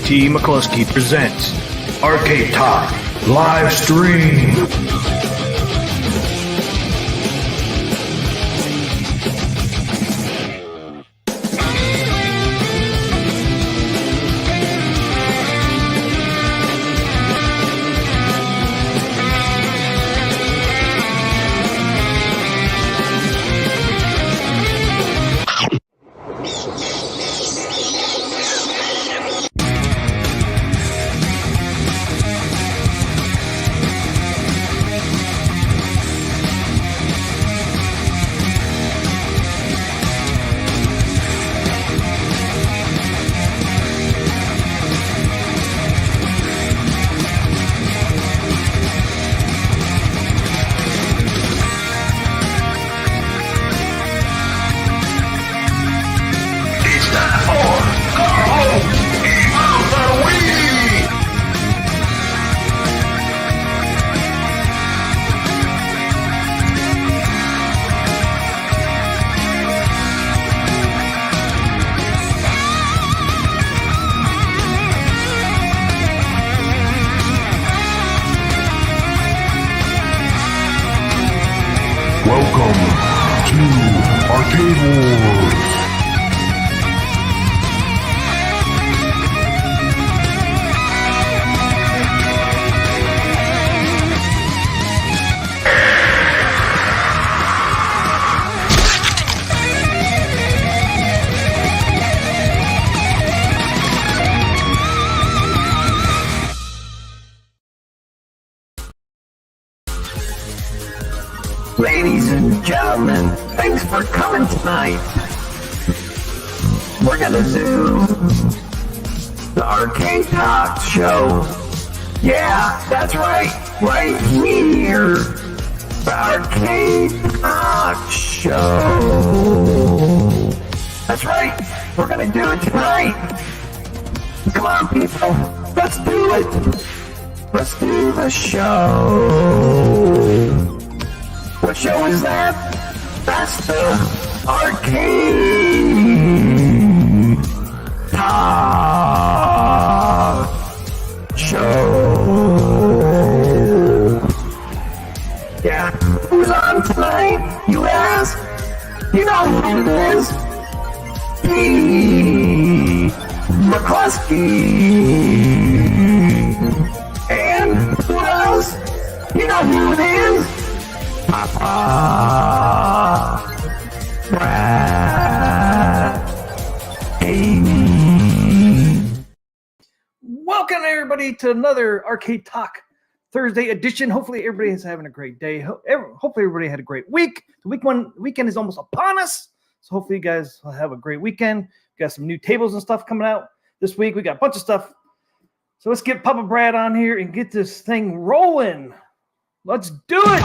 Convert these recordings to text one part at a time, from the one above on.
T. McCluskey presents Arcade Talk Live Stream. Welcome to Arcade Wars. Ladies and gentlemen, thanks for coming tonight. We're gonna do the Arcade Talk show. Yeah, that's right here. The Arcade Talk show. That's right, we're gonna do it tonight. Come on, people, let's do it. Let's do the show. What show is that? That's the Arcade Talk show. Yeah, who's on tonight, you ask? You know who it is. T. McCluskey. And who else? You know who it is? Papa Brad-Atgames. Welcome everybody to another Arcade Talk Thursday edition. Hopefully everybody is having a great day. Hopefully everybody had a great week. The weekend is almost upon us, so hopefully you guys will have a great weekend. We got some new tables and stuff coming out this week. We got a bunch of stuff. So let's get Papa Brad on here and get this thing rolling. Let's do it.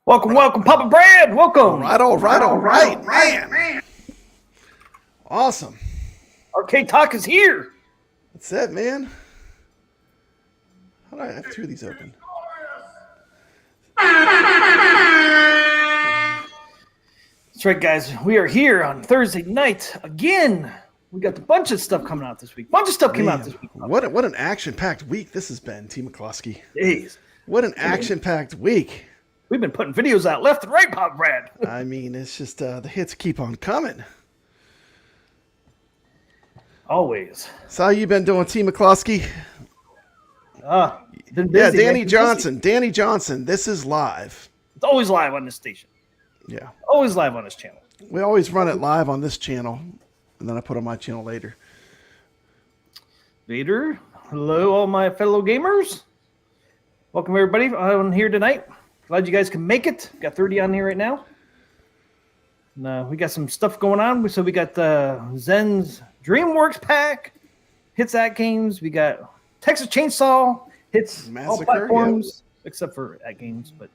Welcome, Papa Brad. Welcome. All right, man. Awesome. Arcade Talk is here. That's it, man. How do I have two of these open? That's right, guys. We are here on Thursday night again. We got a bunch of stuff coming out this week. Bunch of stuff came out this week. What an action-packed week this has been, T. McCloskey. Jeez. What an action-packed week. We've been putting videos out left and right, Pop Brad. I mean, it's just the hits keep on coming. Always. So how you been doing, T. McCloskey? Been Yeah, busy, Danny man. Johnson. Danny Johnson. This is live. It's always live on this station. Yeah. Always live on this channel. We always run it live on this channel, and then I put on my channel later. Vader, hello, all my fellow gamers. Welcome, everybody, on here tonight. Glad you guys can make it. Got 30 on here right now. And, we got some stuff going on. So we got Zen's DreamWorks Pack, hits Atgames. We got Texas Chainsaw, hits all Massacre, platforms, except for Atgames, but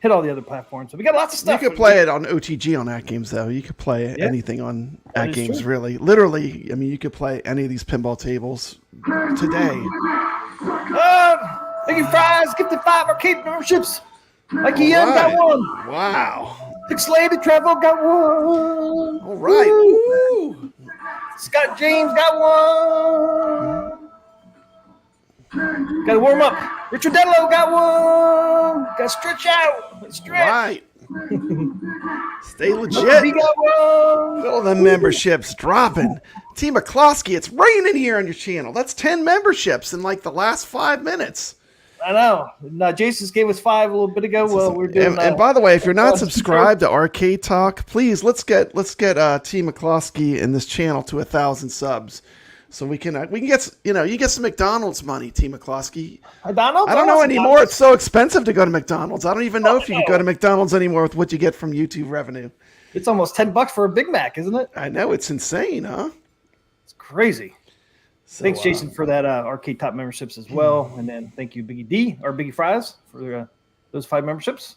hit all the other platforms. So we got lots of stuff. You could play it on OTG on Atgames, though. You could play anything on That is Atgames, true. really. Literally, I mean, you could play any of these pinball tables today. Thank you, Fries. Gifted 5 arcade memberships. Mikey Young got Right. one. Wow. Pixelated Travel got one. All right. Woo. Scott James got one. Got to warm up. Richard Dello got one. Got to stretch out. Stretch. Right. Stay He legit. got one. All the memberships dropping. T. McCloskey, it's raining here on your channel. That's 10 memberships in like the last 5 minutes. I know. No, Jason's gave us 5 a little bit ago. Well, we're doing. And by the way, if you're not uh, subscribed to Arcade Talk, please let's get T. McCloskey in this channel to 1,000 subs, so we can get you get some McDonald's money, T. McCloskey. McDonald's? I don't know Oh, anymore. It's so expensive to go to McDonald's. I don't even know if you can go to McDonald's anymore with what you get from YouTube revenue. It's almost $10 for a Big Mac, isn't it? I know, it's insane, huh? It's crazy. So, Thanks, Jason, for that Arcade Top memberships as well. And then thank you, Biggie D, or Biggie Fries, for those 5 memberships.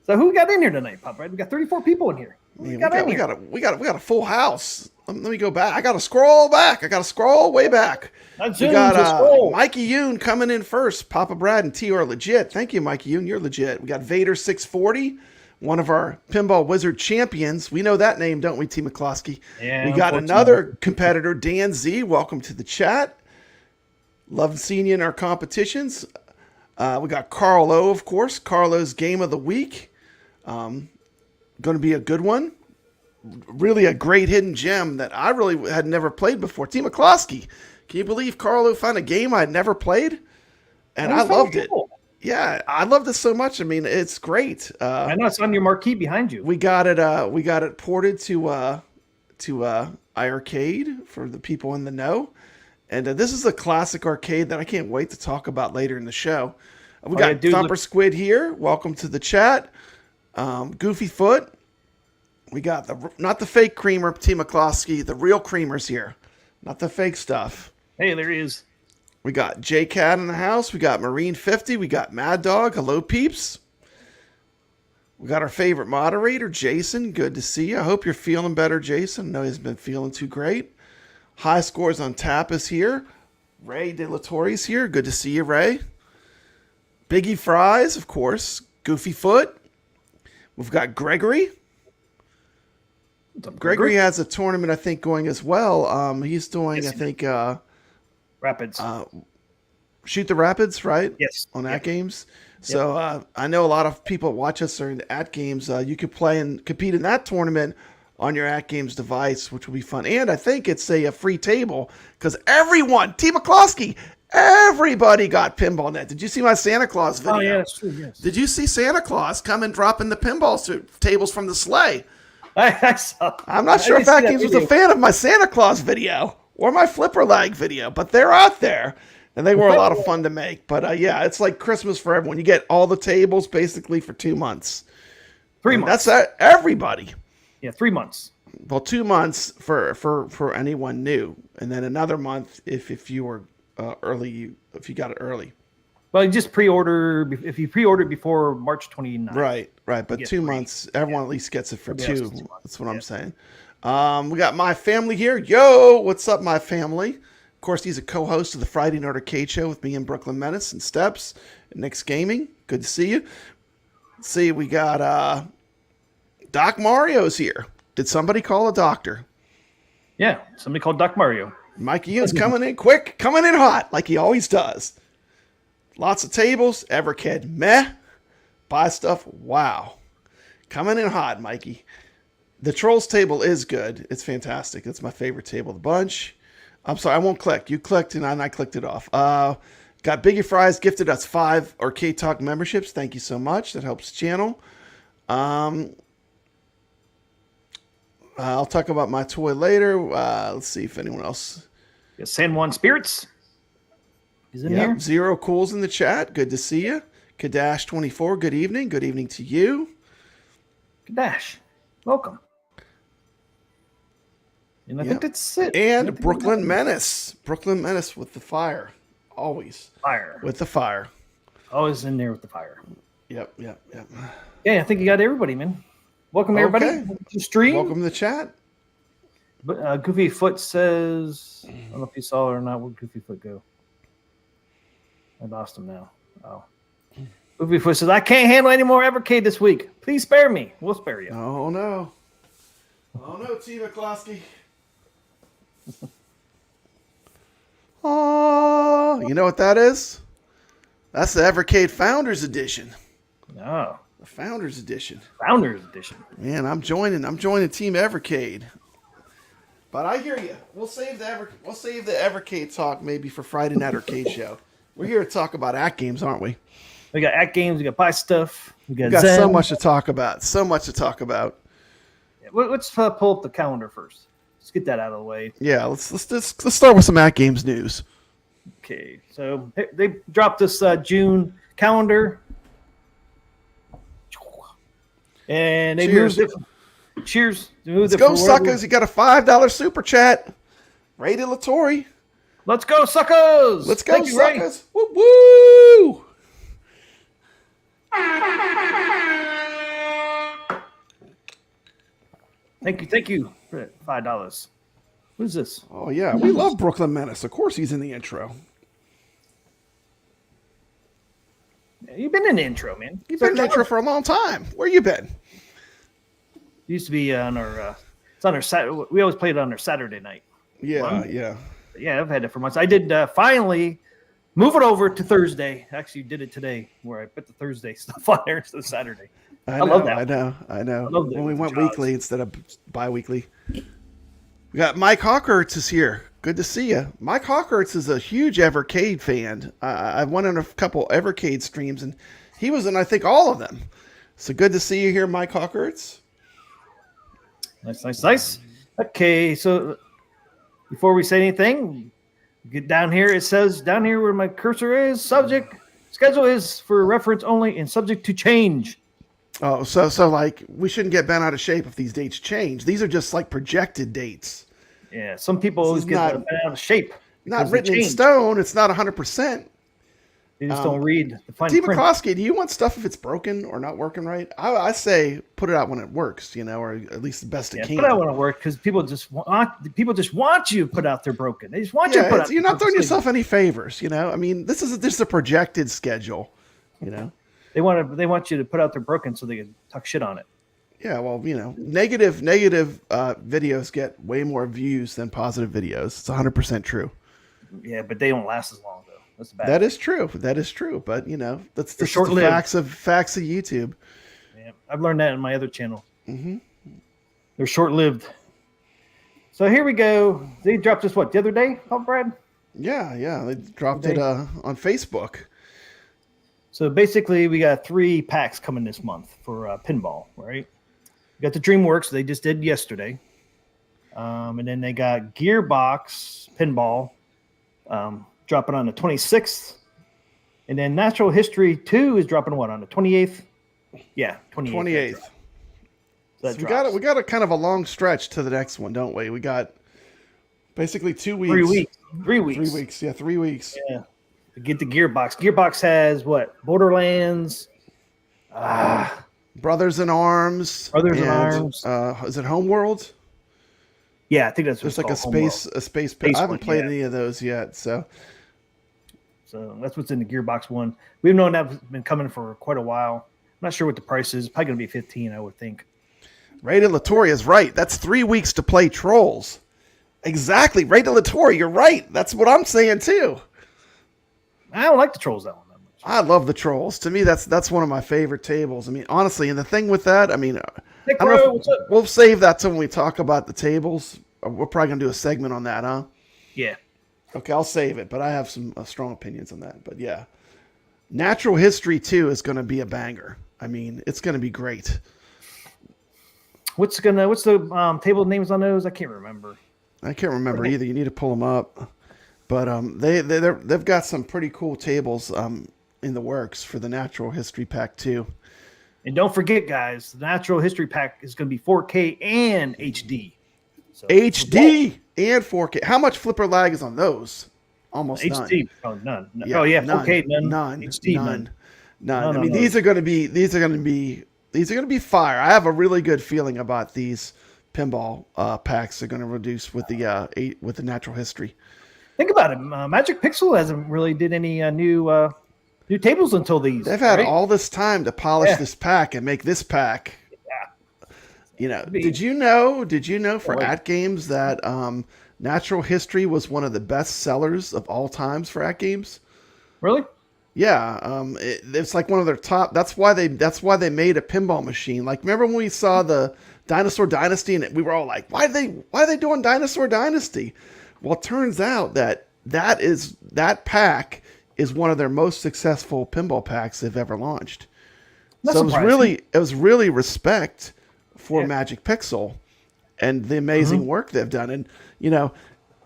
So who we got in here tonight, Pop? Right? We got 34 people in here. Man, we got a full house. Let me go back. I got to scroll back. I got to scroll way back. We got Mikey Yoon coming in first. Papa Brad and T are legit. Thank you, Mikey Yoon. You're legit. We got Vader 640, one of our Pinball Wizard champions. We know that name, don't we, T. McCloskey? Yeah, we got another competitor, Dan Z. Welcome to the chat. Love seeing you in our competitions. We got Carl O, of course. Carlo's Game of the Week. Going to be a good one. Really a great hidden gem that I really had never played before. T. McCloskey, can you believe Carlo found a game I had never played? And I loved it. Yeah, I loved it so much. I mean, it's great. I know it's on your marquee behind you. We got it ported to iArcade for the people in the know. And this is a classic arcade that I can't wait to talk about later in the show. We got Thumper Squid here. Welcome to the chat. Goofy Foot. We got not the fake creamer, T. McCloskey, the real creamers here, not the fake stuff. Hey, there he is. We got J Cat in the house. We got Marine 50. We got Mad Dog. Hello, peeps. We got our favorite moderator, Jason. Good to see you. I hope you're feeling better, Jason. I know he's been feeling too great. High Scores on Tap is here. Ray De La Torre's here. Good to see you, Ray. Biggie Fries, of course. Goofy Foot. We've got Gregory. Gregory has a tournament, I think, going as well. He's doing, I think, Rapids. Shoot the Rapids, right? Yes. On Atgames. So I know a lot of people watch us are into Atgames. You could play and compete in that tournament on your Atgames device, which will be fun. And I think it's a free table because everyone, T. McCloskey, everybody got Pinball Net. Did you see my Santa Claus video? Oh, yeah, that's true, yes. Did you see Santa Claus come and drop in the pinball tables from the sleigh? I saw. I'm not sure if Atgames was a fan of my Santa Claus video or my Flipper Lag video, but they're out there. And they were a lot of fun to make. But yeah, it's like Christmas for everyone. You get all the tables basically for 2 months. 3 months. That's everybody. Yeah, 3 months. Well, 2 months for anyone new. And then another month if you were early, if you got it early. Well, you just pre-order, if you pre-order before March 29th. Right. But 2 months, everyone at least gets it for 2. That's what I'm saying. We got my family here. Yo, what's up, my family? Of course, he's a co-host of the Friday Night Arcade Show with me and Brooklyn Menace and Steps and Nick's Gaming. Good to see you. Let's see, we got Doc Mario's here. Did somebody call a doctor? Yeah, somebody called Doc Mario. Mikey Ian's coming in quick, coming in hot, like he always does. Lots of tables. Evercade, meh. buy stuff. Wow. Coming in hot, Mikey. The Trolls table is good. It's fantastic. It's my favorite table of the bunch. I'm sorry, I won't click. You clicked and I clicked it off. Got Biggie Fries gifted us 5 Arcade Talk memberships. Thank you so much. That helps the channel. I'll talk about my toy later. Let's see if anyone else. San Juan Spirits is in here. Zero Cools in the chat. Good to see you. Kadash 24. Good evening. Good evening to you. Kadash, welcome. And I think that's it. And Brooklyn Menace. Brooklyn Menace with the fire. Always. Fire. With the fire. Always in there with the fire. Yep. Yeah, I think you got everybody, man. Welcome, everybody, to the stream. Welcome to the chat. But Goofy Foot says, I don't know if you saw it or not. Where'd Goofy Foot go? I lost him now. Oh. Goofy Foot says, I can't handle any more Evercade this week. Please spare me. We'll spare you. Oh, no. Oh, no, TMCLOSKY. Oh, you know what that is? That's the Evercade Founders Edition. Oh. The Founders Edition. Founders Edition. Man, I'm joining Team Evercade. But I hear you. We'll save the Evercade talk maybe for Friday Night Arcade Show. We're here to talk about Atgames, aren't we? We got Atgames. We got Buy Stuff. We got Zen. Zen. So much to talk about. Yeah, let's pull up the calendar first. Let's get that out of the way. Yeah, let's start with some Atgames news. Okay, so they dropped this June calendar, and they moved it. Cheers! Let's go, suckers! You got a $5 super chat. Rated Latori. Let's go, suckers! Let's go, Thank you, Ray. suckers! Woo woo! Thank you for $5. Who's this? Oh yeah, we love Brooklyn Menace. Of course, he's in the intro. You've been in the intro, man. You've been in the intro for a long time. Where you been? Used to be on our. It's on our Saturday. We always played it on our Saturday night. Yeah. Yeah, I've had it for months. I did finally move it over to Thursday. Actually, did it today, where I put the Thursday stuff on there instead of Saturday. I love that. I know. love When we went jobs. weekly instead of bi-weekly. We got Mike Hawkerts is here. Good to see you. Mike Hawkerts is a huge Evercade fan. I went on a couple Evercade streams, and he was in, I think, all of them. So good to see you here, Mike Hawkerts. Nice. Okay, so before we say anything, get down here. It says down here where my cursor is, subject schedule is for reference only and subject to change. Oh, so like we shouldn't get bent out of shape if these dates change. These are just like projected dates. Yeah, some people always get bent out of shape. Not written in stone. It's not 100%. They just don't read the fine print. TMCLOSKY, do you want stuff if it's broken or not working right? I say put it out when it works, or at least the best it can. Put out when it works because people just want you to put out their broken. They just want you to put out. You're not doing yourself any favors, I mean, this is a projected schedule, They want you to put out their broken so they can talk shit on it. Yeah, well, negative videos get way more views than positive videos. It's 100% true. Yeah, but they don't last as long though. That's bad. That is true. But that's the facts of YouTube. Yeah, I've learned that in my other channel. Mm-hmm. They're short-lived. So here we go. They dropped this the other day, Papa Brad? Yeah, they dropped it on Facebook. So basically, we got 3 packs coming this month for pinball, right? We got the DreamWorks they just did yesterday, and then they got Gearbox Pinball dropping on the 26th, and then Natural History 2 is dropping on the 28th? Yeah, 28th. So we got a kind of a long stretch to the next one, don't we? We got basically 2 weeks. 3 weeks. 3 weeks. 3 weeks. Yeah, 3 weeks. Yeah. To get the Gearbox. Gearbox has what? Borderlands. Brothers in Arms. Is it Homeworld? Yeah, I think that's just like a space. I haven't played any of those yet, so that's what's in the Gearbox one. We've known that's been coming for quite a while. I'm not sure what the price is. Probably going to be $15, I would think. Rated Latori is right. That's 3 weeks to play Trolls. Exactly, Rated Latori. You're right. That's what I'm saying too. I don't like the Trolls that one that much. I love the Trolls. To me, that's one of my favorite tables. I mean, honestly, and the thing with that, I mean, Hey, I don't know Crow, if- what's up? we'll save that till when we talk about the tables. We're probably gonna do a segment on that, huh? Yeah. Okay, I'll save it, but I have some strong opinions on that. But yeah, Natural History 2 is going to be a banger. I mean, it's going to be great. What's the table names on those? I can't remember. I can't remember either. You need to pull them up. But they've got some pretty cool tables in the works for the Natural History Pack 2. And don't forget, guys, the Natural History Pack is going to be 4K and HD. So, HD and 4K. How much flipper lag is on those? Almost HD. none. Oh, none. Yeah, oh yeah, none, 4K none. none, HD none. none. I mean, these are going to be fire. I have a really good feeling about these pinball packs they're going to reduce with the Natural History. Think about it. Magic Pixel hasn't really did any new tables until these. They've had right? all this time to polish this pack and make this pack. You know, did you know for Atgames that Natural History was one of the best sellers of all times for Atgames? Really? Yeah, it's like one of their top. That's why they made a pinball machine. Like, remember when we saw the Dinosaur Dynasty and we were all like, why are they doing Dinosaur Dynasty? Well, it turns out that pack is one of their most successful pinball packs they've ever launched. That's so surprising. it was really respect for Magic Pixel and the amazing work they've done. And you know,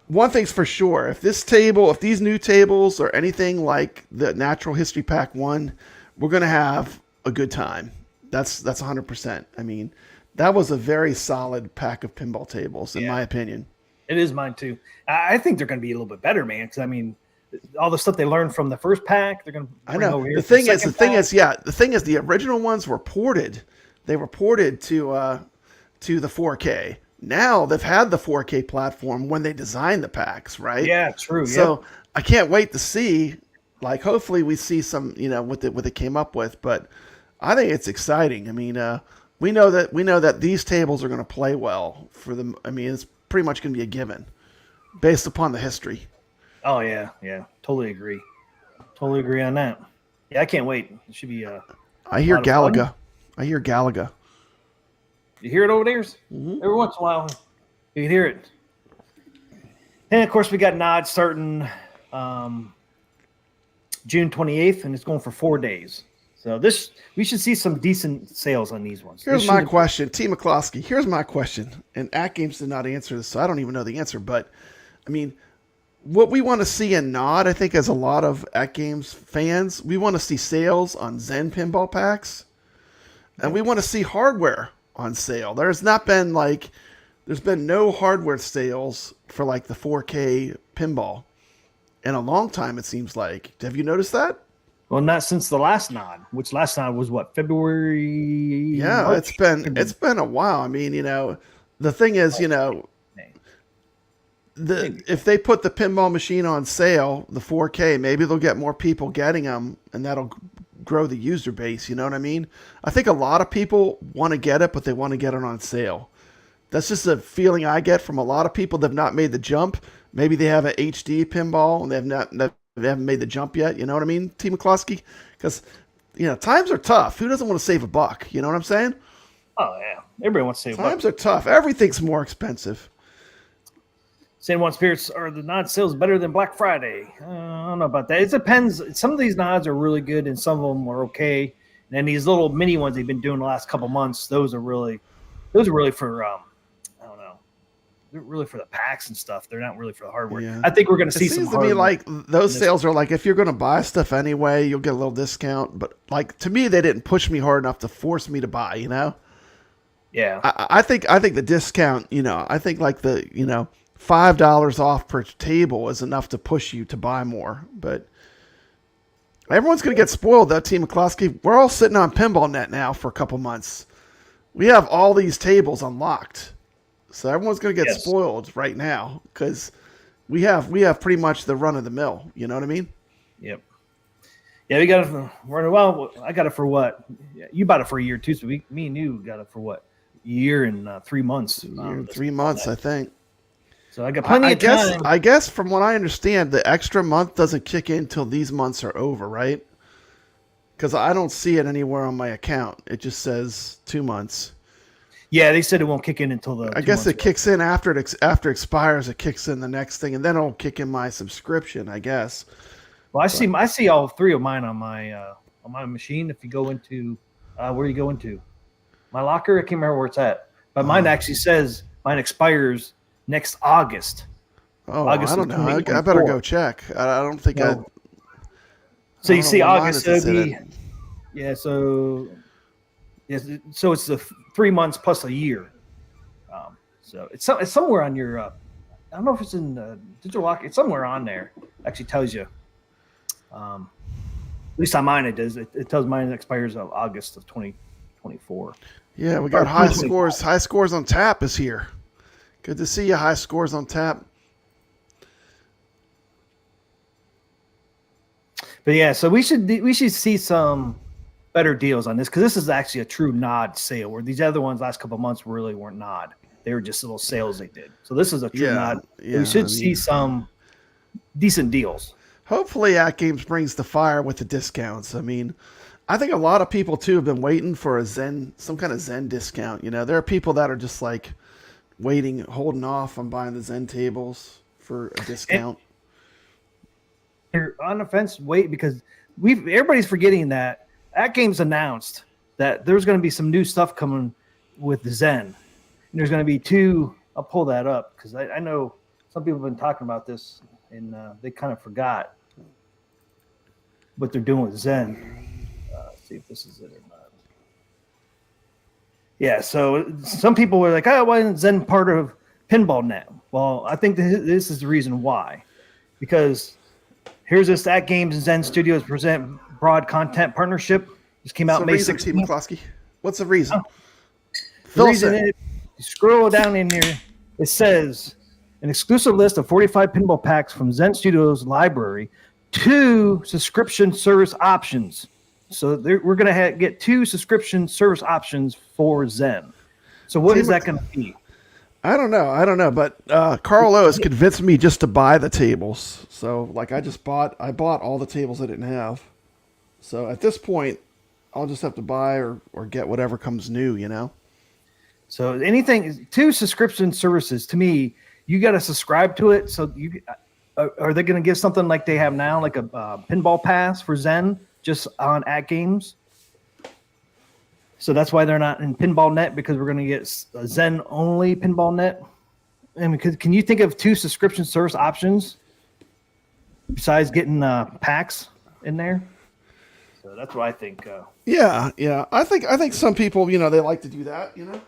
one thing's for sure: if these new tables are anything like the Natural History Pack 1, we're gonna have a good time. That's 100%. I mean, that was a very solid pack of pinball tables, in my opinion. It is mine too. I think they're going to be a little bit better, man. Because I mean, all the stuff they learned from the first pack, they're going to. I know. Over here The for thing is, second pack. the original ones were ported. They were ported to the 4K. Now they've had the 4K platform when they designed the packs, right? Yeah, true. So I can't wait to see. Like, hopefully we see some, what they came up with. But I think it's exciting. I mean, we know that these tables are going to play well for them. I mean, it's pretty much going to be a given based upon the history. Oh yeah, totally agree. Totally agree on that. Yeah, I can't wait. It should be. I hear Galaga. I hear Galaga. You hear it over there? Every once in a while, you can hear it. And of course, we got Nod starting June 28th, and it's going for 4 days. So we should see some decent sales on these ones. Here's my question, TMCLOSKY. Here's my question, and Atgames did not answer this, so I don't even know the answer. But I mean, what we want to see in Nod, I think, as a lot of Atgames fans, we want to see sales on Zen Pinball packs, and we want to see hardware on sale. There's been no hardware sales for like the 4K pinball in a long time. It seems like. Have you noticed that? Well, not since the last Nod, which last Nod was what, February? Yeah, March? it's been a while. I mean, the thing is, if they put the pinball machine on sale, the 4K, maybe they'll get more people getting them, and that'll grow the user base. You know what I mean? I think a lot of people want to get it, but they want to get it on sale. That's just a feeling I get from a lot of people that have not made the jump. Maybe they have an HD pinball and they haven't made the jump yet. You know what I mean, TMCLOSKY? Because times are tough. Who doesn't want to save a buck? You know what I'm saying? Oh yeah, everybody wants to save. Times are tough. Everything's more expensive. San Juan Spirits, are the Nod sales better than Black Friday? I don't know about that. It depends. Some of these Nods are really good, and some of them are okay. And then these little mini ones they've been doing the last couple months, those are really for I don't know. They're really for the packs and stuff. They're not really for the hardware. Yeah. I think we're going to see some. It seems to me like those sales are like, if you're going to buy stuff anyway, you'll get a little discount. But like, to me, they didn't push me hard enough to force me to buy. Yeah. I think the discount. I think like the $5 off per table is enough to push you to buy more. But everyone's going to get spoiled, though, TMCLOSKY. We're all sitting on Pinball Net now for a couple months. We have all these tables unlocked. So everyone's going to get spoiled right now because we have pretty much the run of the mill. You know what I mean? Yep. Yeah, we got it for well. I got it for what? You bought it for a year too. So me and you got it for what? A year and 3 months. 3 months, I think. So I got plenty of time. I guess from what I understand, the extra month doesn't kick in until these months are over, right? Because I don't see it anywhere on my account. It just says 2 months. Yeah, they said it won't kick in until the. I guess it kicks in after it expires. It kicks in the next thing, and then it'll kick in my subscription, I guess. Well, I see all 3 of mine on my machine. If you go into where you go into my locker, I can't remember where it's at, but mine actually says mine expires next August. Oh, August I don't know. I better go check. I don't think I. So you see August, so so it's the 3 months plus a year. So it's somewhere on your. I don't know if it's in the digital lock. It's somewhere on there. Actually tells you. At least on mine it does. It tells mine expires of August of 2024. Yeah, we got high scores. High scores on tap is here. Good to see you. High scores on tap. But yeah, so we should see some better deals on this, because this is actually a true nod sale, where these other ones last couple of months really weren't nod. They were just little sales they did. So this is a true nod. Yeah, we should see some decent deals. Hopefully Atgames brings the fire with the discounts. I mean, I think a lot of people too have been waiting for some kind of Zen discount. You know, there are people that are just like waiting, holding off on buying the Zen tables for a discount. You're on the fence, wait, because everybody's forgetting that Atgames announced that there's going to be some new stuff coming with the Zen. And there's going to be 2. I'll pull that up because I know some people have been talking about this and they kind of forgot what they're doing with Zen. Let's see if this is it or not. Yeah, so some people were like, oh, why isn't Zen part of Pinball now? Well, I think this is the reason why. Because here's this Atgames and Zen Studios present broad content partnership. This came out May 16th. McCloskey? What's the reason? The reason is, you scroll down in here, it says an exclusive list of 45 pinball packs from Zen Studios library, 2 subscription service options. So we're going to get 2 subscription service options for Zen. So what is that going to be? I don't know, but Carlo has convinced me just to buy the tables. So like I bought all the tables I didn't have. So at this point, I'll just have to buy or get whatever comes new, you know? So anything, 2 subscription services, to me, you got to subscribe to it. So are they going to give something like they have now, like a pinball pass for Zen just on Atgames? So that's why they're not in Pinball Net, because we're going to get a Zen only Pinball Net. I mean, can you think of 2 subscription service options besides getting packs in there? So that's what I think. Yeah. I think some people, you know, they like to do that, you know.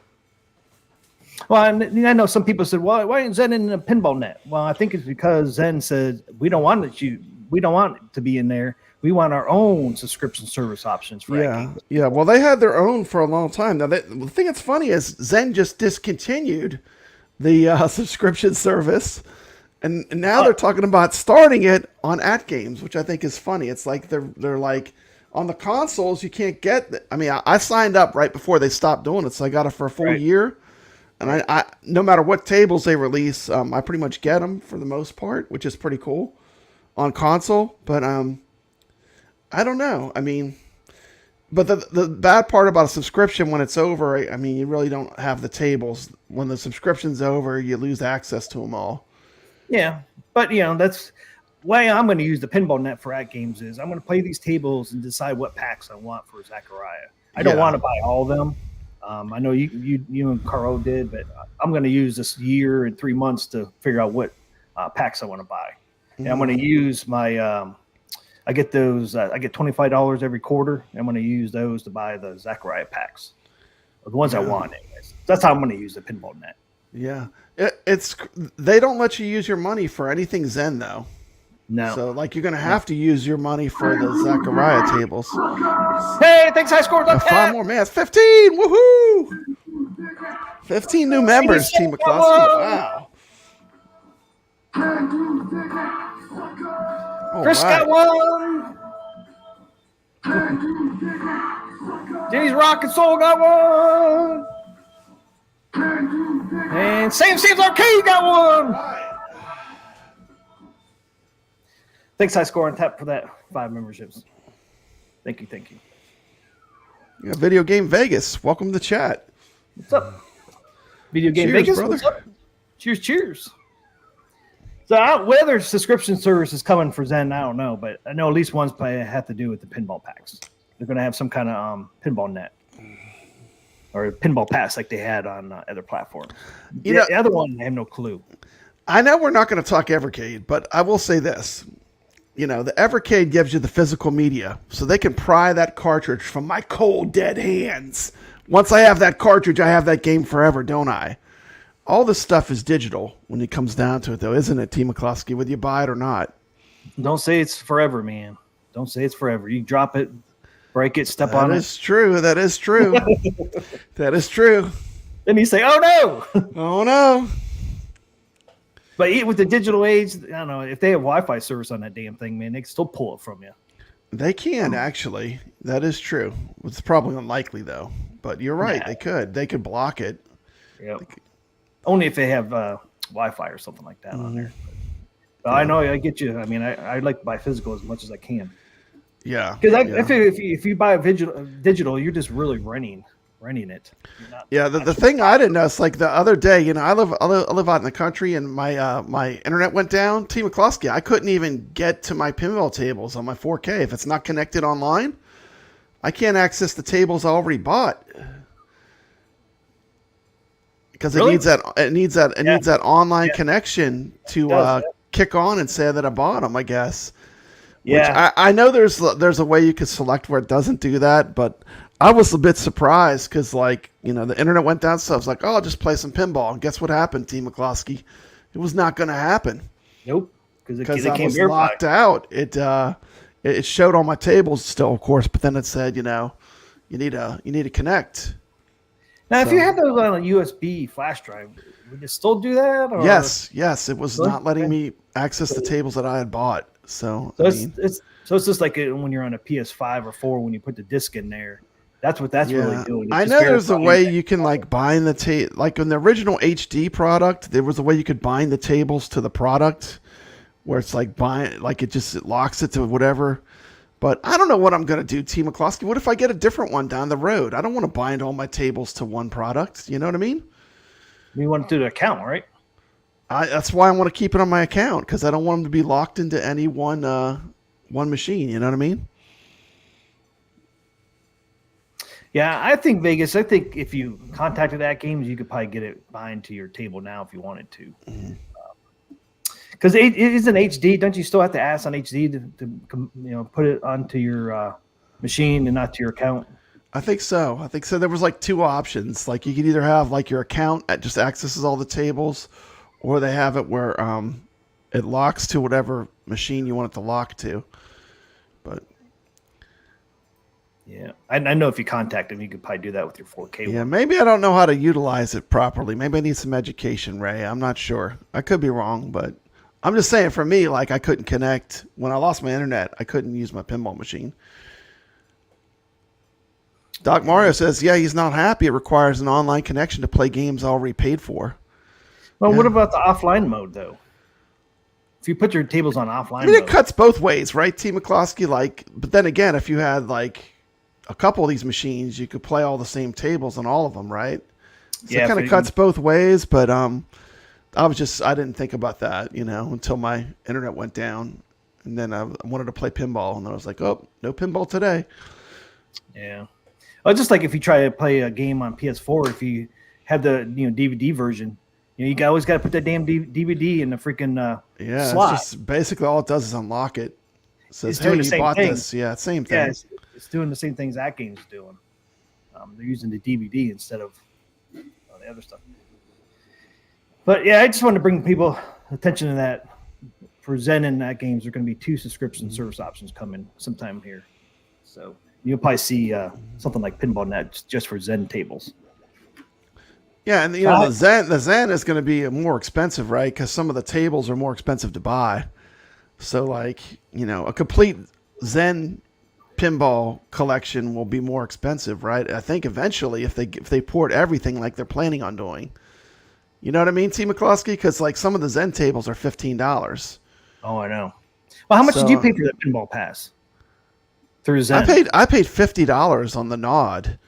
Well, I know some people said, "Well, why isn't Zen in the Pinball Net?" Well, I think it's because Zen said we don't want it to be in there. We want our own subscription service options for Atgames. Yeah. Well, they had their own for a long time. Now, the thing that's funny is Zen just discontinued the subscription service, and now they're talking about starting it on Atgames, which I think is funny. It's like they're like, on the consoles you can't get. I mean, I signed up right before they stopped doing it, so I got it for a full year. And I no matter what tables they release, I pretty much get them for the most part, which is pretty cool on console. But I don't know. I mean, but the bad part about a subscription when it's over, I mean, you really don't have the tables. When the subscription's over, you lose access to them all. Yeah, but you know, that's why I'm going to use the Pinball Net for Atgames. Is I'm going to play these tables and decide what packs I want for Zachariah. I don't want to buy all of them. I know you and Carl did, but I'm going to use this year and 3 months to figure out what packs I want to buy. And I'm going to use my I get those. I get $25 every quarter. I'm going to use those to buy the Zachariah packs, or the ones I want. Anyways, that's how I'm going to use the Pinball Net. Yeah, they don't let you use your money for anything Zen though. No. So like you're going to have to use your money for the Zachariah tables. Hey, thanks, high scores. 5 more, man. It's 15. Woohoo! 15 new members, Team McCloskey. Wow. Chris got one. Jimmy's Rock and Soul got one. And Sam's Arcade got one. Thanks, High Score, and Tap, for that 5 memberships. Thank you. Thank you. Yeah, Video Game Vegas, welcome to the chat. What's up? Video Game Cheers, Vegas, brother. what's up? Cheers, cheers. So whether subscription service is coming for Zen, I don't know, but I know at least one's probably have to do with the pinball packs. They're going to have some kind of pinball net or pinball pass like they had on other platforms. The other one, I have no clue. I know we're not going to talk Evercade, but I will say this. The Evercade gives you the physical media, so they can pry that cartridge from my cold, dead hands. Once I have that cartridge, I have that game forever, don't I? All this stuff is digital when it comes down to it, though, isn't it, T. McCloskey, whether you buy it or not? Don't say it's forever, man. Don't say it's forever. You drop it, break it, step on it. That is true. That is true. That is true. Then you say, oh, no. Oh, no. But with the digital age, I don't know. If they have Wi-Fi service on that damn thing, man, they can still pull it from you. They can, actually. That is true. It's probably unlikely, though. But you're right. Yeah. They could. They could block it. Yep. Only if they have Wi-Fi or something like that on there. But I know, I get you. I mean, I like to buy physical as much as I can. Yeah. Because I figure if you buy a digital, you're just really renting it. Yeah. The thing I didn't know is like the other day, I live out in the country, and my internet went down. T. McCloskey, I couldn't even get to my pinball tables on my 4K if it's not connected online. I can't access the tables I already bought. Because it needs that online connection to kick on and say that I bought them, I guess. Yeah, Which I know there's a way you could select where it doesn't do that, but I was a bit surprised because the internet went down, so I was like, oh, I'll just play some pinball. And guess what happened, T. McCloskey? It was not going to happen. Nope, because I was locked out. It showed on my tables still, of course, but then it said, you need to connect. Now, if you had those on a USB flash drive, would it still do that? Or? Yes, it was not letting me access the tables that I had bought. It's just like when you're on a PS5 or 4 when you put the disc in there. That's what that's really doing. I know there's a way you can bind the like in the original HD product, there was a way you could bind the tables to the product where it's it locks it to whatever. But I don't know what I'm going to do, T. McCloskey. What if I get a different one down the road? I don't want to bind all my tables to one product. You know what I mean? You want to do the account, right? That's why I want to keep it on my account, because I don't want them to be locked into any one machine. You know what I mean? Yeah, I think Vegas. I think if you contacted Atgames, you could probably get it bind to your table now if you wanted to. Because it is an HD. Don't you still have to ask on HD to put it onto your machine and not to your account? I think so. There was two options. Like you could either have your account that just accesses all the tables, or they have it where it locks to whatever machine you want it to lock to. But yeah, I know if you contact them, you could probably do that with your 4K. Yeah, maybe I don't know how to utilize it properly. Maybe I need some education, Ray. I'm not sure. I could be wrong, but I'm just saying for me, I couldn't connect. When I lost my internet, I couldn't use my pinball machine. Doc Mario says, yeah, he's not happy. It requires an online connection to play games already paid for. Well, what about the offline mode, though? If you put your tables on offline mode. It cuts both ways, right, T. McCloskey? But then again, if you had, a couple of these machines, you could play all the same tables on all of them, right? So it kind of cuts both ways, but I didn't think about that, until my internet went down. And then I wanted to play pinball, and then I was like, oh, no pinball today. Yeah. Well, just like if you try to play a game on PS4, if you have the DVD version, you always got to put that damn DVD in the freaking slot. It's just basically all it does is unlock it. It says, hey, you bought this. Yeah, same thing. Yeah, it's doing the same things that game's doing. They're using the DVD instead of the other stuff. But yeah, I just wanted to bring people attention to that. For Zen and Atgames, there are going to be 2 subscription service options coming sometime here. So you'll probably see something like Pinball Net just for Zen tables. Yeah, and the Zen is going to be more expensive, right? Because some of the tables are more expensive to buy. So a complete Zen pinball collection will be more expensive, right? I think eventually, if they port everything like they're planning on doing, you know what I mean, T. McCloskey? Because some of the Zen tables are $15. Oh, I know. Well, how much did you pay for that pinball pass? through Zen. I paid $50 on the Nod.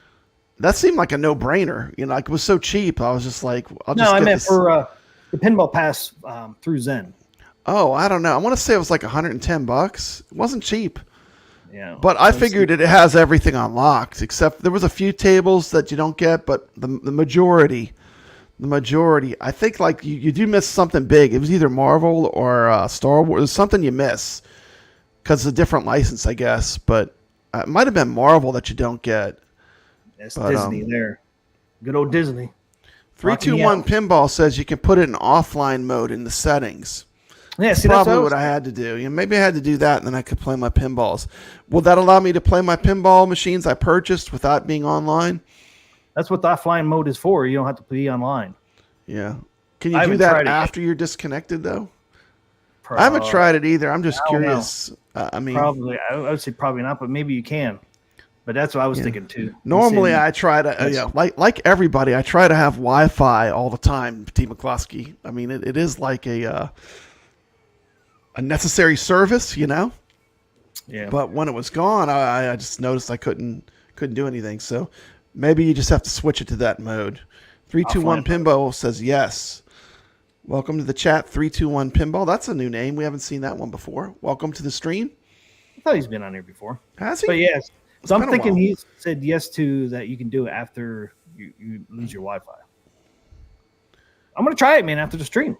That seemed like a no-brainer. You know, like it was so cheap. I was just like, I'll just I meant for the Pinball Pass through Zen. Oh, I don't know. I want to say it was like $110. It wasn't cheap. Yeah. But I figured it has everything unlocked, except there was a few tables that you don't get, but the majority, I think like you do miss something big. It was either Marvel or Star Wars. There's something you miss because it's a different license, I guess. But it might have been Marvel that you don't get. It's Disney there. Good old Disney. 321 Pinball says you can put it in offline mode in the settings. Yeah, see, Probably what I had to do. You know, maybe I had to do that, and then I could play my pinballs. Will that allow me to play my pinball machines I purchased without being online? That's what the offline mode is for. You don't have to be online. Yeah. Can you do that after you're disconnected, though? I haven't tried it either. I'm just curious. I mean, probably. I would say probably not, but maybe you can. But that's what I was thinking too. Normally, I try to, like everybody, I try to have Wi-Fi all the time. TMCLOSKY. I mean, it is like a necessary service, you know. Yeah. But when it was gone, I just noticed I couldn't do anything. So maybe you just have to switch it to that mode. 321 Pinball says yes. Welcome to the chat. 321 Pinball. That's a new name. We haven't seen that one before. Welcome to the stream. I thought he's been on here before. Has he? But yes. So I'm thinking he said yes to that. You can do it after you lose your Wi-Fi. I'm gonna try it, man. After the stream,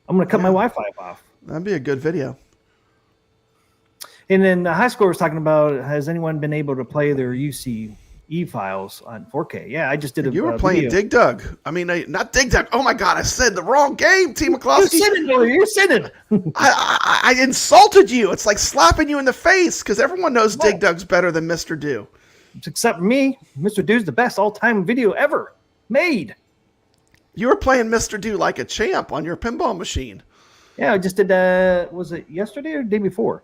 I'm gonna cut my Wi-Fi off. That'd be a good video. And then High Score was talking about, has anyone been able to play their UCE files on 4K? Yeah, I just did a You were playing video. Dig Dug. I mean, not Dig Dug. Oh my God, I said the wrong game, TMCLOSKY. You're sitting. I insulted you. It's like slapping you in the face because everyone knows Dig Dug's better than Mr. Do. Except me. Mr. Do's the best all-time video ever made. You were playing Mr. Do like a champ on your pinball machine. Yeah, I just did was it yesterday or the day before?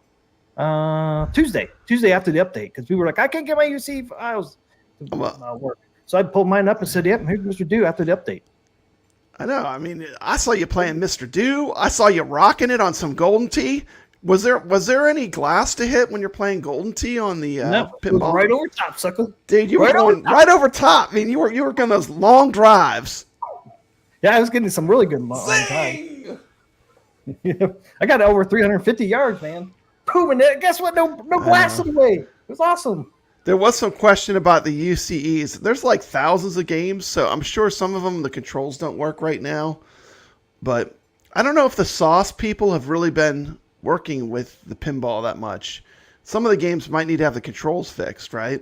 Tuesday after the update, because we were like, I can't get my UC files to work. So I pulled mine up and said, yep, here's Mr. Do after the update. I know. I mean, I saw you playing Mr. Do. I saw you rocking it on some Golden Tee. Was there any glass to hit when you're playing Golden Tee on the pinball? Right over top, sucker. Dude, you were going right over top. I mean, you were getting those long drives. Yeah, I was getting some really good long drives. I got over 350 yards, man. Boom, and guess what? No glass in the way. It was awesome. There was some question about the UCEs. There's like thousands of games, so I'm sure some of them, the controls don't work right now. But I don't know if the sauce people have really been working with the pinball that much. Some of the games might need to have the controls fixed, right?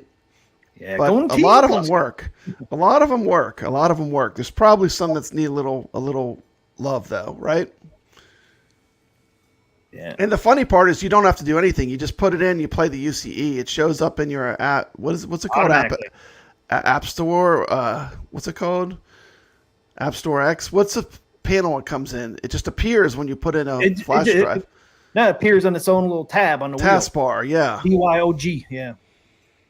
Yeah, but a lot of them work. A lot of them work. There's probably some that need a little love, though, right? Yeah. And the funny part is you don't have to do anything. You just put it in, you play the UCE. It shows up in your app. What's it called? App Store. What's it called? App Store X. What's the panel it comes in? It just appears when you put in a flash drive. It appears on its own little tab on the taskbar. Yeah. BYOG. Yeah.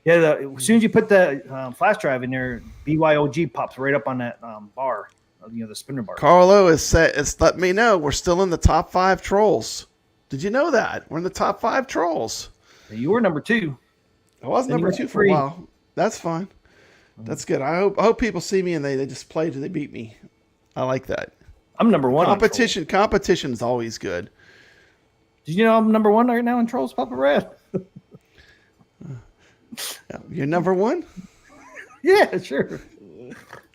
Yeah. As soon as you put the flash drive in there, BYOG pops right up on that bar. The spinner bar. Carlo is let me know we're still in the top 5 trolls. Did you know that? We're in the top 5 trolls. You were number 2. I was number 2 for a while. That's fine. That's good. I hope people see me and they just play till they beat me. I like that. I'm number 1. Competition is always good. Did you know I'm number 1 right now in Trolls, Papa Brad? You're number 1? Yeah, sure.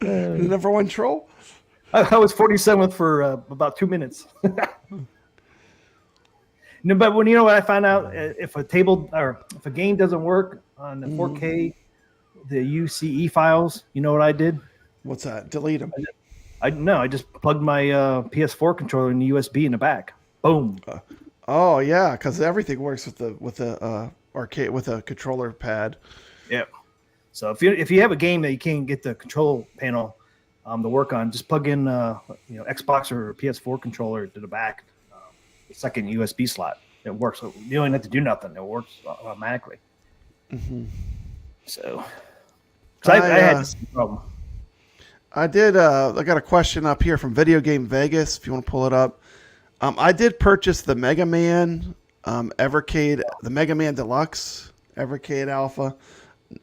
You're number 1 troll? I was 47th for about 2 minutes. No, but when what I found out, if a table or if a game doesn't work on the 4K, the UCE files, you know what I did? What's that? Delete them. I just plugged my PS4 controller in the USB in the back. Boom. Oh yeah, because everything works with the arcade with a controller pad. Yeah. So if you have a game that you can't get the control panel to work on, just plug in Xbox or PS4 controller to the back. The second USB slot. It works. You don't have to do nothing. It works automatically. Mm-hmm. So, I had this problem. I did. I got a question up here from Video Game Vegas. If you want to pull it up, I did purchase the Mega Man Evercade, the Mega Man Deluxe Evercade Alpha.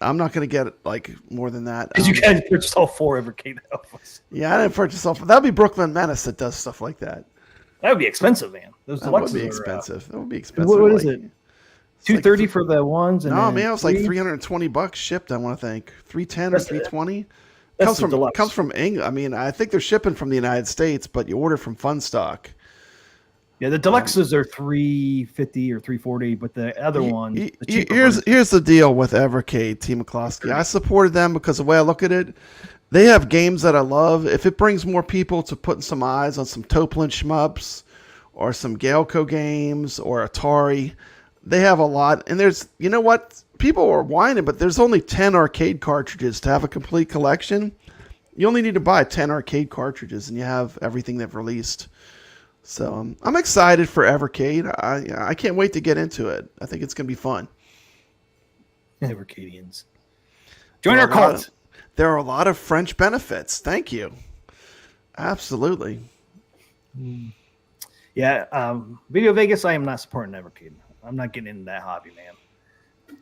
I'm not going to get like more than that. Because you guys purchased all 4 Evercade Alphas. Yeah, I didn't purchase all. That'd be Brooklyn Menace that does stuff like that. That would be expensive, man. Those That would deluxes be are, expensive. That would be expensive. what is Like, it? $230 for the ones? And no, then man, it was like $320 shipped. I want to think $310 or $320. Comes from England. I mean, I think they're shipping from the United States, but you order from Fun Stock. Yeah, the deluxes are $350 or $340, but the other one. Here's the deal with Evercade, Team McCloskey. I supported them because the way I look at it, they have games that I love. If it brings more people to putting some eyes on some Toplin shmups or some Galco games or Atari, they have a lot. And there's, you know what? People are whining, but there's only 10 arcade cartridges to have a complete collection. You only need to buy 10 arcade cartridges, and you have everything they've released. So I'm excited for Evercade. I can't wait to get into it. I think it's going to be fun. Evercadians. Join our cult. There are a lot of French benefits. Thank you. Absolutely. Yeah, Video Vegas, I am not supporting Evercade. I'm not getting into that hobby, man.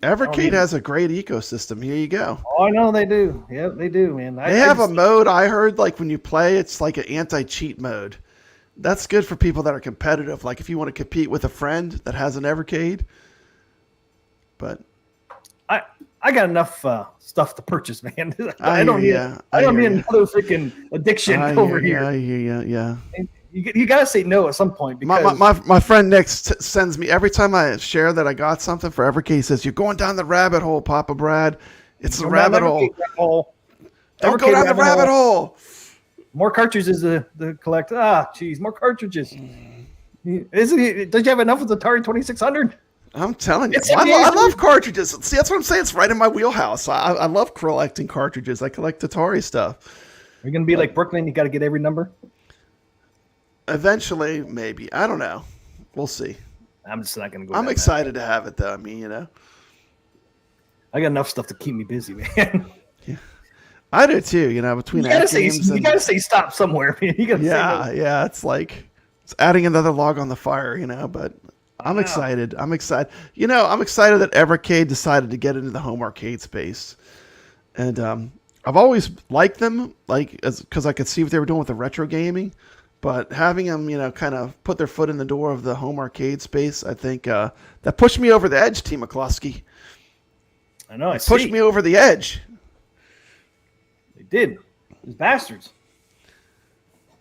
Evercade has a great ecosystem. Here you go. Oh, I know they do. Yeah, they do, man. They have a mode I heard, like when you play, it's like an anti-cheat mode. That's good for people that are competitive. Like if you want to compete with a friend that has an Evercade. But I got enough stuff to purchase, man. I don't need another freaking addiction over here. I hear you. Yeah. You got to say no at some point. Because my friend Nick sends me, every time I share that I got something for Evercade, he says, "You're going down the rabbit hole, Papa Brad. It's the rabbit hole. Don't go down the rabbit hole." More cartridges to collect. More cartridges. Don't you have enough with the Atari 2600? I'm telling you. I love cartridges. See, that's what I'm saying. It's right in my wheelhouse. I love collecting cartridges. I collect Atari stuff. You're going to be like Brooklyn. You got to get every number? Eventually, maybe. I don't know. We'll see. I'm just not going to go. I'm excited to have it, though. I mean, I got enough stuff to keep me busy, man. Yeah. I do too, between games. You gotta say stop somewhere. You gotta say no. Yeah. It's like it's adding another log on the fire, but I'm excited. I'm excited. I'm excited that Evercade decided to get into the home arcade space. And I've always liked them, because I could see what they were doing with the retro gaming. But having them, kind of put their foot in the door of the home arcade space, I think that pushed me over the edge, Team McCloskey. I know. Pushed me over the edge. They did. These bastards.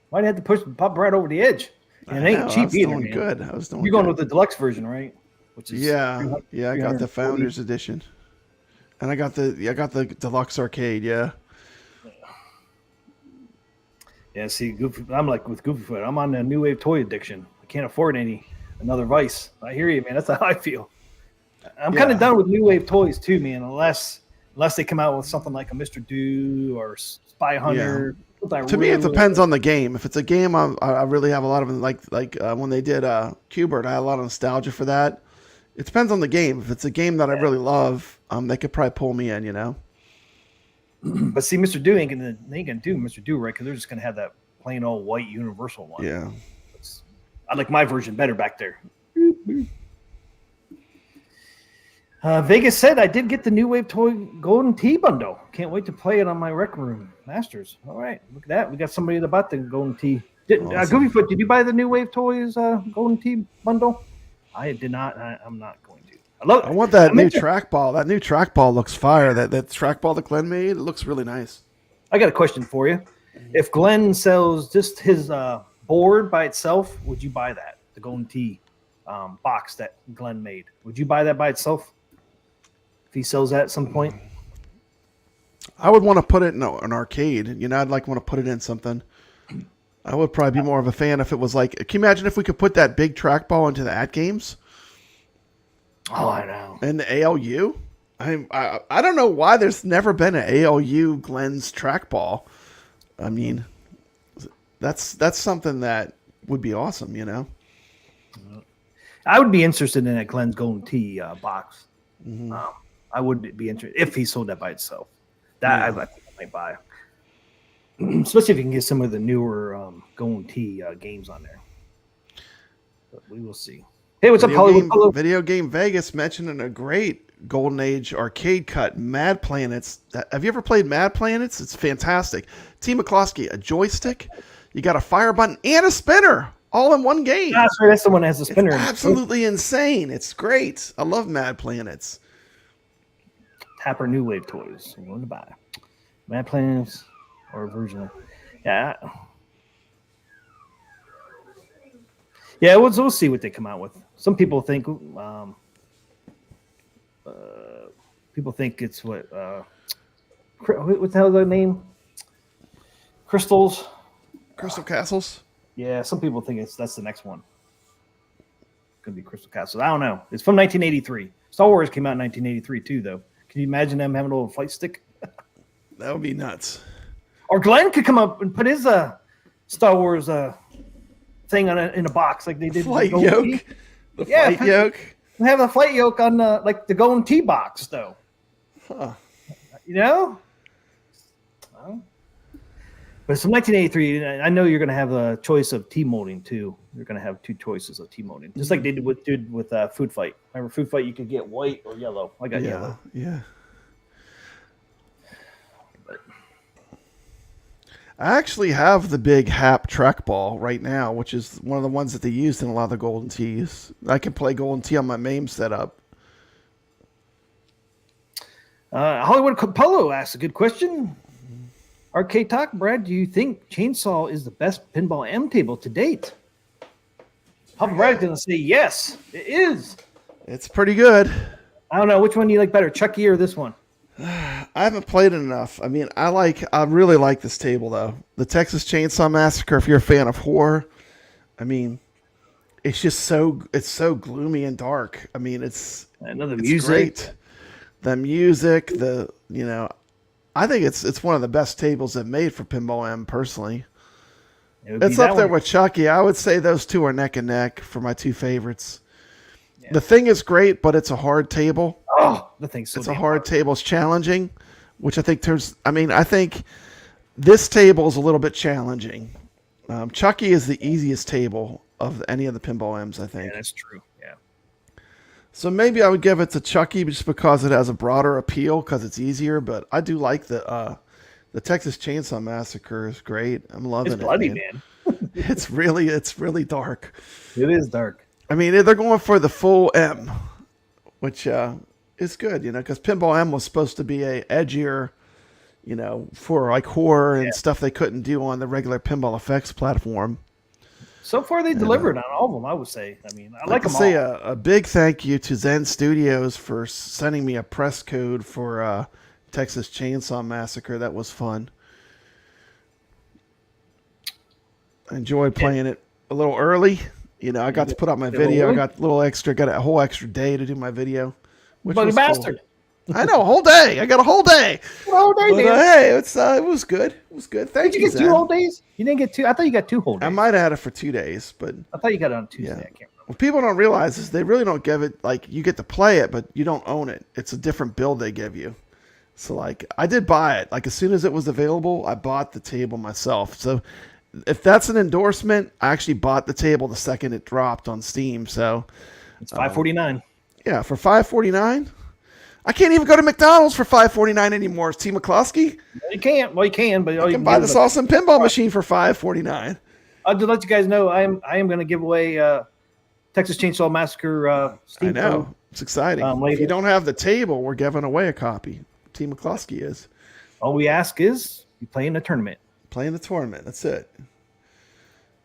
Why'd they have to push Papa Brad over the edge? And it ain't cheap either, man. Good. I was doing You're going with the deluxe version, right? Which is I got the Founders Edition. And I got the deluxe arcade, yeah. Yeah, see, I'm like with Goofyfoot. I'm on the new wave toy addiction. I can't afford another vice. I hear you, man. That's how I feel. I'm kind of done with new wave toys too, man. Unless they come out with something like a Mr. Do or Spy Hunter. Yeah. To me, it depends on the game. If it's a game, I really have a lot of them. Like when they did Q*bert, I had a lot of nostalgia for that. It depends on the game. If it's a game that I really love, they could probably pull me in, But see, Mr. Do ain't gonna do Mr. Do, right? Because they're just gonna have that plain old white universal one. Yeah. I like my version better back there. Vegas said I did get the New Wave Toy Golden Tee bundle. Can't wait to play it on my Rec Room Masters. All right, look at that. We got somebody that bought the Golden Tee. Awesome. Goofyfoot, did you buy the New Wave Toys Golden Tee bundle? I did not. I'm not going to. I want that new trackball. That new trackball looks fire. That trackball that Glenn made, it looks really nice. I got a question for you. If Glenn sells just his board by itself, would you buy that? The Golden Tee box that Glenn made. Would you buy that by itself? If he sells that at some point? I would want to put it in an arcade. I'd want to put it in something. I would probably be more of a fan if it was like, can you imagine if we could put that big trackball into the Atgames? Oh, I know. And the ALU? I don't know why there's never been an ALU Glenn's trackball. I mean, that's something that would be awesome, I would be interested in that Glenn's Golden Tee box. Mm-hmm. I would be interested if he sold that by itself. I think I might buy. Especially if you can get some of the newer Golden Tee games on there. But we will see. Hey, what's up, Hollywood? Video Game Vegas mentioning a great Golden Age arcade cut, Mad Planets. Have you ever played Mad Planets? It's fantastic. TMCLOSKY, a joystick, you got a fire button and a spinner all in one game. That's the one that has a spinner. It's absolutely insane. It's great. I love Mad Planets. Tapper New Wave toys. I'm going to buy Mad Planets or a version of. Yeah. Yeah, we'll see what they come out with. Some people think it's what the hell is the name? Crystal Castles. Yeah, some people think that's the next one. Could be Crystal Castles. I don't know. It's from 1983. Star Wars came out in 1983 too, though. Can you imagine them having a little flight stick? That would be nuts. Or Glenn could come up and put his Star Wars thing in a box like they did. Flight yoke. The flight yoke. We have a flight yoke on like the Golden Tee box, though. Huh. You know? But it's from 1983. I know you're going to have a choice of T molding, too. You're going to have two choices of T molding. Just like they did with Food Fight. Remember Food Fight, you could get white or yellow. I got yellow. Yeah. I actually have the big Hap trackball right now, which is one of the ones that they used in a lot of the Golden Tees. I can play Golden Tee on my MAME setup. Hollywood Polo asks a good question. Arcade Talk, Brad, do you think Chainsaw is the best pinball M table to date? Papa Brad's going to say yes, it is. It's pretty good. I don't know. Which one do you like better, Chucky or this one? I haven't played it enough. I mean, I really like this table, though. The Texas Chainsaw Massacre, if you're a fan of horror, I mean, it's just so gloomy and dark. I mean, it's music. Great. The music, I think it's one of the best tables they've made for Pinball M, personally. It's up there with Chucky. I would say those two are neck and neck for my two favorites. Yeah. The Thing is great, but it's a hard table. Oh, the Thing's so it's a hard table. It's challenging, which I think I think this table is a little bit challenging. Chucky is the easiest table of any of the Pinball M's, I think. Yeah, that's true. Yeah. So maybe I would give it to Chucky just because it has a broader appeal because it's easier. But I do like the Texas Chainsaw Massacre is great. I'm loving it. It's bloody, man. It's really dark. It is dark. I mean, they're going for the full M, which is good, because Pinball M was supposed to be a edgier, for like horror and stuff they couldn't do on the regular Pinball Effects platform. So far, they delivered on all of them, I would say. I mean, I like them all. I'd say a big thank you to Zen Studios for sending me a press code for Texas Chainsaw Massacre. That was fun. I enjoyed playing it a little early. I got to put out my video. I got a whole extra day to do my video. Which was bastard. Cool. I know, a whole day. I got a whole day. Hey, it was good. It was good. Thank you. Did you get 2 whole days? You didn't get 2? I thought you got 2 whole days. I might have had it for 2 days, but I thought you got it on Tuesday. Yeah. I can't remember. What people don't realize is they really don't give it, like, you get to play it, but you don't own it. It's a different build they give you. So, like, I did buy it. Like, as soon as it was available, I bought the table myself. So, if that's an endorsement, I actually bought the table the second it dropped on Steam. So it's $5.49. Yeah, for $5.49. I can't even go to McDonald's for $5.49 anymore. It's TMCLOSKY. You can't. Well, you can, but you can buy this awesome pinball machine for $5.49. I'll just let you guys know I am going to give away Texas Chainsaw Massacre Steam. I know. It's exciting. If you don't have the table, we're giving away a copy. TMCLOSKY is. All we ask is you play in the tournament. Playing the tournament. That's it.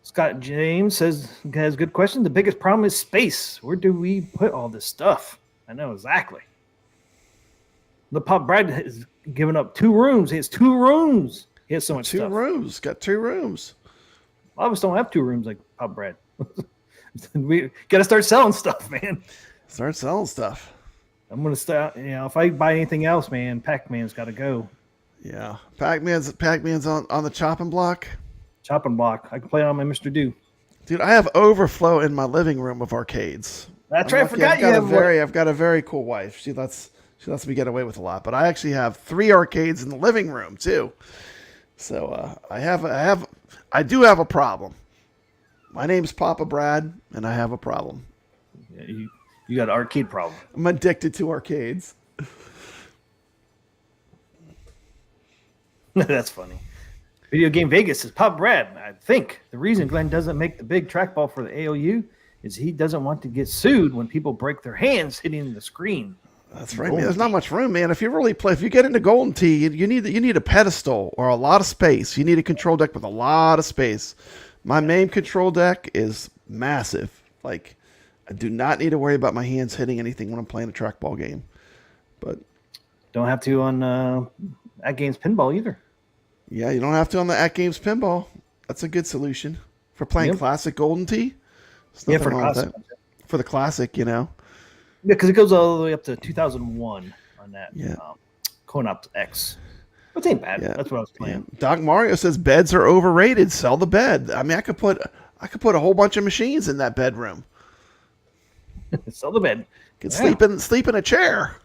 Scott James has a good question. The biggest problem is space. Where do we put all this stuff? I know exactly. The Pop Brad has given up 2 rooms. He has 2 rooms. He has so much stuff. 2 rooms. Got 2 rooms. A lot of us don't have 2 rooms like Pop Brad. We got to start selling stuff, man. Start selling stuff. I'm going to start. If I buy anything else, man, Pac-Man's got to go. Yeah, Pac-Man's on the chopping block. Chopping block. I can play it on my Mr. Do. Dude, I have overflow in my living room of arcades. That's right. I forgot I've got a very cool wife. She lets me get away with a lot. But I actually have 3 arcades in the living room too. So I do have a problem. My name's Papa Brad, and I have a problem. Yeah, You got an arcade problem. I'm addicted to arcades. That's funny. Video Game Vegas says, Pop Brad, I think the reason Glenn doesn't make the big trackball for the AOU is he doesn't want to get sued when people break their hands hitting the screen. That's right, man. There's not much room, man. If you really play, if you get into Golden Tee, you need a pedestal or a lot of space. You need a control deck with a lot of space. My main control deck is massive. Like, I do not need to worry about my hands hitting anything when I'm playing a trackball game. But don't have to on Atgames Pinball either. Yeah, you don't have to on the Atgames Pinball. That's a good solution for playing classic Golden Tee. Yeah, for classic. For the classic, you know. Yeah, because it goes all the way up to 2001 on that. Yeah. Conopt X. Which ain't bad. Yeah. That's what I was playing. Yeah. Doc Mario says beds are overrated. Sell the bed. I mean, I could put a whole bunch of machines in that bedroom. Sell the bed. Could sleep in a chair.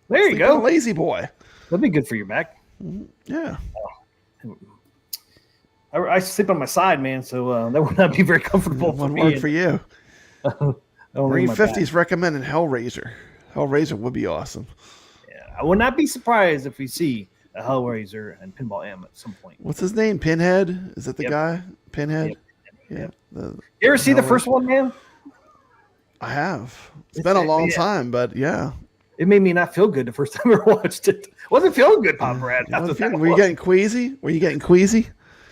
There you go. A lazy boy. That'd be good for your back. Yeah. I sleep on my side, man, so that would not be very comfortable for me. One word for you. Marine 50's recommending Hellraiser. Hellraiser would be awesome. Yeah, I would not be surprised if we see a Hellraiser and Pinball M at some point. What's his name? Pinhead? Is that the guy? Pinhead? Yep. Yeah. You ever see the first one, man? I have. It's been a long time, but yeah. It made me not feel good the first time I watched it. Wasn't feeling good, Pop Brad. Were you getting queasy?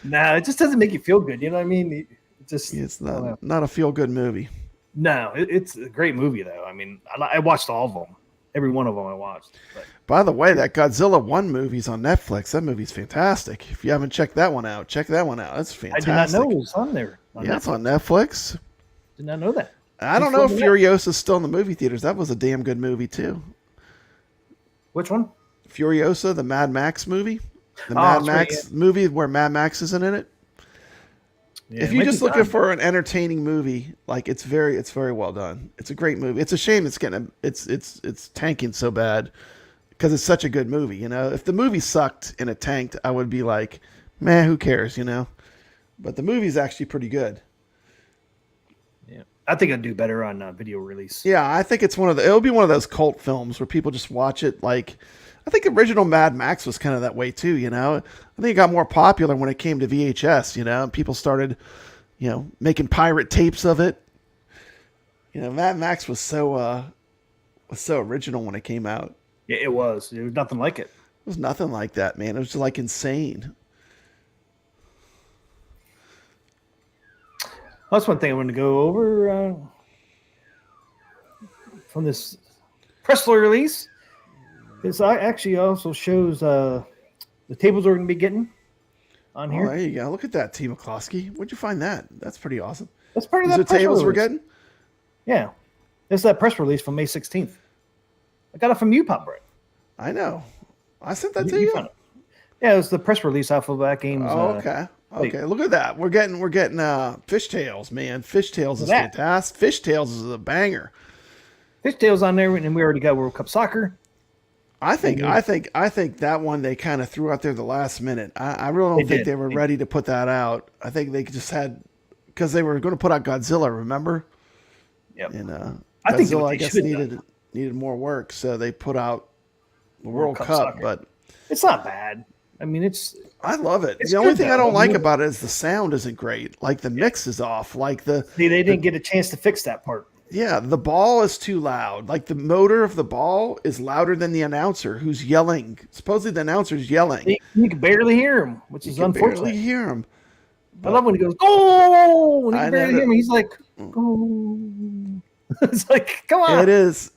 Nah, it just doesn't make you feel good. You know what I mean? It's not a feel good movie. No, it's a great movie though. I mean, I watched all of them. Every one of them I watched. But. By the way, that Godzilla 1 movie's on Netflix. That movie's fantastic. If you haven't checked that one out, check that one out. That's fantastic. I did not know it was on there. It's on Netflix. Did not know that. I don't know if Furiosa's still in the movie theaters. That was a damn good movie too. Which one? Furiosa, the Mad Max movie. The Mad Max movie where Mad Max isn't in it. Yeah, if you're just looking for an entertaining movie, like it's very well done. It's a great movie. It's a shame it's tanking so bad because it's such a good movie. You know, if the movie sucked and it tanked, I would be like, man, who cares? You know, but the movie's actually pretty good. Yeah, I think I'd do better on video release. Yeah, I think it'll be one of those cult films where people just watch it. Like, I think original Mad Max was kind of that way too. You know, I think it got more popular when it came to VHS. You know, people started, making pirate tapes of it. You know, Mad Max was so original when it came out. Yeah, it was. There was nothing like it. It was nothing like that, man. It was just like insane. That's one thing I wanted to go over from this press release. It actually also shows the tables we're going to be getting on here. Oh, there you go. Look at that, TMCLOSKY. Where'd you find that? That's pretty awesome. That's part of that press tables release we're getting? Yeah. It's that press release from May 16th. I got it from you, Pop Brad. I know. I sent that to you? Yeah, it was the press release off of Atgames. Oh, okay. Okay, look at that. We're getting Fishtails, man. Fishtails is fantastic. Fishtails is a banger. Fishtails on there, and we already got World Cup Soccer. I think that one they kind of threw out there the last minute. I really don't think they were ready to put that out. I think they just had because they were going to put out Godzilla. Remember? Yep. And I think Godzilla, I guess, needed more work, so they put out the World Cup. Soccer. But it's not bad. I mean, I love it. The only thing I don't like about it is the sound isn't great. Like the mix is off. Like they didn't get a chance to fix that part. Yeah, the ball is too loud. Like the motor of the ball is louder than the announcer who's yelling. Supposedly the announcer's yelling. You can barely hear him, which is unfortunate. Barely hear him. I love when he goes, "Go!" When you barely hear him, he's like, "Go!" It's like, come on. It is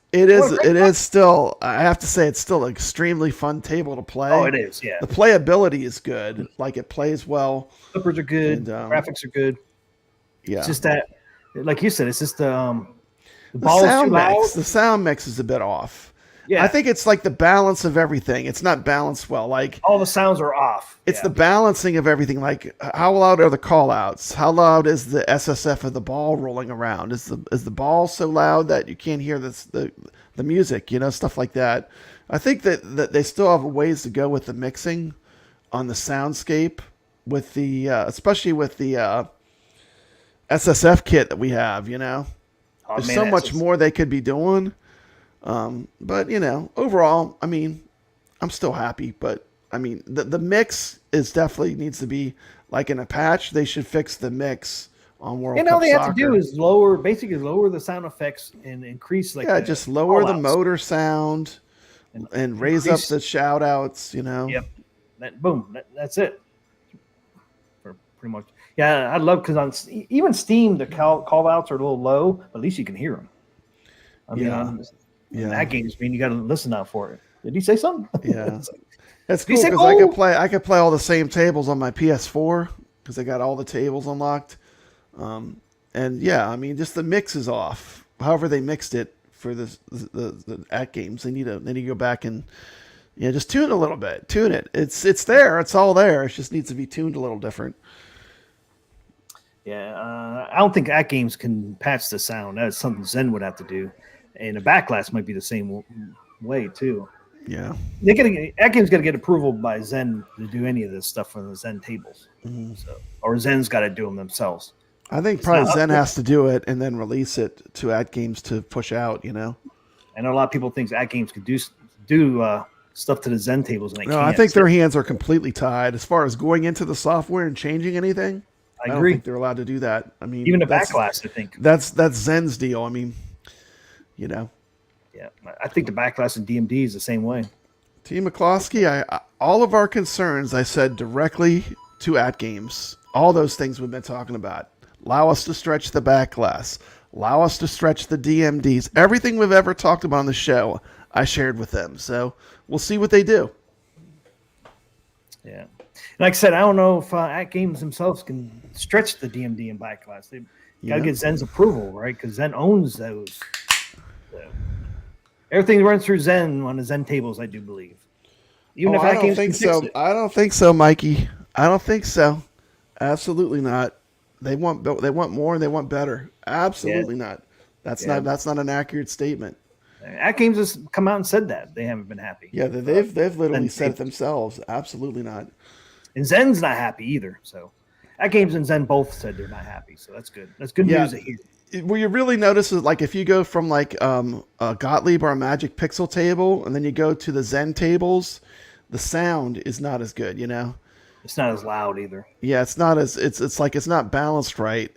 still. I have to say, it's still an extremely fun table to play. Oh, it is. Yeah. The playability is good. Like it plays well. Flippers are good. Graphics are good. Yeah. It's just that, like you said, it's just the ball is too loud. The sound mix is a bit off. Yeah. I think it's like the balance of everything. It's not balanced well. Like all the sounds are off. It's the balancing of everything. Like how loud are the call outs? How loud is the SSF of the ball rolling around? Is the ball so loud that you can't hear the music? Stuff like that. I think that they still have ways to go with the mixing on the soundscape with the especially with the SSF kit that we have. There's man, so that's much just- more they could be doing. But overall, I mean, I'm still happy. But I mean, the mix is definitely needs to be like in a patch. They should fix the mix on World Cup all they Soccer. have to do is lower the sound effects and increase just lower the call-outs. motor sound and raise up the shout outs. Yep. That's it. For pretty much. Yeah, I love because on even Steam the call outs are a little low, but at least you can hear them. I mean, that game's you got to listen out for it. Did he say something? Yeah, that's cool because I could play all the same tables on my PS4 because I got all the tables unlocked. And yeah, I mean, just the mix is off. However they mixed it for the Atgames, they need to go back and just tune it a little bit. Tune it. It's there. It's all there. It just needs to be tuned a little different. Yeah, I don't think Atgames can patch the sound. That's something Zen would have to do, and the backlash might be the same way too. Yeah, Atgames got to get approval by Zen to do any of this stuff for the Zen tables, or Zen's got to do them themselves. I think probably Zen has to do it and then release it to Atgames to push out. I know a lot of people think Atgames could do stuff to the Zen tables, and they can't. I think their hands are completely tied as far as going into the software and changing anything. I agree. Don't think they're allowed to do that. I mean, even the backlash, I think that's Zen's deal. I mean, Yeah, I think the backlash in DMD is the same way. TMCLOSKY, all of our concerns I said directly to Atgames. All those things we've been talking about. Allow us to stretch the backlash. Allow us to stretch the DMDs. Everything we've ever talked about on the show, I shared with them. So we'll see what they do. Yeah. Like I said, I don't know if Atgames themselves can stretch the DMD and backlash. They got to get Zen's approval, right? Because Zen owns those. So. Everything runs through Zen on the Zen tables, I do believe. Even if I don't think so. I don't think so, Mikey. I don't think so. Absolutely not. They want more and they want better. Absolutely not. That's not an accurate statement. Atgames has come out and said that they haven't been happy. Yeah, they've literally said it themselves. Absolutely not. And Zen's not happy either. So Atgames and Zen both said they're not happy. So that's good. That's good news to hear. Where you really notice is like if you go from like a Gottlieb or a Magic Pixel table and then you go to the Zen tables, the sound is not as good, It's not as loud either. Yeah, it's not as it's like it's not balanced right.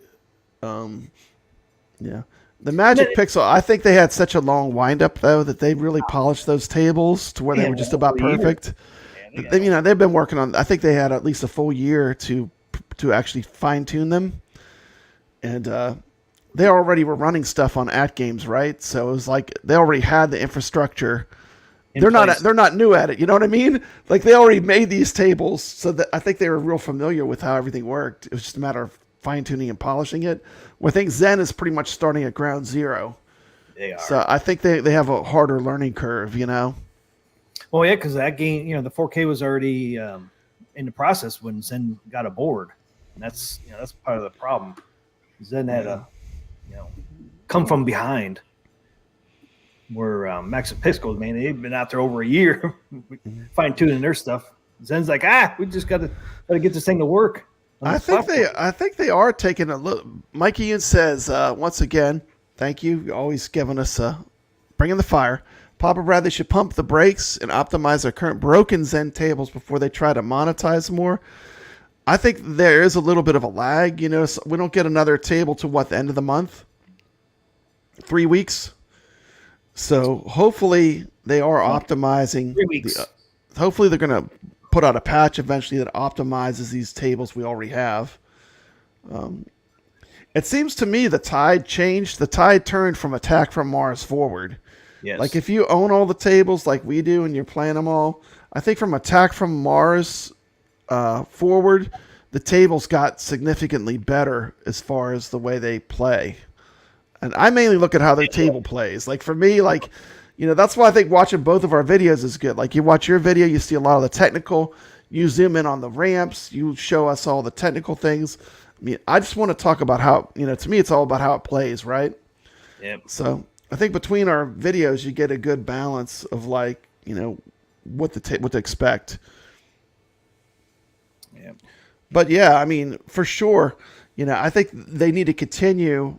Yeah. The Magic Pixel, I think they had such a long wind up though that they really polished those tables to where they were just about perfect. They've been working on. I think they had at least a full year to actually fine tune them, and they already were running stuff on Atgames, right? So it was like they already had the infrastructure. They're not new at it. You know what I mean? Like they already made these tables, so that I think they were real familiar with how everything worked. It was just a matter of fine tuning and polishing it. Where I think Zen is pretty much starting at ground zero. They are. So I think they have a harder learning curve. Well, yeah, because that game, the 4K was already in the process when Zen got aboard, and that's part of the problem. Zen had a come from behind. Where Max and Pisco, man, they've been out there over a year fine tuning their stuff. Zen's like, we just got to get this thing to work. I think they are taking a look. Mikey Ian says once again, thank you. You're always giving us bringing the fire. Papa Brad, they should pump the brakes and optimize their current broken Zen tables before they try to monetize more. I think there is a little bit of a lag. So we don't get another table to the end of the month. 3 weeks. So hopefully they are optimizing. 3 weeks. Hopefully they're going to put out a patch eventually that optimizes these tables we already have. It seems to me the tide changed. The tide turned from Attack from Mars forward. Yes. Like if you own all the tables like we do and you're playing them all, I think from Attack from Mars forward, the tables got significantly better as far as the way they play. And I mainly look at how their table plays. Like for me, that's why I think watching both of our videos is good. Like you watch your video, you see a lot of the technical. You zoom in on the ramps. You show us all the technical things. I mean, I just want to talk about how, to me, it's all about how it plays, right? Yep. So I think between our videos, you get a good balance of what to expect. Yep. But yeah, I mean, for sure, I think they need to continue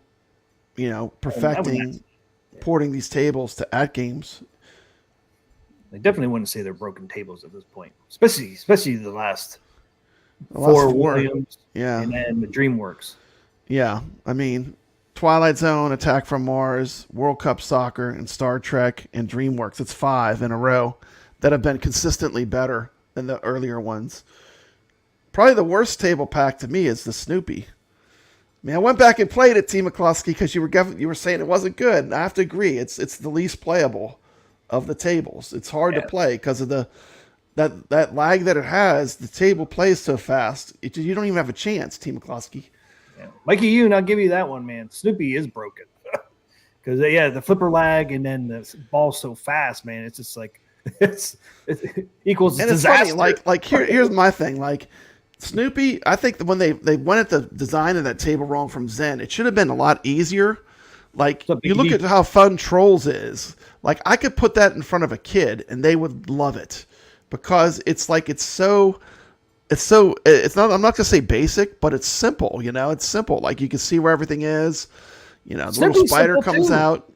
perfecting, porting these tables to Atgames. I definitely wouldn't say they're broken tables at this point, especially the last four Williams, and then the DreamWorks. Yeah, I mean, Twilight Zone, Attack from Mars, World Cup Soccer, and Star Trek, and DreamWorks. It's 5 in a row that have been consistently better than the earlier ones. Probably the worst table pack to me is the Snoopy. I mean, I went back and played it, TMCLOSKY, because you were saying it wasn't good. And I have to agree, it's the least playable of the tables. It's hard to play because of that lag that it has. The table plays so fast, you don't even have a chance, TMCLOSKY. Yeah. Mikey, I'll give you that one, man. Snoopy is broken because the flipper lag and then the ball's so fast, man. It's just like it equals and disaster. It's funny, like here's my thing, like Snoopy. I think that when they went at the design of that table wrong from Zen, it should have been a lot easier. Like you look at how fun Trolls is. Like I could put that in front of a kid and they would love it because it's not. I'm not gonna say basic, but it's simple. It's simple. Like you can see where everything is. The little spider comes out.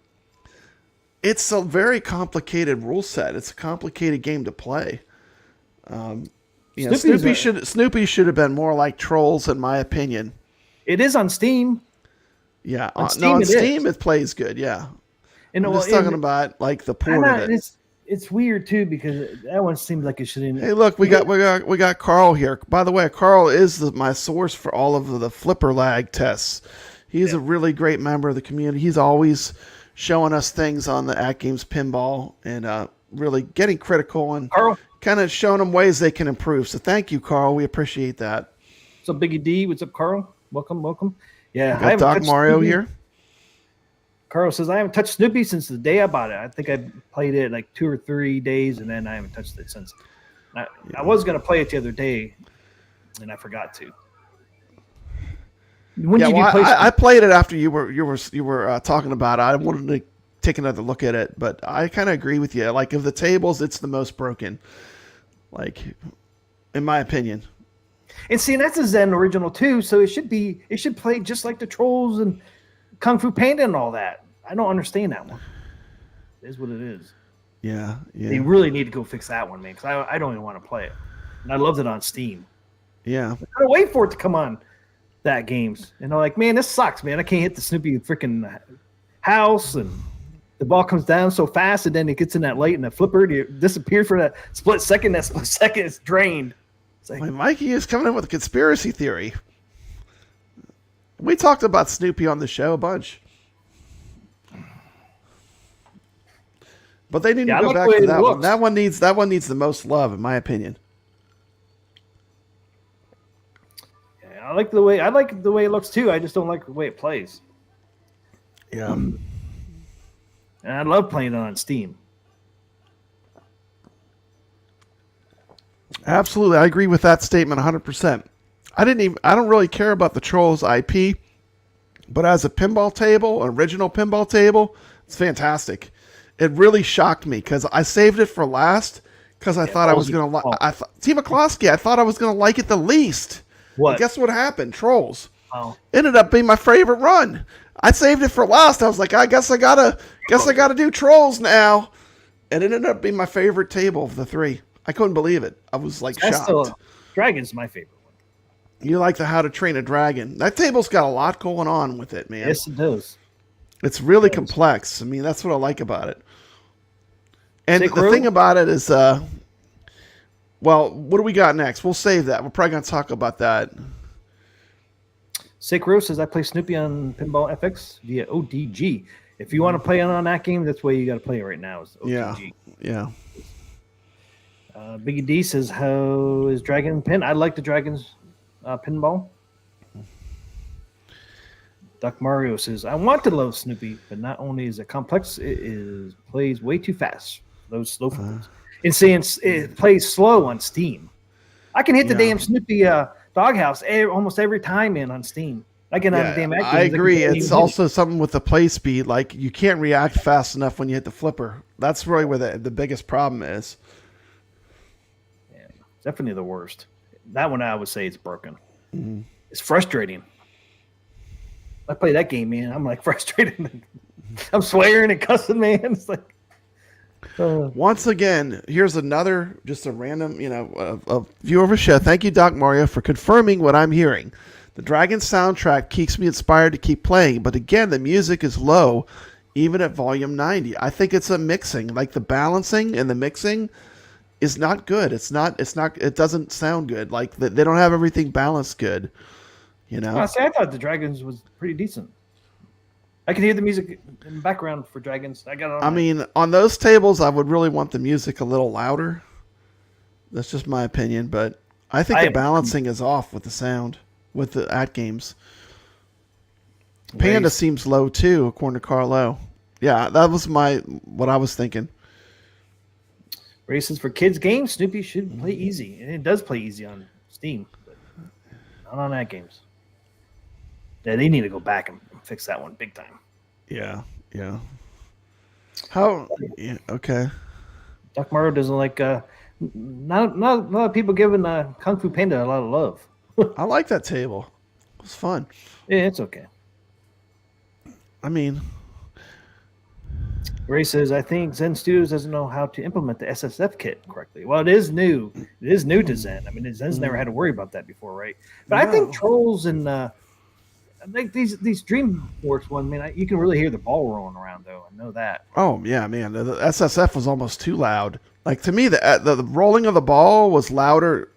It's a very complicated rule set. It's a complicated game to play. Snoopy should have been more like Trolls, in my opinion. It is on Steam. Yeah, on Steam it plays good. Yeah, and I'm just talking about like the port of it. It's weird too because that one seems like it shouldn't. Hey, look, we got Carl here. By the way, Carl is my source for all of the flipper lag tests. He's a really great member of the community. He's always showing us things on the Atgames Pinball and really getting critical and kind of showing them ways they can improve. So thank you, Carl. We appreciate that. What's up, Biggie D? What's up, Carl? Welcome. Yeah, I got Doc Mario Snoopy here. Carl says, I haven't touched Snoopy since the day I bought it. I think I played it like 2 or 3 days, and then I haven't touched it since. I was going to play it the other day, and I forgot to. When did you play I played it after you were talking about it. I wanted to take another look at it, but I kind of agree with you. Like, of the tables, it's the most broken, like, in my opinion. And see, that's a Zen original, too, so it should play just like the Trolls and Kung Fu Panda and all that. I don't understand that one. It is what it is. Yeah. They really need to go fix that one, man, because I don't even want to play it. And I loved it on Steam. Yeah. I gotta wait for it to come on Atgames. And I'm like, man, this sucks, man. I can't hit the Snoopy freaking house, and the ball comes down so fast, and then it gets in that light, and the flipper disappeared for that split second. That split second is drained. It's like, Mikey is coming in with a conspiracy theory. We talked about Snoopy on the show a bunch. But they need to go back to that one. That one needs the most love, in my opinion. Yeah, I like the way it looks too. I just don't like the way it plays. Yeah. And I love playing it on Steam. Absolutely. I agree with that statement 100%. I don't really care about the Trolls IP, but as a pinball table, an original pinball table, it's fantastic. It really shocked me because I saved it for last because I thought I was going to like TMCLOSKY. I thought I was going to like it the least. What? And guess what happened? Trolls. Oh. Ended up being my favorite run. I saved it for last. I was like, I guess I gotta do Trolls now. And it ended up being my favorite table of the 3. I couldn't believe it. I was like shocked. Dragon's my favorite one. You like the How to Train a Dragon. That table's got a lot going on with it, man. Yes, it does. It's really complex. I mean, that's what I like about it. And the thing about it is, well, what do we got next? We'll save that. We're probably going to talk about that. Sakro says, I play Snoopy on Pinball FX via ODG. If you want to play it on that game, that's the way you got to play it right now. Is ODG. Yeah. Biggie D says, how is Dragon Pin? I like the Dragon's Pinball. Doc Mario says, I want to love Snoopy, but not only is it complex, it plays way too fast. Those slow flips. And saying it plays slow on Steam. I can hit the damn Snoopy doghouse almost every time on Steam. I can have a damn I agree. It's also something with the play speed. Like, you can't react fast enough when you hit the flipper. That's really where the biggest problem is. Yeah, definitely the worst. That one I would say it's broken. Mm-hmm. It's frustrating. I play that game, man. I'm like frustrated. I'm swearing and cussing, man. It's like. Once again, here's another, just a random, a viewer of a show. Thank you, Doc Mario, for confirming what I'm hearing. The Dragon soundtrack keeps me inspired to keep playing, but again, the music is low, even at volume 90. I think it's a mixing, like the balancing and the mixing is not good. It doesn't sound good. Like they don't have everything balanced good. Honestly, I thought the Dragons was pretty decent. I can hear the music in the background for Dragons. On those tables, I would really want the music a little louder. That's just my opinion, but I think the balancing is off with the sound, with the Atgames. Panda seems low too, according to Carlo. Yeah, that was what I was thinking. Races for kids games, Snoopy should play easy, and it does play easy on Steam, but not on Atgames. Yeah, they need to go back and fix that one big time. Yeah. How? Yeah, okay. Doc Mario doesn't like. Not a lot of people giving Kung Fu Panda a lot of love. I like that table. It was fun. Yeah, it's okay. Ray says, I think Zen Studios doesn't know how to implement the SSF kit correctly. Well, it is new. It is new to Zen. Zen's never had to worry about that before, right? But I think Trolls and like these DreamWorks ones, man, you can really hear the ball rolling around, though. I know that. Oh, yeah, man. The SSF was almost too loud. Like, to me, the rolling of the ball was louder.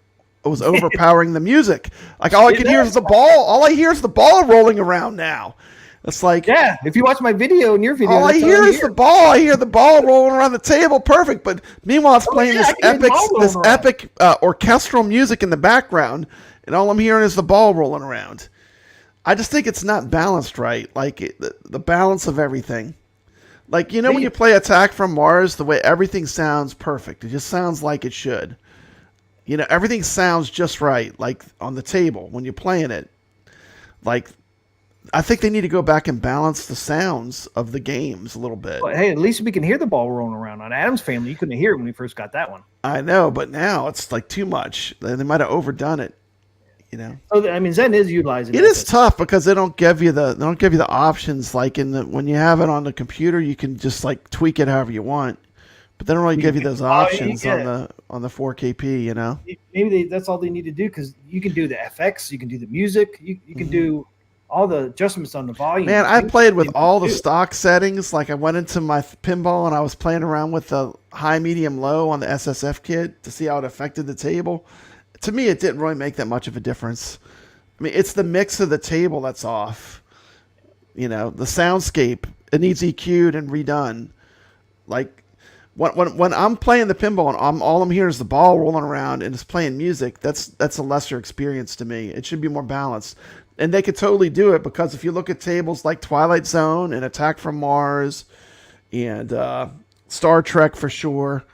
It was overpowering the music. Like, all I could hear is the ball. All I hear is the ball rolling around now. It's like, yeah, if you watch my video and your video, all I hear is the ball. I hear the ball rolling around the table. Perfect. But meanwhile, it's playing this epic orchestral music in the background, and all I'm hearing is the ball rolling around. I just think it's not balanced right. Like the balance of everything. Like, when you play Attack from Mars, the way everything sounds perfect. It just sounds like it should. Everything sounds just right, like on the table when you're playing it. Like, I think they need to go back and balance the sounds of the games a little bit. Well, hey, at least we can hear the ball rolling around. On Adam's Family, you couldn't hear it when we first got that one. I know, but now it's like too much. They might have overdone it. So Zen is utilizing. It is tough because they don't give you the options. Like when you have it on the computer, you can just like tweak it however you want. But they don't really give you those options on the 4KP. Maybe that's all they need to do, because you can do the FX, you can do the music, you can do all the adjustments on the volume. Man, I played with all the stock settings. Like I went into my pinball and I was playing around with the high, medium, low on the SSF kit to see how it affected the table. To me, it didn't really make that much of a difference. It's the mix of the table that's off. The soundscape, it needs EQ'd and redone. Like when I'm playing the pinball and all I'm hearing is the ball rolling around and it's playing music, that's a lesser experience to me. It should be more balanced. And they could totally do it, because if you look at tables like Twilight Zone and Attack from Mars and Star Trek for sure,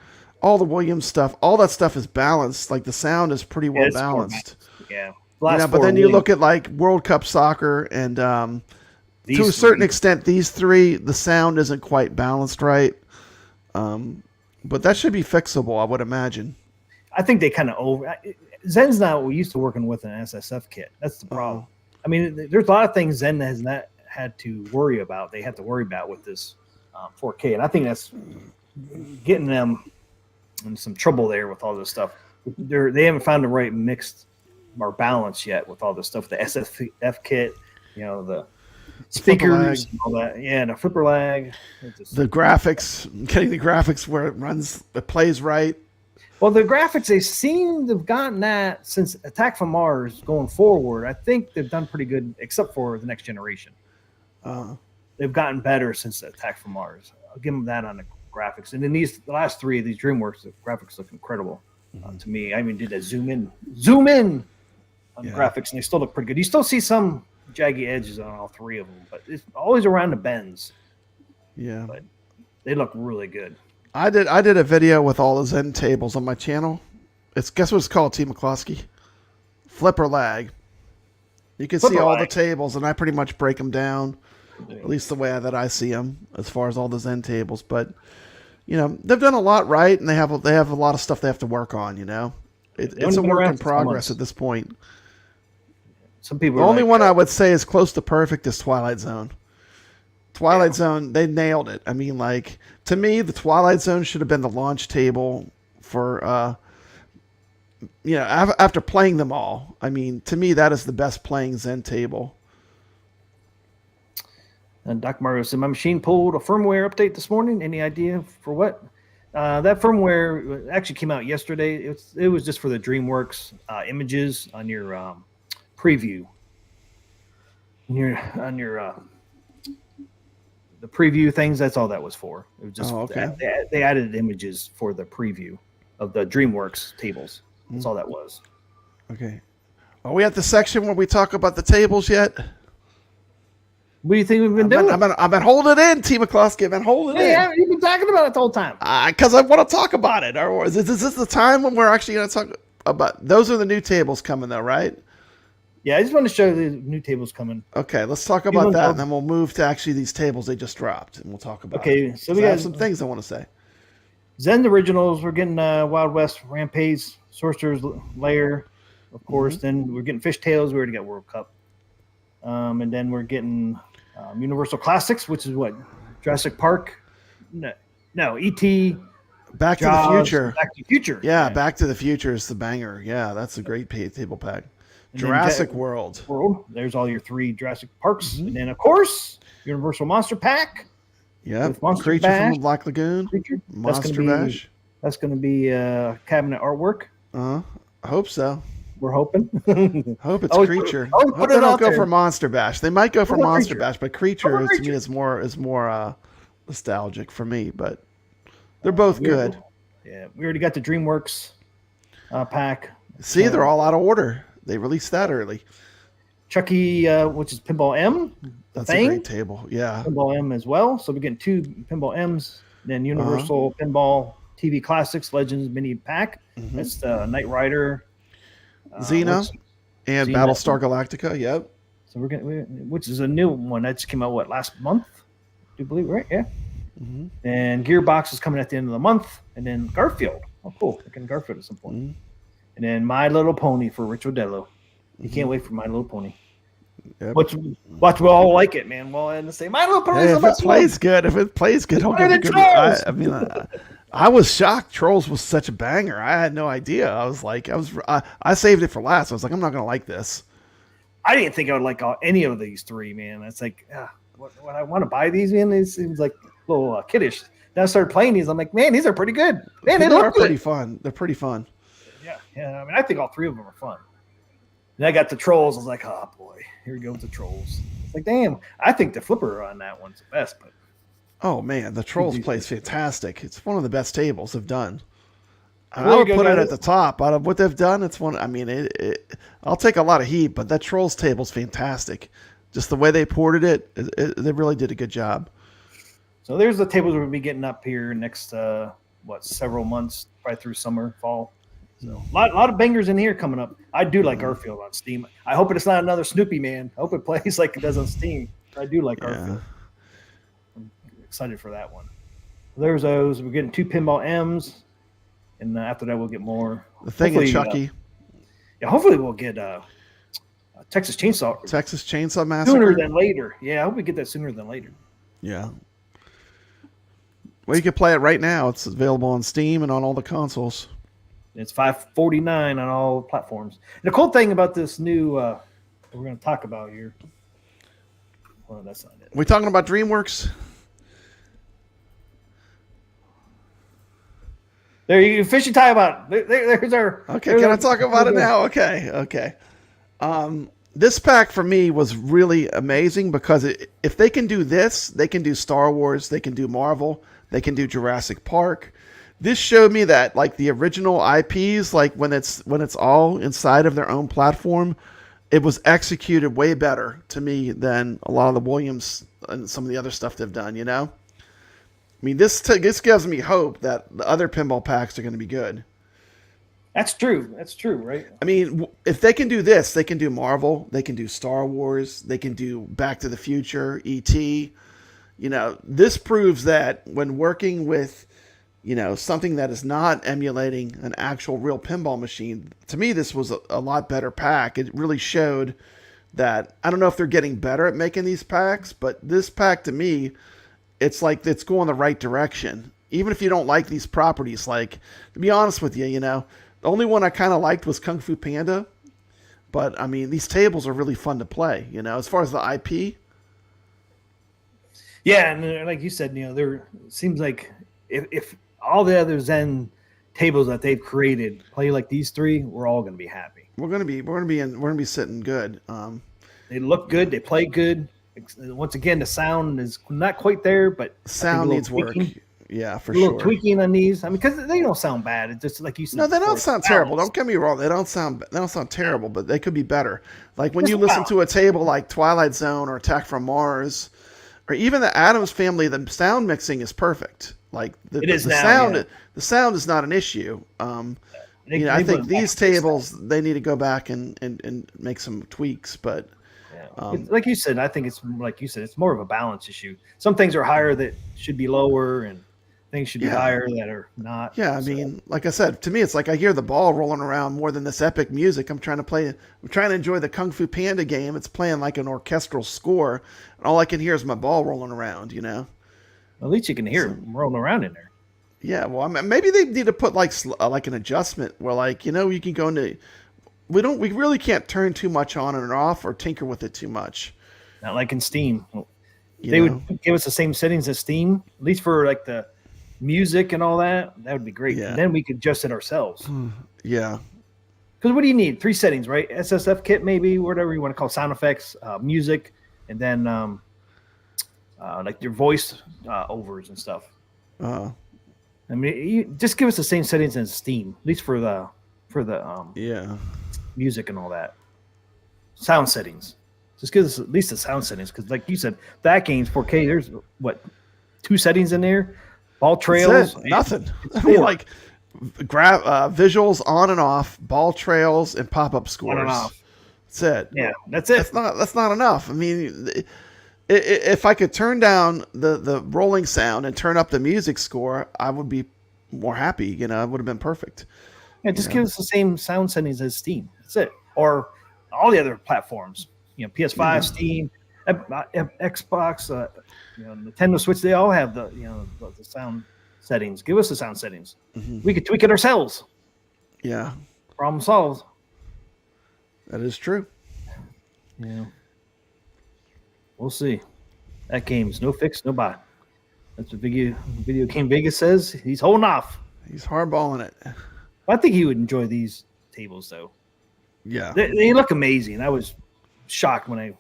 all the Williams stuff, all that stuff is balanced. Like the sound is pretty well balanced. Yeah. But then you look at like World Cup soccer and to a certain extent, these three, the sound isn't quite balanced right. But that should be fixable, I would imagine. I think they kind of Zen's not what we used to working with an SSF kit. That's the problem. There's a lot of things Zen has not had to worry about. They have to worry about with this 4K, and I think that's getting them in some trouble there with all this stuff. They haven't found the right mix or balance yet with all this stuff. The SSF kit, the speakers, and all that. Yeah, and a flipper lag. The graphics, getting the graphics where it plays right. Well, the graphics, they seem to have gotten that since Attack from Mars going forward. I think they've done pretty good, except for the next generation. They've gotten better since Attack from Mars. I'll give them that on the graphics. And then the last three of these DreamWorks, the graphics look incredible to me. Did a zoom in on the graphics, and they still look pretty good. You still see some jaggy edges on all three of them, but it's always around the bends. Yeah. But they look really good. I did a video with all the Zen tables on my channel. Guess what it's called, TMCLOSKY? Flipper lag. You can see all the tables, and I pretty much break them down, at least the way that I see them, as far as all the Zen tables. But they've done a lot right, and they have a lot of stuff they have to work on. It's a work in progress at this point. some people. The are only like, one I would say is close to perfect is Twilight Zone. Twilight Zone, they nailed it. I mean, like, to me, the Twilight Zone should have been the launch table for, after playing them all. I mean, to me, that is the best playing Zen table. And Doc Mario said, my machine pulled a firmware update this morning. Any idea for what? That firmware actually came out yesterday. It was just for the DreamWorks images on your preview. On your the preview things. That's all that was for. It was just they added images for the preview of the DreamWorks tables. That's all that was. Okay. Are we at the section where we talk about the tables yet? What do you think we've been doing? I've been holding it in, TMCLOSKY. I've been holding it in. Yeah, you've been talking about it the whole time. Because I want to talk about it. Or is this the time when we're actually going to talk about... Those are the new tables coming, though, right? Yeah, I just want to show you the new tables coming. Okay, let's talk about that, and then we'll move to actually these tables they just dropped, and we'll talk about it. Okay, so we have got some things I want to say. Zen Originals, we're getting Wild West Rampage, Sorcerer's Lair, of course. Then we're getting Fishtails. We already got World Cup. And then we're getting Universal Classics, which is what? Jurassic Park? No, E.T. Back Jaws, to the Future. Back to the Future. Yeah, Back to the Future is the banger. Yeah, that's a great table pack. And Jurassic World. There's all your 3 Jurassic Parks. And then, of course, Universal Monster Pack. Yeah, Creature from the Black Lagoon. Monster Bash. That's going to be cabinet artwork. I hope so. We're hoping. Hope it's Creature. Hope they don't go for Monster Bash. They might go for Monster Bash, but Creature to me is more nostalgic for me. But they're both good. Yeah, we already got the DreamWorks pack. See, they're all out of order. They released that early. Chucky, which is Pinball M. That's a great table. Yeah. Pinball M as well. So we're getting 2 Pinball M's. Then Universal Pinball TV Classics Legends Mini Pack. That's the Knight Rider. Xena and Xena. Battlestar Galactica. Yep. So we're getting, which is a new one that just came out last month? Do you believe, right? Yeah. And Gearbox is coming at the end of the month, and then Garfield. Oh, cool! We're getting Garfield at some point. And then My Little Pony for Rich Odello. You can't wait for My Little Pony. Yep. Watch, we all like it, man. Well, and say My Little Pony. Hey, if it plays good, I'll give it good. I was shocked. Trolls was such a banger. I had no idea. I saved it for last. I was like, I'm not gonna like this. I didn't think I would like any of these 3, man. It's like, what I want to buy these, man. It seems like a little kiddish. Then I started playing these. I'm like, man, these are pretty good. Man, they look pretty fun. They're pretty fun. Yeah. I mean, I think all 3 of them are fun. And I got the Trolls. I was like, oh boy, here we go with the Trolls. It's like, damn. I think the flipper on that one's the best, but. Oh man, the Trolls plays fantastic. It's one of the best tables they've done. I would put it at the top out of what they've done. It's one. I mean, I'll take a lot of heat, but that Trolls table's fantastic. Just the way they ported it, they really did a good job. So there's the tables we'll be getting up here next, several months, probably through summer, fall. So a lot of bangers in here coming up. I do like Garfield on Steam. I hope it's not another Snoopy, man. I hope it plays like it does on Steam. I do like Garfield. I'm excited for that one. There's those. We're getting 2 Pinball M's, and after that we'll get more. The thing of Chucky. Hopefully we'll get Texas Chainsaw Massacre sooner than later. Yeah, I hope we get that sooner than later. Yeah. Well, you can play it right now. It's available on Steam and on all the consoles. It's $5.49 on all platforms. And the cool thing about this new we're going to talk about here. Well, that's not it. We talking about DreamWorks? There, you officially talk about it. There's our. Okay, can I talk about it now? Okay. This pack for me was really amazing because if they can do this, they can do Star Wars, they can do Marvel, they can do Jurassic Park. This showed me that like the original IPs, like when it's all inside of their own platform, it was executed way better to me than a lot of the Williams and some of the other stuff they've done. You know, I mean, this gives me hope that the other pinball packs are going to be good. That's true. That's true, right? I mean, if they can do this, they can do Marvel, they can do Star Wars, they can do Back to the Future, E.T. You know, this proves that when working with, something that is not emulating an actual real pinball machine, to me, this was a lot better pack. It really showed that I don't know if they're getting better at making these packs, but this pack to me, it's like it's going the right direction. Even if you don't like these properties, like, to be honest with you, the only one I kind of liked was Kung Fu Panda. But, I mean, these tables are really fun to play, as far as the IP. Yeah, and like you said, there seems like if all the other Zen tables that they've created play like these three, we're all going to be happy. We're going to be sitting good. They look good, they play good. Once again, the sound is not quite there, but sound needs work. Yeah, for a little sure. Tweaking on these. I mean, because they don't sound bad. It's just like you said. No, they don't sound terrible. Don't get me wrong. They don't sound terrible, but they could be better. Like when you listen to a table like Twilight Zone or Attack from Mars, or even the Addams Family, the sound mixing is perfect. Like the sound is not an issue. I think these tables they need to go back and make some tweaks, but. Like you said, I think it's more of a balance issue. Some things are higher that should be lower, and things should be higher that are not. Yeah, I mean, like I said, to me, it's like I hear the ball rolling around more than this epic music. I'm trying to enjoy the Kung Fu Panda game. It's playing like an orchestral score, and all I can hear is my ball rolling around. At least you can hear it rolling around in there. Yeah, well, I mean, maybe they need to put like an adjustment where you can go into. We really can't turn too much on and off or tinker with it too much. Not like in Steam. They would give us the same settings as Steam, at least for like the music and all that. That would be great. Yeah. And then we could adjust it ourselves. Yeah. Because what do you need? 3 settings, right? SSF kit, maybe, whatever you want to call sound effects, music, and then like your voice overs and stuff. I mean, just give us the same settings as Steam, at least for the music and all that. Sound settings. Just give us at least the sound settings, because like you said, that game's 4K. There's 2 settings in there. Ball trails. Nothing. I mean, like visuals on and off, ball trails, and pop-up scores. On and off. That's it. Yeah, that's it. That's not enough. I mean, if I could turn down the rolling sound and turn up the music score, I would be more happy. It would have been perfect. Yeah, just give us the same sound settings as Steam. That's it. Or all the other platforms. PS5, Steam, Xbox, Nintendo Switch. They all have the sound settings. Give us the sound settings. Mm-hmm. We could tweak it ourselves. Yeah. Problem solved. That is true. Yeah. We'll see. Atgames, no fix, no buy. That's what Video Game Vegas says. He's holding off. He's hardballing it. I think he would enjoy these tables, though. Yeah. They look amazing. I was shocked when I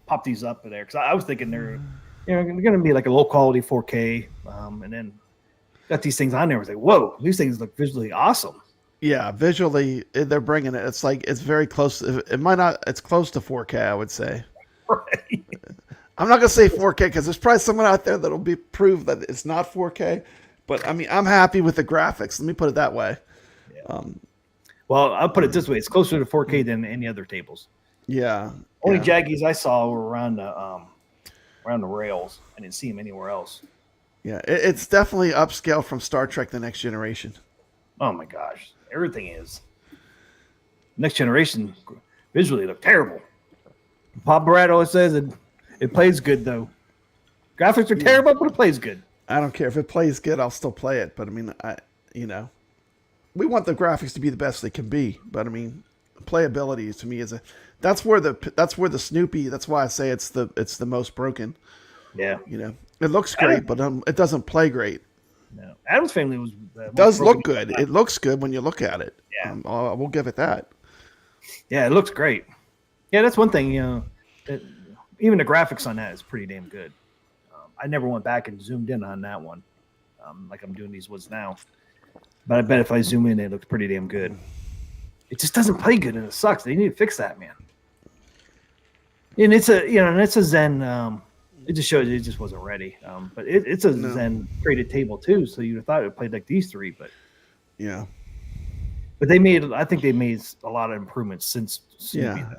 popped these up there, because I was thinking they're going to be like a low-quality 4K, and then got these things on there. I was like, whoa, these things look visually awesome. Yeah, visually, they're bringing it. It's like it's very close. It might not. It's close to 4K, I would say. Right. I'm not going to say 4K because there's probably someone out there that'll be prove that it's not 4K. But, I mean, I'm happy with the graphics. Let me put it that way. Yeah. Well, I'll put it this way. It's closer to 4K than any other tables. Yeah. Only Jaggies I saw were around the rails. I didn't see them anywhere else. Yeah, it's definitely upscale from Star Trek: The Next Generation. Oh, my gosh. Everything is. Next Generation visually look terrible. Papa Brad always says it plays good, though. Graphics are terrible, but it plays good. I don't care. If it plays good, I'll still play it. But, I mean, we want the graphics to be the best they can be. But, I mean, playability to me that's where the Snoopy, that's why I say it's the most broken. Yeah. It looks great, but it doesn't play great. No. Addams Family was it does look good. It looks good when you look at it. Yeah. We'll give it that. Yeah, it looks great. Yeah, that's one thing, even the graphics on that is pretty damn good. I never went back and zoomed in on that one, like I'm doing these ones now. But I bet if I zoom in, it looks pretty damn good. It just doesn't play good, and it sucks. They need to fix that, man. And it's a Zen. It just shows it just wasn't ready. But it's a Zen created table too, so you'd have thought it played like these three, but yeah. But I think they made a lot of improvements since Snoopy. Yeah.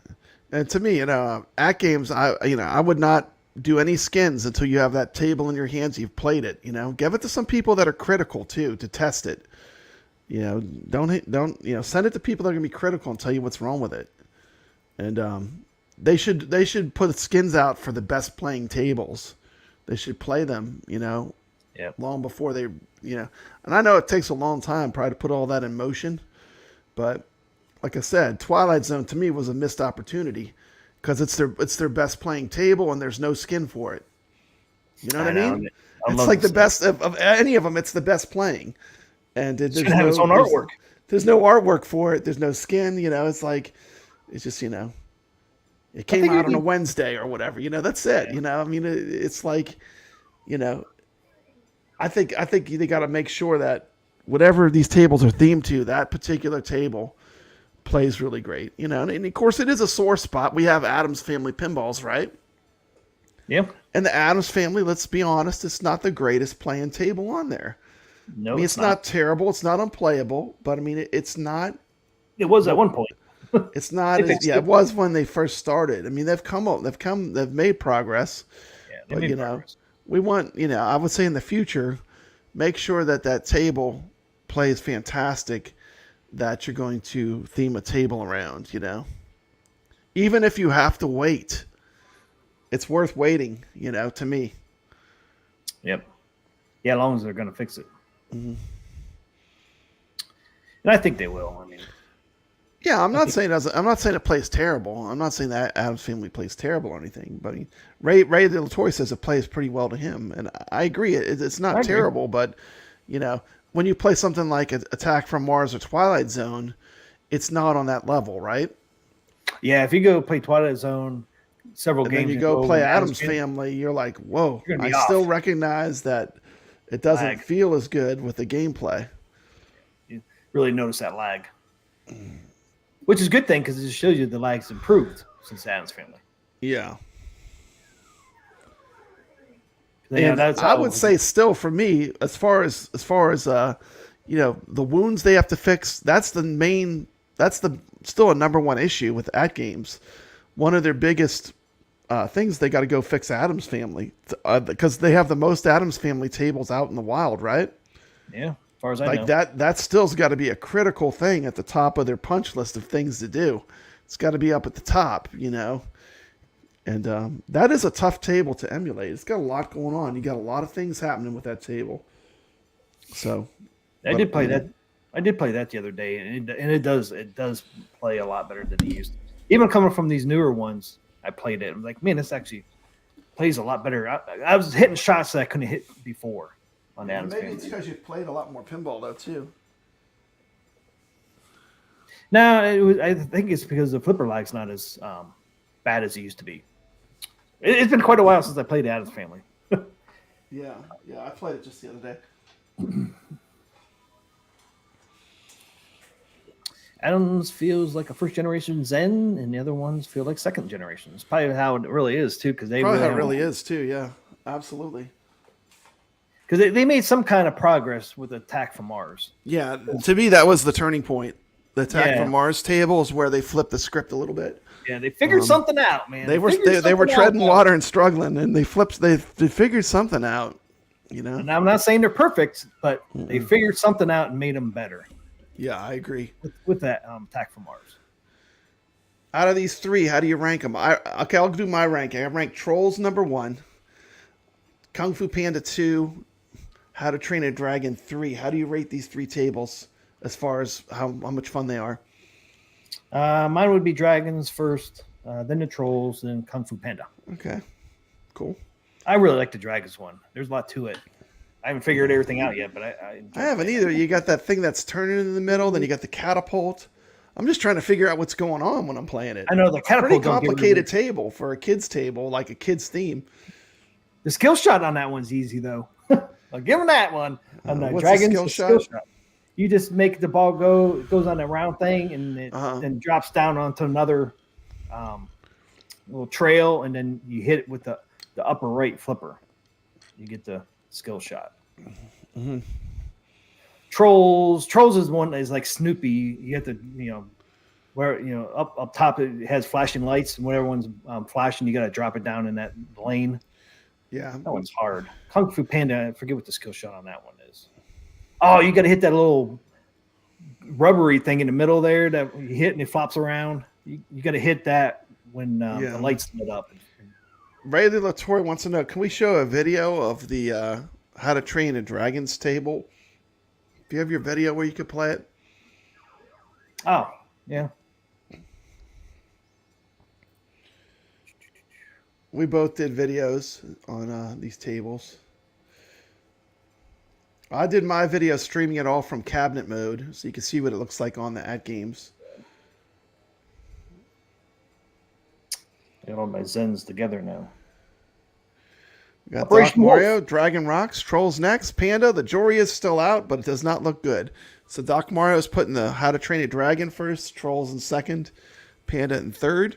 And to me, Atgames, I would not do any skins until you have that table in your hands. You've played it. Give it to some people that are critical too to test it. Don't send it to people that are gonna be critical and tell you what's wrong with it. And they should put skins out for the best playing tables. They should play them, long before they, And I know it takes a long time probably to put all that in motion, but like I said, Twilight Zone to me was a missed opportunity because it's their best playing table and there's no skin for it. You know what I mean? It's like the best of any of them. It's the best playing, and there's no its own artwork. There's no artwork for it. There's no skin. It's like it's just it came out on a Wednesday or whatever. That's it. I mean, it's like, I think they got to make sure that whatever these tables are themed to, that particular table plays really great. And of course it is a sore spot. We have Addams Family pinballs, right? Yeah. And the Addams Family, let's be honest, it's not the greatest playing table on there. No, I mean, it's not terrible. It's not unplayable, but I mean, it's not. It was at one point. It's not. It was when they first started. I mean, they've made progress. Yeah, but progress. We want, I would say in the future, make sure that table plays fantastic, that you're going to theme a table around, even if you have to wait, it's worth waiting, to me. Yep. Yeah, as long as they're going to fix it. Mm-hmm. And I think they will. I mean, yeah, I'm not saying it plays terrible. I'm not saying that Addams Family plays terrible or anything. But Ray De La Torre says it plays pretty well to him, and I agree. It's not terrible, but when you play something like Attack from Mars or Twilight Zone, it's not on that level, right? Yeah, if you go play Twilight Zone, several games, then you go play Addams Family, you're like, whoa! I still recognize that it doesn't feel as good with the gameplay. You really notice that lag. Which is a good thing because it shows you the lag's improved since Addams Family. Yeah. And I would say still for me, as far as the wounds they have to fix, that's still a number one issue with Atgames. One of their biggest things they got to go fix Addams Family because they have the most Addams Family tables out in the wild, right? Yeah. As far as I know. That still's got to be a critical thing at the top of their punch list of things to do. It's got to be up at the top, and that is a tough table to emulate. It's got a lot going on. You got a lot of things happening with that table. So I did play that the other day, and it does play a lot better than it used to. Even coming from these newer ones, I played it. I'm like, man, this actually plays a lot better. I was hitting shots that I couldn't hit before. Maybe it's because you've played a lot more pinball though too. No, I think it's because the flipper lag's not as bad as it used to be. It's been quite a while since I played Addams Family. Yeah, I played it just the other day. Addams feels like a first generation Zen, and the other ones feel like second generation. It's probably how it really is too, because they really is too. Yeah, absolutely. Because they made some kind of progress with Attack from Mars. Yeah, to me that was the turning point. The Attack from Mars table is where they flipped the script a little bit. Yeah, they figured something out, man. They were treading water and struggling, and they figured something out. And I'm not saying they're perfect, but they figured something out and made them better. Yeah, I agree with that Attack from Mars. Out of these three, how do you rank them? I'll do my ranking. I rank Trolls number 1, Kung Fu Panda 2. How to Train a Dragon 3. How do you rate these three tables as far as how much fun they are? Mine would be Dragons first, then the Trolls, then Kung Fu Panda. Okay, cool. I really like the Dragons one. There's a lot to it. I haven't figured everything out yet, but I haven't either. You got that thing that's turning in the middle, then you got the catapult. I'm just trying to figure out what's going on when I'm playing it. I know the catapult. Pretty complicated table for a kid's table, like a kid's theme. The skill shot on that one's easy though. I'll give them that one. On the what's Dragons, the skill shot? You just make the ball go. It goes on a round thing, and it then drops down onto another little trail, and then you hit it with the upper right flipper. You get the skill shot. Mm-hmm. Trolls is one that is like Snoopy. You have to where up top it has flashing lights, and when everyone's flashing, you got to drop it down in that lane. Yeah, that one's hard. Kung Fu Panda, I forget what the skill shot on that one is. Oh, you got to hit that little rubbery thing in the middle there that you hit and it flops around. You got to hit that when the lights lit up. Ray LaTorre wants to know, can we show a video of the How to Train a Dragon's table? Do you have your video where you could play it? Oh, yeah. We both did videos on these tables. I did my video streaming it all from cabinet mode, so you can see what it looks like on the Atgames. Got all my Zens together now. We got Doc Mario, Dragon Rocks, Trolls next, Panda. The jury is still out, but it does not look good. So Doc Mario is putting the How to Train a Dragon first, Trolls in second, Panda in third.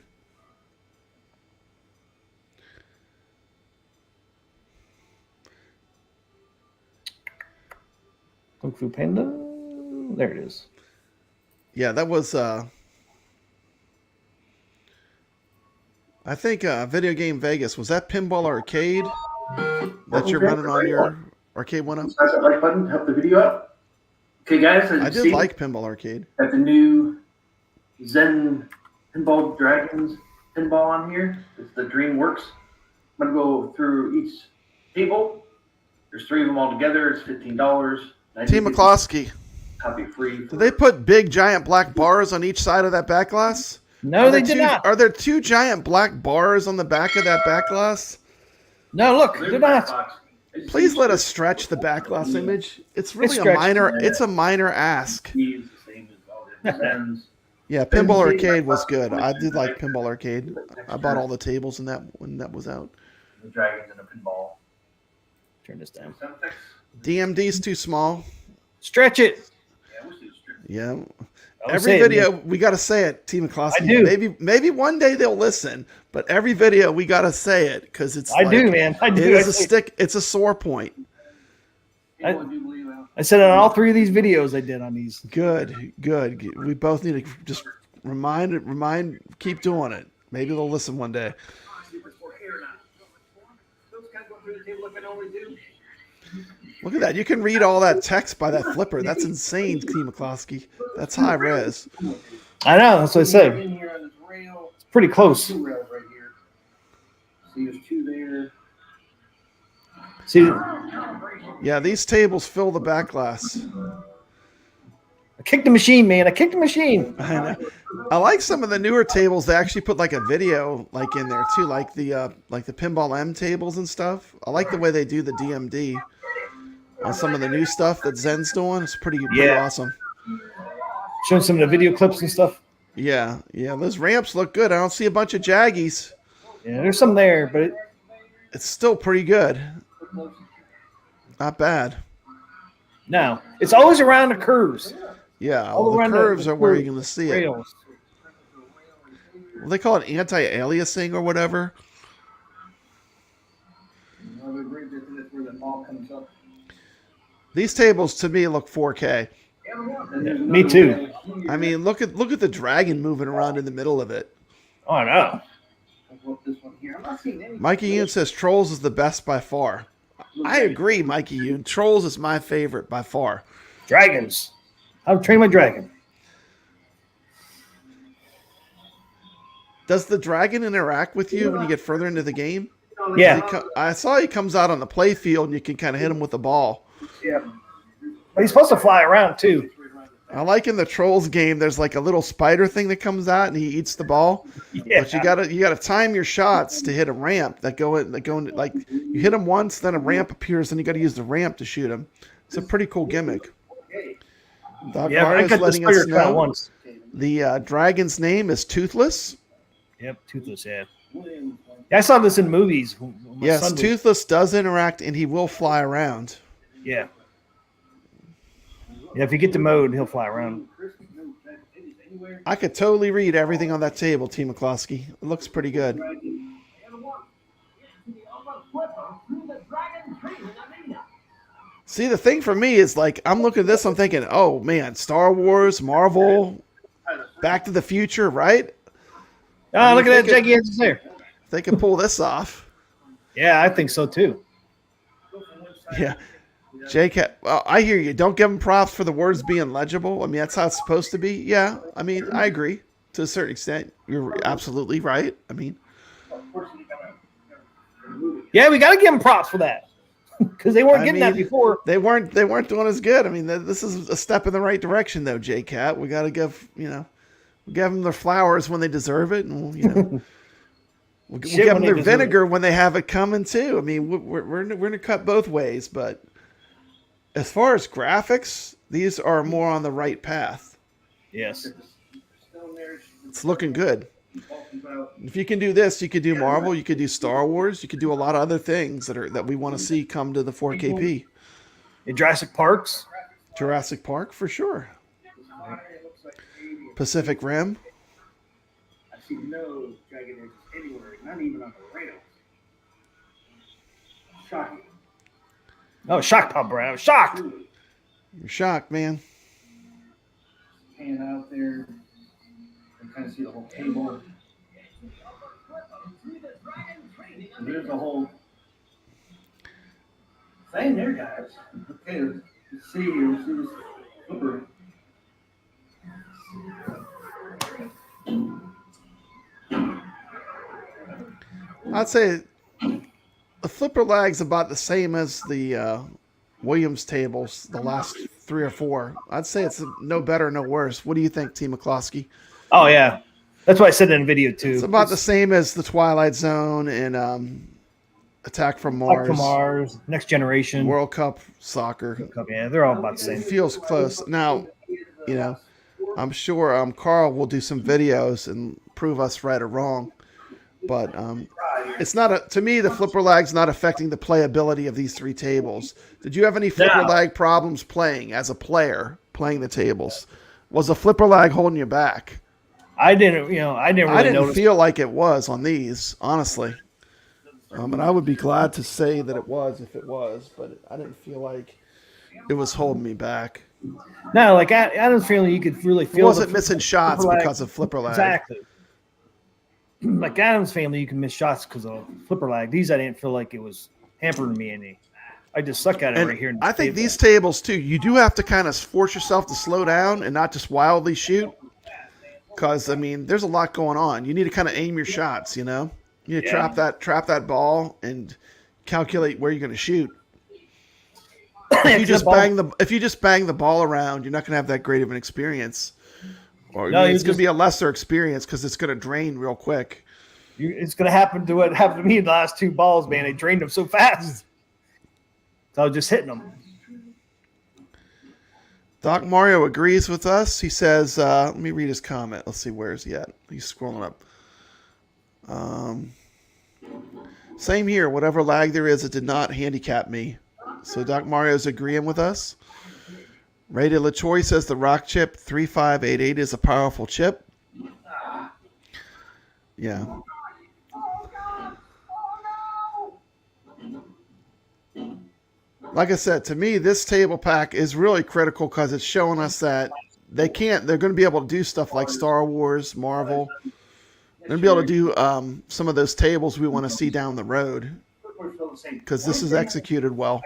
Kung Fu Panda. There it is. Yeah, that was I think Video Game Vegas. Was that Pinball Arcade that you're running on your arcade one up? Press that like button to help the video out. Okay, guys. I did like Pinball Arcade. Got the new Zen Pinball Dragons pinball on here. It's the DreamWorks. I'm going to go through each table. There's 3 of them all together. It's $15. TMCLOSKY. Copy free. Did they put big giant black bars on each side of that back glass? No, they did not. Are there 2 giant black bars on the back of that back glass? No, look, they're not. Please let us stretch the back glass image. It's really a minor. It's a minor ask. Yeah, Pinball Arcade was good. I did like Pinball Arcade. I bought all the tables in that when that was out. The dragons and a pinball. Turn this down. DMD's too small. Stretch it. Yeah. Every video we got to say it, TMCLOSKY. I do. Maybe one day they'll listen, but every video we got to say it because it's. I do, man. I do. It is a stick. It's a sore point. I said it on all 3 of these videos I did on these. Good. We both need to just remind, keep doing it. Maybe they'll listen one day. Look at that. You can read all that text by that flipper. That's insane, TMCLOSKY. That's high res. I know. That's what I said. It's pretty close. See, there's 2 there. See, Yeah, these tables fill the back glass. I kicked the machine, man. I kicked the machine. I know. I like some of the newer tables. They actually put like a video like in there too, like the Pinball M tables and stuff. I like the way they do the DMD on some of the new stuff that Zen's doing. It's pretty awesome. Showing some of the video clips and stuff. Yeah. Those ramps look good. I don't see a bunch of jaggies. Yeah, there's some there, but It's still pretty good. Not bad. no, it's always around the curves. Yeah, All the around curves are where you're going to see it. Rails. Well, they call it anti-aliasing or whatever. These tables to me look 4K. Yeah, me too. I mean, look at the dragon moving around in the middle of it. Oh, I know. Mikey Yoon says Trolls is the best by far. I agree, Mikey Yoon. Trolls is my favorite by far. Dragons. I've trained my dragon. Does the dragon interact with you when you get further into the game? Yeah. I saw he comes out on the play field and you can kind of hit him with the ball. Yeah. But he's supposed to fly around too. I like in the Trolls game, there's like a little spider thing that comes out and he eats the ball. Yeah. But you gotta time your shots to hit a ramp that go in like you hit him once, then a ramp appears, and you got to use the ramp to shoot him. It's a pretty cool gimmick. Doc Mario's letting us know once. the dragon's name is Toothless. Yep, Toothless. Yeah. I saw this in movies. Yes, Toothless does interact and he will fly around. Yeah. Yeah, if you get the mode, he'll fly around. I could totally read everything on that table, TMCLOSKY. It looks pretty good. See, the thing for me is like I'm looking at this, I'm thinking, oh man, Star Wars, Marvel, Back to the Future, right? Oh, look at that gigantic there. They can pull this off. Yeah, I think so too. Yeah. Jake, well, I hear you. Don't give him props for the words being legible. I mean, that's how it's supposed to be. Yeah, I mean, I agree. To a certain extent, you're absolutely right. I mean, Of course, you gotta remove it. Yeah, we got to give them props for that because they weren't getting that before. They weren't doing as good. I mean, this is a step in the right direction, though, J-Cat. We got to give them their flowers when they deserve it, and we'll give them their vinegar when they have it coming too. I mean, we're gonna cut both ways, but as far as graphics, these are more on the right path. Yes. It's looking good. If you can do this, you could do Marvel, you could do Star Wars, you could do a lot of other things that we want to see come to the 4KP. Jurassic Parks. Jurassic Park for sure. Pacific Rim. I see no dragon edges anywhere, not even on the rails. Shocking. Oh, shocked, Papa Brad. I was shocked. You're shocked, man. Pan out there. You kind of see the whole table. And there's the whole thing there, guys. Okay, let's see here. Let's see this flipper. I'd say the flipper lag's about the same as the Williams tables, the last 3 or 4. I'd say it's no better, no worse. What do you think, TMCLOSKY? Oh, yeah. That's what I said in the video, too. It's about the same as the Twilight Zone and Attack from Mars. Next Generation. World Cup Soccer. Yeah, they're all about the same. It feels close. Now, I'm sure Carl will do some videos and prove us right or wrong. But it's not to me, the flipper lag's not affecting the playability of these 3 tables. Did you have any flipper lag problems playing as a player, playing the tables? Was the flipper lag holding you back? I didn't notice. Feel like it was on these, honestly. And I would be glad to say that it was if it was, but I didn't feel like it was holding me back. No, like Adam's feeling you could really feel. It wasn't missing shots because of flipper lag. Exactly. Like Adam's family, you can miss shots because of flipper lag. These, I didn't feel like it was hampering me any. I just suck at it right here. I think these tables too, you do have to kind of force yourself to slow down and not just wildly shoot. Because I mean, there's a lot going on. You need to kind of aim your shots. You need to trap that ball and calculate where you're going to shoot. If you just bang the ball around, you're not going to have that great of an experience. Or it's going to be a lesser experience because it's going to drain real quick. It's going to happen to what happened to me in the last 2 balls, man. They drained them so fast. So I was just hitting them. Doc Mario agrees with us. He says, let me read his comment. Let's see, where is he at? He's scrolling up. Same here. Whatever lag there is, it did not handicap me. So Doc Mario's agreeing with us. Rated LaChoy says the Rock Chip 3588 is a powerful chip. Yeah. Like I said, to me, this table pack is really critical because it's showing us that they're going to be able to do stuff like Star Wars, Marvel. They're going to be able to do some of those tables we want to see down the road because this is executed well.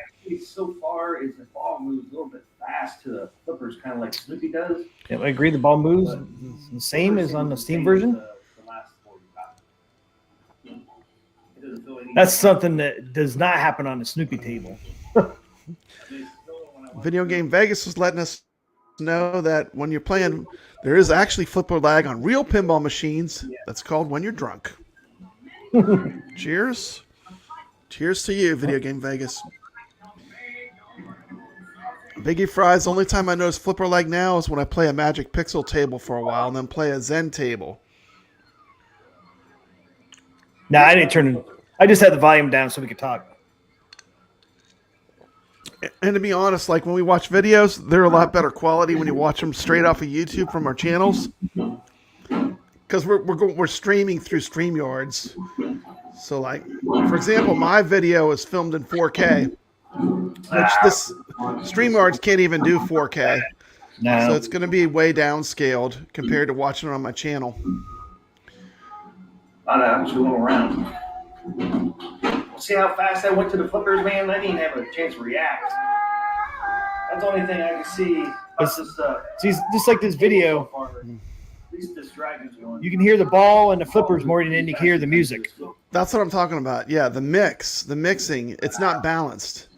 So far, is the ball moves a little bit fast to the flippers, kind of like Snoopy does. Yeah, I agree. The ball moves the same as on the Steam version. That's something that does not happen on the Snoopy table. Video Game Vegas was letting us know that when you're playing, there is actually flipper lag on real pinball machines. That's called when you're drunk. Cheers. Cheers to you, Video Game Vegas. Biggie Fry's, the only time I notice flipper lag now is when I play a Magic Pixel table for a while and then play a Zen table. No, I didn't turn it. I just had the volume down so we could talk. And to be honest, like when we watch videos, they're a lot better quality when you watch them straight off of YouTube from our channels. Because we're streaming through StreamYards. So like, for example, my video is filmed in 4K. Which this StreamYards can't even do 4K. No. So it's going to be way downscaled compared to watching it on my channel. I'm just going around. See how fast I went to the flippers, man? I didn't have a chance to react. That's the only thing I can see. See, just like this video. least this dragon's going. You can hear the ball and the flippers more than you can hear the music. That's what I'm talking about. Yeah, the mixing, it's not balanced.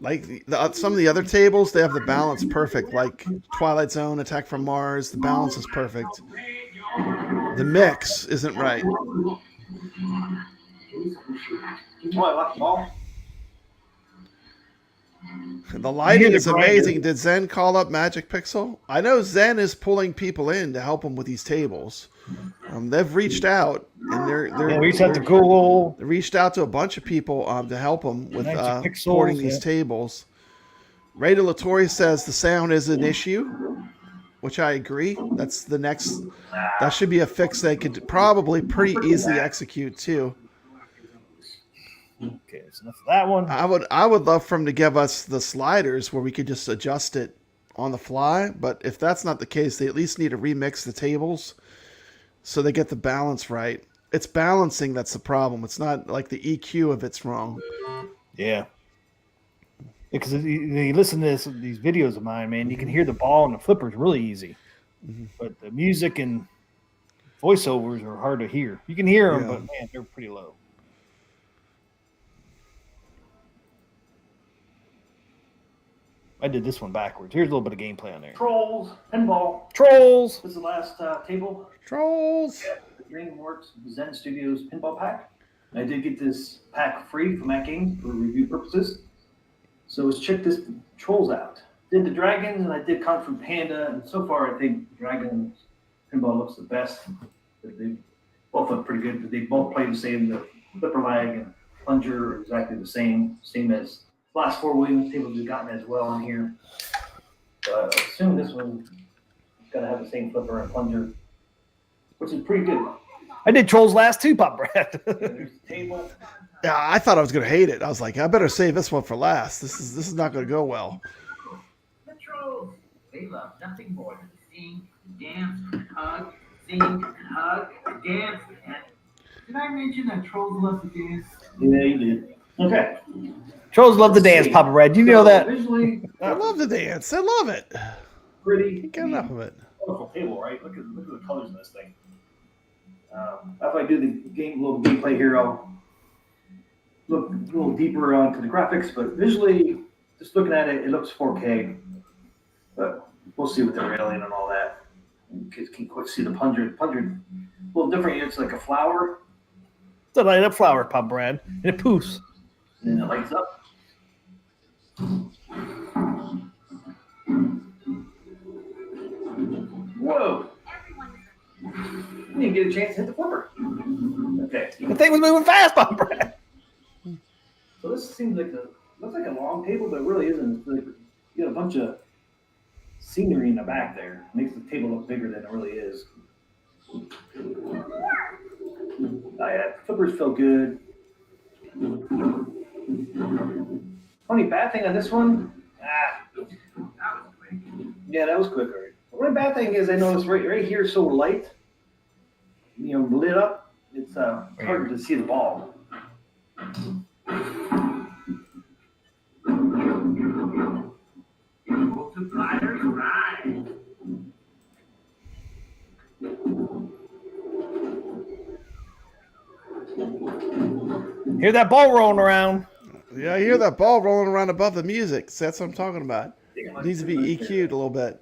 Like some of the other tables, they have the balance perfect. Like Twilight Zone, Attack from Mars, the balance is perfect. The mix isn't right. Oh, I like the ball. The lighting is amazing. Did Zen call up Magic Pixel? I know Zen is pulling people in to help them with these tables. They've reached out, and they're reached out to Google. They reached out to a bunch of people to help them with Pixels, porting these tables. Ray De La Torre says the sound is an issue, which I agree. That's the next. That should be a fix they could probably pretty easily execute too. Okay, that's enough of that one. I would love for them to give us the sliders where we could just adjust it on the fly. But if that's not the case, they at least need to remix the tables so they get the balance right. It's balancing that's the problem. It's not like the EQ if it's wrong. Yeah. Because you listen to these videos of mine, man, you can hear the ball and the flippers really easy. Mm-hmm. But the music and voiceovers are hard to hear. You can hear them, but man, they're pretty low. I did this one backwards. Here's a little bit of gameplay on there. Trolls, Pinball. Trolls. This is the last table. Trolls. Yeah, the DreamWorks Zen Studios Pinball Pack. I did get this pack free from makining for review purposes. So let's check this Trolls out. Did the Dragons and I did Kung Fu Panda, and so far I think Dragons Pinball looks the best. They both look pretty good, but they both play the same. The flipper lag and plunger are exactly the same as last 4 Williams tables we've gotten as well in here. I assume this one's going to have the same flipper and plunger, which is pretty good. I did Trolls last too, Pop Brad. There's the table. Yeah, I thought I was going to hate it. I was like, I better save this one for last. This is not going to go well. The Trolls, they love nothing more than sing, dance, hug, sing, hug, dance. And did I mention that Trolls love to dance? Yeah, you did. Okay. Trolls love to dance, Papa Brad. You know that. Visually, I love the dance. I love it. pretty. Can't get enough of it. Wonderful table, right? Look at the colors in this thing. After I do the little gameplay here, I'll look a little deeper onto the graphics. But visually, just looking at it, it looks 4K. But we'll see with the railing and all that. You can quite see the plunger. Plunger, a little different. It's like a flower, It's a light up flower, Papa Brad, and it poofs. and then it lights up. Whoa! You didn't get a chance to hit the flipper. Okay. The thing was moving fast, Papa Brad. So this seems like looks like a long table, but it really isn't. It's like you got a bunch of scenery in the back there. Makes the table look bigger than it really is. Yeah, flippers feel good. Only bad thing on this one, yeah, that was quick. Right? The only bad thing is I noticed right here is so light, lit up. It's hard to see the ball. Multipliers rise. Hear that ball rolling around. Yeah, I hear that ball rolling around above the music. So that's what I'm talking about. It needs to be EQ'd a little bit.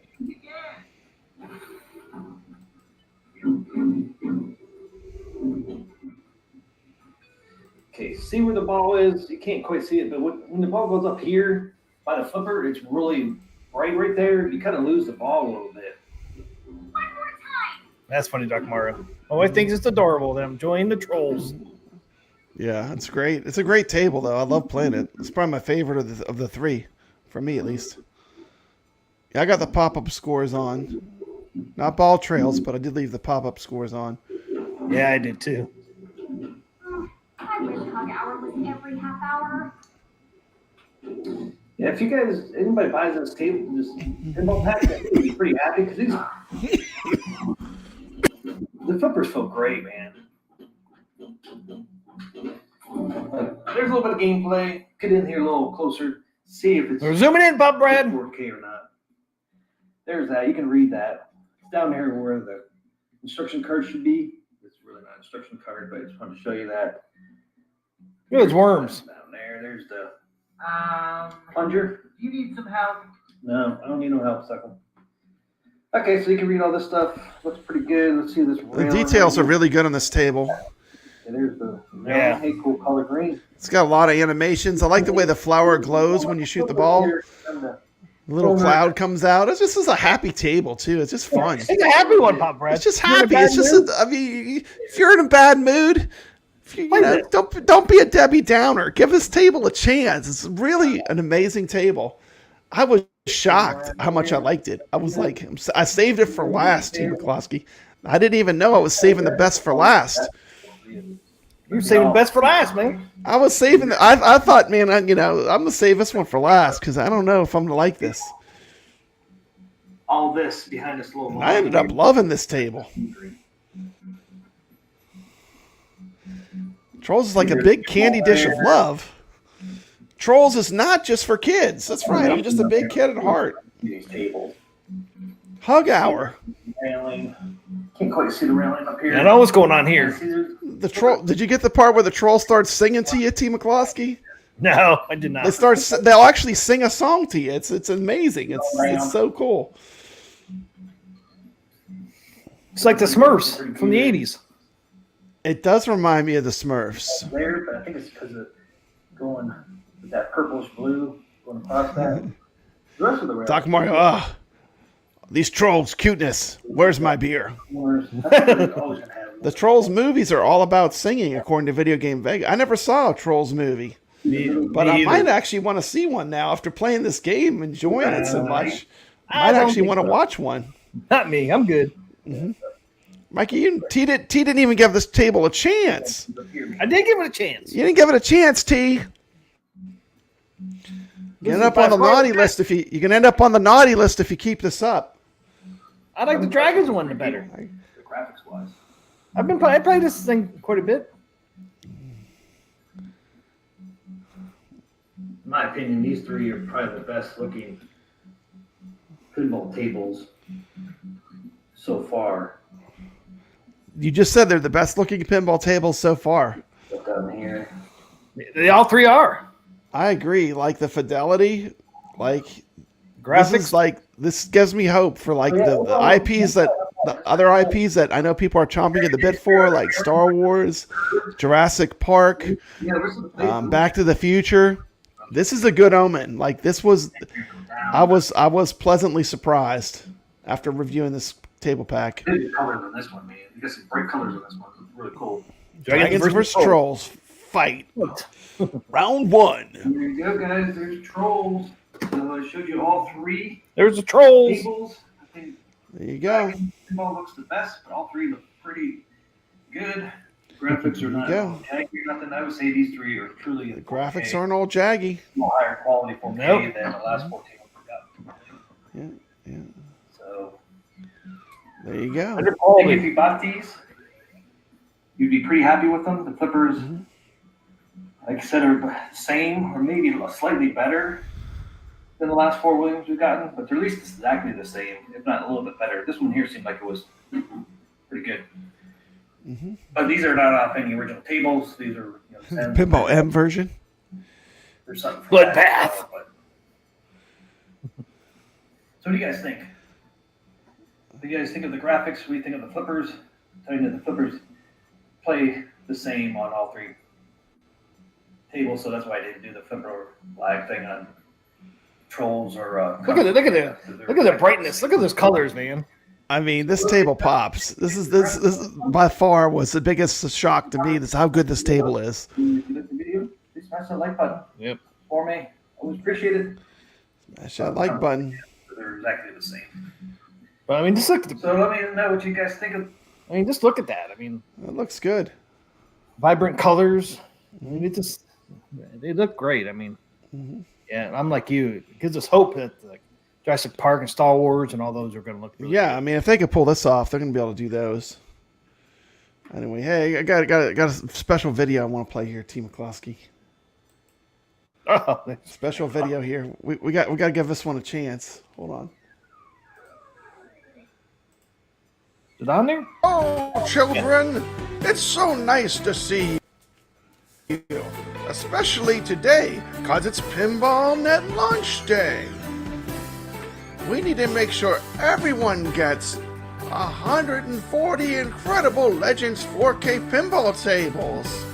Okay, see where the ball is? You can't quite see it, but when the ball goes up here by the flipper, it's really bright right there. You kind of lose the ball a little bit. That's funny, Doc Mario. Oh, I think it's adorable that I'm enjoying the Trolls. Yeah, it's great. It's a great table, though. I love playing it. It's probably my favorite of the three, for me at least. Yeah, I got the pop-up scores on. Not ball trails, but I did leave the pop-up scores on. Yeah, I did too. I wish hug hour was every half hour. Yeah, if anybody buys this table, this pinball pack, I'd be pretty happy because the flippers feel great, man. There's a little bit of gameplay. Get in here a little closer. See if it's We're zooming in, Pop Brad. 4K or not. There's that. You can read that. It's down there where the instruction card should be. It's really not an instruction card, but I just wanted to show you that. There's worms. Down there, there's the Um, plunger. you need some help. No, I don't need no help, Suckle. Okay, so you can read all this stuff. Looks pretty good. Let's see this. The details are really good on this table. There's the railing. Yeah. Hey, cool color green. It's got a lot of animations. I like the way the flower glows when you shoot the ball. A little cloud comes out. It's just a happy table too. It's just fun. It's a happy one, Papa Brad. It's just You're in a happy. bad It's just. mood? I mean, if you're in a bad mood, if you know, don't be a Debbie Downer. Give this table a chance. It's really an amazing table. I was shocked how much I liked it. I was like, I saved it for last, TMCLOSKY. I didn't even know I was saving the best for last. You're saving the best for last, man. I was saving. I thought, man, I'm gonna save this one for last because I don't know if I'm gonna like this. All this behind this little. I ended up loving this table. Trolls is like a big candy dish of love. Trolls is not just for kids. That's right. I'm just a big kid at heart. These tables. Hug hour. Railing. Can't quite see the railing up here. I know what's going on here. The troll. Did you get the part where the troll starts singing to you, TMCLOSKY? No, I did not. They'll actually sing a song to you. It's amazing. It's so cool. It's like the Smurfs from the 80s. It does remind me of the Smurfs. There, but I think it's because of going with that purplish blue going across that. The rest of the railing. Doc Mario, these trolls, cuteness. Where's my beer? The Trolls movies are all about singing, according to Video Game Vega. I never saw a Trolls movie, but I might actually want to see one now after playing this game, enjoying it so much. I might actually want to watch one. Not me. I'm good. Mm-hmm. Mikey, T didn't even give this table a chance. I did give it a chance. You didn't give it a chance, T. You end up on the naughty list if you can end up on the naughty list if you keep this up. I like the Dragons one the better. The graphics wise. I played this thing quite a bit. In my opinion, these three are probably the best looking pinball tables so far. You just said they're the best looking pinball tables so far. Look down here. They all three are. I agree. Like the fidelity, like Graphics. This gives me hope for like the IPs the other IPs that I know people are chomping at the bit for, like Star Wars, Jurassic Park, Back to the Future. This is a good omen. Like I was pleasantly surprised after reviewing this table pack. Good colors on this one, man. You got some bright colors on this one. It's really cool. Dragons versus Trolls. Fight. Round one. Here you go, guys. There's Trolls. So I showed you all three There's the Trolls. tables. I think There you go. pinball looks the best, but all three look pretty good. Graphics are not Go. jaggy or nothing. I would say these three are truly The graphics aren't all jaggy. higher quality 4K Nope. than the last 4 tables we got. Yeah. So There you go. I think if you bought these, you'd be pretty happy with them. The flippers, like I said, are the same or maybe slightly better than the last 4 Williams we've gotten, but they're at least exactly the same, if not a little bit better. This one here seemed like it was pretty good. But these are not off any original tables. These are Zen Pinball M version. or something. for Bloodbath. that, but- So what do you guys think? What do you guys think of the graphics? What do you think of the flippers? Telling you that the flippers play the same on all three tables, so that's why I didn't do the flipper lag thing on Trolls or. Look at the brightness. Look at those colors, man. I mean, this table pops. This is by far was the biggest shock to me. This how good this table is. If you like the video, please smash that like button. Yep. For me, always appreciate it. Smash that like button. They're exactly the same. But I mean, just look at So let me know what you guys think of. just look at that. I mean, It looks good. vibrant colors. I mean, they look great. I mean, yeah, I'm like you. It gives us hope that like Jurassic Park and Star Wars and all those are going to look really Yeah, I mean, if they could pull this off, they're gonna be able to do those. Anyway, hey, I got a special video I want to play here, TMCLOSKY. good. Oh, Special video here. We got to give this one a chance. Hold on. it on there? Oh, children, it's so nice to see you, especially today, because it's Pinball Net Launch Day. We need to make sure everyone gets 140 incredible Legends 4K pinball tables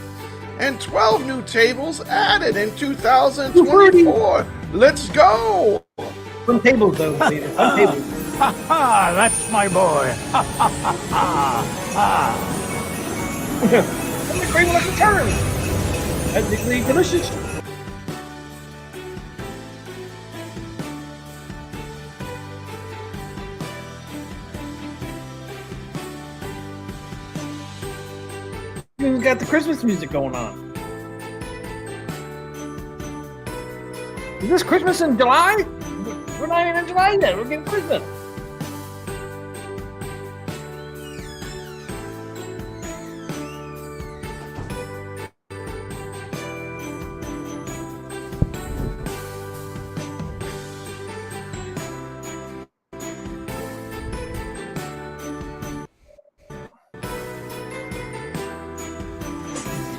and 12 new tables added in 2024. Let's go! Some tables, though. Some tables. Ha ha! That's my boy. Ha ha ha ha ha! I'm the great one of the turn. That's really delicious. We got the Christmas music going on. Is this Christmas in July? We're not even in July yet. We're getting Christmas.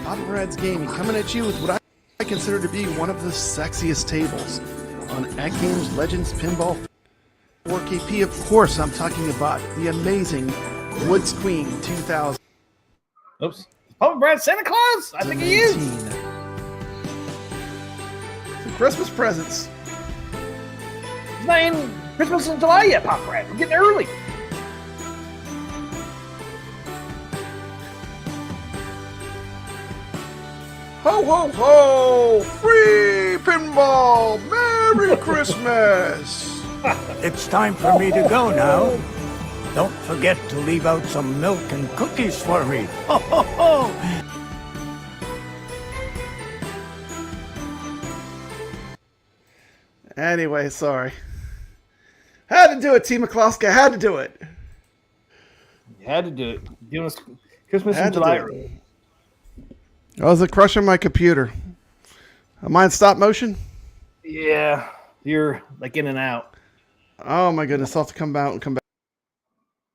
Papa Brad's Gaming coming at you with what I consider to be one of the sexiest tables on Atgames Legends Pinball 4KP. Of course, I'm talking about the amazing Woods Queen 2000. Oops. Papa Brad Santa Claus? I think he is. Some Christmas presents. It's not even Christmas in July yet, Papa Brad. We're getting early. Ho, ho, ho! Free pinball! Merry Christmas! It's time for me to go now. Don't forget to leave out some milk and cookies for me. Ho ho ho! Anyway, sorry. Had to do it, TMCLOSKY. I had to do it. You had to do it. Doing Christmas Had in to July. do it. I was crushing my computer. Mine stop motion? Yeah. You're like in and out. Oh my goodness, I'll have to come out and come back.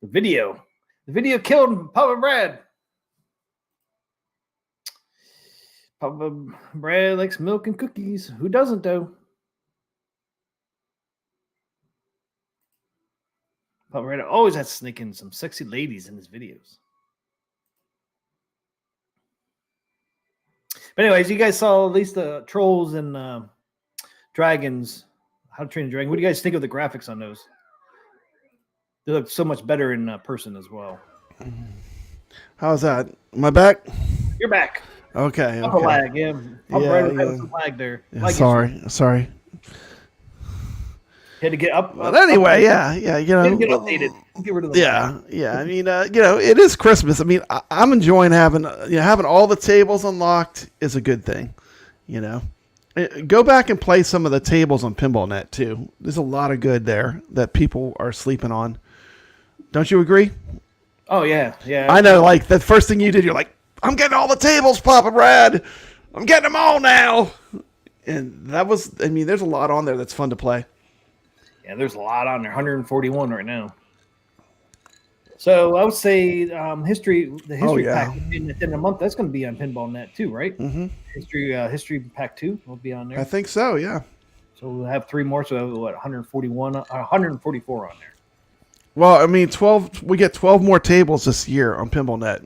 The video killed Papa Brad. Papa Brad likes milk and cookies. Who doesn't, though? Papa Brad always has to sneak in some sexy ladies in his videos. But anyways, you guys saw at least the Trolls and Dragons. How to Train a Dragon. What do you guys think of the graphics on those? They look so much better in person as well. How's that? Am I back? You're back. Okay. Upper lag, yeah. Some lag there. Yeah, Lag sorry. Had to get up. But anyway, yeah, you know, get updated. Get rid of the lag. yeah. I mean, you know, it is Christmas. I mean, I'm enjoying having all the tables unlocked is a good thing. You know, go back and play some of the tables on Pinball Net too. There's a lot of good there that people are sleeping on. Don't you agree? Oh yeah. I know. Like the first thing you did, you're like, I'm getting all the tables, Papa Brad. I'm getting them all now. And that was, I mean, there's a lot on there that's fun to play. Yeah, there's a lot on there. 141 right now. So I would say the history pack at the end of the month, that's going to be on Pinball Net too, right? Mm-hmm. History pack 2 will be on there. I think so, yeah. So we'll have 3 more. So we'll have, 141, 144 on there. Well, I mean, 12. We get 12 more tables this year on Pinball Net.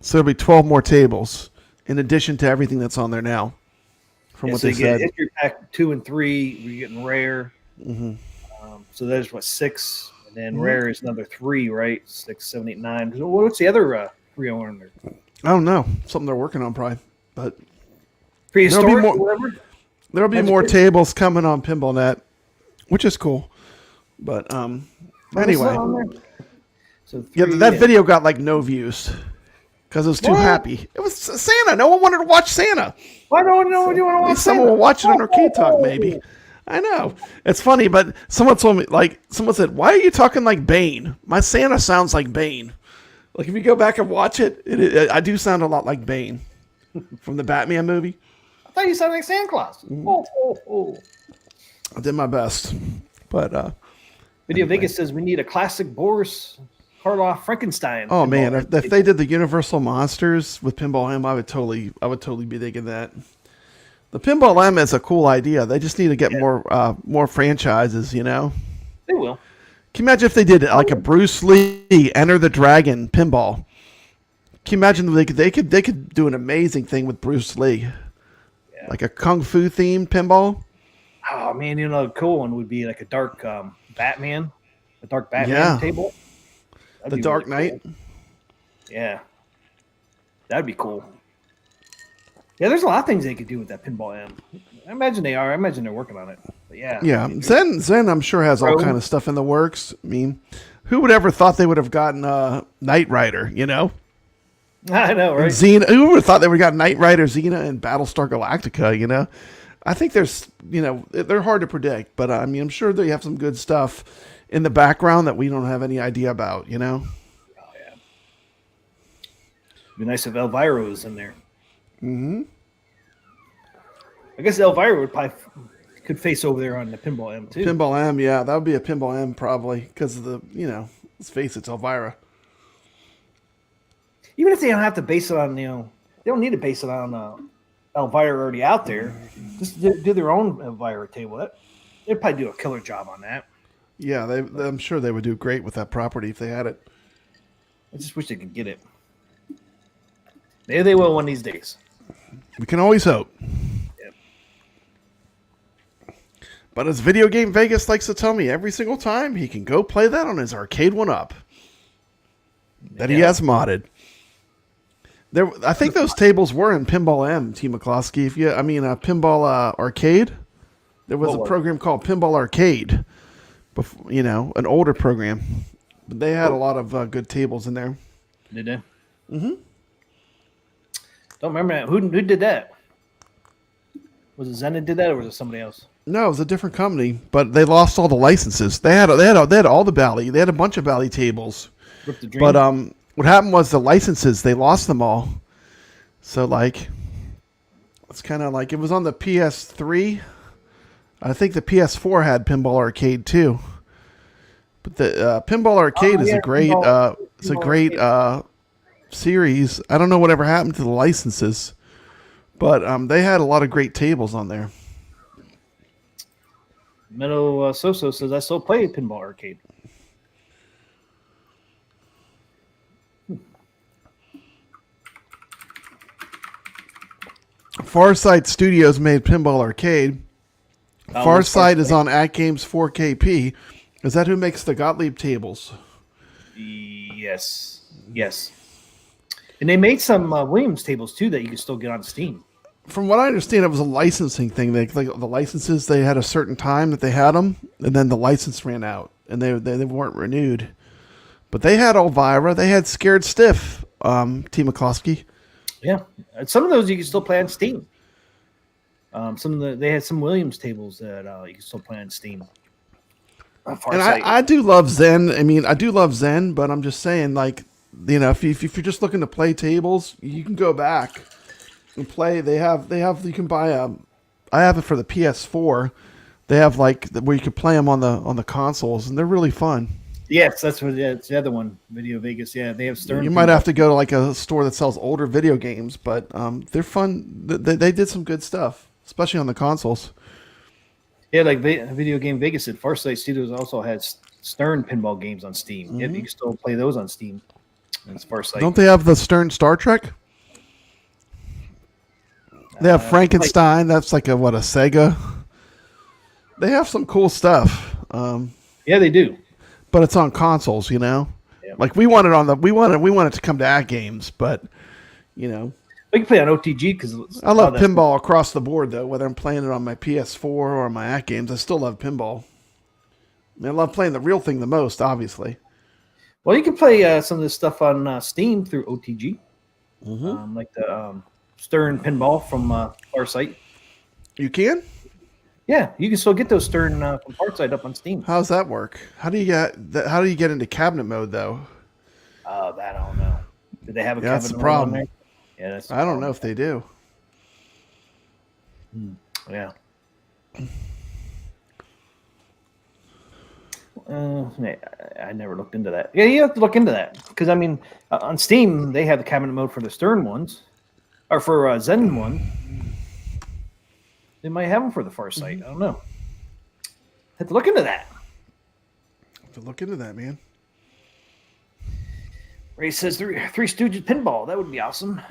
So there'll be 12 more tables in addition to everything that's on there now. From what so they you get said. History pack 2 and 3. We're getting rare. Mm-hmm. So there's 6, and then rare is another 3, right? 6, 7, 8, 9. What's the other 3 on there? I don't know. Something they're working on, probably. But Prehistoric, there'll be more tables coming on Pinball Net, which is cool. But anyway, so that video got like no views because it was too happy. It was Santa. No one wanted to watch Santa. Why don't you want to watch Someone will watch it on Arcade Talk, maybe. I know. It's funny, but someone told me, someone said, why are you talking like Bane? My Santa sounds like Bane. Like, if you go back and watch it, I do sound a lot like Bane from the Batman movie. I thought you sounded like Santa Claus. I did my best. But, Video Vegas says we need a classic Boris Karloff Frankenstein. Oh pinball man, M if they did the Universal Monsters with Pinball M, I would totally be digging that. The Pinball M is a cool idea. They just need to get more franchises, you know. They will. Can you imagine if they did like a Bruce Lee Enter the Dragon pinball? Can you imagine they could do an amazing thing with Bruce Lee, like a kung fu themed pinball? Oh man, you know, a cool one would be like a dark Batman table. That'd The be Dark really Knight. cool. Yeah, that'd be cool. Yeah, there's a lot of things they could do with that Pinball M. I imagine they are. I imagine they're working on it. But yeah. Yeah, Zen I'm sure has all kind of stuff in the works. I mean, who would ever thought they would have gotten Knight Rider, you know? I know, right? Xena, who would have thought they would have got Knight Rider, Xena, and Battlestar Galactica, you know? I think there's, you know, they're hard to predict, but I mean, I'm sure they have some good stuff in the background that we don't have any idea about, you know? Oh, yeah. It'd be nice if Elvira was in there. Mm-hmm. I guess Elvira would probably could face over there on the Pinball M too. Pinball M, yeah, that would be a Pinball M probably because of the, you know, let's face it, it's Elvira. Even if they don't have to base it on, you know, they don't need to base it on Elvira already out there. Just do their own Elvira table. They'd probably do a killer job on that. Yeah, I'm sure they would do great with that property if they had it. I just wish they could get it. Maybe they will one of these days. We can always hope. Yep. But as Video Game Vegas likes to tell me every single time, he can go play that on his arcade 1-up that he has modded. I think those tables were in Pinball M, TMCLOSKY. Pinball Arcade. There was a program called Pinball Arcade, before, you know, an older program. But they had a lot of good tables in there. Did they? Mm-hmm. Don't remember that. Who did that? Was it Zen that did that, or was it somebody else? No, it was a different company, but they lost all the licenses. They had all the Bally. They had a bunch of Bally tables. Rip the Dream? But what happened was the licenses, they lost them all. So like, it's kind of like it was on the PS3. I think the PS4 had Pinball Arcade too. But the Pinball Arcade is a great series. I don't know whatever happened to the licenses, but they had a lot of great tables on there. Meadow Soso says, I still play Pinball Arcade. Farsight Studios made Pinball Arcade. Farsight is on Atgames 4KP. Is that who makes the Gottlieb tables? Yes. And they made some Williams tables too that you can still get on Steam. From what I understand, it was a licensing thing. Like the licenses, they had a certain time that they had them, and then the license ran out, and they weren't renewed. But they had Elvira. They had Scared Stiff, TMCLOSKY. Yeah, some of those you can still play on Steam. They had some Williams tables that you can still play on Steam. And I do love Zen. I mean, I do love Zen, but I'm just saying, like, you know, if you're just looking to play tables, you can go back and play. They have. You can buy I have it for the PS4. They have like where you can play them on the consoles, and they're really fun. Yes, that's what. Yeah, it's the other one, Video Vegas. Yeah, they have Stern. You might have to go to like a store that sells older video games, but they're fun. They did some good stuff, especially on the consoles. Yeah, like Video Game Vegas at Farsight Studios also has Stern pinball games on Steam. Mm-hmm. Yeah, you can still play those on Steam. It's Farsight. Don't they have the Stern Star Trek? They have Frankenstein. That's like a Sega. They have some cool stuff. Yeah, they do. But it's on consoles, you know. Yeah. Like we want it to come to Atgames, but you know. We can play on OTG because I love pinball across the board, though. Whether I'm playing it on my PS4 or my Atgames, I still love pinball. I mean, I love playing the real thing the most, obviously. Well, you can play some of this stuff on Steam through OTG, like the Stern Pinball from Farsight. You can? Yeah, you can still get those Stern from Farsight up on Steam. How's that work? How do you get into cabinet mode though? That I don't know. Do they have a cabinet that's the mode problem. on there? Yeah, that's I don't know if they do. Yeah. I never looked into that. Yeah, you have to look into that because I mean, on Steam they have the cabinet mode for the Stern ones, or for Zen one. They might have them for the Farsight. I don't know. Have to look into that. Have to look into that, man. Ray says Three Stooges pinball. That would be awesome.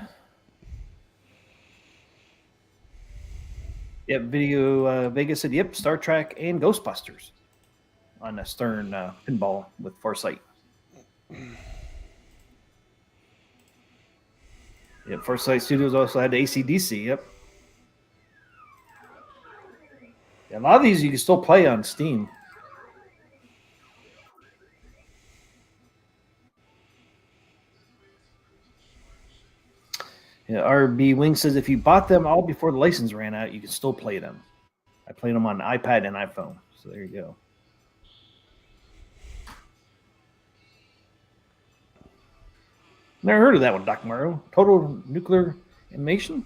Yep, Video Vegas said, yep, Star Trek and Ghostbusters on a Stern pinball with Farsight. Yep, Farsight Studios also had AC/DC. Yep. Yeah, a lot of these you can still play on Steam. Yeah, RB Wing says if you bought them all before the license ran out, you can still play them. I played them on iPad and iPhone. So there you go. Never heard of that one, Doc Morrow. Total Nuclear Animation?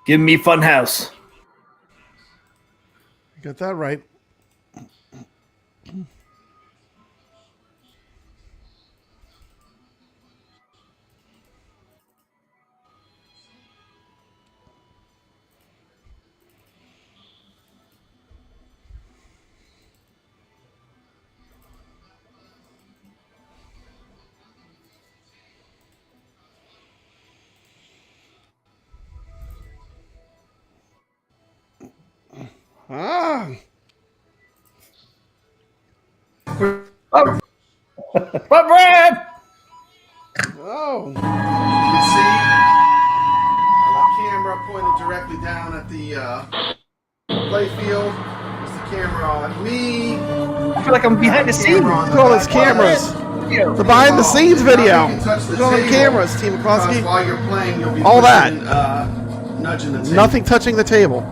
Give me Funhouse. You got that right. Ah. Papa Brad! Oh. You can see the camera pointed directly down at the play field. There's the camera on me. I feel like I'm behind the scenes. Look at all these cameras. The behind the scenes video. Look at all the cameras, TMCLOSKY. While you're playing, you'll be All that. nudging the table. Nothing touching the table.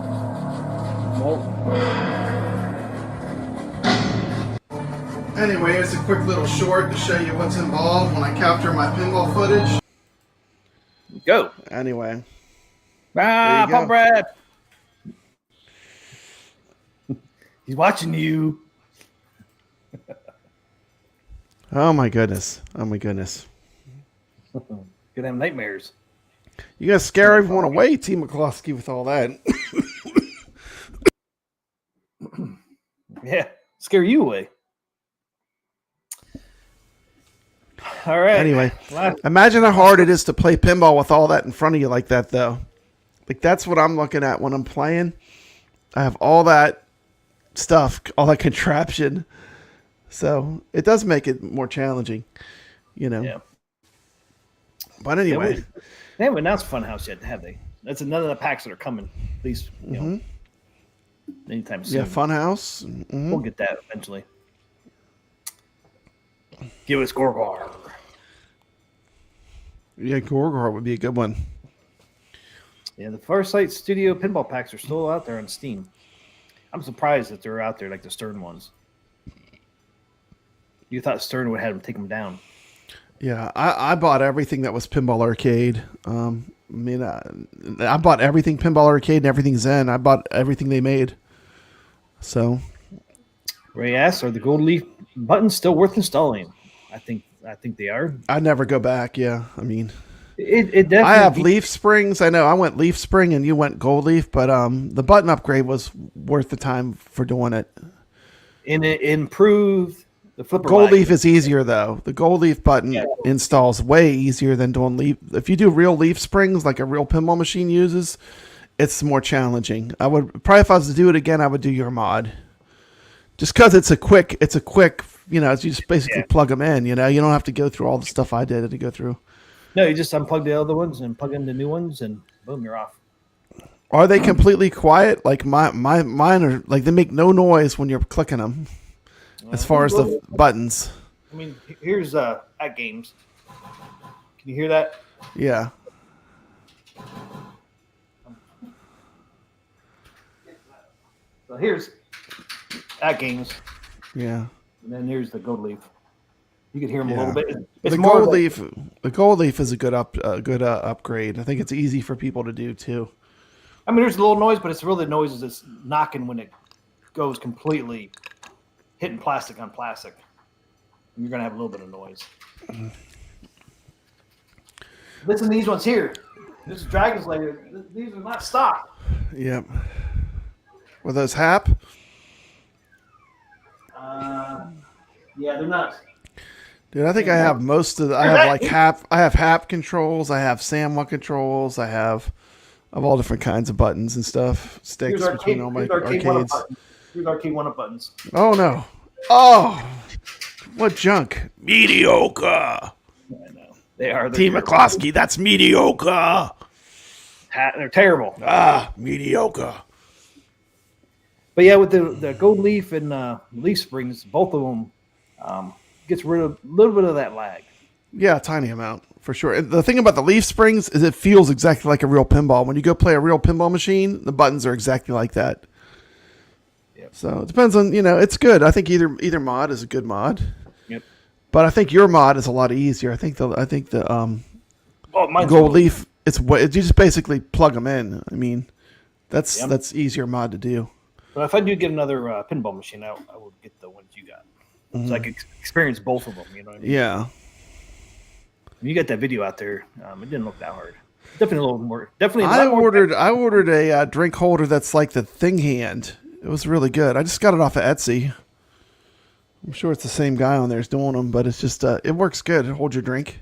Anyway, it's a quick little short to show you what's involved when I capture my pinball footage. Go. Anyway. Ah, There you Papa Brad. He's watching you. Oh my goodness. Oh my goodness. Gonna have nightmares. You guys scare everyone away, TMCLOSKY, with all that. Yeah, scare you away. All right. Anyway, imagine how hard it is to play pinball with all that in front of you like that, though. Like, that's what I'm looking at when I'm playing. I have all that stuff, all that contraption. So it does make it more challenging, you know. Yeah. But anyway. They haven't announced Funhouse yet, have they? That's another of the packs that are coming, at least, you know, anytime soon. Yeah, Funhouse. Mm-hmm. We'll get that eventually. Give us Gorgar. Yeah, Gorgar would be a good one. Yeah, the Farsight Studio pinball packs are still out there on Steam. I'm surprised that they're out there like the Stern ones. You thought Stern would have them take them down. Yeah, I bought everything that was Pinball Arcade. I bought everything Pinball Arcade and everything Zen. I bought everything they made. So, Ray asks, are the gold leaf buttons still worth installing? I think they are. I never go back. Yeah, I mean, it definitely. I have leaf springs. I know I went leaf spring and you went gold leaf, but the button upgrade was worth the time for doing it. And it improved the flipper. Gold leaf is easier though. The gold leaf button installs way easier than doing leaf. If you do real leaf springs like a real pinball machine uses, it's more challenging. I would probably, if I was to do it again, I would do your mod. Just because it's a quick, you know, you just basically plug them in. You know, you don't have to go through all the stuff I did to go through. No, you just unplug the other ones and plug in the new ones, and boom, you're off. Are they completely quiet? Like mine are like they make no noise when you're clicking them. As far as the buttons. I mean, here's Atgames. Can you hear that? Yeah. So here's Atgames. Yeah. And then here's the gold leaf. You can hear them a little bit. The gold leaf is a good upgrade. I think it's easy for people to do too. I mean, there's a little noise, but it's really the noise that's knocking when it goes completely hitting plastic on plastic. And you're going to have a little bit of noise. Listen to these ones here. This is Dragon's Lair. These are not stock. Yep. Were those Hap? Yeah, they're not. Dude, I think I have most of the. I have like Hap. I have Hap controls. I have Samwa controls. I have all different kinds of buttons and stuff. Sticks between all my arcades. Here's arcade one-up buttons. Oh no! Oh, what junk! Mediocre. I know they are. Team McCloskey, that's mediocre. They're terrible. Mediocre. But yeah, with the gold leaf and leaf springs, both of them gets rid of a little bit of that lag. Yeah, a tiny amount for sure. And the thing about the leaf springs is it feels exactly like a real pinball. When you go play a real pinball machine, the buttons are exactly like that. Yep. So it depends on, it's good. I think either mod is a good mod. Yep. But I think your mod is a lot easier. I think the gold leaf, you just basically plug them in. I mean, that's easier mod to do. But if I do get another pinball machine out, I will get the ones you got. Mm-hmm. So I can experience both of them. You know what I mean? Yeah. When you got that video out there, it didn't look that hard. Definitely a little more. I ordered a drink holder that's like the thing hand. It was really good. I just got it off of Etsy. I'm sure it's the same guy on there is doing them, but it's just it works good. It holds your drink.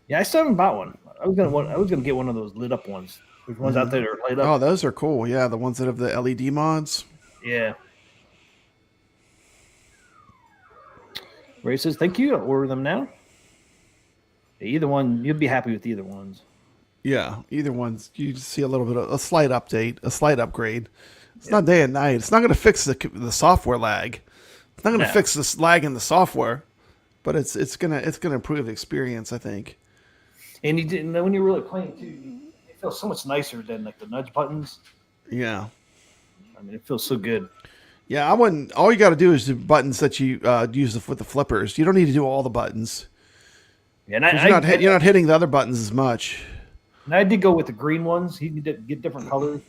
Yeah, I still haven't bought one. I was gonna get one of those lit up ones. There's ones out there that are lit up. Oh, those are cool. Yeah, the ones that have the LED mods. Yeah. Ray says, "Thank you. I'll order them now." Either one, you'll be happy with either ones. Yeah, either one's. You just see a little bit of a slight update, a slight upgrade. It's not day and night. It's not going to fix the software lag. It's not going to fix this lag in the software, but it's gonna improve the experience, I think. And when you're really playing too, it feels so much nicer than like the nudge buttons. Yeah, I mean, it feels so good. Yeah, I wouldn't. All you got to do is do buttons that you use with the flippers. You don't need to do all the buttons. Yeah, and you're not hitting the other buttons as much. And I did go with the green ones. You can get different colors.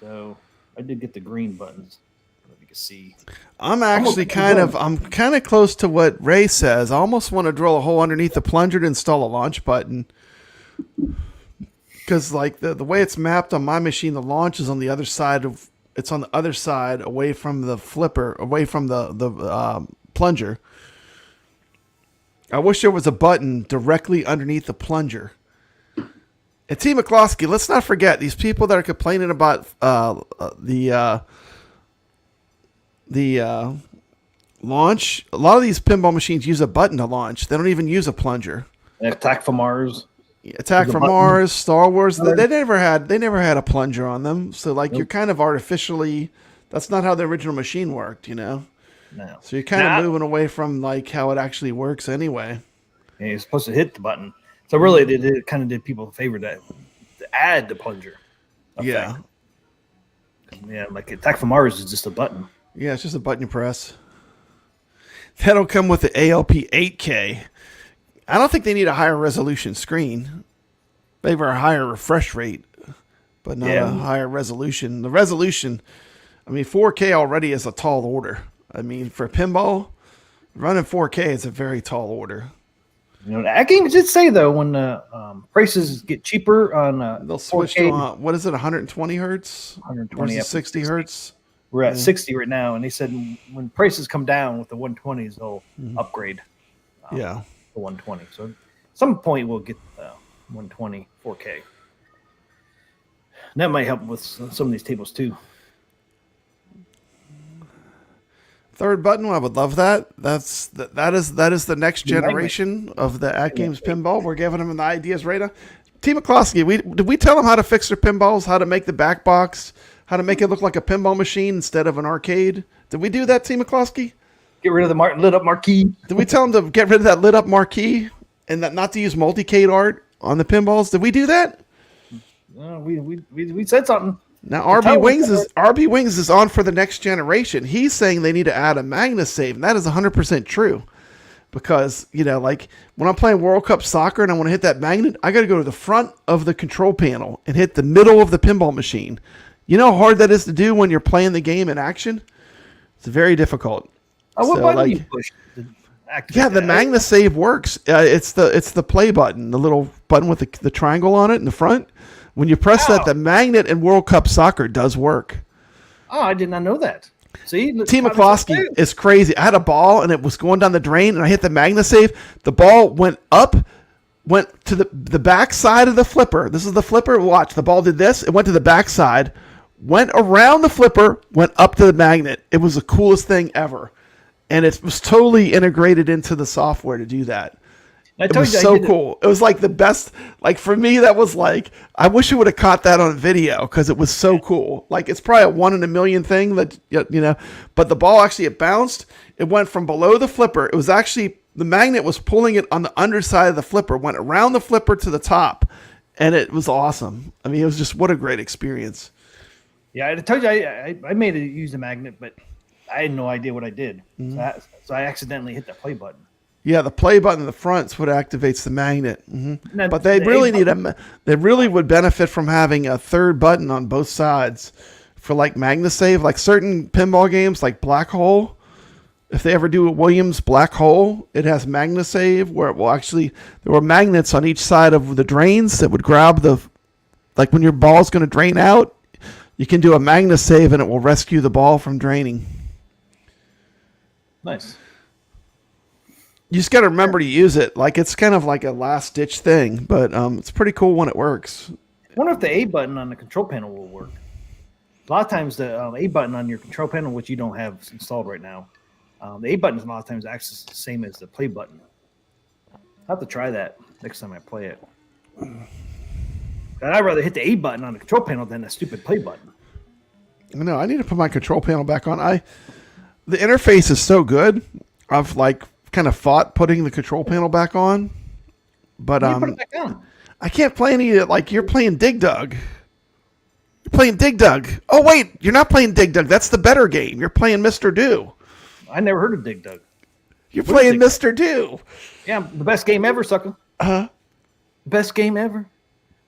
So I did get the green buttons. I don't know if you can see. I'm actually kind of close to what Ray says. I almost want to drill a hole underneath the plunger to install a launch button. Because like the way it's mapped on my machine, the launch is on the other side it's on the other side away from the flipper, away from the plunger. I wish there was a button directly underneath the plunger. And Team McCloskey, let's not forget these people that are complaining about the launch. A lot of these pinball machines use a button to launch. They don't even use a plunger. Attack from Mars. Attack from Mars, Star Wars. They never had a plunger on them. So like you're kind of artificially. That's not how the original machine worked, No. So you're kind of moving away from like how it actually works anyway. And you're supposed to hit the button. So really, it kind of did people a favor to add the plunger. Yeah. Yeah, like Attack from Mars is just a button. Yeah, it's just a button you press. That'll come with the ALP 8K. I don't think they need a higher resolution screen. They have a higher refresh rate, but not a higher resolution. The resolution, 4K already is a tall order. For pinball, running 4K is a very tall order. Atgames did say though when prices get cheaper on they'll switch 4K, to what is it, 120 hertz, 120 versus 60 hertz. We're at 60 right now, and they said when prices come down with the 120s, they'll upgrade. The 120. So at some point we'll get 120 4K. And that might help with some of these tables too. Third button, I would love that. That is the next generation of the Atgames pinball. We're giving them the ideas right now. Team McCloskey, did we tell them how to fix their pinballs, how to make the back box, how to make it look like a pinball machine instead of an arcade? Did we do that, Team McCloskey? Get rid of the lit up marquee. Did we tell them to get rid of that lit up marquee and that not to use multicade art on the pinballs? Did we do that? We said something. Now RB Wings is on for the next generation. He's saying they need to add a Magnus save, and that is 100% true. because, like when I'm playing World Cup soccer and I want to hit that magnet, I got to go to the front of the control panel and hit the middle of the pinball machine. You know how hard that is to do when you're playing the game in action? It's very difficult. Oh, what button do you push? Yeah, the magnet save works. It's the play button, the little button with the triangle on it in the front. When you press that, the magnet in World Cup soccer does work. Oh, I did not know that. See, TMCLOSKY is crazy. I had a ball and it was going down the drain and I hit the magnet save. The ball went to the back side of the flipper. This is the flipper. Watch, the ball did this. It went to the back side, went around the flipper, went up to the magnet. It was the coolest thing ever. And it was totally integrated into the software to do that. It was so cool. It was like the best. Like for me, that was like, I wish I would have caught that on video because it was so cool. Like it's probably a 1 in a million thing that, but the ball actually, it bounced. It went from below the flipper. It was actually, the magnet was pulling it on the underside of the flipper, went around the flipper to the top. And it was awesome. I mean, it was just, what a great experience. Yeah, I told you I made it use a magnet, but I had no idea what I did. Mm-hmm. So I accidentally hit the play button. Yeah, the play button in the front is what activates the magnet. Mm-hmm. Now, but they really they really would benefit from having a third button on both sides for like magnet save, like certain pinball games like Black Hole. If they ever do a Williams Black Hole, it has magnet save where it will actually, there were magnets on each side of the drains that would grab like when your ball's going to drain out, you can do a magnet save and it will rescue the ball from draining. Nice. You just got to remember to use it. Like it's kind of like a last ditch thing, but it's pretty cool when it works. I wonder if the A button on the control panel will work. A lot of times the A button on your control panel, which you don't have installed right now, the A button is a lot of times actually the same as the play button. I'll have to try that next time I play it. I'd rather hit the A button on the control panel than the stupid play button. No, I need to put my control panel back on. The interface is so good. I've like kind of fought putting the control panel back on, but put it back on. I can't play any. Like you're playing Dig Dug. You're playing Dig Dug. Oh wait, you're not playing Dig Dug. That's the better game. You're playing Mr. Do. I never heard of Dig Dug. You're playing Mr. Do. Yeah, the best game ever, sucker. Best game ever.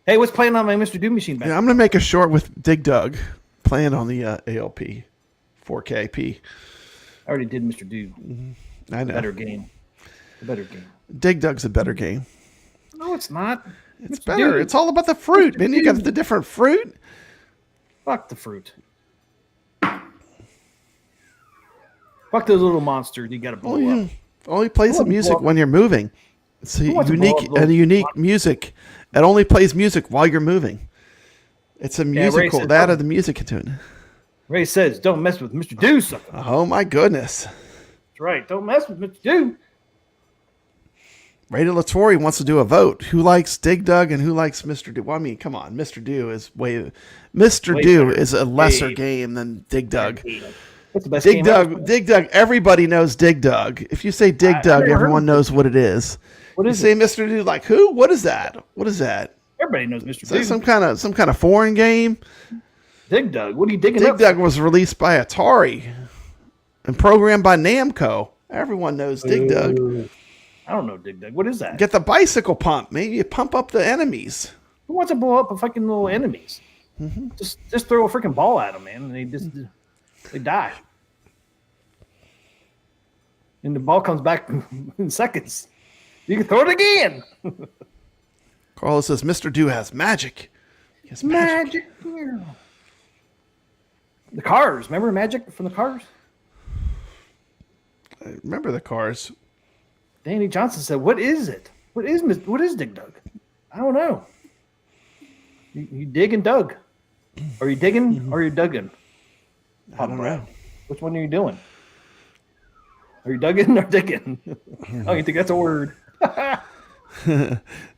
Hey, what's playing on my Mr. Do machine back? Yeah, I'm gonna make a short with Dig Dug, playing on the ALP 4KP. I already did Mr. Do. Mm-hmm. I know. Better game. A better game. Dig Dug's a better game. No, it's not. It's better. Dude. It's all about the fruit, man. You got the different fruit. Fuck the fruit. Fuck those little monsters you got to blow up. Only plays the music when you're moving. It's a unique music. It only plays music while you're moving. It's a musical. That of the music into it. Ray says, "Don't mess with Mr. Do, sucker." Oh my goodness. That's right. Don't mess with Mr. Do. Ray Latorre wants to do a vote. Who likes Dig Dug and who likes Mr. Do? Well, I mean, come on. Mr. Do is Mr. Do is a lesser game than Dig Dug. What's the best game ever? Dig Dug. Everybody knows Dig Dug. If you say Dig Dug, everyone knows what it is. What is you say Mr. Do, like who? What is that? What is that? Everybody knows Mr. Is Do. that some kind of foreign game? Dig Dug. What are you digging Dig up? Dug was released by Atari and programmed by Namco. Everyone knows Dig Dug. I don't know Dig Dug. What is that? Get the bicycle pump. Maybe you pump up the enemies. Who wants to blow up a fucking little enemies? Mm-hmm. Just throw a freaking ball at them, man, and they die. And the ball comes back in seconds. You can throw it again. Carlos says Mr. Do has magic. He has magic. The Cars. Remember Magic from the Cars? I remember the Cars. Danny Johnson said, "What is it? What is Dig Dug? I don't know. You dig and dug. Are you digging or are you dugging? I don't know. Which one are you doing? Are you dugging or digging? Oh, you think that's a word?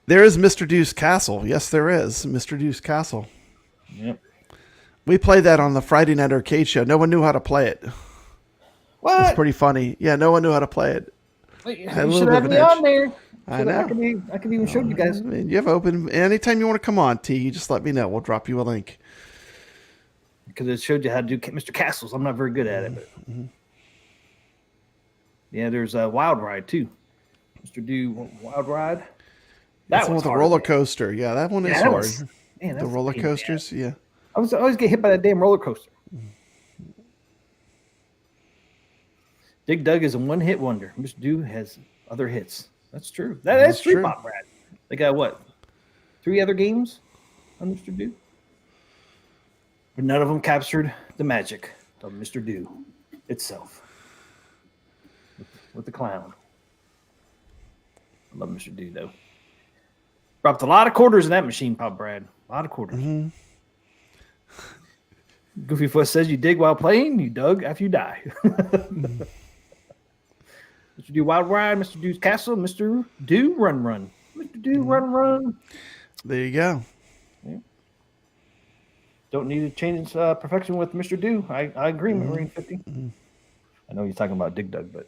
There is Mr. Do's Castle. Yes, there is Mr. Do's Castle. Yep. We played that on the Friday Night Arcade Show. No one knew how to play it. What? It's pretty funny. Yeah, no one knew how to play it. Wait, you should have me on there. I know. I could even show you guys. I mean, you have open anytime you want to come on, T. You just let me know. We'll drop you a link. Because it showed you how to do Mr. Castles. I'm not very good at it. But... Mm-hmm. Yeah, there's a Wild Ride too. Mr. Do Wild Ride. That's That one was with the hard, roller man. coaster. Yeah, that one is Yeah, that hard. was- man, The that's roller pain, man. coasters, yeah. I always get hit by that damn roller coaster. Dig Dug is a one-hit wonder. Mr. Do has other hits. That's true. That's That's true, true. Pop Brad. They got what? 3 other games on Mr. Do? But none of them captured the magic of Mr. Do itself. With the clown. I love Mr. Do, though. Dropped a lot of quarters in that machine, Pop Brad. A lot of quarters. Goofy Foot says you dig while playing, you dug after you die. Mr. Do Wild Ride, Mr. Do's Castle, Mr. Do Run Run. Mr. Do Run Run. There you go. Don't need to change perfection with Mr. Do. I agree, Marine 50. I know he's talking about Dig Dug, but.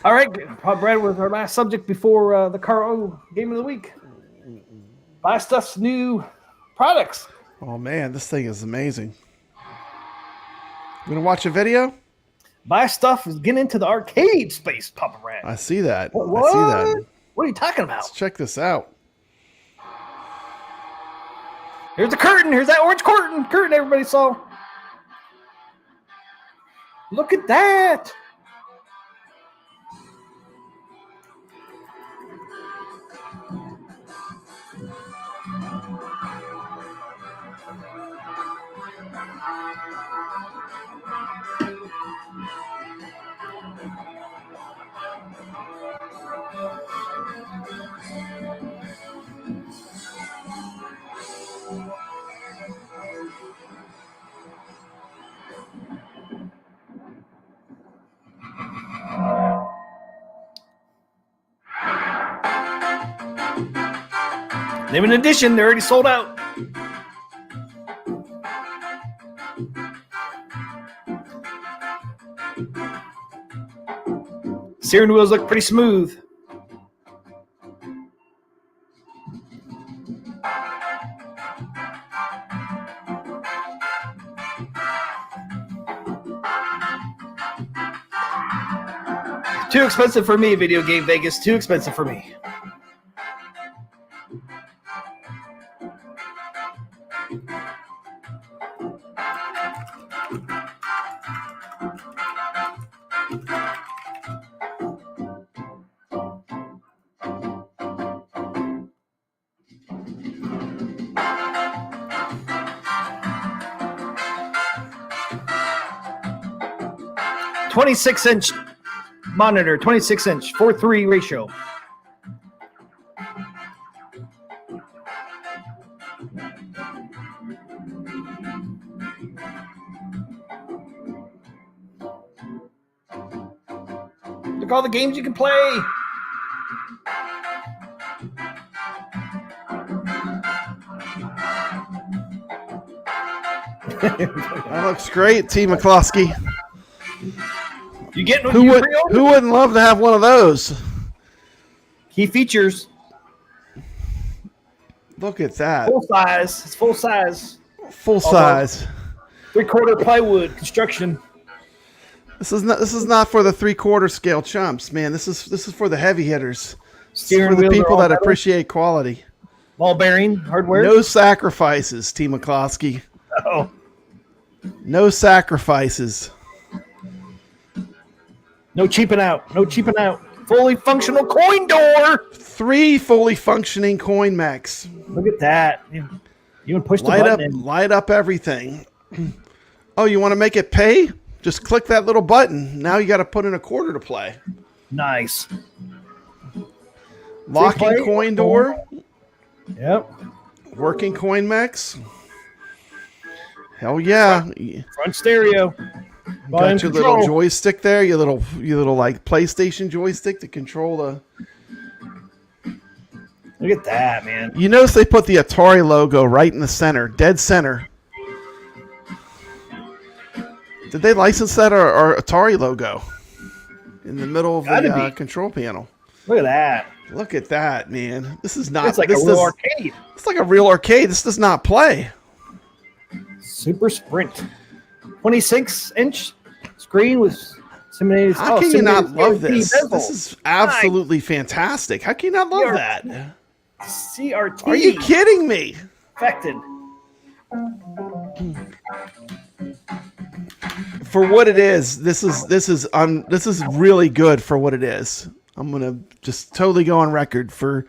All right, Pop Brad was our last subject before the Carl Game of the Week. Buy Stuff's new products. Oh man, this thing is amazing. You gonna watch a video? Buy Stuff is getting into the arcade space, Papa Brad. I see that. What? I see that. What are you talking about? Let's check this out. Here's the curtain. Here's that orange curtain everybody saw. Look at that. Limited edition, they're already sold out. Steering wheels look pretty smooth. Too expensive for me, Video Game Vegas. Too expensive for me. .26-inch monitor, 26-inch, 4:3 ratio. Look all the games you can play. That looks great, T. McCloskey. You getting Who wouldn't love to have one of those? Key features. Look at that. Full size. It's full size. Full size. 3/4 plywood construction. This is not for the 3/4 scale chumps, man. This is for the heavy hitters. This is Steering for the wheels are people all that metal. appreciate quality. Ball bearing hardware. No sacrifices, T. McCloskey. Oh. No sacrifices. No cheaping out. No cheaping out. Fully functional coin door. 3 fully functioning coin mechs. Look at that. You can push the button in. Light up everything. Oh, you want to make it pay? Just click that little button. Now you got to put in a quarter to play. Nice. Locking Free play? coin door. Yep. Working coin mechs. Hell yeah. Front stereo. Got your little joystick there, your little like PlayStation joystick to control the. Look at that, man. You notice they put the Atari logo right in the center, dead center. Did they license that or Atari logo in the middle of the control panel? Look at that. Look at that, man. This is not. It's like a real arcade. It's like a real arcade. This does not play. Super Sprint. 26-inch screen with Simulated. How can you not love this? CRT This is absolutely fantastic. How can you not love that? CRT. Are you kidding me? Affected. For what it is, this is really good for what it is. I'm gonna just totally go on record for.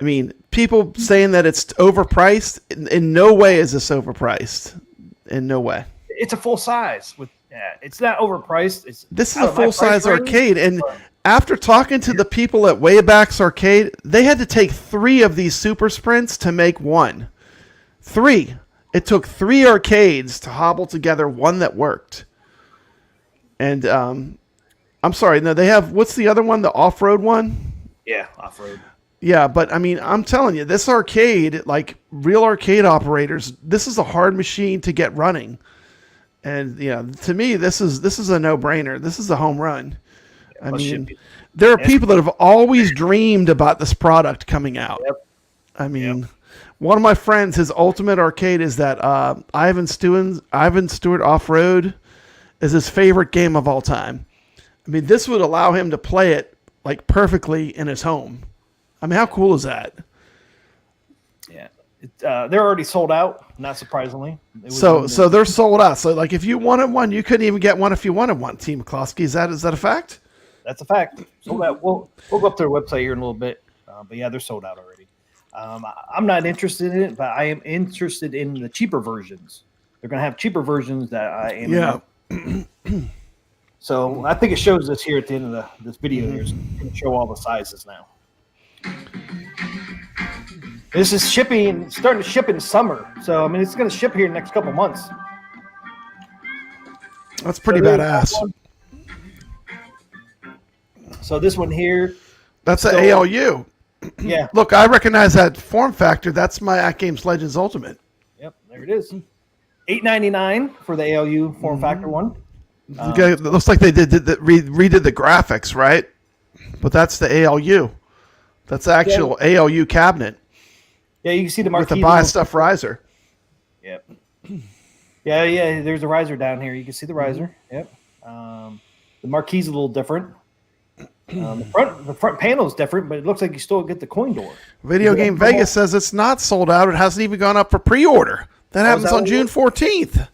I mean, people saying that it's overpriced. In no way is this overpriced. In no way. It's a full size with. Yeah, it's not overpriced. This is a full size arcade, and after talking to the people at Wayback's Arcade, they had to take 3 of these super sprints to make one. 3. It took 3 arcades to hobble together one that worked. And I'm sorry, no, they have, what's the other one? The off-road one? Yeah, off-road. Yeah, but I mean, I'm telling you, this arcade, like real arcade operators, this is a hard machine to get running. And to me, this is a no-brainer. This is a home run. I mean, there are people that have always dreamed about this product coming out. Yep. I mean, one of my friends, his ultimate arcade is that Ivan Stewart Off-Road is his favorite game of all time. I mean, this would allow him to play it like perfectly in his home. I mean, how cool is that? Yeah. They're already sold out, not surprisingly. So they're sold out. So like if you wanted one, you couldn't even get one if you wanted one, Team McCloskey. Is that a fact? That's a fact. Sold out. We'll go up to their website here in a little bit. But yeah, they're sold out already. I'm not interested in it, but I am interested in the cheaper versions. They're going to have cheaper versions that I am. Yeah. So I think it shows us here at the end of this video here. So we can show all the sizes now. This is starting to ship in summer. So, I mean, it's going to ship here in the next couple months. That's pretty badass. So this one here. That's an ALU. Yeah. Look, I recognize that form factor. That's my Atgames Legends Ultimate. Yep, there it is. $8.99 for the ALU form factor one. It looks like they redid the graphics, right? But that's the ALU. That's the actual ALU cabinet. Yeah, you can see the marquee. With the buy stuff riser. Yep. Yeah. There's a riser down here. You can see the riser. Yep. The marquee's a little different. The front panel is different, but it looks like you still get the coin door. Video Game Vegas says it's not sold out. It hasn't even gone up for pre-order. That happens on June 14th.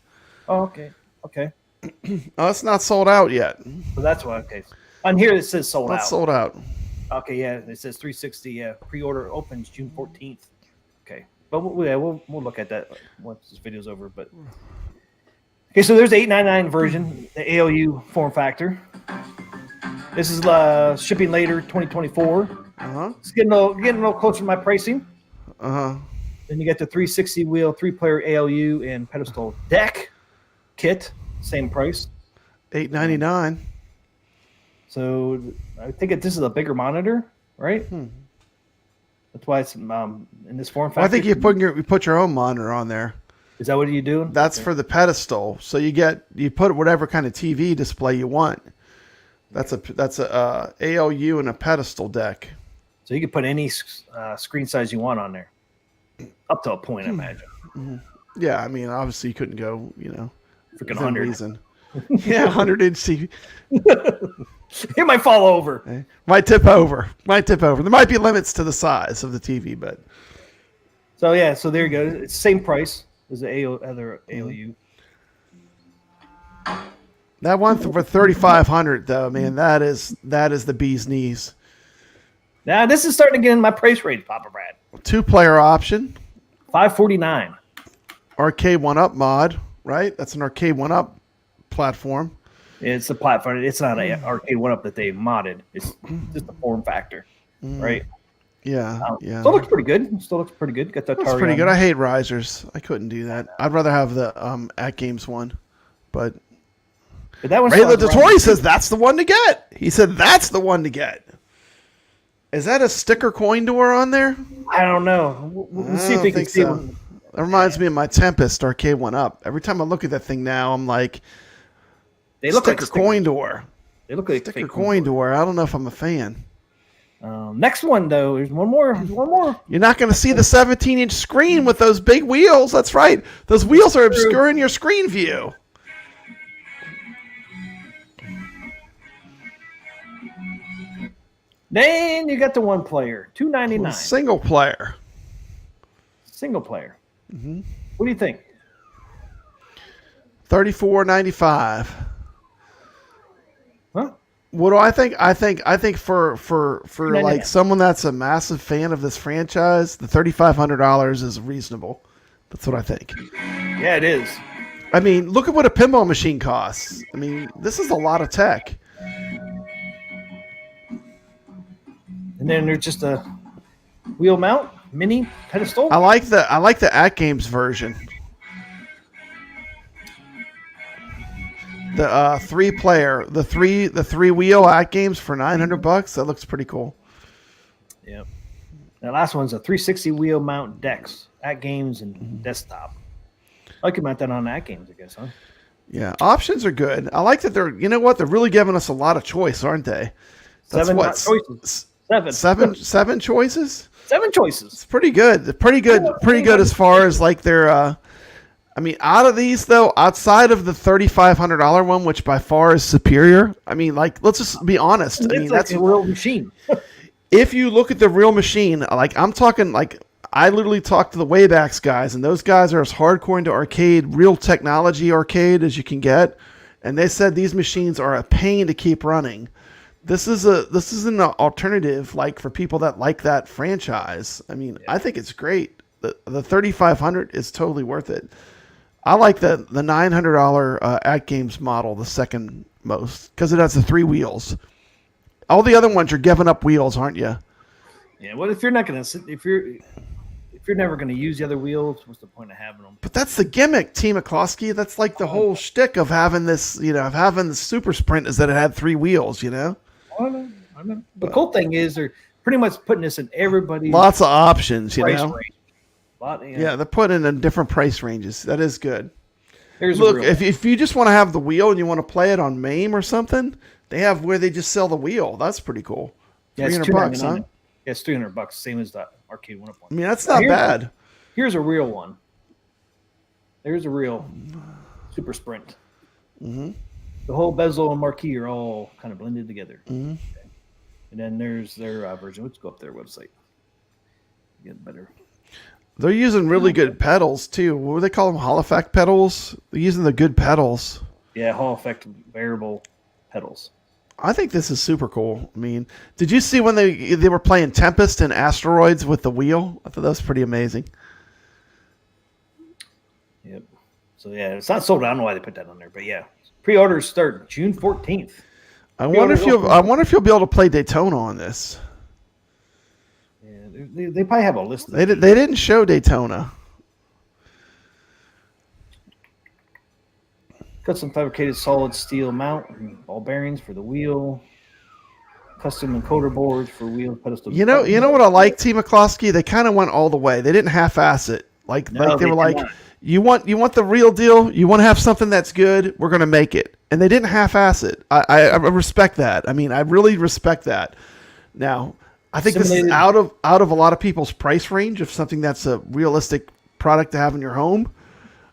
Oh, okay. Okay. Oh, it's not sold out yet. So that's why. Okay. On here it says sold out. Not sold out. Okay. Yeah. It says 360. Yeah. Pre-order opens June 14th. Okay. But we'll look at that once this video's over. But okay. So there's the $8.99 version, the ALU form factor. This is shipping later, 2024. It's getting a little closer to my pricing. Then you get the 360 wheel, 3-player ALU and pedestal deck kit, same price. $8.99. So I think this is a bigger monitor, right? That's why it's in this form factor. Well, I think you put your own monitor on there. Is that what you do? That's for the pedestal. So you put whatever kind of TV display you want. That's a ALU and a pedestal deck. So you can put any screen size you want on there, up to a point, I imagine. Yeah, I mean, obviously you couldn't go, freaking 100. Reason. Yeah, 100-inch TV. It might fall over. Okay. Might tip over. There might be limits to the size of the TV, but. So yeah, so there you go. It's the same price as the other ALU. That one for $3,500 though, man, that is the bee's knees. Now this is starting to get in my price range, Papa Brad. 2-player option. $549. Arcade 1-Up mod, right? That's an Arcade 1-Up platform. It's a platform. It's not an Arcade 1-Up that they modded. It's just a form factor, right? Yeah, Still looks pretty good. Got that. That's pretty good. I hate risers. I couldn't do that. I'd rather have the Atgames one, but that one's Ray Tourny says that's the one to get. He said that's the one to get. Is that a sticker coin door on there? I don't know. We'll see if we can see one. That reminds me of my Tempest Arcade 1-Up. Every time I look at that thing now, I'm like, they look sticker like coin door. They look like sticker coin door. I don't know if I'm a fan. Next one though, there's one more. You're not going to see the 17-inch screen with those big wheels. That's right. Those wheels are obscuring your screen view. Then you got the one player, $2.99. Single player. Single player. Mm-hmm. What do you think? $34.95. Huh? What do I think? I think for like someone that's a massive fan of this franchise, the $3,500 is reasonable. That's what I think. Yeah, it is. I mean, look at what a pinball machine costs. I mean, this is a lot of tech. And then there's just a wheel mount, mini pedestal. I like the Atgames version. The three-player, the three wheel Atgames for $900. That looks pretty cool. Yep. The last one's a 360 wheel mount Dex, Atgames and desktop. I could mount that on Atgames, I guess, huh? Yeah, options are good. I like that they're. You know what? They're really giving us a lot of choice, aren't they? That's choices. Seven choices. 7 choices. It's pretty good. Pretty good as far as like their. I mean, out of these though, outside of the $3,500 one, which by far is superior. I mean, like let's just be honest. I mean, like that's a real machine. If you look at the real machine, like I'm talking, like I literally talked to the Waybacks guys, and those guys are as hardcore into arcade, real technology arcade as you can get, and they said these machines are a pain to keep running. This is an alternative, like for people that like that franchise. I mean, I think it's great. The $3,500 is totally worth it. I like the $900 Atgames model, the second most, because it has the 3 wheels. All the other ones, you're giving up wheels, aren't you? Yeah. Well, if you're not gonna, if you're never gonna use the other wheels, what's the point of having them? But that's the gimmick, TMCLOSKY. That's like the whole shtick of having this, of having the Super Sprint is that it had 3 wheels, I know. The cool thing is they're pretty much putting this in everybody's. Lots of options, price know. range. Yeah, they're putting in different price ranges. That is good. Look, if you just want to have the wheel and you want to play it on MAME or something, they have where they just sell the wheel. That's pretty cool. Yeah, $300, huh? Yeah, it's $300, same as the arcade 1 I mean, that's not bad. Here's a real one. There's a real Super Sprint. Mm-hmm. The whole bezel and marquee are all kind of blended together. Mm-hmm. Okay. And then there's their version. Let's go up their website. Get better. They're using really good pedals too. What do they call them? Hall effect pedals. They're using the good pedals. Yeah, Hall effect variable pedals. I think this is super cool. I mean, did you see when they were playing Tempest and Asteroids with the wheel? I thought that was pretty amazing. Yep. So yeah, it's not sold. I don't know why they put that on there, but yeah, pre-orders start June 14th. I wonder if you'll be able to play Daytona on this. Yeah, they probably have a list. They didn't show Daytona. Custom fabricated solid steel mount and ball bearings for the wheel. Custom encoder boards for wheel pedestal. You know what I like, TMCLOSKY? They kind of went all the way. They didn't half-ass it. They were like, you want the real deal? You want to have something that's good? We're gonna make it. And they didn't half-ass it. I respect that. I mean, I really respect that. Now, I think this is out of a lot of people's price range of something that's a realistic product to have in your home.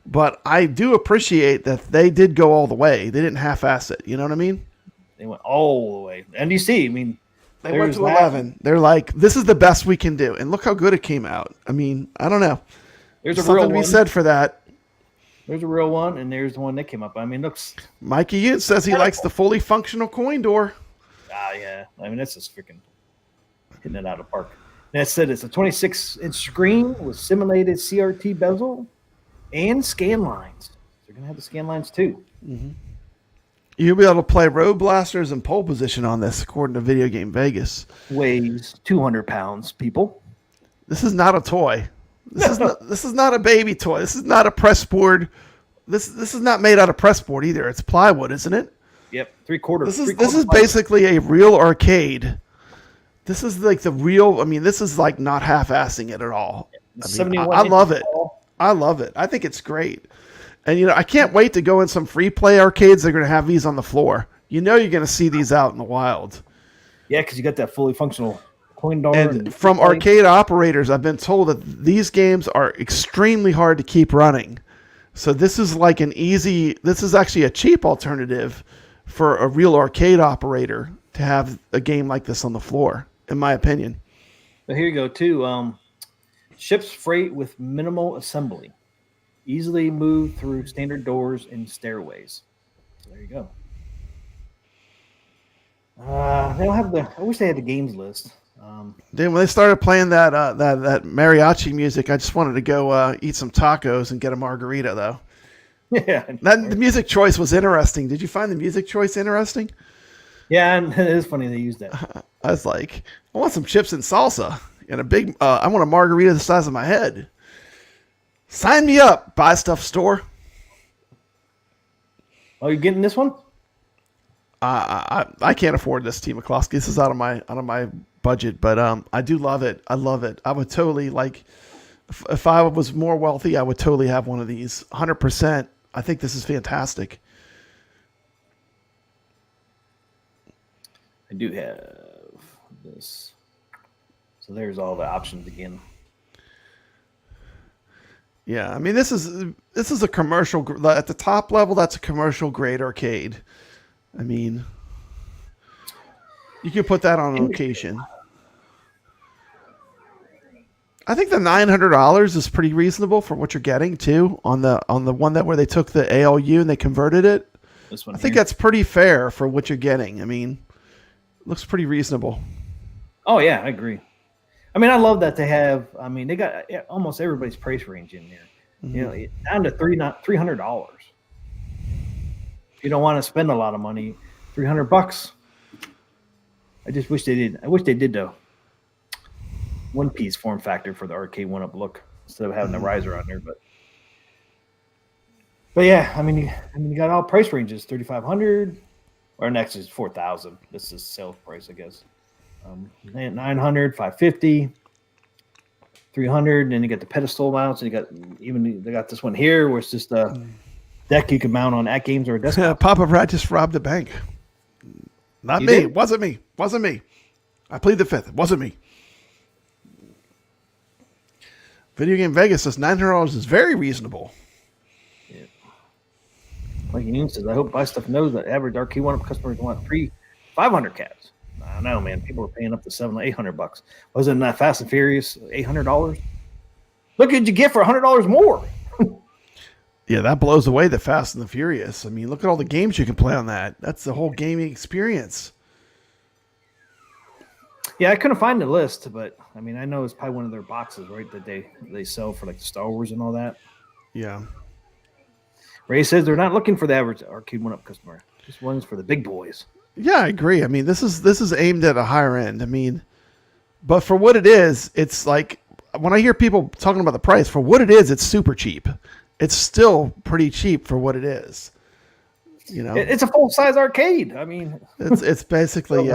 But I do appreciate that they did go all the way. They didn't half-ass it. You know what I mean? They went all the way. NDC, I mean, they went to 11. They're like, this is the best we can do. And look how good it came out. I mean, I don't know. There's a something real to be one. said for that. There's a real one, and there's the one that came up. I mean, looks. Mikey Ute says he likes the fully functional coin door. Yeah. I mean, that's just freaking hitting it out of the park. That said, it's a 26-inch screen with simulated CRT bezel and scan lines. They're going to have the scan lines, too. Mm-hmm. You'll be able to play Road Blasters and pole position on this, according to Video Game Vegas. Weighs 200 pounds, people. This is not a toy. This is not a baby toy. This is not a press board. This is not made out of press board either. It's plywood, isn't it? Yep, 3/4. This is basically a real arcade. This is like the real. I mean, this is like not half-assing it at all. I mean, I love it. I love it. I think it's great. And I can't wait to go in some free play arcades. They're going to have these on the floor. You're going to see these out in the wild. Yeah, because you got that fully functional coin door. And from arcade operators, I've been told that these games are extremely hard to keep running. So this is like this is actually a cheap alternative for a real arcade operator to have a game like this on the floor. in my opinion. So here you go, too. Ships freight with minimal assembly. Easily move through standard doors and stairways. So there you go. They don't have I wish they had the games list. Then when they started playing that mariachi music, I just wanted to go eat some tacos and get a margarita, though. Yeah. The music choice was interesting. Did you find the music choice interesting? Yeah, and it is funny they used that. I was like, I want some chips and salsa and I want a margarita the size of my head. Sign me up, Buy Stuff Store. Oh, you're getting this one? I can't afford this, TMCLOSKY. This is out of my budget, but I do love it. I love it. I would totally if I was more wealthy, I would totally have one of these. 100%. I think this is fantastic. I do have this. So there's all the options again. Yeah, I mean this is a commercial at the top level. That's a commercial grade arcade. I mean, you could put that on location. I think the $900 is pretty reasonable for what you're getting too on the one where they took the ALU and they converted it. This one. I think that's pretty fair for what you're getting. I mean, it looks pretty reasonable. Oh yeah, I agree. I mean, I love that they have. I mean, they got almost everybody's price range in there. Mm-hmm. You know, down to $300. If you don't want to spend a lot of money, $300. I just wish they did. I wish they did the one-piece form factor for the arcade one-up look instead of having the riser on there. But yeah, I mean, you got all price ranges: $3,500, or next is $4,000. This is sales price, I guess. $900, $550, $300. Then you got the pedestal mounts, and they got this one here where it's just a deck you can mount on Atgames or a desktop. Papa Brad just robbed a bank. Not You me. did? Wasn't me. I plead the fifth. It wasn't me. Video Game Vegas says $900 is very reasonable. Yeah. Like Ian says, I hope Buy Stuff knows that average arcade one-up customers want 500 cabs. I don't know, man. People are paying up to $700-800. Wasn't that Fast and Furious $800? Look what you get for $100 more. Yeah, that blows away the Fast and the Furious. I mean, look at all the games you can play on that. That's the whole gaming experience. Yeah, I couldn't find the list, but I mean, I know it's probably one of their boxes, right? That they sell for like the Star Wars and all that. Yeah. Ray says they're not looking for the average arcade one-up customer. This one's for the big boys. Yeah, I agree. I mean, this is aimed at a higher end. I mean, but for what it is, it's like when I hear people talking about the price, for what it is, it's super cheap. It's still pretty cheap for what it is. You know, It's a full-size arcade. I mean, it's basically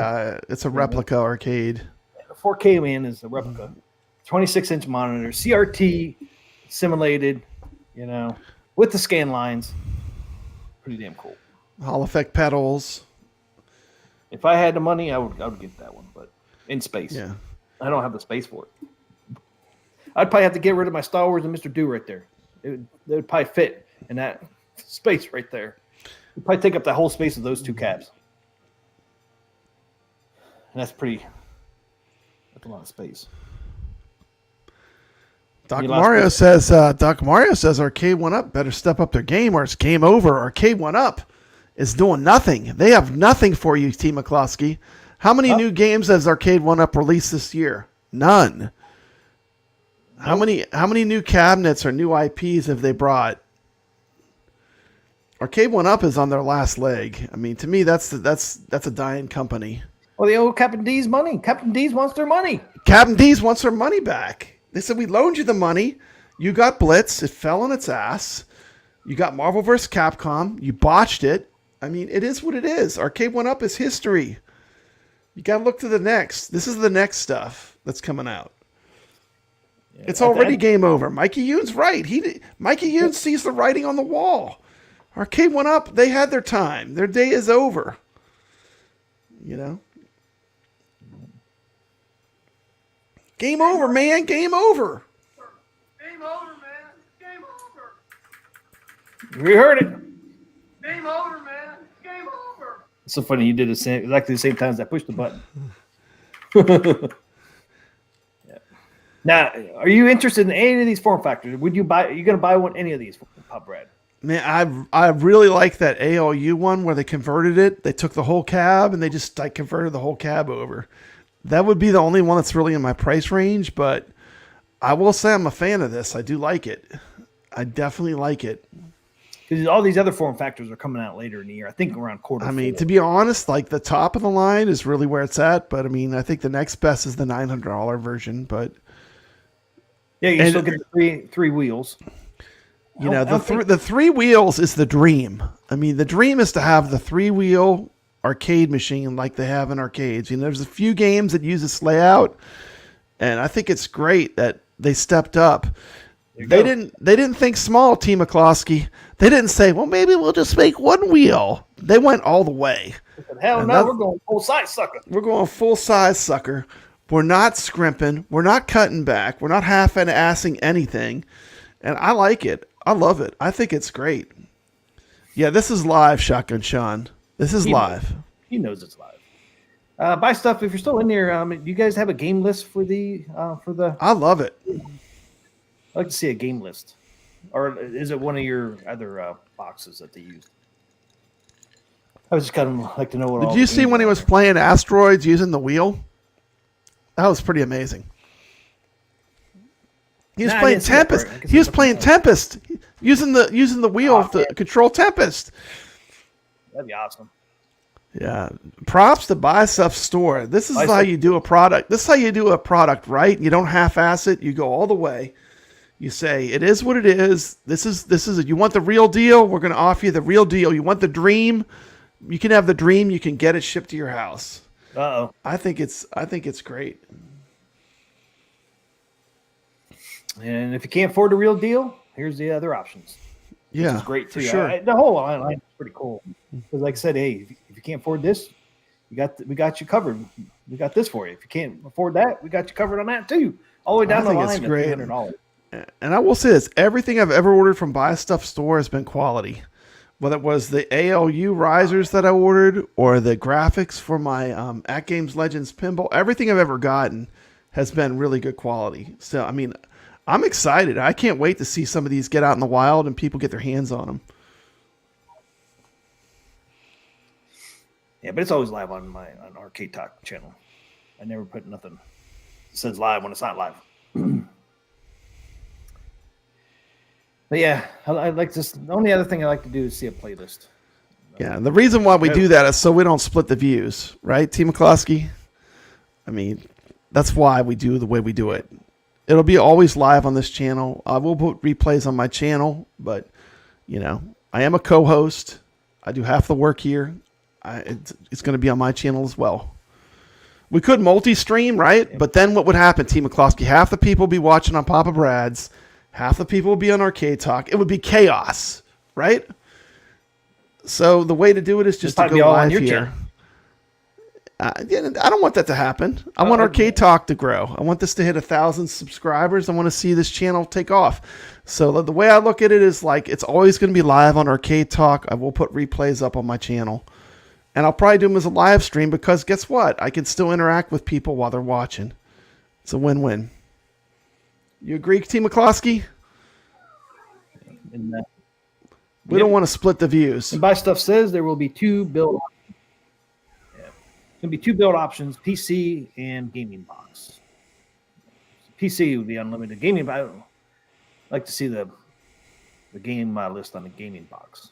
it's a replica arcade. 4K, man, is a replica. 26-inch monitor, CRT simulated, you know, with the scan lines. Pretty damn cool. Hall effect pedals. If I had the money, I would get that one, but in space. Yeah. I don't have the space for it. I'd probably have to get rid of my Star Wars and Mr. Do right there. They would probably fit in that space right there. It'd probably take up the whole space of those two cabs. And that's a lot of space. Doc Mario says Arcade 1-Up better step up their game or it's game over. Arcade 1-Up is doing nothing. They have nothing for you, TMCLOSKY. How many new games has Arcade 1-Up released this year? None. How many new cabinets or new IPs have they brought? Arcade 1-Up is on their last leg. I mean, to me, that's a dying company. Well, they owe Captain D's money. Captain D's wants their money. Captain D's wants their money back. They said, we loaned you the money. You got Blitz. It fell on its ass. You got Marvel vs. Capcom. You botched it. I mean, it is what it is. Arcade 1-Up is history. You got to look to the next. This is the next stuff that's coming out. Yeah, it's already game over. Mikey Yoon's right. Mikey Yoon sees the writing on the wall. Arcade 1-Up, they had their time. Their day is over. You know? Game over, man. Game over. Game over, man. Game over. We heard it. Game over, man. Game over. It's so funny. You did exactly the same time as I pushed the button. Now, are you interested in any of these form factors? Would you buy? Are you going to buy any of these, Pop Brad? Man, I really like that ALU one where they converted it. They took the whole cab and they just like converted the whole cab over. That would be the only one that's really in my price range, but I will say I'm a fan of this. I do like it. I definitely like it. Because all these other form factors are coming out later in the year. I think around quarter. I mean, to be honest, like the top of the line is really where it's at. But I mean, I think the next best is the $900 version. But yeah, you still get the three wheels. You know, the three wheels is the dream. I mean, the dream is to have the 3-wheel arcade machine like they have in arcades. You know, there's a few games that use this layout, and I think it's great that they stepped up. They didn't think small, Team McCloskey. They didn't say, well, maybe we'll just make one wheel. They went all the way. Hell no, we're going full size sucker. We're going full size sucker. We're not scrimping. We're not cutting back. We're not half-assing anything. And I like it. I love it. I think it's great. Yeah, this is live, Shotgun Sean. This is live. He knows it's live. Buy stuff if you're still in there. You guys have a game list for the I love it. I'd like to see a game list, or is it one of your other boxes that they used? I was just kind of like to know what. Did you see when he was playing Asteroids using the wheel? That was pretty amazing. He was playing Tempest. He was playing Tempest using the wheel to control Tempest. That'd be awesome. Yeah. Props to Buy Stuff Store. This is how you do a product. This is how you do a product, right? You don't half-ass it. You go all the way. You say, it is what it is. This is it. You want the real deal? We're going to offer you the real deal. You want the dream? You can have the dream. You can get it shipped to your house. Uh-oh. I think it's great. And if you can't afford the real deal, here's the other options. Yeah, which is great too. Sure. The whole line is pretty cool. Because like I said, hey, if you can't afford this, we got you covered. We got this for you. If you can't afford that, we got you covered on that too. All the way down the line. It's great. $300. And I will say this: everything I've ever ordered from Buy Stuff Store has been quality. Whether it was the ALU risers that I ordered or the graphics for my Atgames Legends Pinball, everything I've ever gotten has been really good quality. So, I mean, I'm excited. I can't wait to see some of these get out in the wild and people get their hands on them. Yeah, but it's always live on Arcade Talk channel. I never put nothing that says live when it's not live. But yeah, I like this. The only other thing I like to do is see a playlist. Yeah, the reason why we do that is so we don't split the views, right, Team McCloskey? I mean, that's why we do the way we do it. It'll be always live on this channel. I will put replays on my channel, but, you know, I am a co-host. I do half the work here. It's going to be on my channel as well. We could multi-stream, right? But then what would happen, Team McCloskey? Half the people would be watching on Papa Brad's. Half the people would be on Arcade Talk. It would be chaos, right? So the way to do it is just to go live here. I don't want that to happen. I want Arcade Talk to grow. I want this to hit 1,000 subscribers. I want to see this channel take off. So the way I look at it is like it's always going to be live on Arcade Talk. I will put replays up on my channel. And I'll probably do them as a live stream because guess what? I can still interact with people while they're watching. It's a win-win. You agree, Team McCloskey? We don't want to split the views. And Buy Stuff says there will be two build options. Yeah. There's going to be two build options, PC and gaming box. PC would be unlimited. Gaming box, I'd like to see the game list on the gaming box.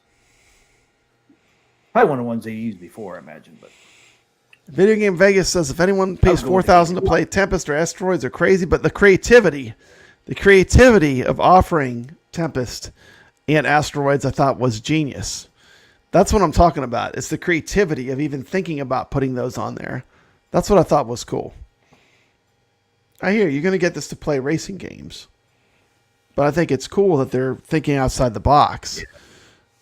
Probably one of the ones they used before, I imagine. But Video Game Vegas says if anyone pays $4,000 to play Tempest or Asteroids, are crazy. But the creativity of offering Tempest and Asteroids, I thought was genius. That's what I'm talking about. It's the creativity of even thinking about putting those on there. That's what I thought was cool. I hear you're going to get this to play racing games, but I think it's cool that they're thinking outside the box. Yeah.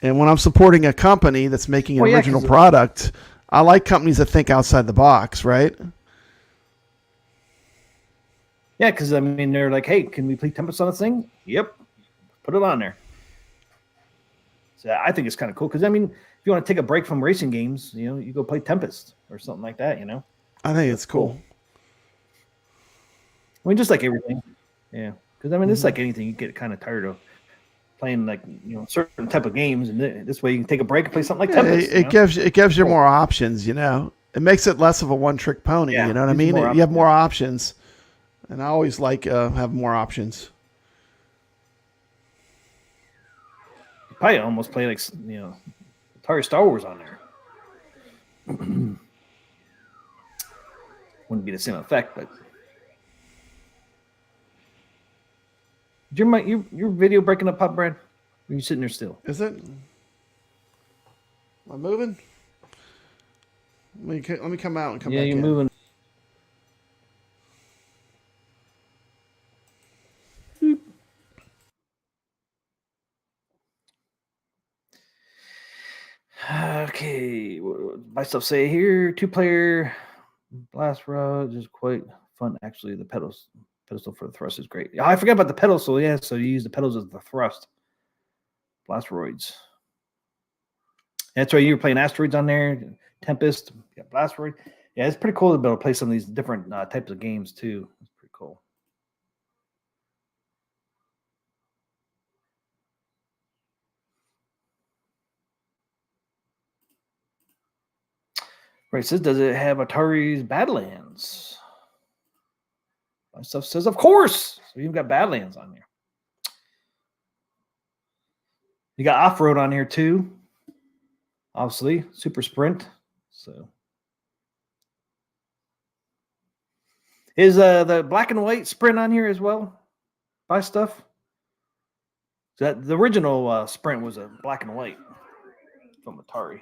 And when I'm supporting a company that's making an original product, I like companies that think outside the box, right? Yeah, because I mean, they're like, hey, can we play Tempest on this thing? Yep. Put it on there. So I think it's kind of cool because, I mean, if you want to take a break from racing games, you know, you go play Tempest or something like that, you know? I think it's cool. I mean, just like everything. Yeah. Because, I mean, it's like anything. You get kind of tired of playing, like, certain type of games. And this way you can take a break and play something like Tempest. It gives you more options, It makes it less of a one-trick pony, Yeah, you know what I gives you mean? more You have more options. And I always like have more options. You probably almost play, like, Atari Star Wars on there. Wouldn't be the same effect, but your video breaking up, Pop Brad? Or are you sitting there still? Is it? Am I moving? Let me come out and come back in. Yeah, you're moving. Okay, my stuff say here, 2-player blast rod is quite fun. Actually, the pedestal for the thrust is great. I forgot about the pedestal. Yeah, so you use the pedals as the thrust. Blasteroids. That's right. You were playing Asteroids on there. Tempest. Yeah, Blasteroid. Yeah, it's pretty cool to be able to play some of these different types of games too. It's pretty cool. Right, says, does it have Atari's Badlands? My stuff says, of course. So you've got Badlands on there. You got Off-Road on here too. Obviously, Super Sprint. So is the black and white Sprint on here as well? Buy stuff. That the original Sprint was a black and white from Atari.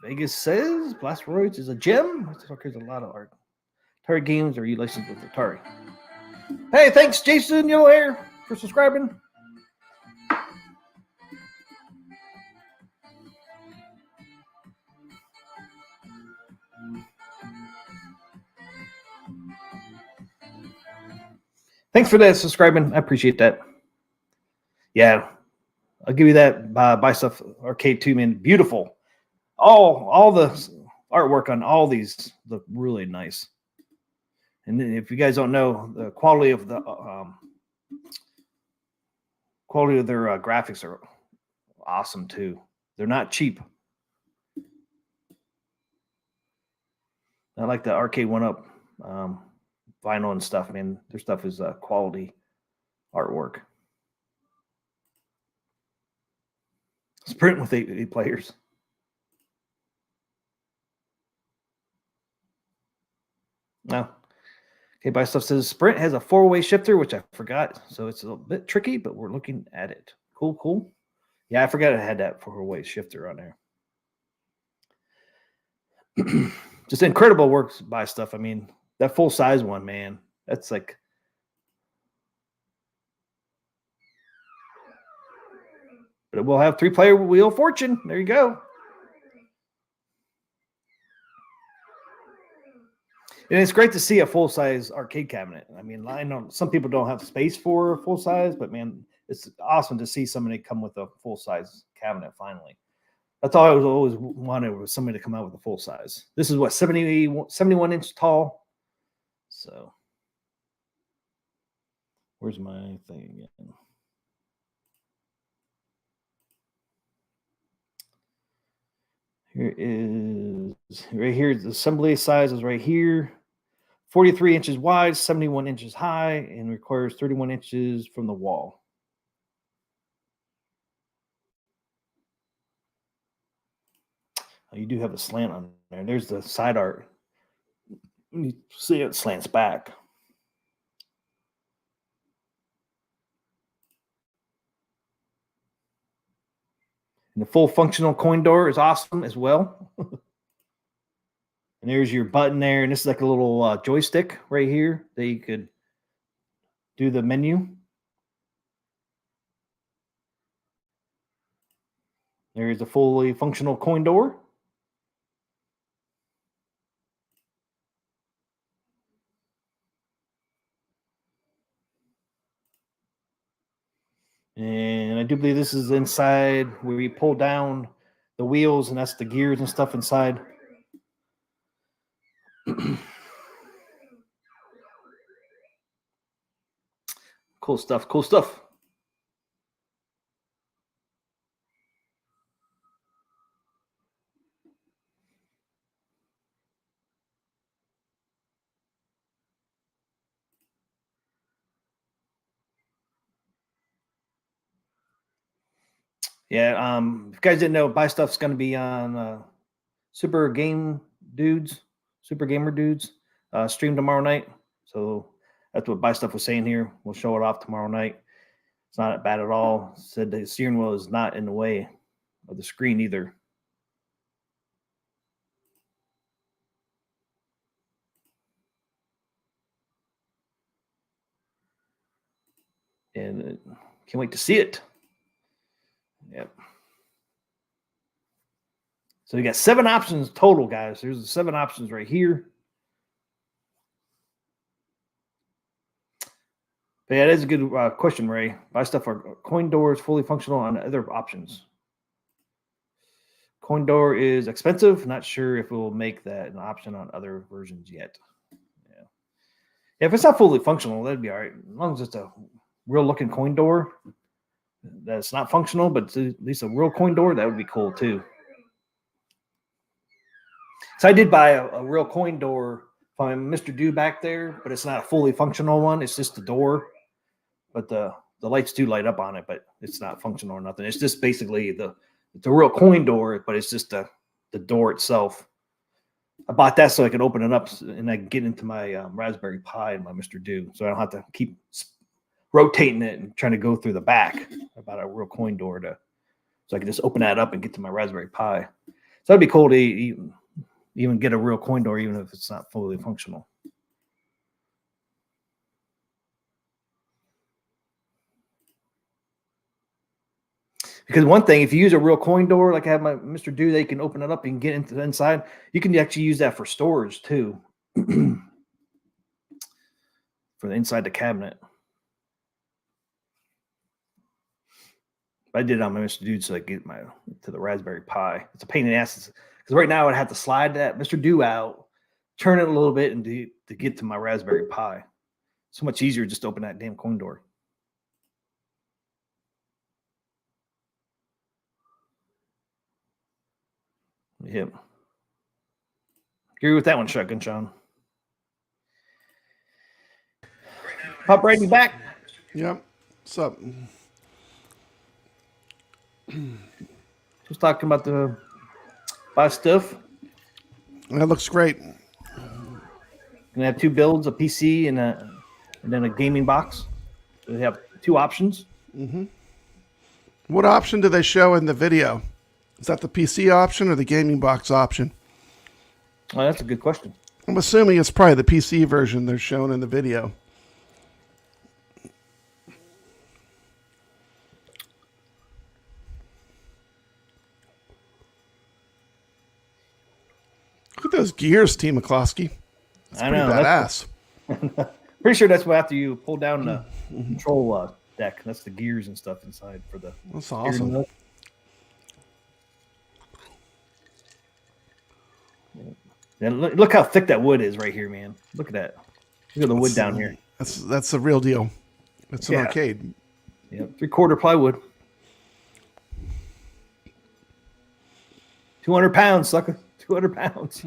Vegas says Blasteroids is a gem. There's a lot of art. Atari games, are you licensed with Atari? Hey, thanks, Jason Yellow Hair, for subscribing. Thanks for that subscribing. I appreciate that. Yeah, I'll give you that. Buy stuff arcade too, man. Beautiful. All the artwork on all these look really nice. And if you guys don't know, the quality of their graphics are awesome too. They're not cheap. I like the Arcade 1-Up vinyl and stuff, man. Their stuff is quality artwork. Sprint with 8 players. No. Okay, Buy Stuff says Sprint has a 4-way shifter, which I forgot. So it's a little bit tricky, but we're looking at it. Cool. Yeah, I forgot I had that 4-way shifter on there. Just incredible work by Stuff. I mean, that full-size one, man, that's like... But it will have 3-player Wheel of Fortune. There you go. And it's great to see a full-size arcade cabinet. I mean, I know some people don't have space for a full-size, but, man, it's awesome to see somebody come with a full-size cabinet finally. That's all I was always wanted, was somebody to come out with a full-size. This is, what, 71 inch tall? So, where's my thing again? Here is, right here, the assembly size is right here. 43 inches wide, 71 inches high, and requires 31 inches from the wall. You do have a slant on there. There's the side art. You see it slants back. And the full functional coin door is awesome as well. And there's your button there. And this is like a little joystick right here that you could do the menu. There's a fully functional coin door. And I do believe this is inside where we pull down the wheels, and that's the gears and stuff inside. Cool stuff. Cool stuff. Yeah. If you guys didn't know, Buy Stuff's going to be on Super Gamer Dudes stream tomorrow night. So that's what Buy Stuff was saying here. We'll show it off tomorrow night. It's not bad at all. Said the steering wheel is not in the way of the screen either. And can't wait to see it. Yep. So you got 7 options total, guys. There's the 7 options right here. But yeah, that is a good question, Ray. Buy Stuff are coin doors fully functional on other options. Coin door is expensive. Not sure if it will make that an option on other versions yet. Yeah. If it's not fully functional, that'd be all right. As long as it's a real looking coin door that's not functional, but at least a real coin door, that would be cool too. So I did buy a real coin door from Mr. Do back there, but it's not a fully functional one. It's just the door, but the lights do light up on it, but it's not functional or nothing. It's just basically the real coin door, but it's just the door itself. I bought that so I could open it up and I can get into my Raspberry Pi and my Mr. Do, so I don't have to keep rotating it and trying to go through the back. I bought a real coin door so I can just open that up and get to my Raspberry Pi. So that'd be cool to even get a real coin door, even if it's not fully functional. Because one thing, if you use a real coin door, like I have my Mr. Do, they can open it up and get into the inside. You can actually use that for storage too, for the inside the cabinet. I did it on my Mr. Do so I get to the Raspberry Pi. It's a pain in the ass because right now I'd have to slide that Mr. Do out, turn it a little bit, and to get to my Raspberry Pi. So much easier just to open that damn coin door. Yep. Agree with that one, Shotgun Sean. Pop Brad, you back? Yep. What's up? Just talking about the Buy Stuff. That looks great. Gonna have 2 builds, a PC and then a gaming box. So they have 2 options. Mm-hmm. What option do they show in the video? Is that the PC option or the gaming box option? Well, that's a good question. I'm assuming it's probably the PC version they're showing in the video. Look at those gears, Team McCloskey. That's pretty badass. Pretty sure that's what after you pull down the control deck. That's the gears and stuff inside for the. That's awesome. Yeah, look how thick that wood is right here, man. Look at that. Look at the wood down here. That's the real deal. It's an arcade. Yeah, 3/4 plywood. 200 pounds, sucker. 200 pounds.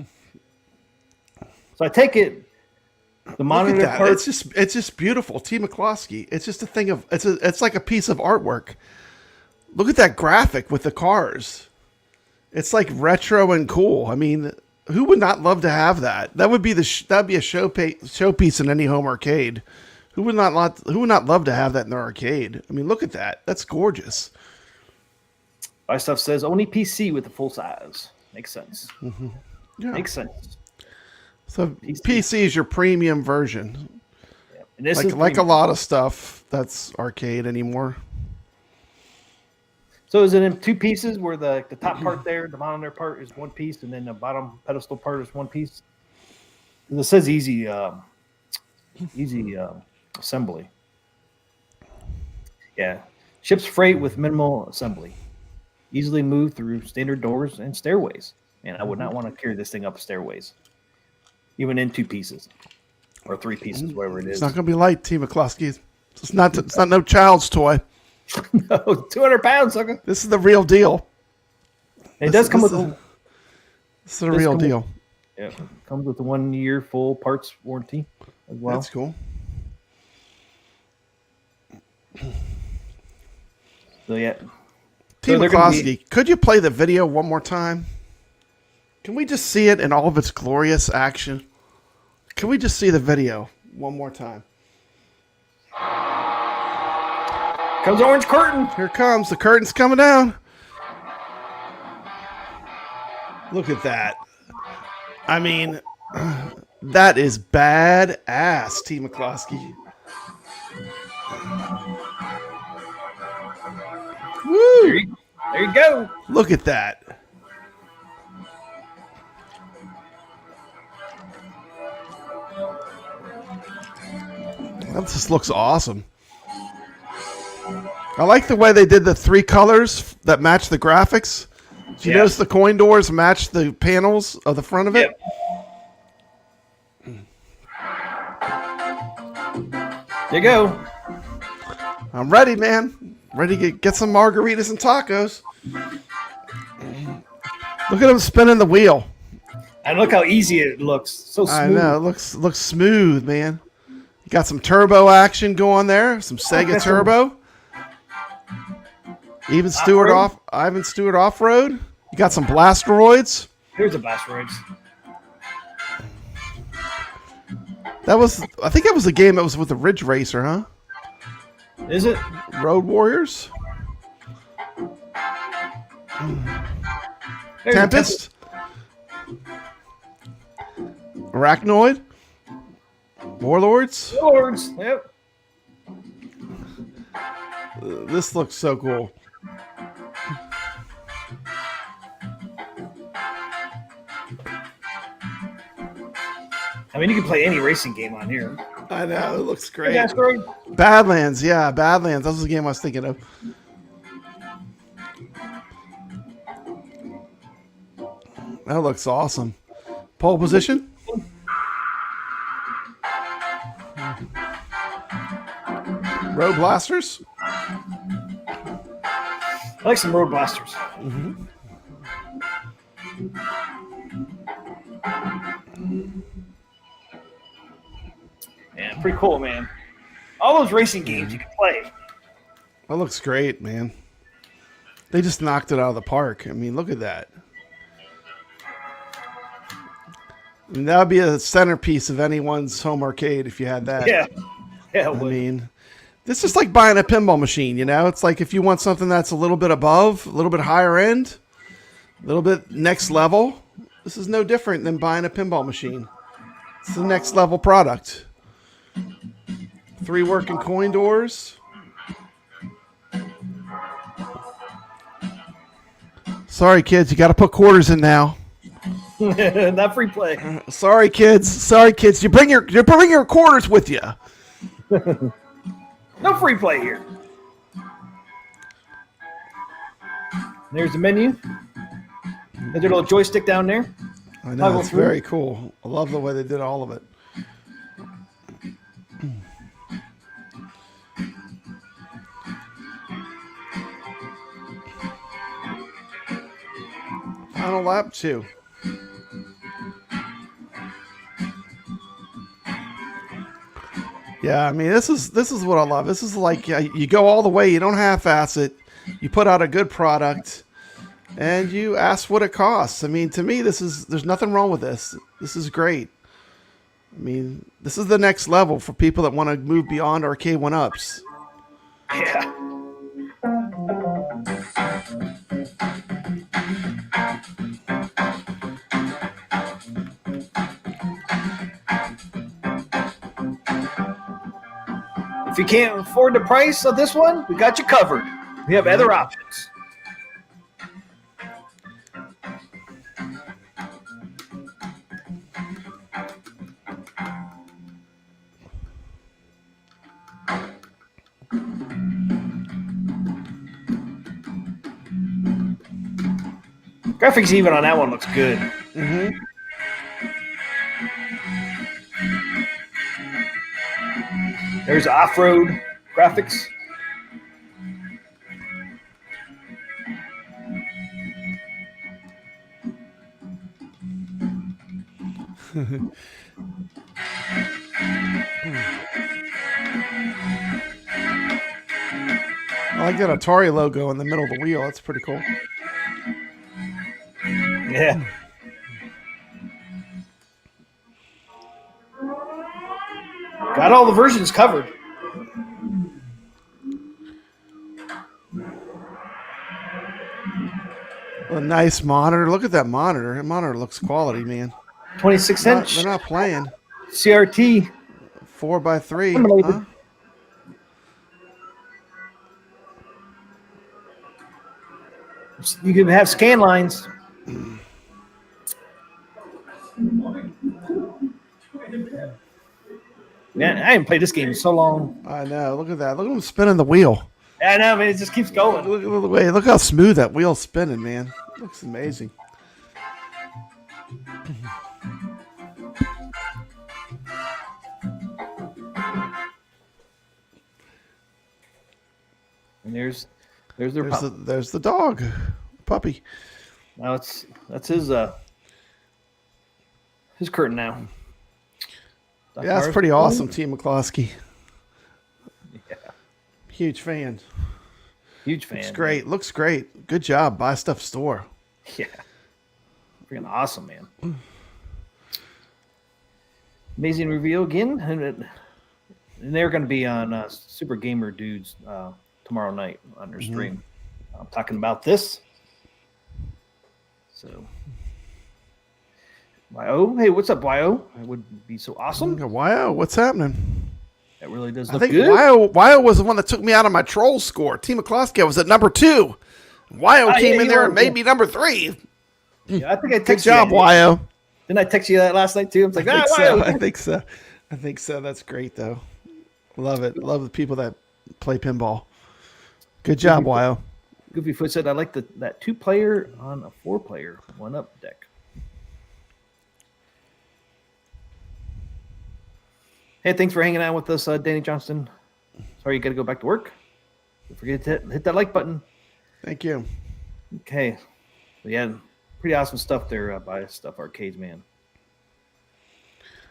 So I take it. The monitor part. It's just beautiful. T. McCloskey. It's just a thing of it's like a piece of artwork. Look at that graphic with the cars. It's like retro and cool. I mean, who would not love to have that? That would be that'd be a showpiece in any home arcade. Who would not love to have that in their arcade? I mean, look at that. That's gorgeous. Buy Stuff says only PC with the full size. Makes sense. Mm-hmm. Yeah. Makes sense. So PC is your premium version. Yeah. And this like a lot of stuff that's arcade anymore. So is it in 2 pieces where the top part there, the monitor part is 1 piece, and then the bottom pedestal part is 1 piece? And it says easy assembly. Yeah. Ships freight with minimal assembly. Easily moved through standard doors and stairways. And I would not want to carry this thing up stairways. even in 2 pieces or 3 pieces, whatever it It's is. not going to be light, Team McCloskey. It's not no child's toy. No, 200 pounds, sucker. This is the real deal. It does come with This is the real deal. Yeah, comes with a 1-year full parts warranty as well. That's cool. So yeah. Team So McCloskey, could you play the video one more time? Can we just see it in all of its glorious action? Can we just see the video one more time? Comes orange curtain. Here it comes. The curtain's coming down. Look at that. I mean, that is badass, Team McCloskey. Woo! There you go. Look at that. That just looks awesome. I like the way they did the 3 colors that match the graphics. Did you notice the coin doors match the panels of the front of it? Yep. There you go. I'm ready, man. Ready to get some margaritas and tacos. Look at him spinning the wheel. And look how easy it looks. So smooth. I know. It looks smooth, man. You got some turbo action going there. Some Sega Turbo. Ivan Stewart off-road. You got some Blasteroids. Here's a Blasteroids. I think that was a game that was with the Ridge Racer, huh? Is it? Road Warriors. There's Tempest. Arachnoid. Warlords. Warlords. Yep. This looks so cool. I mean, you can play any racing game on here. I know, it looks great. Yeah, story. Badlands, yeah, Badlands. That was the game I was thinking of. That looks awesome. Pole position. Road Blasters. I like some Road Blasters. Mm-hmm. Yeah, pretty cool, man. All those racing games you can play. That looks great, man. They just knocked it out of the park. I mean, look at that. And that would be a centerpiece of anyone's home arcade if you had that. Yeah. Yeah, I mean, this is like buying a pinball machine, you know? It's like if you want something that's a little bit above, a little bit higher end, a little bit next level, this is no different than buying a pinball machine. It's the next level product. 3 working coin doors. Sorry, kids, you got to put quarters in now. Not free play. Sorry, kids. You bring your quarters with you. No free play here. There's the menu. There's a little joystick down there. I know, it's very cool. I love the way they did all of it. Final lap 2. Yeah, I mean, this is what I love. This is like you go all the way. You don't half-ass it. You put out a good product, and you ask what it costs. I mean, to me, there's nothing wrong with this. This is great. I mean, this is the next level for people that want to move beyond arcade one-ups. Yeah. If you can't afford the price of this one, we got you covered. We have other options. Graphics even on that one looks good. Mm-hmm. There's off-road graphics. I like that Atari logo in the middle of the wheel. That's pretty cool. Yeah. Got all the versions covered. A nice monitor. Look at that monitor. That monitor looks quality, man. 26 inch. They're not playing. CRT. 4x3. Huh? You can have scan lines. Man, I haven't played this game in so long. I know. Look at that. Look at him spinning the wheel. I know, man. It just keeps going. Look how smooth that wheel's spinning, man. Looks amazing. And there's their pup. There's the dog, puppy. Now that's his curtain now. Yeah, that's pretty awesome, TMCLOSKY. Yeah. Huge fan. Huge fan. Looks great. Man. Looks great. Good job. Buy stuff store. Yeah. Freaking awesome, man. Amazing reveal again. And they're going to be on Super Gamer Dudes tomorrow night on their stream. I'm talking about this. So, YO, hey, what's up, YO? That would be so awesome. YO, what's happening? That really does I look think good. YO was the one that took me out of my troll score. TMCLOSKY was at number 2. YO came in there and made me number 3. Yeah, I think I texted Good job, you. YO. Didn't I text you that last night too? I was like, I think so. I think so. That's great, though. Love it. Love the people that play pinball. Good job, YO. Goofyfoot said, I like that 2-player on a 4-player 1-up deck. Hey, thanks for hanging out with us, Danny Johnston. Sorry you got to go back to work. Don't forget to hit that like button. Thank you. Okay. Yeah, pretty awesome stuff there by Stuff Arcades, man.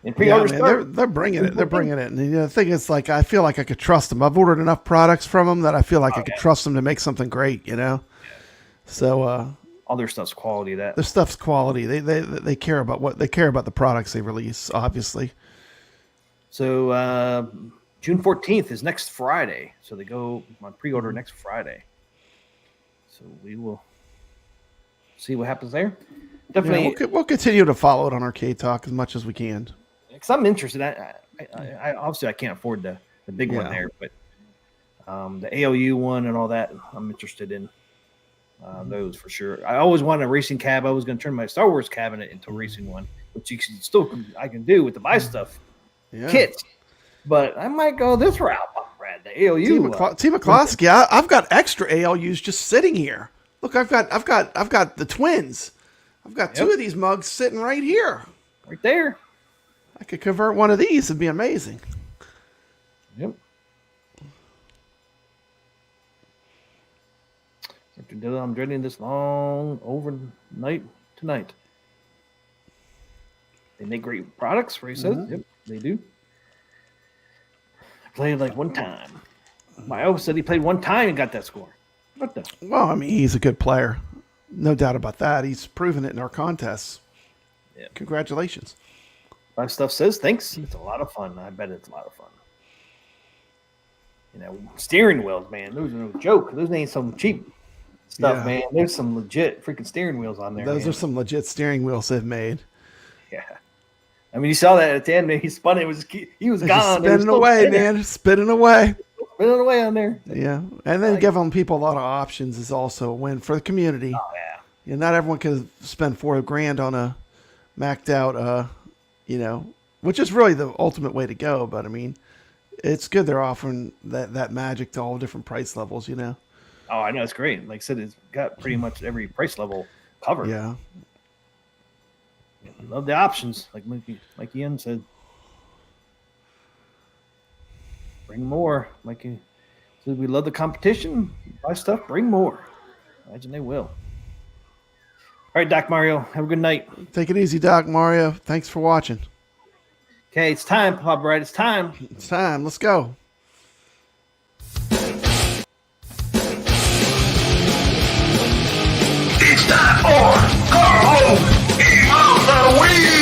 And they're bringing it. They're bringing it. And the thing is, like, I feel like I could trust them. I've ordered enough products from them that I feel like I could trust them to make something great, you know? Yeah. So all their stuff's quality. Their stuff's quality. They care about the products they release, obviously. So June 14th is next Friday. So they go on pre-order next Friday. So we will see what happens there. Definitely, we'll continue to follow it on Arcade Talk as much as we can. Because I'm interested. I obviously I can't afford the big one there, but the ALU one and all that, I'm interested in those for sure. I always wanted a racing cab. I was going to turn my Star Wars cabinet into a racing one, which I can do with the buy stuff kit. But I might go this route, Brad. The ALU TMCLOSKY. I've got extra ALUs just sitting here. Look, I've got the twins. I've got 2 of these mugs sitting right here. Right there. I could convert one of these. It'd be amazing. Yep. I'm dreading this long overnight tonight. They make great products, Ray says. Yep, they do. I played like one time. My said he played one time and got that score. What the? Well, I mean, he's a good player. No doubt about that. He's proven it in our contests. Yeah. Congratulations. My stuff says thanks. It's a lot of fun. I bet it's a lot of fun. You know, steering wheels, man. Those are no joke. Those ain't some cheap stuff, man. There's some legit freaking steering wheels on there. Those are some legit steering wheels they've made. Yeah. I mean, you saw that at the end. He spun it. He was gone. Spinning away, man. Spinning away. Spinning away on there. Yeah. And then giving people a lot of options is also a win for the community. Oh, yeah. You know, not everyone can spend $4,000 on a maxed out, which is really the ultimate way to go. But I mean, it's good they're offering that magic to all different price levels, you know? Oh, I know. It's great. Like I said, it's got pretty much every price level covered. Yeah. I love the options, like Ian said. Bring more. Like, so we love the competition. Buy stuff. Bring more. Imagine they will. All right, Doc Mario. Have a good night. Take it easy, Doc Mario. Thanks for watching. Okay, it's time, Papa Brad. It's time. It's time. Let's go. It's time for Carl of the Week!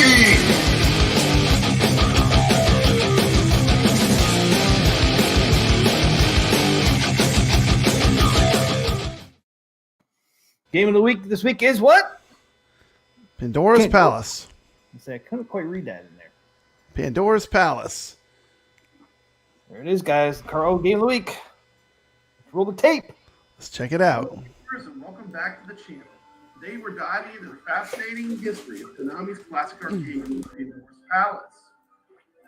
Game of the week this week is what? Pandora's Can't do it. Palace. I couldn't quite read that in there. Pandora's Palace. There it is, guys. Carl, game of the week. Let's roll the tape. Let's check it out. Viewers, and welcome back to the channel. Today we're diving into the fascinating history of Konami's classic arcade game, Pandora's Palace.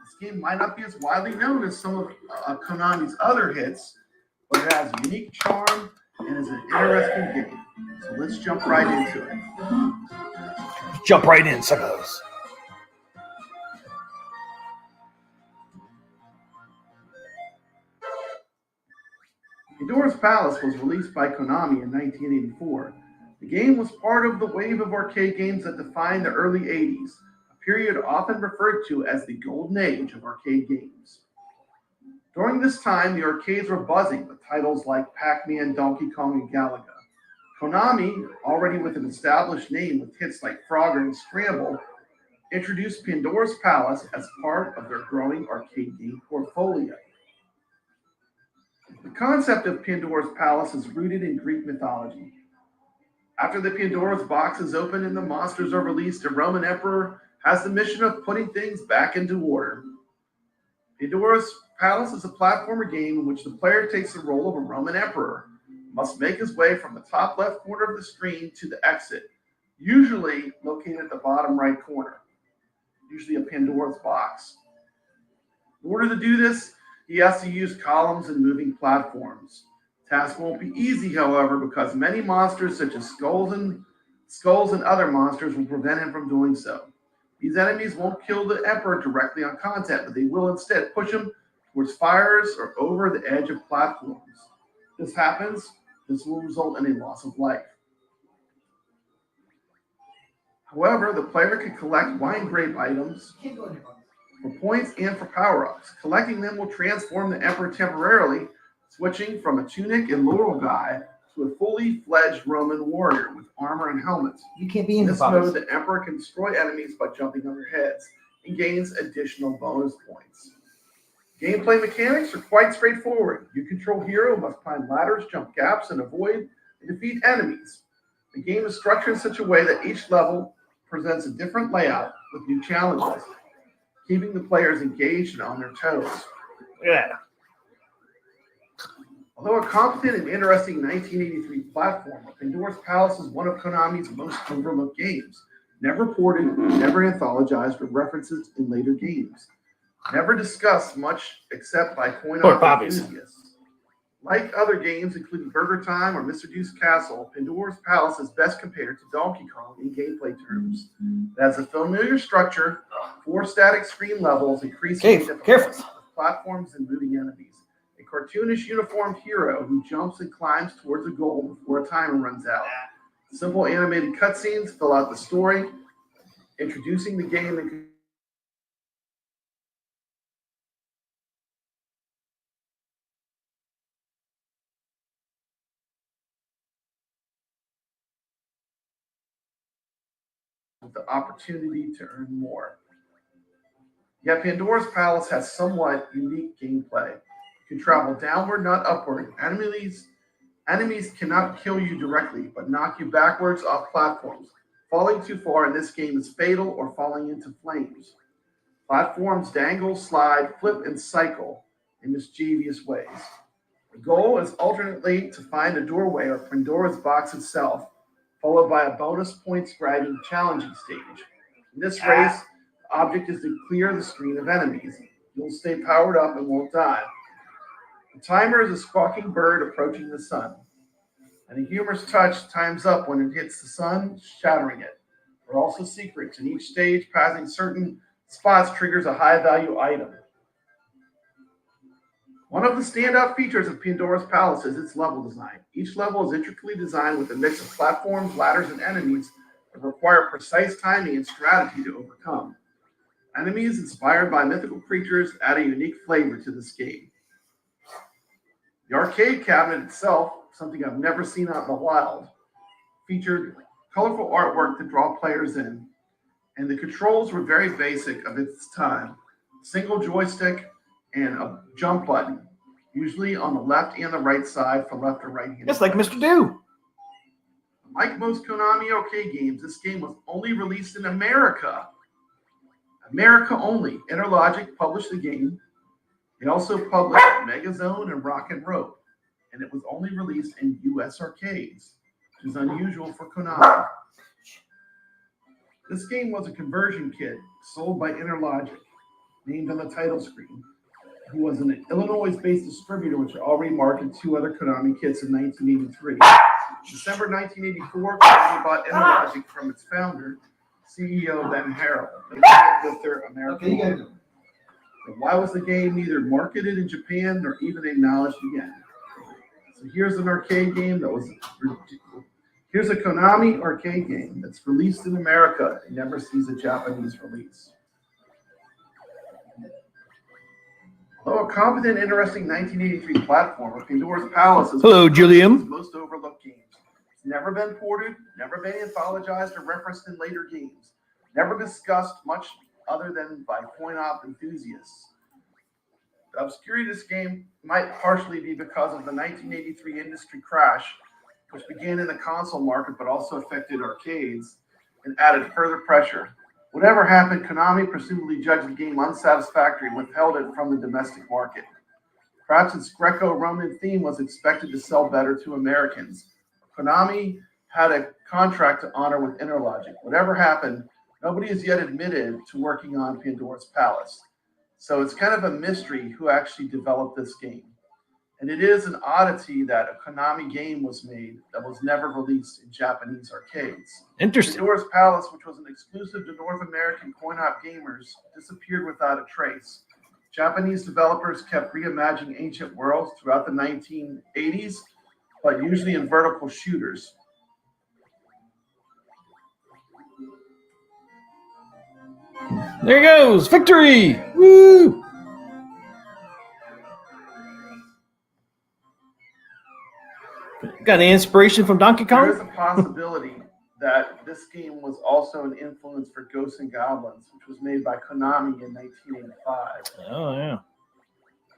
This game might not be as widely known as some of Konami's other hits, but it has a unique charm and is an interesting game. So let's jump right into it. Jump right in, suckers. Pandora's Palace was released by Konami in 1984. The game was part of the wave of arcade games that defined the early 80s, a period often referred to as the golden age of arcade games. During this time, the arcades were buzzing with titles like Pac-Man, Donkey Kong, and Galaga. Konami, already with an established name with hits like Frogger and Scramble, introduced Pandora's Palace as part of their growing arcade game portfolio. The concept of Pandora's Palace is rooted in Greek mythology. After the Pandora's box is opened and the monsters are released, a Roman emperor has the mission of putting things back into order. Pandora's Palace is a platformer game in which the player takes the role of a Roman emperor, must make his way from the top left corner of the screen to the exit, usually located at the bottom right corner, usually a Pandora's box. In order to do this, he has to use columns and moving platforms. The task won't be easy, however, because many monsters such as skulls and other monsters will prevent him from doing so. These enemies won't kill the Emperor directly on contact, but they will instead push him towards fires or over the edge of platforms. If this happens, this will result in a loss of life. However, the player can collect wine grape items for points and for power-ups. Collecting them will transform the Emperor temporarily, switching from a tunic and laurel guy to a fully fledged Roman warrior with armor and helmets. You can't be in In the this box. mode, the Emperor can destroy enemies by jumping on their heads and gains additional bonus points. Gameplay mechanics are quite straightforward. You control hero who must climb ladders, jump gaps, and avoid and defeat enemies. The game is structured in such a way that each level presents a different layout with new challenges, keeping the players engaged and on their toes. Yeah. Although a competent and interesting 1983 platformer, Pandora's Palace is one of Konami's most overlooked games. Never ported, never anthologized, or references in later games. Never discussed much except by coin-op enthusiasts. Like other games, including Burger Time or Mr. Deuce Castle, Pandora's Palace is best compared to Donkey Kong in gameplay terms. It has a familiar structure, 4 static screen levels, increasing difficulty, platforms, and moving enemies. A cartoonish uniformed hero who jumps and climbs towards a goal before a timer runs out. Simple animated cutscenes fill out the story, introducing the game and with the opportunity to earn more. Yet Pandora's Palace has somewhat unique gameplay. You can travel downward, not upward. Enemies cannot kill you directly, but knock you backwards off platforms. Falling too far in this game is fatal or falling into flames. Platforms dangle, slide, flip, and cycle in mischievous ways. The goal is alternately to find a doorway or Pandora's box itself, followed by a bonus points-grabbing challenging stage. In this race, the object is to clear the screen of enemies. You'll stay powered up and won't die. The timer is a squawking bird approaching the sun. And a humorous touch times up when it hits the sun, shattering it. There are also secrets. In each stage, passing certain spots triggers a high-value item. One of the standout features of Pandora's Palace is its level design. Each level is intricately designed with a mix of platforms, ladders, and enemies that require precise timing and strategy to overcome. Enemies inspired by mythical creatures add a unique flavor to this game. The arcade cabinet itself, something I've never seen out in the wild, featured colorful artwork to draw players in, and the controls were very basic of its time. Single joystick and a jump button, usually on the left and the right side for left or right hand. It's like Mr. Do. Like most Konami arcade games, this game was only released in America. America only. Interlogic published the game. They also published Megazone and Rock and Rope, and it was only released in U.S. arcades, which is unusual for Konami. This game was a conversion kit sold by Interlogic, named on the title screen, who was an Illinois-based distributor which had already marketed 2 other Konami kits in 1983. December 1984, Konami bought Interlogic from its founder, CEO Ben Harrell. They went with their American. Why was the game neither marketed in Japan nor even acknowledged again? So here's an arcade game that was here's a Konami arcade game that's released in America and never sees a Japanese release. Although a competent, interesting 1983 platformer, Pandora's Palace is Hello, one of Julian. the most overlooked games. It's never been ported, never been anthologized or referenced in later games, never discussed much other than by coin-op enthusiasts. The obscurity of this game might partially be because of the 1983 industry crash, which began in the console market but also affected arcades and added further pressure. Whatever happened, Konami presumably judged the game unsatisfactory and withheld it from the domestic market. Perhaps its Greco-Roman theme was expected to sell better to Americans. Konami had a contract to honor with Interlogic. Whatever happened, nobody has yet admitted to working on Pandora's Palace. So it's kind of a mystery who actually developed this game. And it is an oddity that a Konami game was made that was never released in Japanese arcades. Interesting. Pandora's Palace, which was an exclusive to North American coin-op gamers, disappeared without a trace. Japanese developers kept reimagining ancient worlds throughout the 1980s, but usually in vertical shooters. There he goes. Victory. Woo. Got any inspiration from Donkey There is Kong? a possibility that this game was also an influence for Ghosts and Goblins, which was made by Konami in 1985. Oh, yeah.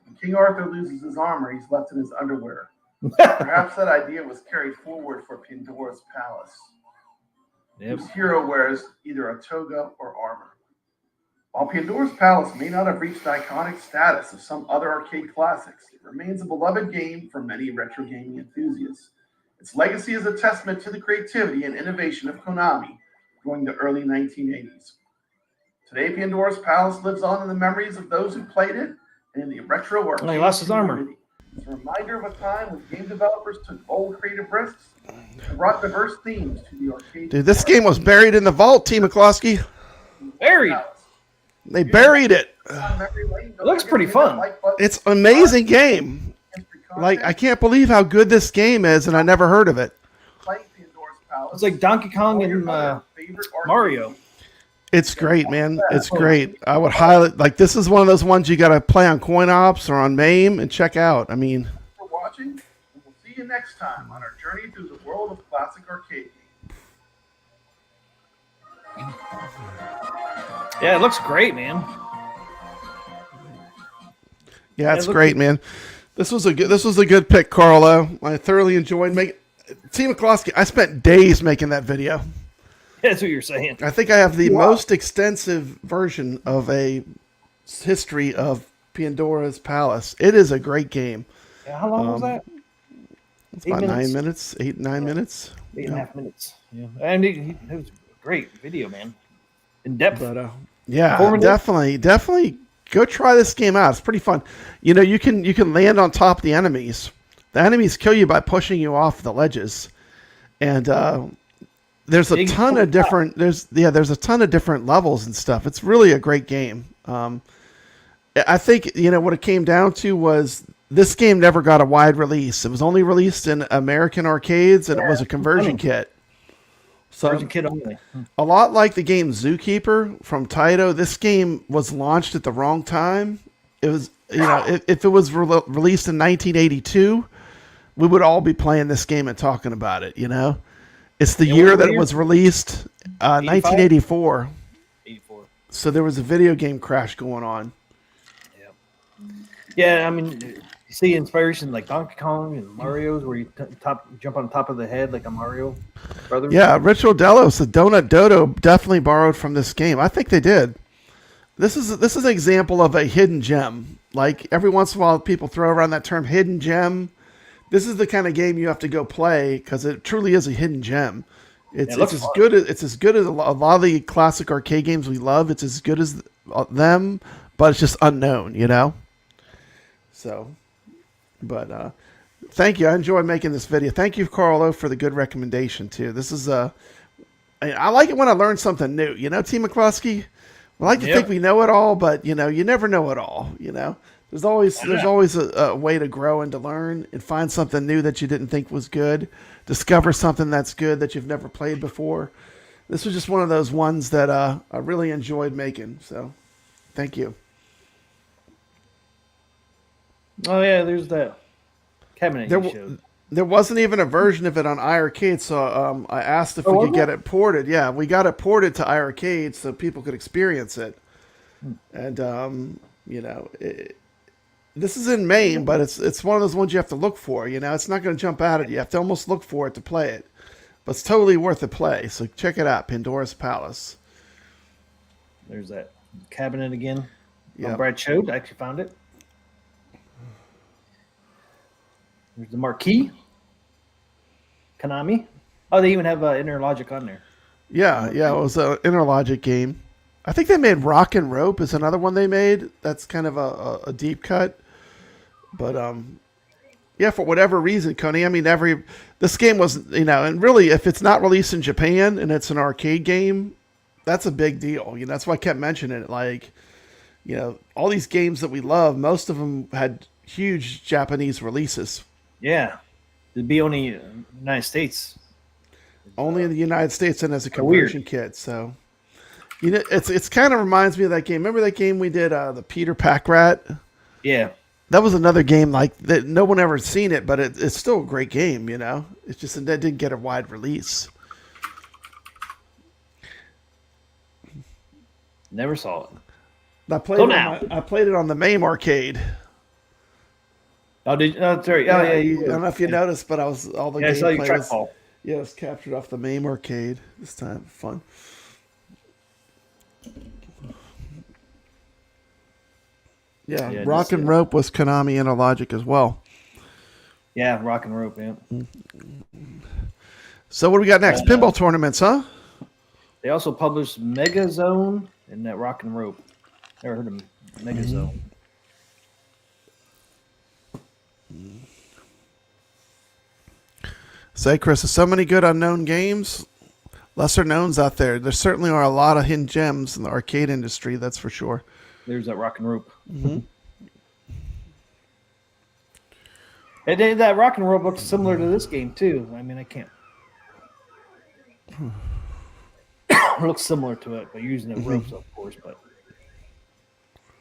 When King Arthur loses his armor, he's left in his underwear. Perhaps that idea was carried forward for Pandora's Palace, Yep. whose hero wears either a toga or armor. While Pandora's Palace may not have reached the iconic status of some other arcade classics, it remains a beloved game for many retro gaming enthusiasts. Its legacy is a testament to the creativity and innovation of Konami during the early 1980s. Today, Pandora's Palace lives on in the memories of those who played it and in the retro arcade he lost his armor. community. It's a reminder of a time when game developers took bold creative risks and brought diverse themes to the arcade. Dude, this game was buried in the vault, TMCLOSKY. Buried. They buried it. It looks pretty fun. It's an amazing game. Like, I can't believe how good this game is, and I never heard of it. It's like Donkey Kong and Mario. It's great, man. It's great. I would highly, like, this is one of those ones you got to play on Coin Ops or on MAME and check out. I mean, For watching, and we'll see you next time on our journey through the world of classic arcade games. Yeah, it looks great, man. yeah, it's great, man. This was a good pick, Carlo. I thoroughly enjoyed making TMCLOSKY. I spent days making that video. That's what you're saying. I think I have the most extensive version of a history of Pandora's Palace. It is a great game. Yeah, how long was that? It's 8 about minutes? 9 minutes, 9 minutes. 8.5 minutes. Yeah, and it was a great video, man. In depth. But yeah, Informative. definitely go try this game out. It's pretty fun. You know, you can land on top of the enemies. The enemies kill you by pushing you off the ledges, and there's a ton of different. There's a ton of different levels and stuff. It's really a great game. I think what it came down to was this game never got a wide release. It was only released in American arcades, and it was a conversion kit. So Conversion kit only. a lot like the game Zookeeper from Taito, this game was launched at the wrong time. It was, if it was released in 1982, we would all be playing this game and talking about it. It's the year that it was released, 1984. 84. So there was a video game crash going on. Yeah, I mean, you see inspiration like Donkey Kong and Mario's where you jump on top of the head like a Mario brother. Yeah, Ritual Delos, the Donut Dodo definitely borrowed from this game. I think they did. This is an example of a hidden gem. Like every once in a while, people throw around that term hidden gem. This is the kind of game you have to go play because it truly is a hidden gem. It's as good as a lot of the classic arcade games we love. It's as good as them, but it's just unknown, So, but thank you. I enjoyed making this video. Thank you, Carlo, for the good recommendation too. This is I like it when I learn something new. Team McCloskey. We like to think we know it all, but you never know it all. There's always a way to grow and to learn and find something new that you didn't think was good. Discover something that's good that you've never played before. This was just one of those ones that I really enjoyed making. So, thank you. Oh yeah, there's that cabinet you showed. There wasn't even a version of it on iArcade, so I asked if we could get it ported. Yeah, we got it ported to iArcade so people could experience it. And this is in Maine, but it's one of those ones you have to look for. It's not going to jump out at you. You have to almost look for it to play it. But it's totally worth a play. So check it out, Pandora's Palace. There's that cabinet again. Yeah, Brad showed. I actually found it. There's the marquee. Konami. Oh, they even have Interlogic on there. Yeah, it was an Interlogic game. I think they made Rock and Rope is another one they made. That's kind of a deep cut. But for whatever reason, Konami this game was, and really if it's not released in Japan and it's an arcade game, that's a big deal. That's why I kept mentioning it. Like, all these games that we love, most of them had huge Japanese releases. Yeah. It'd be only United States. Only in the United States and as a conversion kit. So, it's kind of reminds me of that game. Remember that game we did, the Peter Pack Rat? Yeah. That was another game like that. No one ever seen it, but it's still a great game. It's just that didn't get a wide release. Never saw it. I played it on the MAME arcade. Oh, did you? Oh, sorry. Oh, yeah. I don't know if you noticed, but I saw your trackball. Yeah, it was captured off the MAME arcade this time. Fun. Yeah, Rock and Rope was Konami Interlogic as well. Yeah, Rock and Rope, yeah. So what do we got next? Pinball tournaments, huh? They also published Mega Zone and that Rock and Rope. Never heard of Mega Zone. Say, Chris, there's so many good unknown games, lesser knowns out there. There certainly are a lot of hidden gems in the arcade industry, that's for sure. There's that Rock and Rope. Mm-hmm. And that Rock and Rope looks similar to this game, too. I mean, I can't. It looks similar to it, but using the ropes, of course, but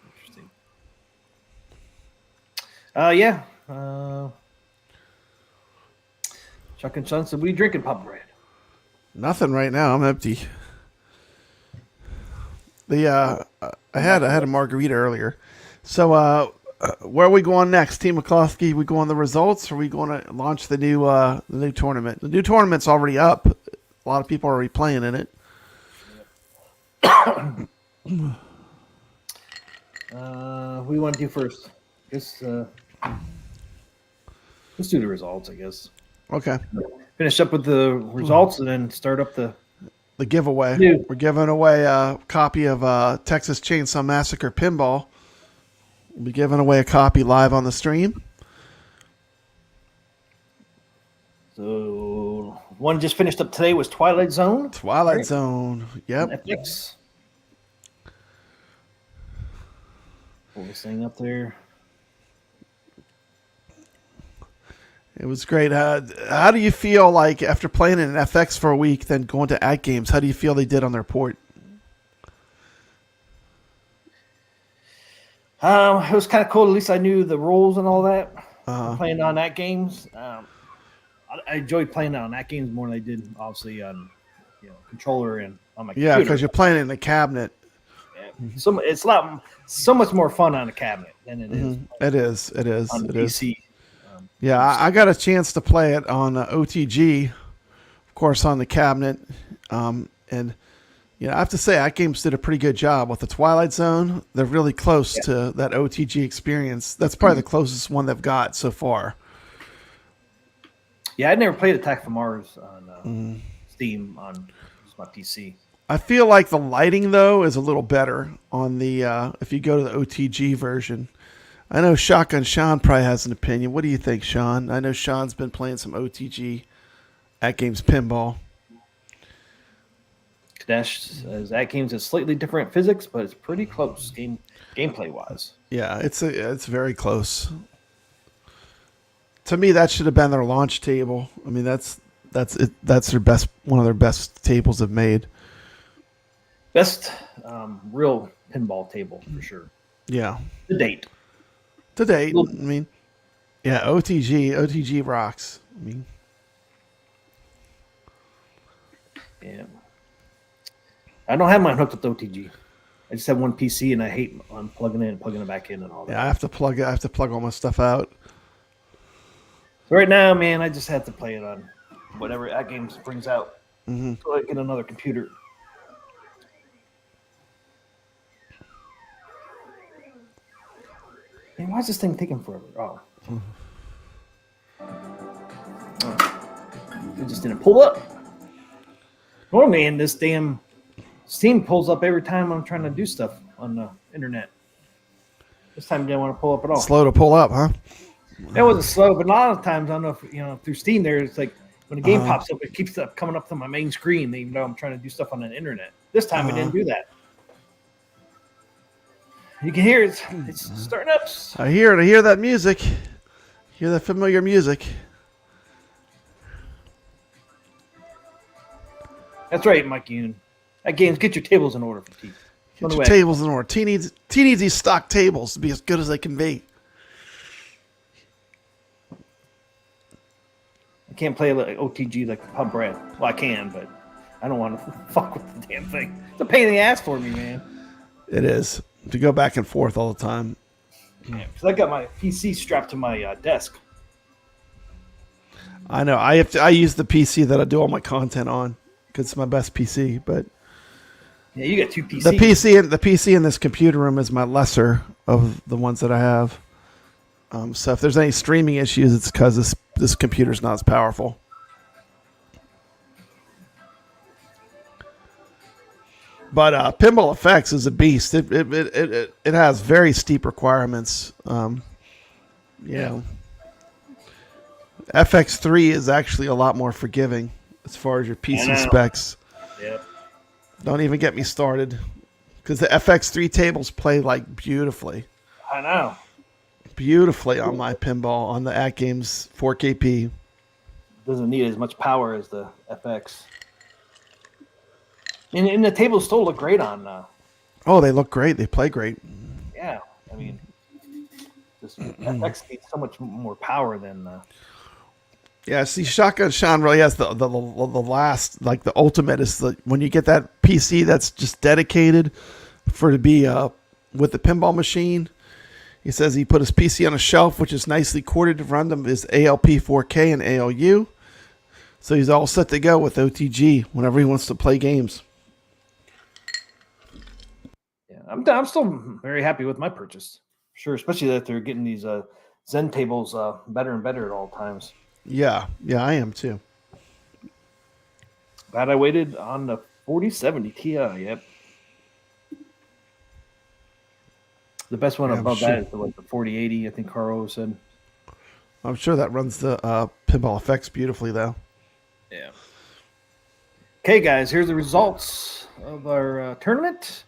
interesting. Chuck and Son said, "What are you drinking, Papa Brad?" Nothing right now. I'm empty. I had a margarita earlier. So where are we going next? Team McCloskey, we going the results, or are we going to launch the new tournament? The new tournament's already up. A lot of people are already playing in it. What do you want to do first? Let's do the results, I guess. Okay. Finish up with the results and then start up the giveaway. Yeah. We're giving away a copy of Texas Chainsaw Massacre Pinball. We'll be giving away a copy live on the stream. So one just finished up today was Twilight Zone. Twilight Zone. Yep. Netflix. Pull this thing up there. It was great. How do you feel like after playing in FX for a week, then going to Atgames? How do you feel they did on their port? It was kind of cool. At least I knew the rules and all that. Playing on Atgames, I enjoyed playing on Atgames more than I did, obviously, on controller and on my computer. Yeah, because you're playing it in the cabinet. It's so much more fun on a cabinet than it is. It is. On it PC. is. I got a chance to play it on OTG, of course, on the cabinet, and I have to say, Atgames did a pretty good job with the Twilight Zone. They're really close to that OTG experience. That's probably the closest one they've got so far. Yeah, I never played Attack from Mars on Steam on my PC. I feel like the lighting, though, is a little better on the if you go to the OTG version. I know Shotgun Sean probably has an opinion. What do you think, Sean? I know Sean's been playing some OTG Atgames Pinball. Kadesh says Atgames is slightly different physics, but it's pretty close gameplay wise. Yeah, it's very close. To me, that should have been their launch table. I mean, that's it. That's their best, one of their best tables they've made. Best real pinball table for sure. Yeah. To date. I mean, yeah, OTG rocks. I mean, yeah. I don't have mine hooked up to OTG. I just have one PC, and I hate unplugging it and plugging it back in and all that. Yeah, I have to plug all my stuff out. So right now, man, I just have to play it on whatever Atgames brings out. So I get another computer. Man, why is this thing taking forever? It just didn't pull up. Normally, in this damn Steam pulls up every time I'm trying to do stuff on the internet. This time it didn't want to pull up at all. Slow to pull up, huh? It wasn't slow, but a lot of times I don't know if through Steam there it's like when a game pops up, it keeps coming up to my main screen, even though I'm trying to do stuff on the internet. This time it didn't do that. You can hear it's starting up. I hear that music. Hear that familiar music. That's right, Mike Yoon. Atgames, get your tables in order for T. Get your tables in order. T needs these stock tables to be as good as they can be. I can't play like OTG like Papa Brad. Well, I can, but I don't want to fuck with the damn thing. It's a pain in the ass for me, man. It is. To go back and forth all the time. Yeah, because I got my PC strapped to my desk. I know. I use the PC that I do all my content on because it's my best PC. But yeah, you got two PCs. The PC in this computer room is my lesser of the ones that I have. So if there's any streaming issues, it's because this computer's not as powerful. But Pinball FX is a beast. It has very steep requirements. FX3 is actually a lot more forgiving as far as your PC specs. Yep. Don't even get me started, because the FX3 tables play like beautifully. I know. Beautifully on my pinball on the Atgames 4KP. Doesn't need as much power as the FX. And the tables still look great on. Oh, they look great. They play great. Yeah, I mean, this FX needs so much more power than. Yeah, see, Shotgun Sean really has the last, like the ultimate is when you get that PC that's just dedicated to be with the pinball machine. He says he put his PC on a shelf, which is nicely corded to run them his ALP 4K and ALU. So he's all set to go with OTG whenever he wants to play games. Yeah, I'm still very happy with my purchase. Sure, especially that they're getting these Zen tables better and better at all times. Yeah, I am too. Glad I waited on the 4070 Ti. Yep. The best one above that is the 4080. I think Carl said. I'm sure that runs the Pinball effects beautifully, though. Yeah. Okay, guys. Here's the results of our tournament.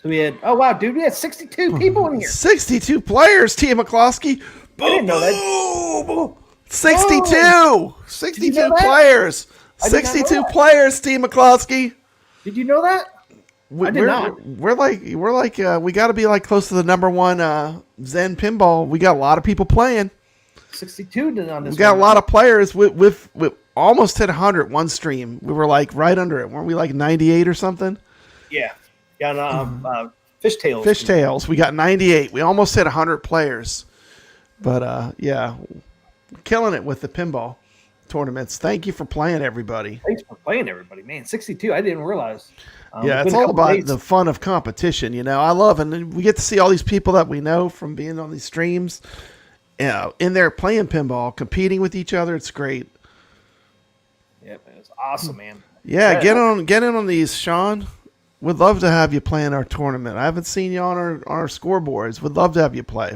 So we had, we had 62 people in here. 62 players, TMCLOSKY. I didn't know that. 62! 62 know that? players! I did not know 62 that. players, Steve McCloskey. Did you know that? I did not. We're like we got to be like close to the number one Zen Pinball. We got a lot of people playing. 62 on this. We got one. a lot of players. With almost hit 100 one stream. We were like right under it. Weren't we like 98 or something? Yeah. On Fishtails. Fishtails. We got 98. We almost hit 100 players. But yeah, killing it with the pinball tournaments. Thank you for playing, everybody. Thanks for playing, everybody. Man, 62. I didn't realize. Yeah, it's all about the fun of competition. You know, I love, and we get to see all these people that we know from being on these streams, in there playing pinball, competing with each other. It's great. Yeah, it's awesome, man. Yeah, get in on these, Sean. We'd love to have you play in our tournament. I haven't seen you on our scoreboards. Would love to have you play.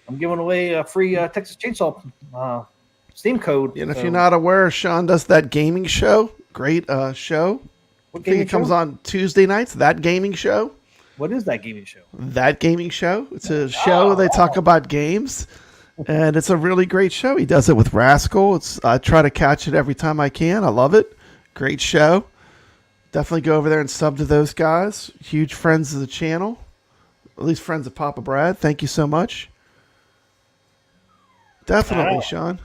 I'm giving away a free Texas Chainsaw Steam code. And if you're not aware, Sean does that gaming show. Great show. I think it comes on Tuesday nights. That gaming show. What is that gaming show? That gaming show. It's a show where they talk about games, and it's a really great show. He does it with Rascal. I try to catch it every time I can. I love it. Great show. Definitely go over there and sub to those guys. Huge friends of the channel. At least friends of Papa Brad. Thank you so much. Definitely, Sean.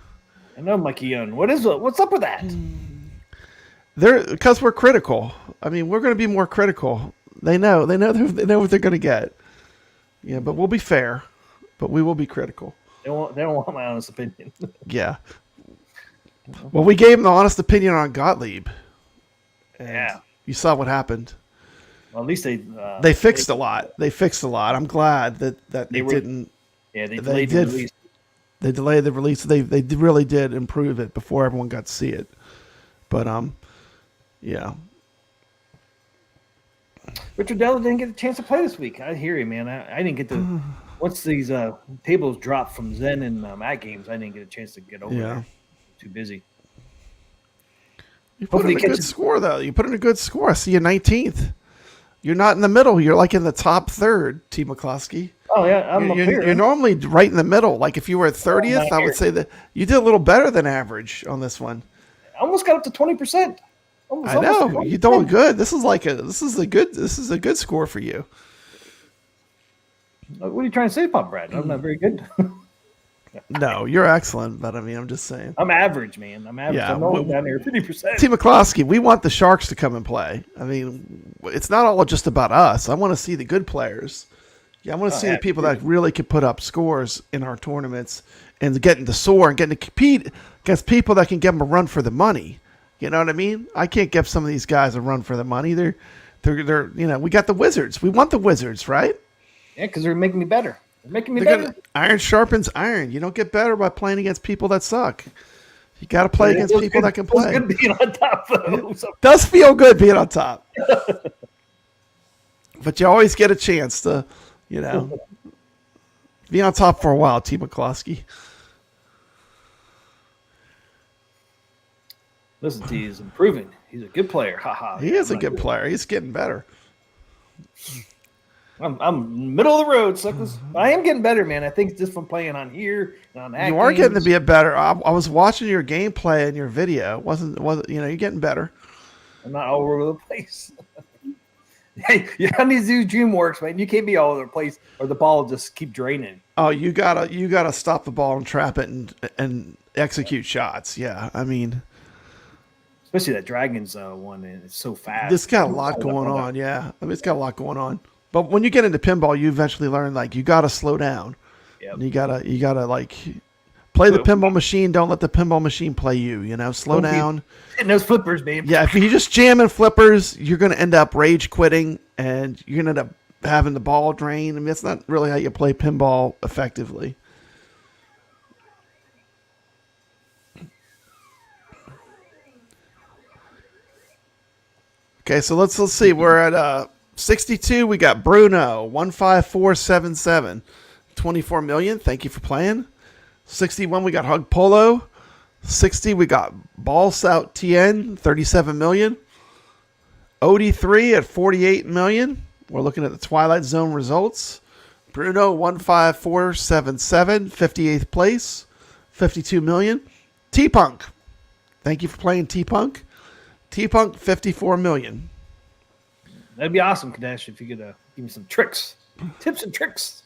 I know, Mikey Young. What's up with that? Because we're critical. I mean, we're going to be more critical. They know what they're going to get. Yeah, but we'll be fair. But we will be critical. They don't want my honest opinion. Yeah. Well, we gave them the honest opinion on Gottlieb. Yeah. You saw what happened. Well, at least they fixed a lot. They fixed a lot. I'm glad that they didn't. Yeah, they delayed the release. They delayed the release. They really did improve it before everyone got to see it. But yeah. Richard Della didn't get a chance to play this week. I hear you, man. I didn't get to. Once these tables dropped from Zen and Atgames, I didn't get a chance to get over there. Too busy. You put in a good score, though. You put in a good score. I see you 19th. You're not in the middle. You're like in the top third, T. McCloskey. Oh, yeah. I'm up here. You're normally right in the middle. Like if you were at 30th, I would say that you did a little better than average on this one. I almost got up to 20%. I know. You're doing good. This is a good score for you. What are you trying to say, Pop Brad? I'm not very good. No, you're excellent, but I mean, I'm just saying. I'm average, man. I'm average. Yeah, I'm only down here 50%. T. McCloskey, we want the Sharks to come and play. I mean, it's not all just about us. I want to see the good players. Yeah, I want to see the people that really can put up scores in our tournaments and getting to soar and getting to compete against people that can give them a run for the money. You know what I mean? I can't give some of these guys a run for the money. They're we got the Wizards. We want the Wizards, right? Yeah, because they're making me better. They're making me better. Iron sharpens iron. You don't get better by playing against people that suck. You got to play against people that can play. It feels good being on top, though. Does feel good being on top. But you always get a chance to, be on top for a while, T. McCloskey. Listen, T is improving. He's a good player. He is a good player. He's getting better. I'm middle of the road, suckers. I am getting better, man. I think just from playing on here and on Atgames. You are getting to be a better. I was watching your gameplay and your video. Wasn't you're getting better. I'm not all over the place. Hey, you need to do DreamWorks, man. You can't be all over the place, or the ball will just keep draining. Oh, you gotta stop the ball and trap it and execute shots. Yeah, I mean, especially that Dragons one, and it's so fast. This got a lot going on. Yeah, I mean, it's got a lot going on. But when you get into pinball, you eventually learn you got to slow down. Yep. And you gotta play the pinball machine. Don't let the pinball machine play you. Slow down. Hitting those flippers, babe. Yeah, if you just jamming flippers, you're gonna end up rage quitting, and you're gonna end up having the ball drain. I mean, that's not really how you play pinball effectively. Okay, so let's see. We're at 62. We got Bruno 15477, 24 million. Thank you for playing. 61. We got Hug Polo. 60. We got Ballsout TN 37 million. OD3 at 48 million. We're looking at the Twilight Zone results. Bruno 15477, 58th place, 52 million. T-Punk. Thank you for playing T-Punk. T-Punk, 54 million. That'd be awesome, Kadesh, if you could give me some tricks, tips and tricks.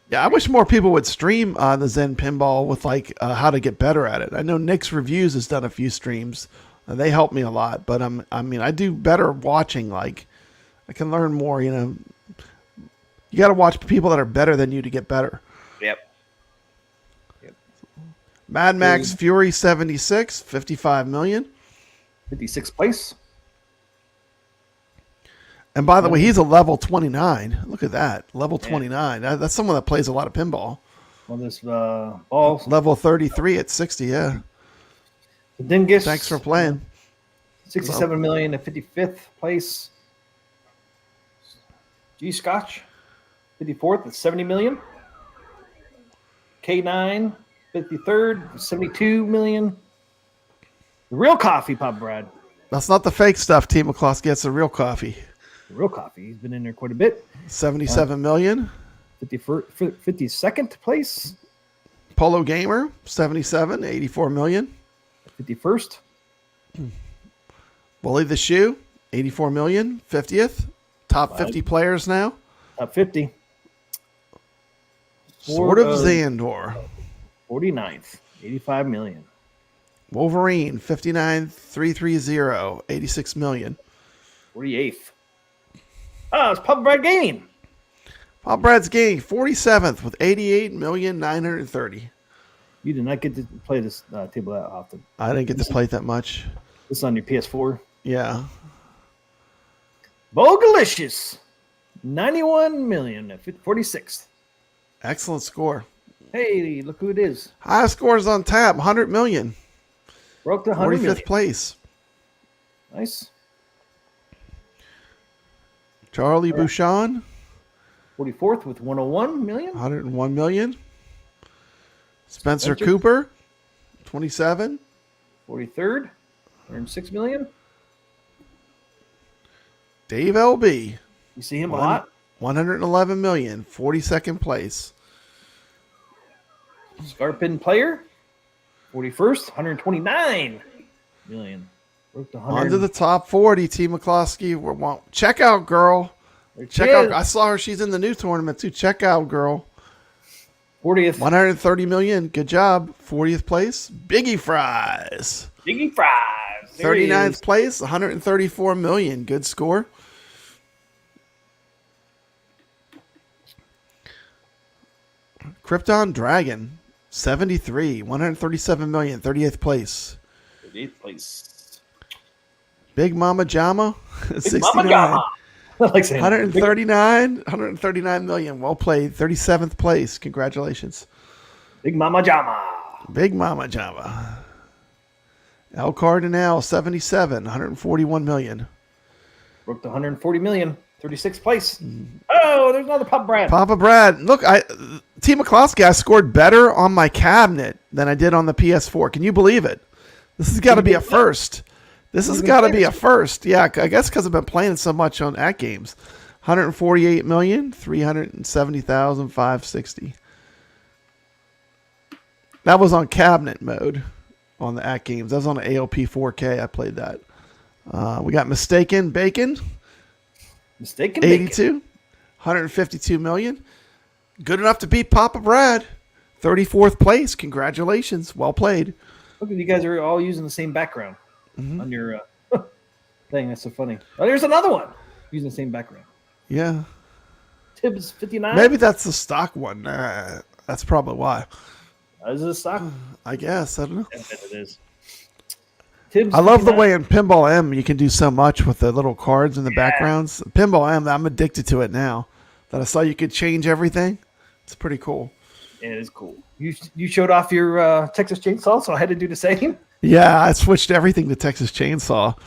Yeah, I wish more people would stream the Zen Pinball with like how to get better at it. I know Nick's Reviews has done a few streams. They help me a lot, but I do better watching. Like, I can learn more. You got to watch people that are better than you to get better. Yep. Mad Max Fury 76, 55 million. 56th place. And by the way, he's a level 29. Look at that. Level 29. That's someone that plays a lot of pinball. On this ball. Level 33 at 60, yeah. Dingus. Thanks for playing. 67 million at 55th place. G Scotch, 54th at 70 million. K9, 53rd, 72 million. The real coffee, Papa Brad. That's not the fake stuff, Team McCloskey. It's the real coffee. The real coffee. He's been in there quite a bit. 77 million. 52nd place. Polo Gamer, 77, 84 million. 51st. Bully the Shoe, 84 million. 50th. Top 50 players now. Top 50. Sword of Xandor. 49th, 85 million. Wolverine, 59,330, 86 million. 48th. Oh, it's Papa Brad Gaming. Papa Brad's Gaming, 47th with 88,930,000. You did not get to play this table that often. I didn't get to play it that much. This is on your PS4. Yeah. Bogalicious, 91 million at 46th. Excellent score. Hey, look who it is. Highest scores on tap, 100 million. Broke the 100 45th million. place. Nice. Charlie Bouchon, 44th with 101 million. 101 million. Spencer Cooper, 27. 43rd, 106 million. Dave LB, You see him a lot. 111 million, 42nd place. Scarpin player, 41st, 129 million. Broke the 100. On to the top 40, T. McCloskey. Check out, girl. Check out. I saw her. She's in the new tournament, too. Check out, girl. 40th. 130 million. Good job. 40th place. Biggie Fries. Biggie Fries. There he 39th is. place. 134 million. Good score. Krypton Dragon. 73. 137 million. 38th place. 38th place. Big Mama Jama. Big 69. Mama Jama. I like saying that. 139 million. Well played. 37th place. Congratulations. Big Mama Jama. Big Mama Jama. El Cardinal, 77, 141 million. Broke the 140 million. 36th place. Oh, there's another Papa Brad. Papa Brad. Look, T. McCloskey, I scored better on my cabinet than I did on the PS4. Can you believe it? This has got to be a first. This has got to be a first. Yeah, I guess because I've been playing so much on Atgames. 148,370,560. That was on cabinet mode on the Atgames. That was on the ALP 4K. I played that. We got Mistaken Bacon. Mistaken 82. 152 million. Good enough to beat Papa Brad. 34th place. Congratulations. Well played. Look at you guys are all using the same background on your thing. That's so funny. Oh, there's another one using the same background. Yeah. Tibbs 59. Maybe that's the stock one. That's probably why. Is it a stock? I guess. I don't know. I bet it is. Tibbs I love the 59. way in Pinball M you can do so much with the little cards in the backgrounds. Pinball M, I'm addicted to it now. That I saw you could change everything. It's pretty cool. Yeah, it is cool. You showed off your Texas Chainsaw, so I had to do the same. Yeah, I switched everything to Texas Chainsaw.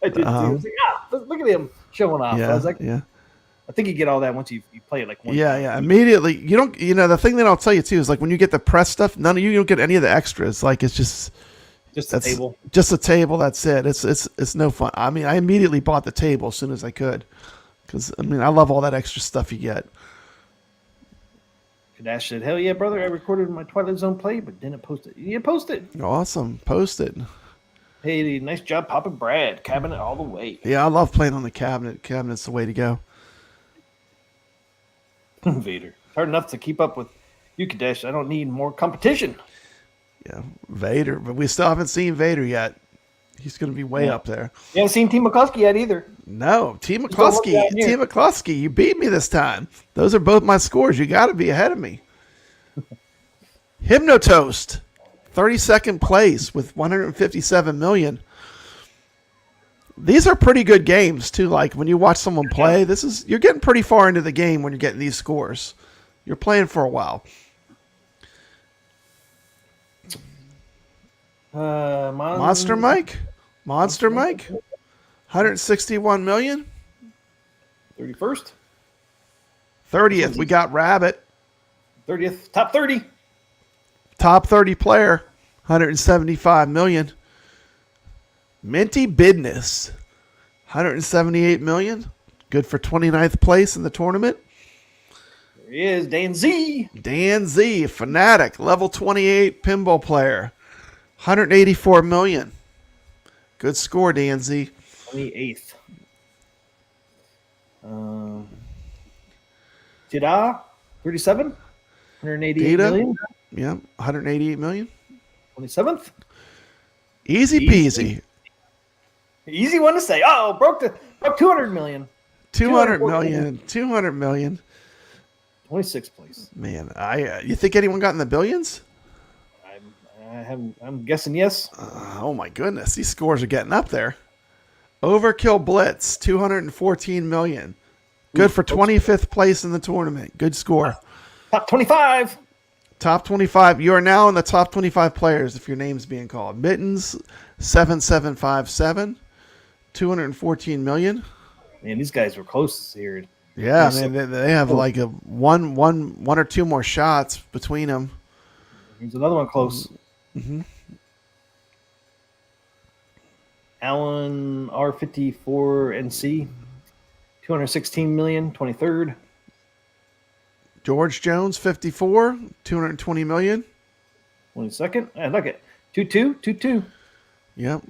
I did too. I was like, look at him showing off. Yeah, I was like, yeah. I think you get all that once you play it like one time. Yeah. Immediately, you don't. The thing that I'll tell you too is like when you get the press stuff, none of you don't get any of the extras. Like it's just a table. Just a table. That's it. It's no fun. I mean, I immediately bought the table as soon as I could because I love all that extra stuff you get. Dash said, "Hell yeah, brother! I recorded my Twilight Zone play, but didn't post it. You post it. Awesome. Post it. Hey, nice job, Papa Brad. Cabinet all the way. Yeah, I love playing on the cabinet. Cabinet's the way to go. Vader. It's hard enough to keep up with you, Kadesh. I don't need more competition. Yeah, Vader. But we still haven't seen Vader yet. He's going to be way up there. You haven't seen TMCLOSKY yet either. No, TMCLOSKY, you beat me this time. Those are both my scores. You got to be ahead of me. Hypnotoast, 32nd place with 157 million. These are pretty good games too. Like when you watch someone play, you're getting pretty far into the game when you're getting these scores. You're playing for a while. Monster Mike, 161 million. 31st, 30th, we got Rabbit. 30th, top 30. Top 30 player, 175 million. Minty Business, 178 million. Good for 29th place in the tournament. There he is, Dan Z. Dan Z, Fanatic, level 28 pinball player, 184 million. Good score, Dan Z. 28th. Jida, 37. 188 million. Yeah, 188 million. 27th. Easy peasy. Easy one to say. Oh, broke 200 million. 200 million. 200 million. 26th place. Man, you think anyone got in the billions? I'm guessing yes. Oh my goodness, these scores are getting up there. Overkill Blitz, 214 million. Good for 25th place in the tournament. Good score. Top 25. Top 25. You are now in the top 25 players if your name's being called. Mittens, 7757, 214 million. Man, these guys were close here. Yeah, man, they have like a one or two more shots between them. Here's another one close. Mm-hmm. Allen R54NC, 216 million, 23rd. George Jones, 54, 220 million. 22nd. I like it. 22. Yep.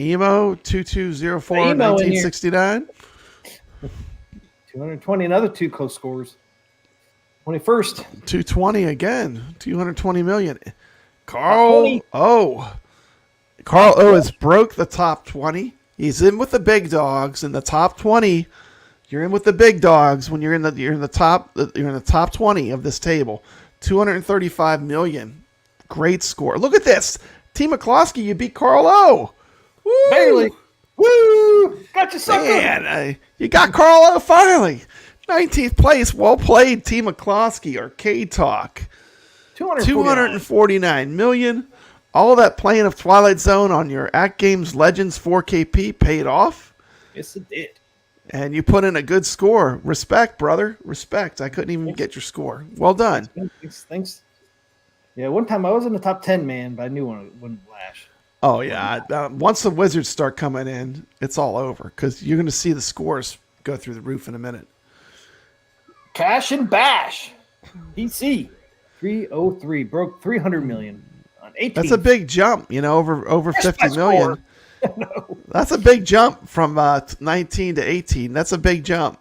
Emo, 2204, 1969. 220, another two close scores. 21st. 220 again, 220 million. Carl O has broke the top 20. He's in with the big dogs in the top 20. You're in with the big dogs when you're in the top 20 of this table. 235 million. Great score. Look at this. TMCLOSKY, you beat Carl O. Woo! Barely. Woo! Got you, sucker. Man, you got Carl O finally. 19th place. Well played, TMCLOSKY. Arcade Talk. 249 million. All that playing of Twilight Zone on your Atgames Legends 4KP paid off. Yes, it did. And you put in a good score. Respect, brother. Respect. I couldn't even get your score. Well done. Thanks. Yeah, one time I was in the top 10, man, but I knew when it wouldn't flash. Oh, yeah. Once the Wizards start coming in, it's all over because you're going to see the scores go through the roof in a minute. Cash and Bash. PC. 303. Broke 300 million on 18. That's a big jump, over 50 million. No. That's a big jump from 19 to 18. That's a big jump.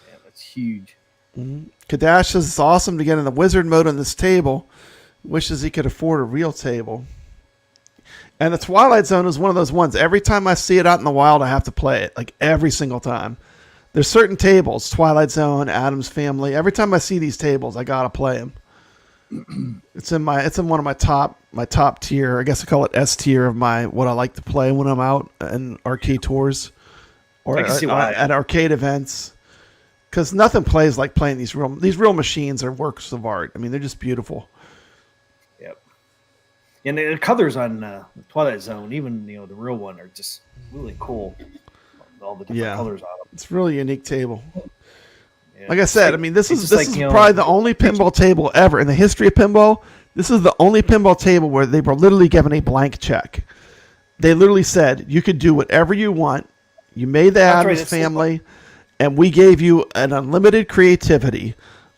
Yeah, that's huge. Mm-hmm. Kadash says it's awesome to get in the wizard mode on this table. Wishes he could afford a real table. And the Twilight Zone is one of those ones. Every time I see it out in the wild, I have to play it. Like every single time. There's certain tables, Twilight Zone, Addams Family. Every time I see these tables, I gotta play them. It's in one of my top tier. I guess I call it S tier of what I like to play when I'm out in arcade tours or at arcade events. Because nothing plays like playing these real machines are works of art. I mean, they're just beautiful. Yep. And the colors on the Twilight Zone, even the real one, are just really cool. All the different colors on them. It's a really unique table. Yeah. Like I said, I mean, this is probably the only pinball table ever in the history of pinball. This is the only pinball table where they were literally given a blank check. They literally said, you could do whatever you want. You made the Addams Family, and we gave you an unlimited creativity,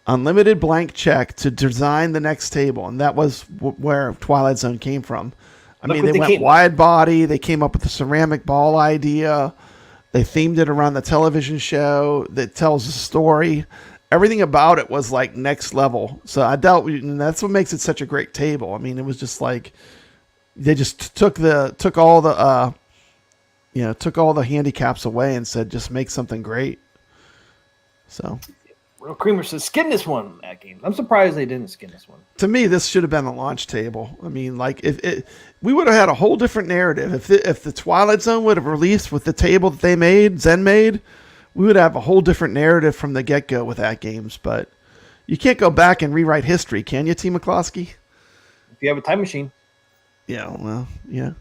unlimited blank check to design the next table, and that was where Twilight Zone came from. I mean, they went wide body. They came up with the ceramic ball idea. They themed it around the television show that tells a story. Everything about it was like next level. So I doubt, and that's what makes it such a great table. I mean, it was just like they just took all the handicaps away and said, just make something great. So. Real Creamer says, skin this one at Games. I'm surprised they didn't skin this one. To me, this should have been the launch table. I mean, like we would have had a whole different narrative if the Twilight Zone would have released with the table that they made, Zen made. We would have a whole different narrative from the get-go with Atgames. But you can't go back and rewrite history, can you, T. McCloskey? If you have a time machine. Yeah, well, yeah.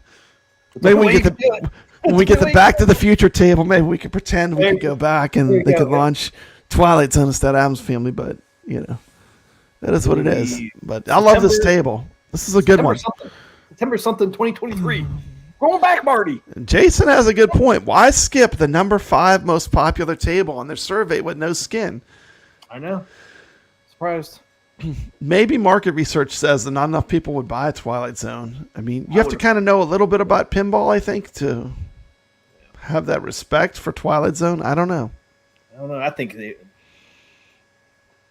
Maybe when we get the Back to the Future table, maybe we could pretend we could go back and they could launch Twilight Zone instead of Adam's Family, but that is what it is. But I love this table. This is a good one. September something 2023. Going back, Marty. Jason has a good point. Why skip the number 5 most popular table on their survey with no skin? I know. Surprised. Maybe market research says that not enough people would buy Twilight Zone. I mean, you have to kind of know a little bit about pinball, I think, to have that respect for Twilight Zone. I don't know. I don't know. I think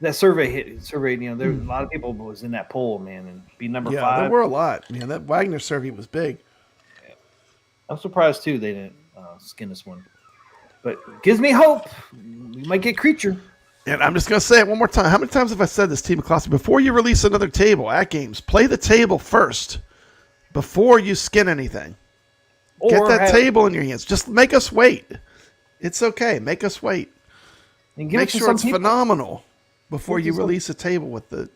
that survey. There a lot of people was in that poll, man, and be number 5. There were a lot. Man, that Wagner survey was big. Yeah. I'm surprised too they didn't skin this one, but it gives me hope. We might get Creature. And I'm just gonna say it one more time. How many times have I said this, Team McCloskey? Before you release another table at Games, play the table first before you skin anything. Get that table in your hands. Just make us wait. It's okay. Make us wait. And give Make sure it's phenomenal before you release a table with the.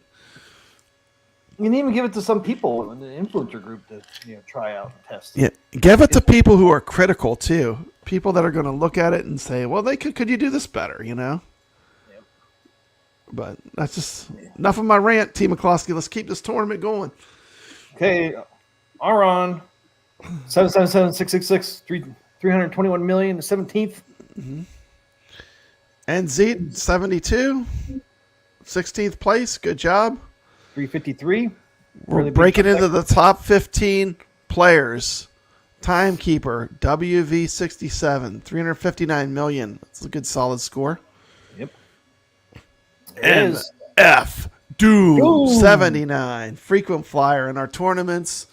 You can even give it to some people in the influencer group to try out and test. Yeah, give it to people who are critical too. People that are going to look at it and say, "Well, could you do this better?" Yep. But that's just enough of my rant, T. McCloskey. Let's keep this tournament going. Okay, Aron 777-666 321 million, the 17th. Mm-hmm. And Zeke 72, 16th place. Good job. 353. We're really breaking into the top 15 players. Timekeeper WV67, 359 million. That's a good solid score. Yep. NF Doom 79, frequent flyer in our tournaments,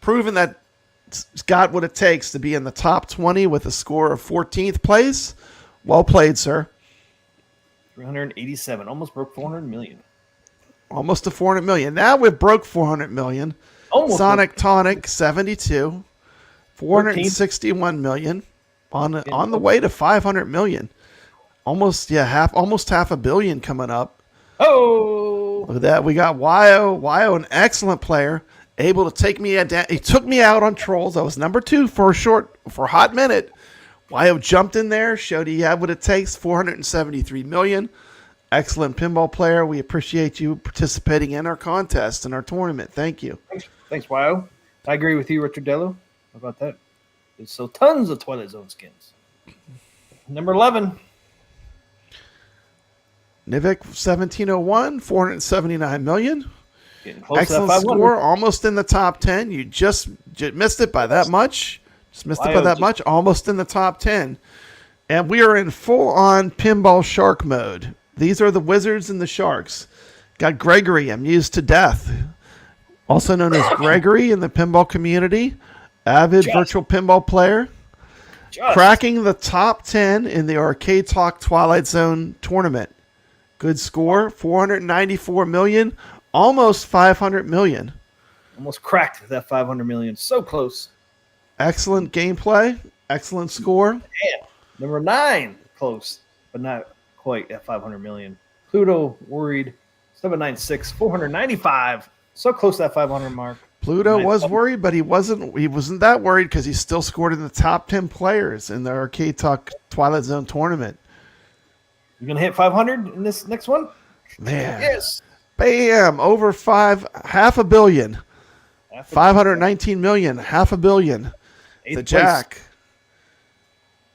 proving that it's got what it takes to be in the top 20 with a score of 14th place. Well played, sir. 387, almost broke 400 million. Almost to 400 million. Now we've broke 400 million. Almost Sonic Tonic 72, 461 million on the way to 500 million. Almost half $500 million coming up. Oh, look at that. We got Wyo, an excellent player, able to take me down. He took me out on Trolls. I was number 2 for a hot minute. Wyo jumped in there, showed he had what it takes, 473 million. Excellent pinball player. We appreciate you participating in our contest and our tournament. Thank you. Thanks, Wyo. I agree with you, Richard Dello. How about that? There's so tons of Twilight Zone skins. Number 11. Nivik 1701, 479 million. Excellent score, almost in the top 10. You just missed it by that much. Almost in the top 10. And we are in full-on pinball shark mode. These are the wizards and the sharks. Got Gregory, amused to death. Also known as Gregory in the pinball community. Avid virtual pinball player. Cracking the top 10 in the Arcade Talk Twilight Zone tournament. Good score, 494 million. Almost 500 million. Almost cracked that 500 million. So close. Excellent gameplay. Excellent score. Damn. Number 9. Close, but not quite at 500 million. Pluto worried. 796. 495. So close to that 500 mark. Pluto was worried, but he wasn't that worried because he still scored in the top 10 players in the Arcade Talk Twilight Zone tournament. You're going to hit 500 in this next one? Man. Yes. Bam. Over $500 million. 519 million. $500 million. The Jack.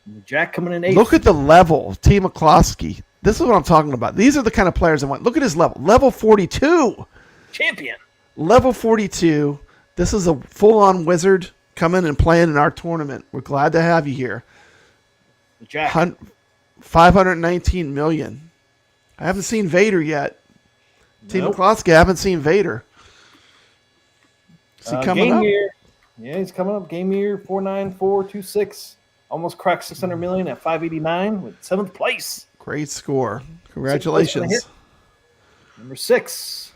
The Jack coming in 8th. Look at the level, T. McCloskey. This is what I'm talking about. These are the kind of players I want. Look at his level. Level 42. Champion. Level 42. This is a full-on wizard coming and playing in our tournament. We're glad to have you here. Jack. 519 million. I haven't seen Vader yet. Team McCloskey, I haven't seen Vader. Is he coming game up? Year. Yeah, he's coming up. Game year 49426. Almost cracked 600 million at 589 with 7th place. Great score. Congratulations. Number 6.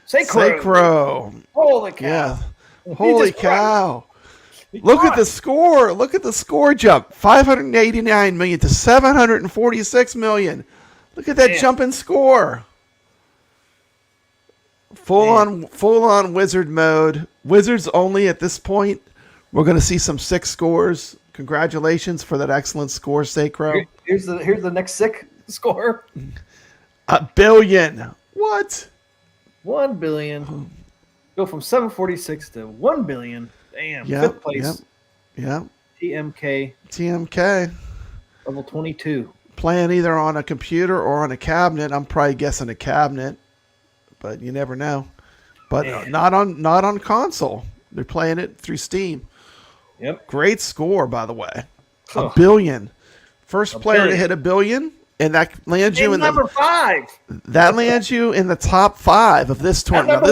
Sacro. Holy cow. Yeah. Holy cow. Look at the score. Look at the score jump. 589 million to 746 million. Look at that jump in score. Full on wizard mode. Wizards only at this point. We're going to see some 6 scores. Congratulations for that excellent score, Sacro. Here's the next sick score. $1 billion. What? 1 billion. Go from 746 to 1 billion. Damn. 5th place. Yep. TMK. Level 22. Playing either on a computer or on a cabinet. I'm probably guessing a cabinet, but you never know. But not on console. They're playing it through Steam. Yep. Great score, by the way. $1 billion. First player to hit $1 billion, and that lands you in number 5. That lands you in the top 5 of this tournament.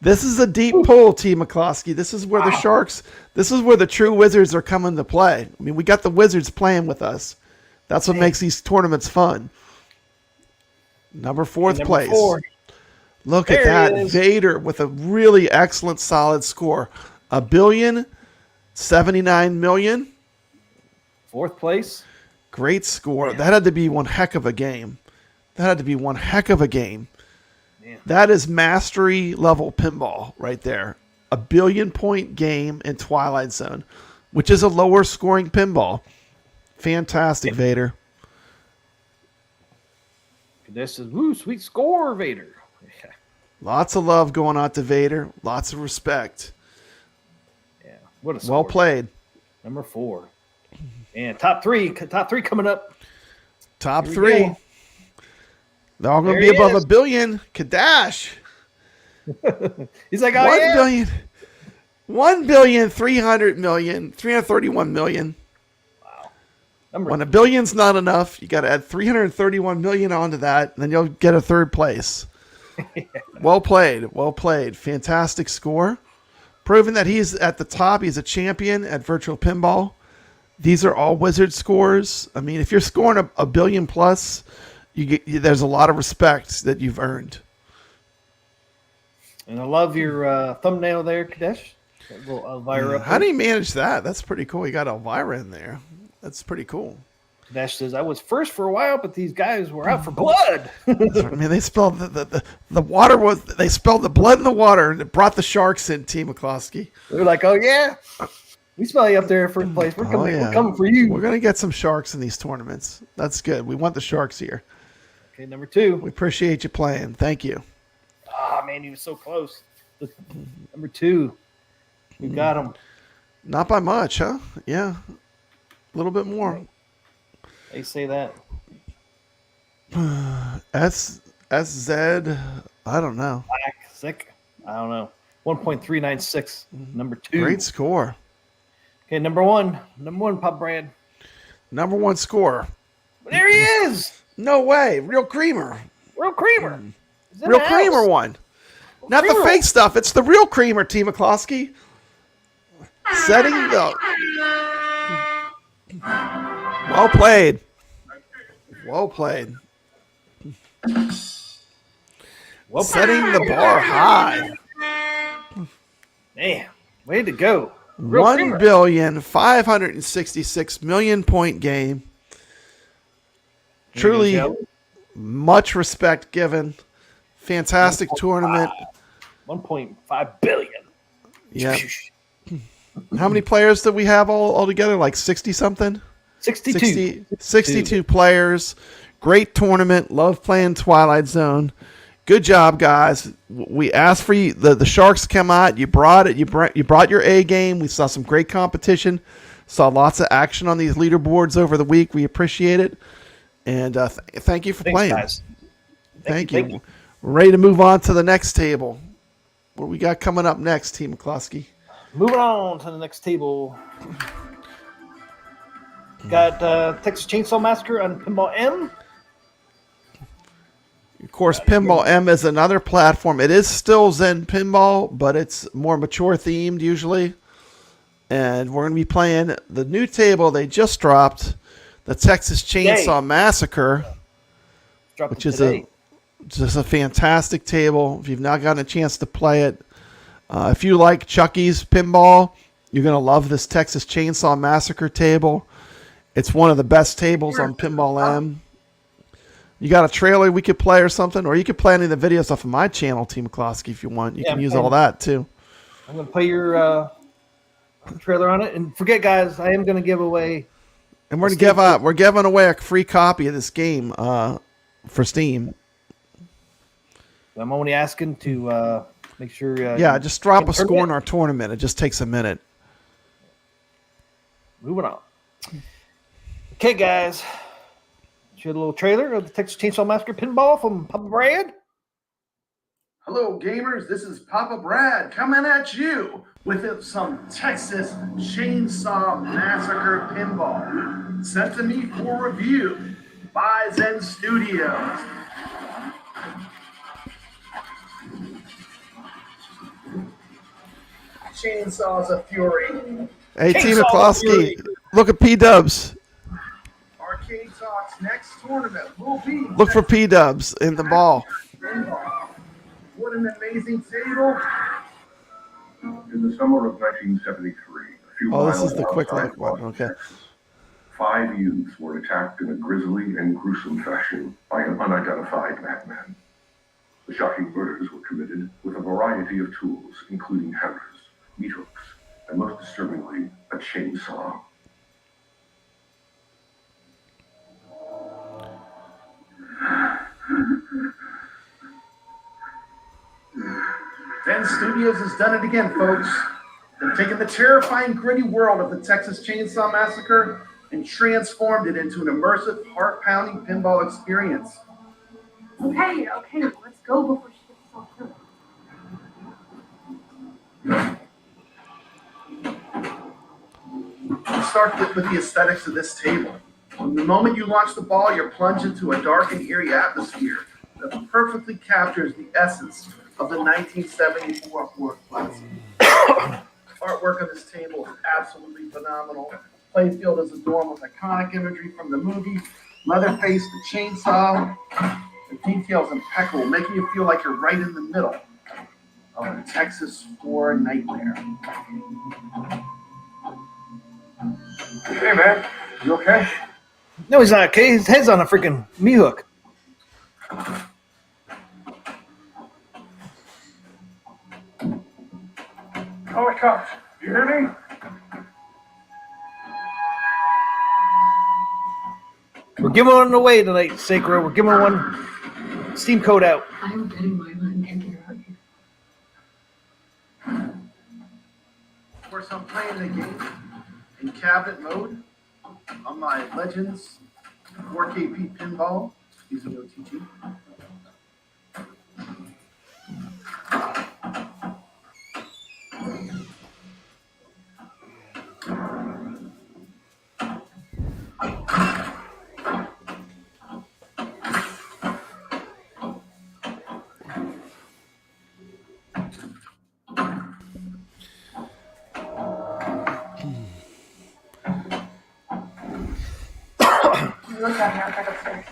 This is a deep pull, Team McCloskey. This is where the Sharks. This is where the true Wizards are coming to play. I mean, we got the Wizards playing with us. That's what makes these tournaments fun. Number 4th place. 4. Look at that. Vader with a really excellent, solid score. $1.079 billion. 4th place. Great score. Yeah. That had to be one heck of a game. Man. That is mastery level pinball right there. A 1 billion point game in Twilight Zone, which is a lower scoring pinball. Fantastic, Vader. This is sweet score, Vader. Yeah. Lots of love going out to Vader. Lots of respect. Yeah, what a score. Well played. Number 4. And top 3 coming up. Top 3. They're all going to be above $1 billion. Kadash. He's like, oh, $1 billion. $1,331 million. When $1 billion's not enough, you got to add 331 million onto that, and then you'll get a 3rd place. Well played. Fantastic score. Proving that he's at the top. He's a champion at Virtual Pinball. These are all Wizard scores. I mean, if you're scoring a billion plus, there's a lot of respect that you've earned. And I love your thumbnail there, Kadesh. Elvira. How do you manage that? That's pretty cool. You got Elvira in there. That's pretty cool. Kadesh says, I was first for a while, but these guys were out for blood. I mean, they spelled the water was. They spelled the blood in the water, and it brought the Sharks in. Team McCloskey. They're like, oh yeah, we smell you up there in 1st place. We're coming for you. We're gonna get some Sharks in these tournaments. That's good. We want the Sharks here. Okay, number 2. We appreciate you playing. Thank you. Ah, man, he was so close. Number 2. We got him. Not by much, huh? Yeah. A little bit more. They say that. SZ, I don't know. Sick. I don't know. 1.396. Number 2. Great score. Okay, number 1. Number 1, Papa Brad. Number 1 score. There he is. No way. Real creamer. Real creamer. Real creamer one. Not the fake stuff. It's the real creamer, Team McCloskey. Setting the... Well played. Setting the bar high. Man, way to go. 1,566 million point game. Truly much respect given. Fantastic tournament. 1.5 billion. Yeah. How many players did we have all together? Like 60 something? 62 players. Great tournament. Love playing Twilight Zone. Good job, guys. We asked for you. The Sharks come out. You brought it. You brought your A game. We saw some great competition. Saw lots of action on these leaderboards over the week. We appreciate it. And thank you for Thanks, playing. guys. Thank you. We're ready to move on to the next table. What we got coming up next, Team McCloskey? Moving on to the next table. Got Texas Chainsaw Massacre on Pinball M. Of course, Pinball M is another platform. It is still Zen Pinball, but it's more mature themed usually. And we're going to be playing the new table they just dropped, the Texas Chainsaw Massacre, which is just a fantastic table. If you've not gotten a chance to play it, if you like Chucky's Pinball, you're going to love this Texas Chainsaw Massacre table. It's one of the best tables on Pinball M. You got a trailer we could play or something? Or you could play any of the videos off of my channel, Team McCloskey, if you want. You can use all that, too. I'm going to play your trailer on it. And forget, guys, I am going to give away... And we're giving away a free copy of this game for Steam. I'm only asking to make sure... just drop a score in our tournament. It just takes a minute. Moving on. Okay, guys. Show a little trailer of the Texas Chainsaw Massacre Pinball from Papa Brad. Hello, gamers. This is Papa Brad coming at you with some Texas Chainsaw Massacre Pinball sent to me for review by Zen Studios. Chainsaws of Fury. Hey, Team McCloskey, look at P-Dubs. Arcade Talk's next tournament will be... Look for P-Dubs in the ball. What an amazing table. In the summer of 1973, a few Oh, this miles is the quick outside look one. Okay. 5 youths were attacked in a grisly and gruesome fashion by an unidentified madman. The shocking murders were committed with a variety of tools, including hammers, meat hooks, and most disturbingly, a chainsaw. Zen Studios has done it again, folks. They've taken the terrifying, gritty world of the Texas Chainsaw Massacre and transformed it into an immersive, heart-pounding pinball experience. Okay, let's go before she gets all killed. Let's start with the aesthetics of this table. From the moment you launch the ball, you're plunged into a dark and eerie atmosphere that perfectly captures the essence of the 1974 workplace. Artwork on this table is absolutely phenomenal. Playfield is adorned with iconic imagery from the movie. Leatherface, the chainsaw. The details impeccable, making you feel like you're right in the middle of a Texas war nightmare. Hey, man. You okay? No, he's not okay. His head's on a freaking meat hook. Call the cops. You hear me? We're giving one away tonight, Sacro. We're giving one Steam code out. I'm betting my money and get out here. Of course, I'm playing the game in cabinet mode on my Legends 4KP pinball using OTG. Look down here, I'll check upstairs.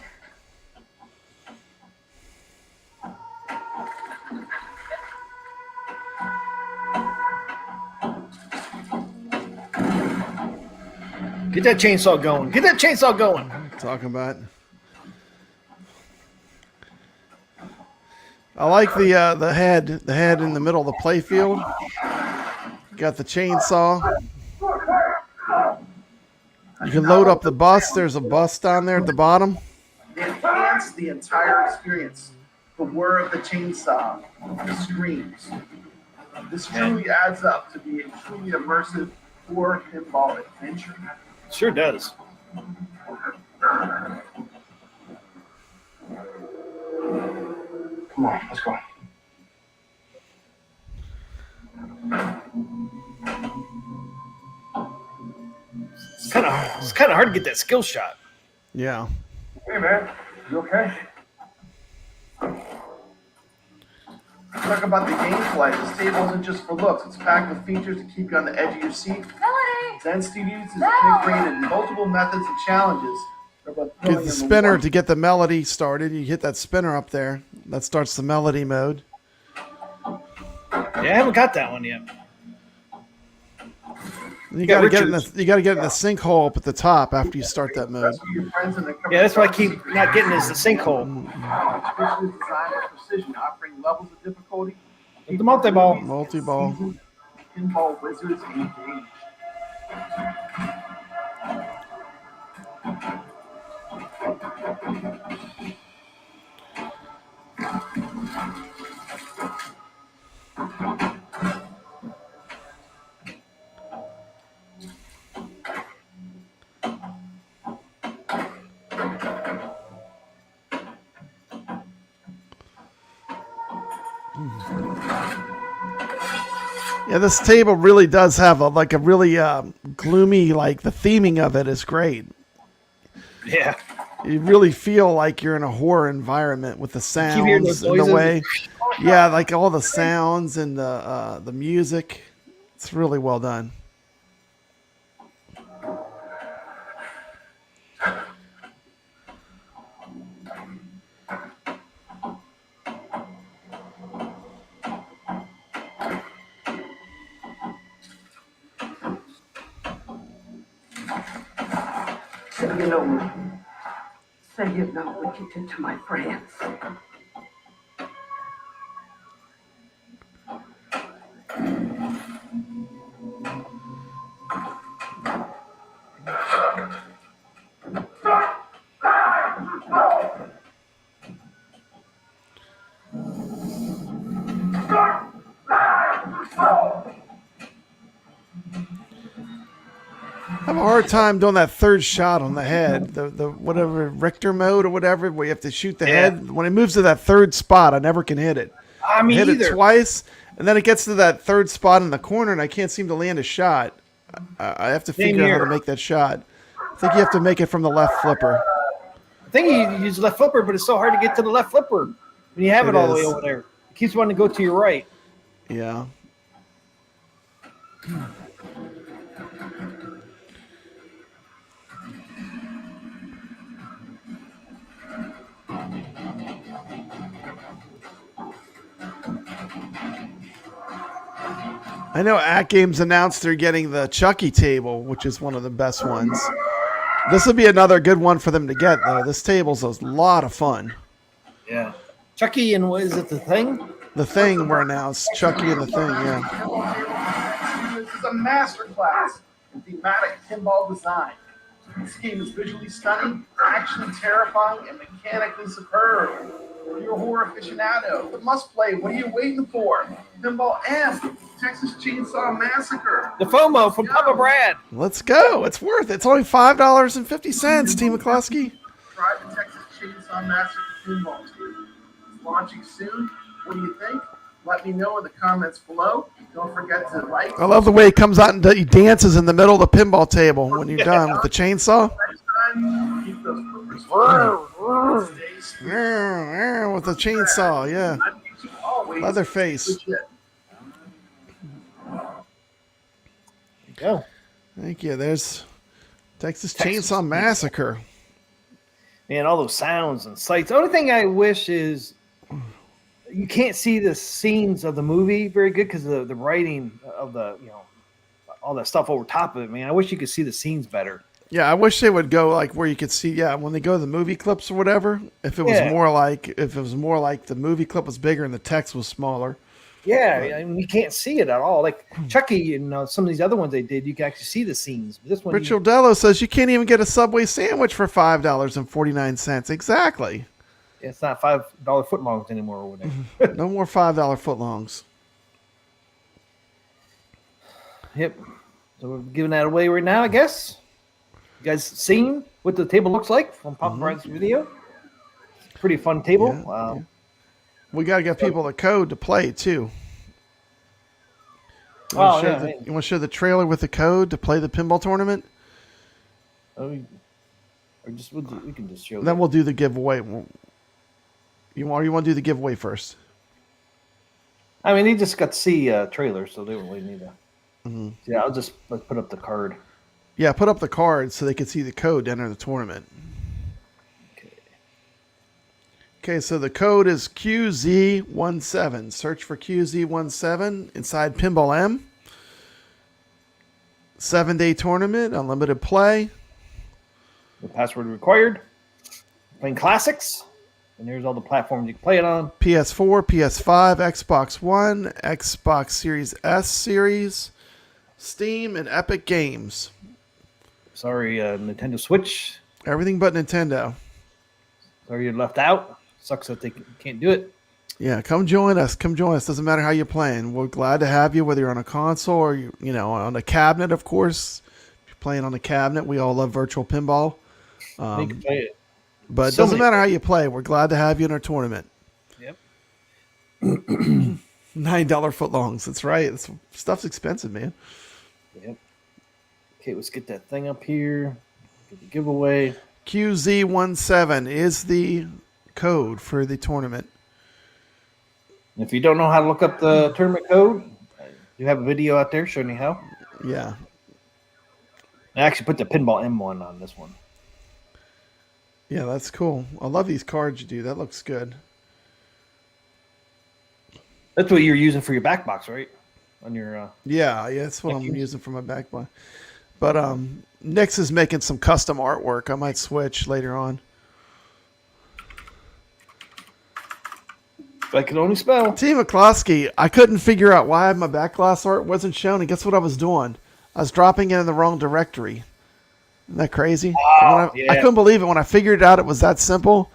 Get that chainsaw going. Get that chainsaw going. Talking about. I like the head in the middle of the playfield. Got the chainsaw. You can load up the bus. There's a bus down there at the bottom. They enhance the entire experience. The whir of the chainsaw, the screams. This truly adds up to be a truly immersive 4 pinball adventure. Sure does. Come on, let's go. It's kind of hard to get that skill shot. Yeah. Hey, man. You okay? Talk about the gameplay. This table isn't just for looks. It's packed with features to keep you on the edge of your seat. Zen Studios has integrated multiple methods and challenges. Get the spinner to get the melody started. You hit that spinner up there. That starts the melody mode. Yeah, I haven't got that one yet. You got to get in the sinkhole up at the top after you start that mode. Yeah, that's why I keep not getting is the sinkhole. Especially designed with precision, offering levels of difficulty. The multi-ball. Multi-ball. Pinball wizards engaged. Yeah, this table really does have a really gloomy, like the theming of it is great. Yeah. You really feel like you're in a horror environment with the sounds and the noises. way. Yeah, like all the sounds and the music. It's really well done. Say you know me. Say you know what you did to my friends. I have a hard time doing that third shot on the head, the whatever Richter mode or whatever, where you have to shoot the head. When it moves to that third spot, I never can hit it. I mean, hit it twice, and then it gets to that third spot in the corner, and I can't seem to land a shot. I have to figure out how to make that shot. I think you have to make it from the left flipper. I think you use left flipper, but it's so hard to get to the left flipper when you have it all the way over there. It keeps wanting to go to your right. Yeah. I know Atgames announced they're getting the Chucky table, which is one of the best ones. This would be another good one for them to get, though. This table's a lot of fun. Yeah. Chucky and what is it, the Thing? The Thing were announced. Chucky and the Thing, yeah. This is a masterclass in thematic pinball design. This game is visually stunning, actually terrifying, and mechanically superb. If you're a horror aficionado, the must play. What are you waiting for? Pinball M, Texas Chainsaw Massacre. The FOMO from Papa Brad. Let's go. It's worth it. It's only $5.50, Team McCloskey. Try the Texas Chainsaw Massacre Pinball Team. It's launching soon. What do you think? Let me know in the comments below. Don't forget to like. I love the way he comes out and he dances in the middle of the pinball table when you're done with the chainsaw. Next time, keep those flippers flying. Stay smooth. With the chainsaw, yeah. Always Leatherface. legit. Go. Thank you. There's Texas Chainsaw Massacre. Man, all those sounds and sights. The only thing I wish is you can't see the scenes of the movie very good because of the writing of the, all that stuff over top of it, man. I wish you could see the scenes better. Yeah, I wish they would go like where you could see, when they go to the movie clips or whatever, if it was more like the movie clip was bigger and the text was smaller. Yeah, I mean, you can't see it at all. Like Chucky and some of these other ones they did, you can actually see the scenes. But this one, Rich Odello says you can't even get a Subway sandwich for $5.49. Exactly. It's not $5 footlongs anymore or whatever. No more $5 footlongs. Yep. So we're giving that away right now, I guess. You guys seen what the table looks like from Papa Brad's video? Pretty fun table. We got to get people the code to play too. You Oh, want to show the trailer with the code to play the pinball tournament? Or just we can just show. Then we'll do the giveaway. You want to do the giveaway first? I mean, he just got to see trailer, so they don't really need to. Mm-hmm. Yeah, let's put up the card. Yeah, put up the card so they can see the code to enter the tournament. Okay, so the code is QZ17. Search for QZ17 inside Pinball M. 7-day tournament, unlimited play. The password required. Playing classics. And here's all the platforms you can play it on. PS4, PS5, Xbox One, Xbox Series S series, Steam, and Epic Games. Sorry, Nintendo Switch. Everything but Nintendo. Sorry you're left out. Sucks that they can't do it. Yeah, come join us. Come join us. Doesn't matter how you're playing. We're glad to have you, whether you're on a console or on a cabinet, of course. If you're playing on a cabinet, we all love virtual pinball. They can play it. But it doesn't matter how you play. We're glad to have you in our tournament. Yep. $9 footlongs. That's right. Stuff's expensive, man. Yep. Okay, let's get that thing up here. Get the giveaway. QZ17 is the code for the tournament. If you don't know how to look up the tournament code, you have a video out there showing you how. Yeah. I actually put the Pinball M1 on this one. Yeah, that's cool. I love these cards you do. That looks good. That's what you're using for your back box, right? On your yeah, that's what I'm using for my back box. But Nix is making some custom artwork. I might switch later on. I can only spell. TMCLOSKY, I couldn't figure out why my back glass art wasn't shown, and guess what I was doing? I was dropping it in the wrong directory. Isn't that crazy? Oh, I couldn't believe it when I figured it out. It was that simple.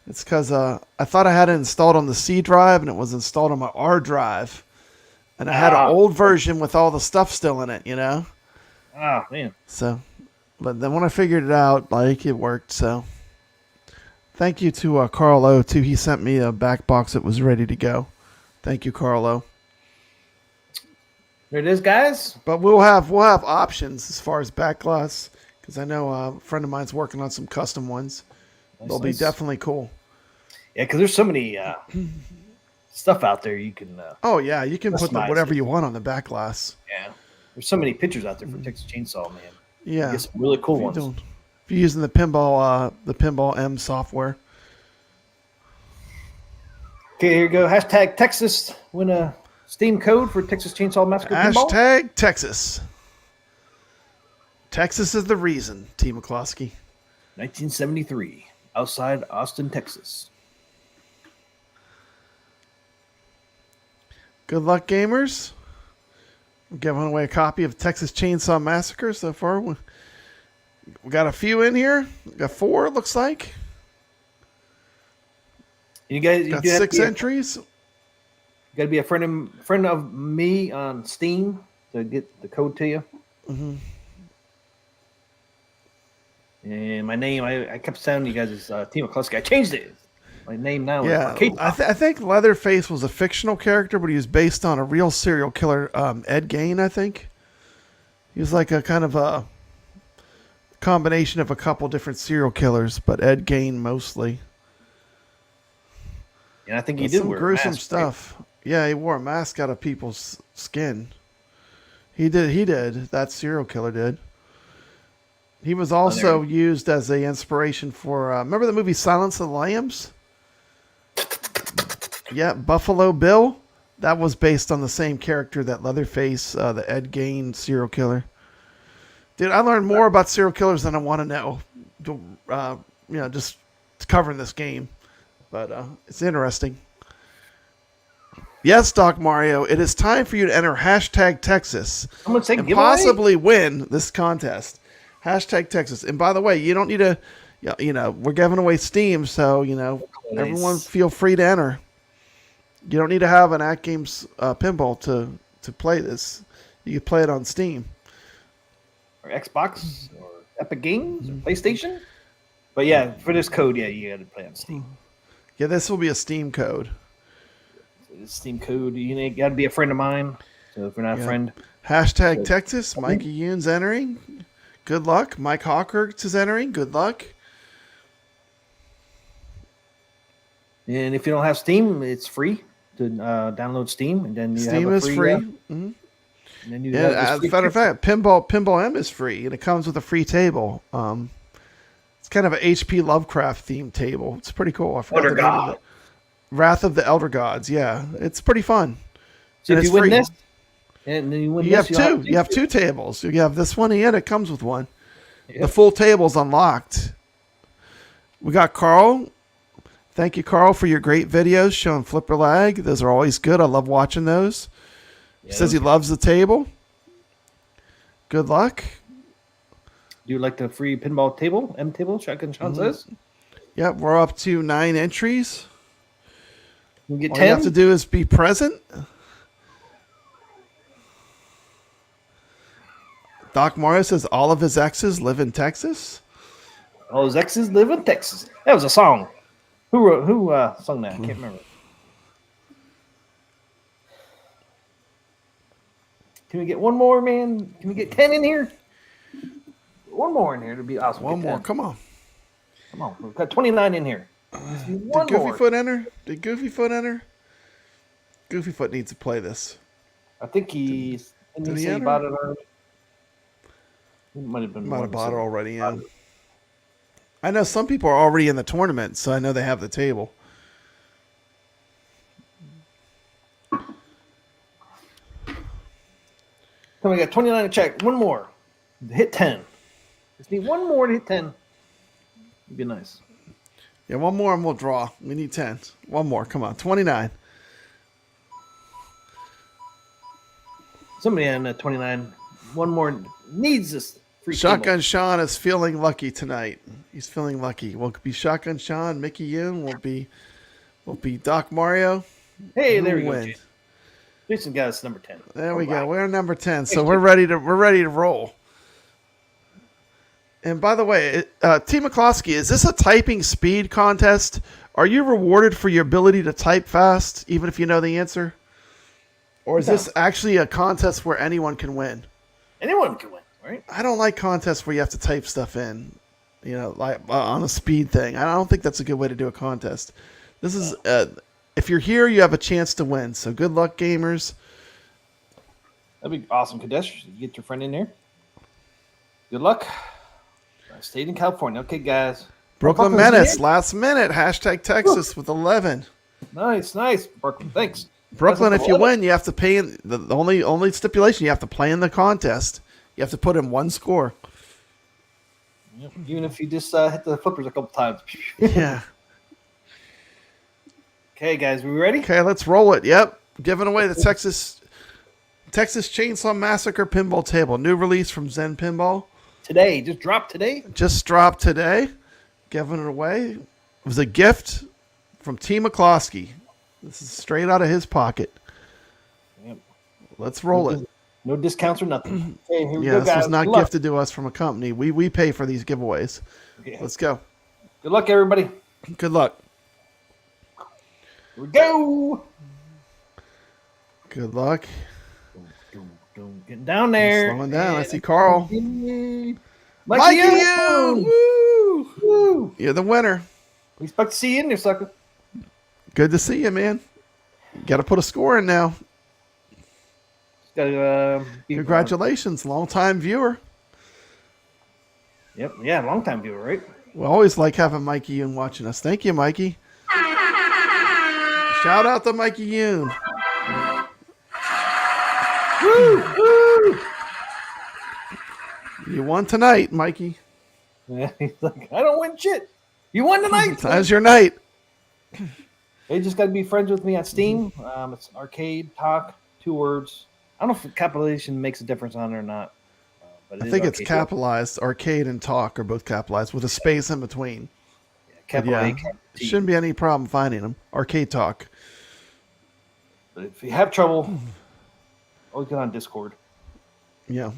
It's because I thought I had it installed on the C drive, and it was installed on my R drive. And I had an old version with all the stuff still in it, Oh, man. So, but then when I figured it out, it worked. So, thank you to Carl O, too. He sent me a back box that was ready to go. Thank you, Carl O. There it is, guys. But we'll have options as far as back glass. Because I know a friend of mine's working on some custom ones. They'll be definitely cool. Yeah, because there's so many stuff out there you can. Oh yeah, you can put whatever you want on the back glass. Yeah, there's so many pictures out there for Texas Chainsaw, man. Yeah, you get some really cool ones. If you're using the Pinball M software. Okay, here you go. Hashtag Texas. Win a Steam code for Texas Chainsaw Massacre Pinball. Hashtag Texas. Texas is the reason, TMCLOSKY. 1973, outside Austin, Texas. Good luck, gamers. We're giving away a copy of Texas Chainsaw Massacre so far. We got a few in here. We got 4, it looks like. You guys got 6 entries. You got to be a friend of me on Steam to get the code to you. Mm-hmm. And my name, I kept sounding you guys as TMCLOSKY. I changed it. My name now is Arcade. I think Leatherface was a fictional character, but he was based on a real serial killer, Ed Gein, I think. He was like a kind of a combination of a couple different serial killers, but Ed Gein mostly. And I think he did some wear gruesome a mask, stuff. Right? Yeah, he wore a mask out of people's skin. He did. That serial killer did. He was also used as an inspiration for, remember the movie Silence of the Lambs? Yeah, Buffalo Bill. That was based on the same character that Leatherface, the Ed Gein serial killer. Dude, I learned more about serial killers than I want to know. Just covering this game. But it's interesting. Yes, Doc Mario, it is time for you to enter hashtag Texas and possibly win this contest. Hashtag Texas. And by the way, you don't need to, we're giving away Steam, so, everyone feel free to enter. You don't need to have an Atgames pinball to play this. You can play it on Steam. Or Xbox, or Epic Games, or PlayStation. But yeah, for this code, you got to play on Steam. Yeah, this will be a Steam code. Steam code. You got to be a friend of mine. So if you're not a friend, Hashtag Texas. Mikey Yoon's entering. Good luck. Mike Hawker is entering. Good luck. and if you don't have Steam, it's free to download Steam, and then you Steam have a is free. And then you as a matter of fact, Pinball M is free, and it comes with a free table. It's kind of an HP Lovecraft themed table. It's pretty cool. I forgot the name of it. Wrath of the Elder Gods. Yeah, it's pretty fun. So and if you win this, and then you win have this, two. You have two tables. You have this one, and it comes with one. Yep. The full table's unlocked. We got Carl. Thank you, Carl, for your great videos showing flipper lag. Those are always good. I love watching those. He says he loves the table. Good luck. Do you like the free pinball table? M table, Shotgun Sean says. Yep, we're up to 9 entries. You get All 10. you have to do is be present. Doc Mario says all of his exes live in Texas. All his exes live in Texas. That was a song. Who sung that? I can't remember. Can we get one more, man? Can we get 10 in here? One more in here to be awesome. One more. Come on. Come on. We've got 29 in here. Did Goofyfoot enter? Did Goofyfoot enter? Goofyfoot needs to play this. I think did he bought it already? He might have bought it already, yeah. I know some people are already in the tournament, so I know they have the table. So we got 29 to check. One more. Hit 10. Just need one more to hit 10. It'd be nice. Yeah, one more and we'll draw. We need 10. One more. Come on. 29. Somebody on 29. One more needs this free Shotgun table. Sean is feeling lucky tonight. He's feeling lucky. We'll be Shotgun Sean, Mickey Yoon. We'll be Doc Mario. Hey, there we go. Jason got us number 10. There we go. We're number 10, so we're ready to roll. And by the way, Team McCloskey, is this a typing speed contest? Are you rewarded for your ability to type fast, even if you know the answer? Or is this actually a contest where anyone can win? Anyone can win, right? I don't like contests where you have to type stuff in, like on a speed thing. I don't think that's a good way to do a contest. This is, if you're here, you have a chance to win. So good luck, gamers. That'd be awesome, Kadesh. Get your friend in there. Good luck. I stayed in California. Okay, guys. Brooklyn Menace, last minute. Hashtag Texas with 11. Nice. Brooklyn, thanks. Brooklyn, if you win, you have to pay in the only stipulation, you have to play in the contest. You have to put in one score. Yep. Even if you just hit the flippers a couple times. Yeah. Okay, guys, we ready? Okay, let's roll it. Yep. Giving away the Texas Chainsaw Massacre pinball table. New release from Zen Pinball. Today. Just dropped today? Just dropped today. Giving it away. It was a gift from Team McCloskey. This is straight out of his pocket. Yep. Let's roll it. No discounts or nothing. Okay, here we go, this guys. was not gifted to us from a company. We pay for these giveaways. Okay. Let's go. Good luck, everybody. Good luck. Here we go. Good luck. Get down there. Slowing down. I see Carl. Mikey Yoon! Woo! You're the winner. We expect to see you in there, sucker. Good to see you, man. Got to put a score in now. Congratulations, long-time viewer. Yep, yeah, long-time viewer, right? We always like having Mikey Yoon watching us. Thank you, Mikey. Shout out to Mikey Yoon. Woo! You won tonight, Mikey. Yeah, he's like, I don't win shit. You won tonight. That's your night. They just got to be friends with me on Steam. It's Arcade Talk, 2 words. I don't know if capitalization makes a difference on it or not. But I think it's capitalized. Talk. Arcade and Talk are both capitalized with a space in between. Yeah, shouldn't be any problem finding them. Arcade Talk. But if you have trouble, always get on Discord. Yeah.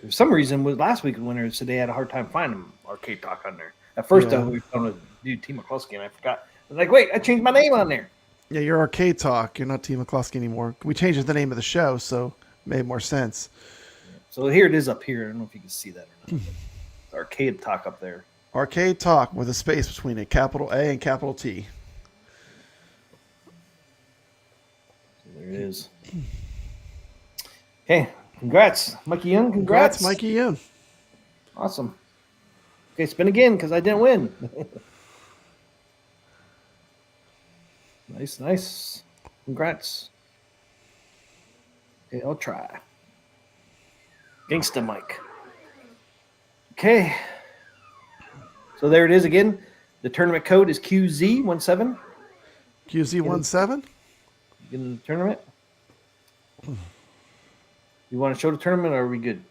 For some reason, last week when they had a hard time finding Arcade Talk on there. At first, we were going to do Team McCloskey, and I forgot. I was like, wait, I changed my name on there. Yeah, you're Arcade Talk. You're not Team McCluskey anymore. We changed the name of the show, so it made more sense. So here it is up here. I don't know if you can see that or not. It's Arcade Talk up there. Arcade Talk with a space between a capital A and capital T. So there it is. Hey, congrats, Mikey Young. Congrats, Mikey Young. Awesome. Okay, spin again because I didn't win. Nice. Congrats. Okay, I'll try. Gangsta Mike. Okay. So there it is again. The tournament code is QZ17. QZ17? In the tournament. You want to show the tournament or are we good?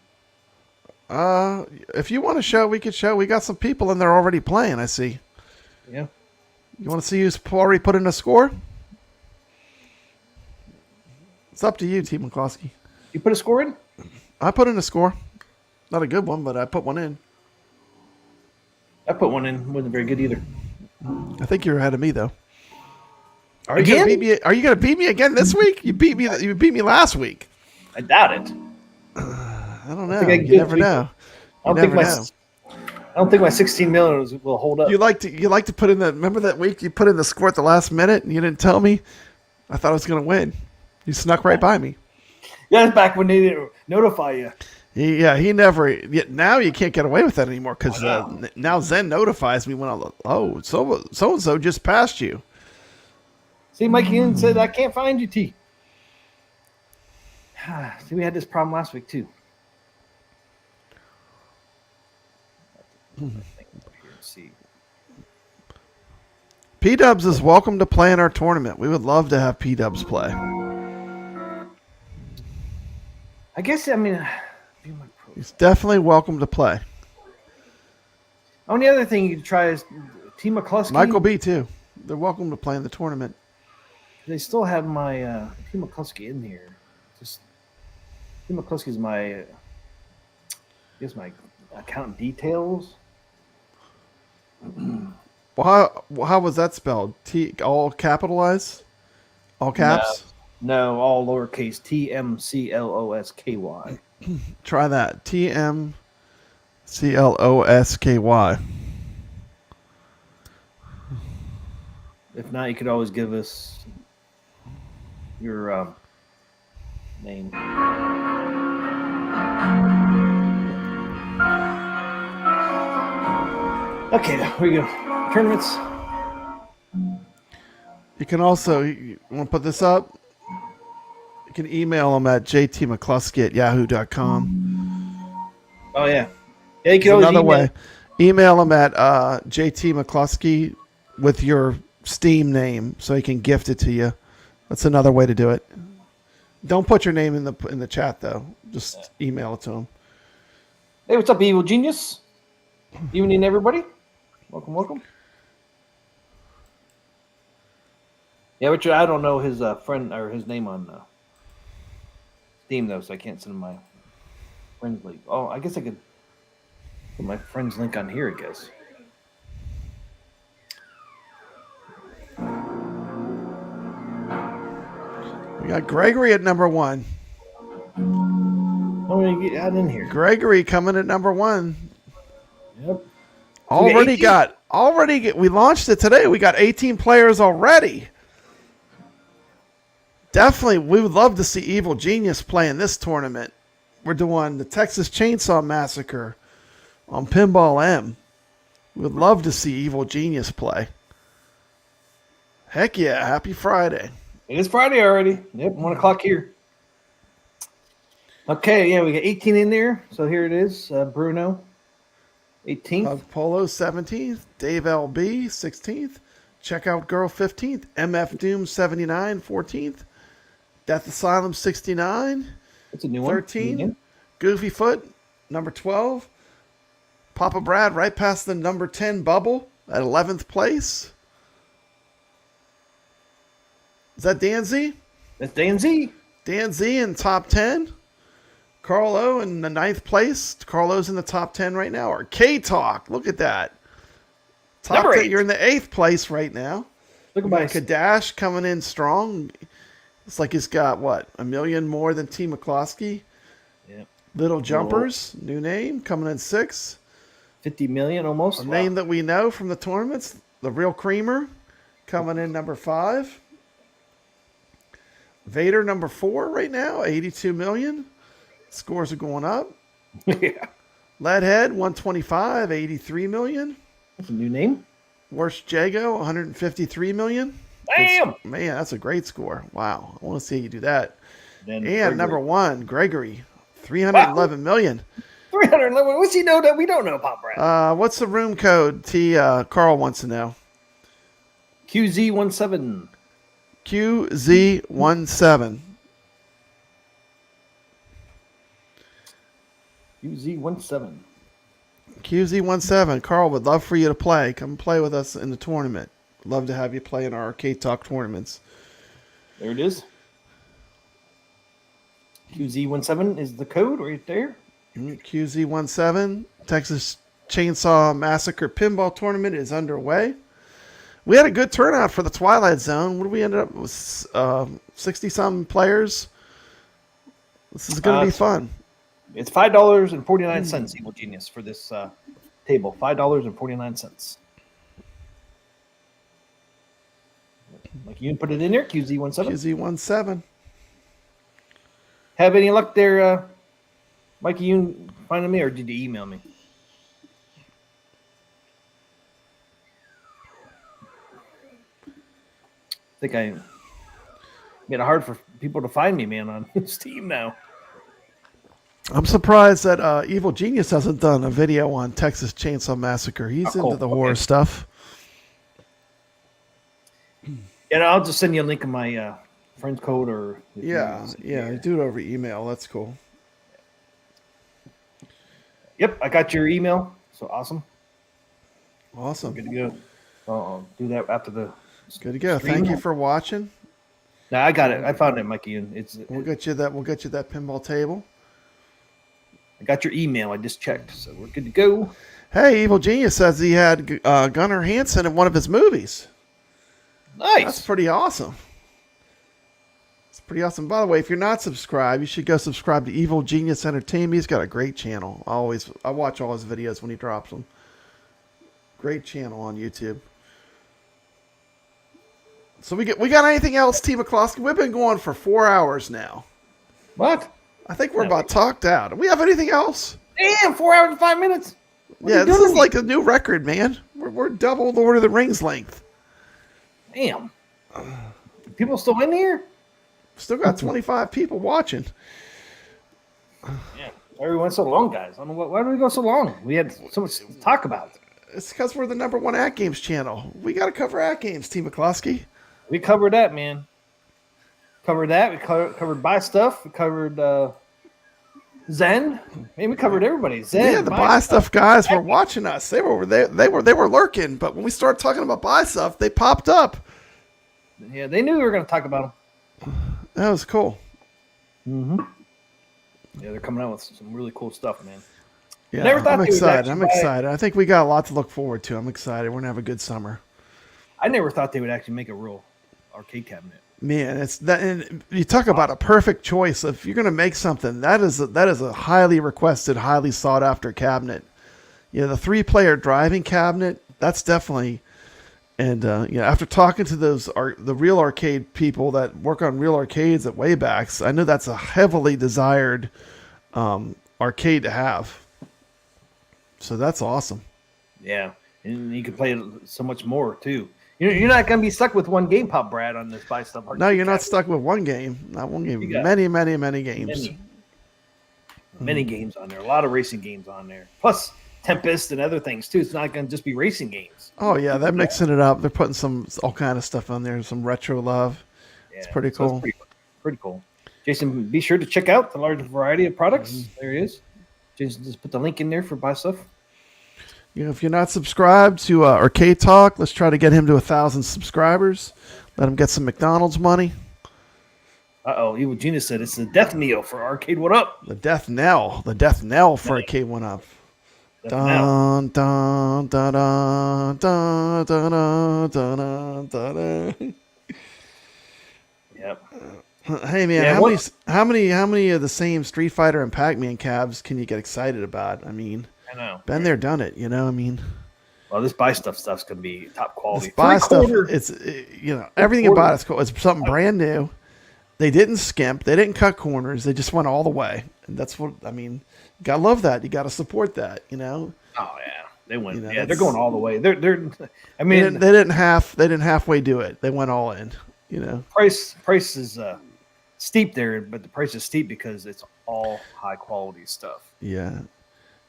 If you want to show, we could show. We got some people in there already playing, I see. Yeah. You want to see who's already put in a score? It's up to you, T. McCloskey. You put a score in? I put in a score. Not a good one, but I put one in. I put one in. Wasn't very good either. I think you're ahead of me, though. Are you gonna beat me again this week? You beat me. You beat me last week. I doubt it. I don't know. You never know. I don't think my 16 million will hold up. You like to put in the. Remember that week you put in the score at the last minute and you didn't tell me? I thought I was gonna win. You snuck right by me. Yeah, that's back when they didn't notify you. He never. Now you can't get away with that anymore because now Zen notifies me when so and so just passed you. See, Mike Ian said I can't find you, T. See, we had this problem last week too. See. P-Dubs is welcome to play in our tournament. We would love to have P-Dubs play. I guess, I mean, he's definitely welcome to play. Only other thing you could try is T. McCluskey. Michael B. too. They're welcome to play in the tournament. They still have my T. McCluskey in here. Just T. McCluskey's my, my account details. Well, how was that spelled? T all capitalized? All caps? No, all lowercase. TMCLOSKY. Try that. TMCLOSKY. If not, you could always give us your name. Okay, here we go. Tournaments. You can also, you want to put this up? You can email them at jtmccluskey@yahoo.com. Oh, yeah. Yeah, you can always another way. Email them at jtmccluskey with your Steam name so he can gift it to you. That's another way to do it. Don't put your name in the chat, though. Just email it to him. Hey, what's up, Evil Genius? Evening, everybody. Welcome. Yeah, Richard, I don't know his friend or his name on Steam, though, so I can't send him my friends link. Oh, I guess I could put my friends link on here, I guess. We got Gregory at number 1. I'm going to get out in here. Gregory coming at number 1. Yep. We launched it today. We got 18 players already. Definitely, we would love to see Evil Genius play in this tournament. We're doing the Texas Chainsaw Massacre on Pinball M. We would love to see Evil Genius play. Heck yeah, happy Friday. It is Friday already. Yep, 1 o'clock here. Okay, yeah, we got 18 in there. So here it is, Bruno, 18th. Pug Polo, 17th. Dave LB, 16th. Checkout Girl, 15th. MF Doom, 79, 14th. Death Asylum, 69. That's a new one. 13. Goofy Foot, number 12. Papa Brad, right past the number 10 bubble at 11th place. Is that Dan Z? That's Dan Z. Dan Z in top 10. Carlo in the 9th place. Carlo's in the top 10 right now. Arcade Talk, look at that. Top number 10, 8. you're in the 8th place right now. Look We got at Kadash coming in strong. It's like he's got, what, 1 million more than TMCLOSKY? Yeah. Little Jumpers, new name, coming in 6. 50 million almost. A name that we know from the tournaments, the Real Creamer, coming in number 5. Vader number 4 right now, 82 million. Scores are going up. Yeah. Leadhead 125, 83 million. That's a new name. Worst Jago 153 million. Damn! Man, that's a great score. Wow. I want to see you do that. Then And Gregory. number 1, Gregory, 311 million. 311. What's he know that we don't know, Pop Brad? What's the room code? Carl wants to know. QZ17. QZ17. QZ17. QZ17. Carl would love for you to play. Come play with us in the tournament. Love to have you play in our Arcade Talk tournaments. There it is. QZ17 is the code right there. QZ17. Texas Chainsaw Massacre Pinball Tournament is underway. We had a good turnout for the Twilight Zone. What did we end up with? 60-some players. This is going to be fun. It's $5.49, Evil Genius, for this table. $5.49. Like you can put it in there, QZ17. QZ17. Have any luck there, Mikey? You finding me, or did you email me? I think I made it hard for people to find me, man, on Steam now. I'm surprised that Evil Genius hasn't done a video on Texas Chainsaw Massacre. He's into the horror stuff. And I'll just send you a link in my friend's code, or Yeah, do it over email. That's cool. Yep, I got your email. So awesome. Awesome. Good to go. I'll do that after the. Good to go. stream. Thank you for watching. No, I got it. I found it, Mikey, and it's. We'll get you that pinball table. I got your email. I just checked, so we're good to go. Hey, Evil Genius says he had Gunnar Hansen in one of his movies. Nice. That's pretty awesome. It's pretty awesome. By the way, if you're not subscribed, you should go subscribe to Evil Genius Entertainment. He's got a great channel. I watch all his videos when he drops them. Great channel on YouTube. So we got anything else, T. McCloskey? We've been going for 4 hours now. What? I think we're about talked out. Do we have anything else? Damn, 4 hours and 5 minutes. Yeah, this is like a new record, man. We're double Lord of the Rings length. Damn. People still in here? Still got 25 people watching. Yeah. Every went so long, guys. I don't know why do we go so long? We had so much to talk about. It's because we're the #1 Atgames channel. We got to cover Atgames, T. McCloskey. We covered that, man. Covered that. We covered buy stuff. We covered Zen. Man, we covered everybody. Zen. Yeah, the buy stuff guys were watching us. They were there. They were lurking. But when we started talking about buy stuff, they popped up. Yeah, they knew we were going to talk about them. That was cool. Mm-hmm. Yeah, they're coming out with some really cool stuff, man. Yeah, Never thought I'm they would excited. actually I'm excited. I think we got a lot to look forward to. I'm excited. We're gonna have a good summer. I never thought they would actually make a real arcade cabinet. Man, it's that. And you talk about a perfect choice. If you're gonna make something, that is a highly requested, highly sought after cabinet. You know, the 3-player driving cabinet. That's definitely. And after talking to the real arcade people that work on real arcades at Waybacks, I know that's a heavily desired arcade to have. So that's awesome. Yeah, and you can play so much more too. You're not going to be stuck with one game, Pop Brad, on this buy stuff. No, you're not stuck with one game. Not one game. Many games. Many games on there. A lot of racing games on there. Plus Tempest and other things too. It's not going to just be racing games. Oh yeah, they're mixing it up. They're putting all kind of stuff on there. Some retro love. Yeah, it's pretty cool. It's pretty cool. Jason, be sure to check out the large variety of products. There it is. Jason just put the link in there for buy stuff. If you're not subscribed to Arcade Talk, let's try to get him to 1,000 subscribers. Let him get some McDonald's money. Evil Genius said it's the death knell for Arcade One Up. The death knell. The death knell for Arcade One Up. Dun, dun, dun, dun, dun, dun, dun, dun, dun. Yep. Hey man, Yeah, how many of the same Street Fighter and Pac-Man cabs can you get excited about? I mean, I know. been there, done it. You know, I mean, Well, this buy stuff's gonna be top quality. this buy stuff, Three-quarter- it's everything about it's cool. It's something brand new. They didn't skimp. They didn't cut corners. They just went all the way, and that's what I mean. You gotta love that. You gotta support that. You know. Oh yeah, they went. You know, They're going all the way. They're. I mean, they didn't halfway do it. They went all in. You know. Price is steep there, but the price is steep because it's all high quality stuff. Yeah.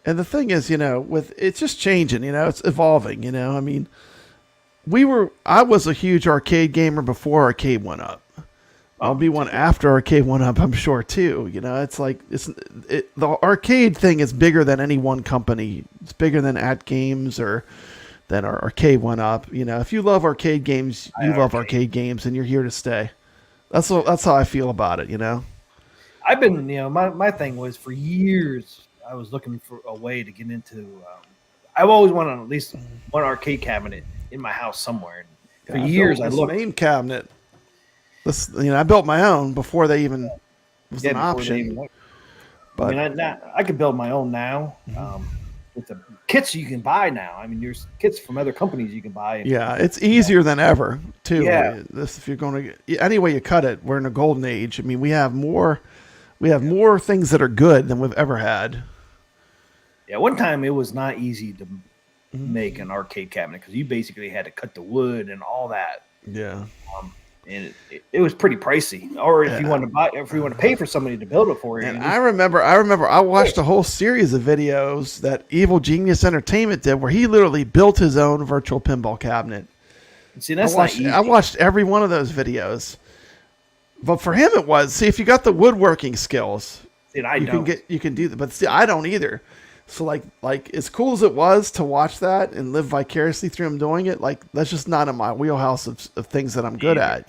And the thing is, with it's just changing, it's evolving, I mean, I was a huge arcade gamer before arcade went up. I'll be one after arcade went up, I'm sure too. It's like the arcade thing is bigger than any one company. It's bigger than Atgames or than our arcade went up. If you love arcade games, you love arcade games and you're here to stay. That's how I feel about it, I've been, my thing was for years, I was looking for a way to get into. I've always wanted at least one arcade cabinet in my house somewhere. And for years, I looked. Main cabinet. This, I built my own before they even was an option. But I mean, I could build my own now. With the kits you can buy now. I mean, there's kits from other companies you can buy. Yeah, it's easier than ever too. Yeah. If you're going to any way you cut it, we're in a golden age. I mean, we have more things that are good than we've ever had. Yeah, one time it was not easy to make an arcade cabinet because you basically had to cut the wood and all that. Yeah. And it was pretty pricey. Or if you want to pay for somebody to build it for you. And I remember I watched a whole series of videos that Evil Genius Entertainment did where he literally built his own virtual pinball cabinet. See, that's not easy. I watched every one of those videos. But for him it was, see, if you got the woodworking skills, you can do that. But see, I don't either. So like as cool as it was to watch that and live vicariously through him doing it, like that's just not in my wheelhouse of things that I'm good at,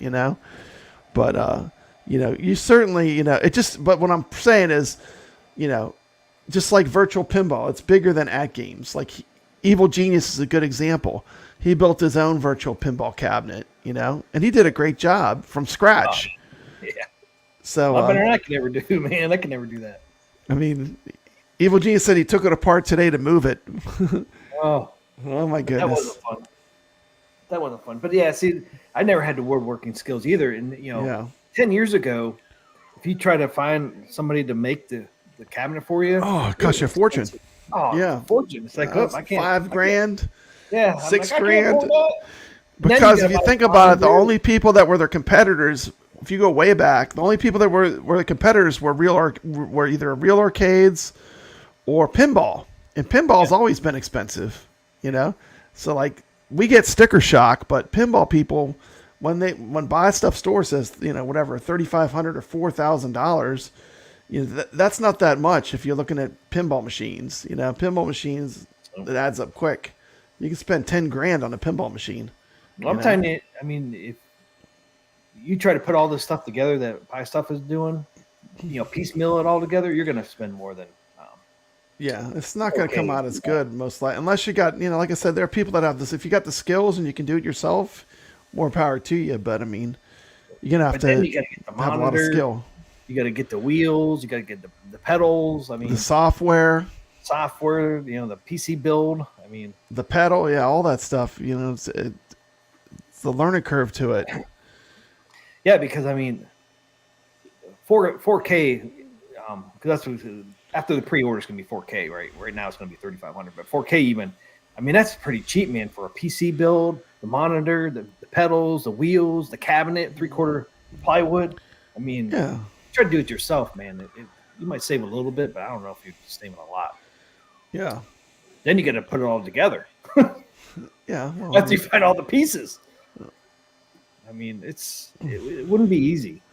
But you certainly, it just. But what I'm saying is, just like virtual pinball, it's bigger than Atgames. Like Evil Genius is a good example. He built his own virtual pinball cabinet, and he did a great job from scratch. Yeah. So better than I can ever do, man. I can never do that. I mean. Evil Genius said he took it apart today to move it. Oh my goodness. That wasn't fun. But yeah, see, I never had the woodworking skills either. And 10 years ago, if you try to find somebody to make the cabinet for you, it costs you a fortune. Oh yeah, fortune. It's like I can't. $5,000. Yeah, $6,000. Because if you think about it, the only people that were their competitors, if you go way back, the only people that were the competitors were either real arcades or pinball, and pinball's always been expensive, So like we get sticker shock, but pinball people, when Buy Stuff Store says whatever $3,500 or $4,000, that's not that much if you're looking at pinball machines. Pinball machines, it adds up quick. You can spend $10,000 on a pinball machine. Well, I'm telling you, I mean, if you try to put all this stuff together that Buy Stuff is doing, piecemeal it all together, you're going to spend more than. Yeah, it's not going to come out as good, most likely, unless you got, like I said, there are people that have this. If you got the skills and you can do it yourself, more power to you. But I mean, you're going to have to have a lot of skill. You got to get the wheels. You got to get the pedals. I mean, the software, the PC build. I mean, the pedal, yeah, all that stuff. It's the learning curve to it. Yeah, because I mean, 4K, because that's what, after the pre-order is going to be 4K, right? Right now it's going to be 3,500, but 4K even. I mean, that's pretty cheap, man, for a PC build. The monitor, the pedals, the wheels, the cabinet, 3/4 plywood. I mean, try to do it yourself, man. You might save a little bit, but I don't know if you're saving a lot. Yeah. Then you got to put it all together. Yeah. Well, after you find all the pieces. I mean, it wouldn't be easy.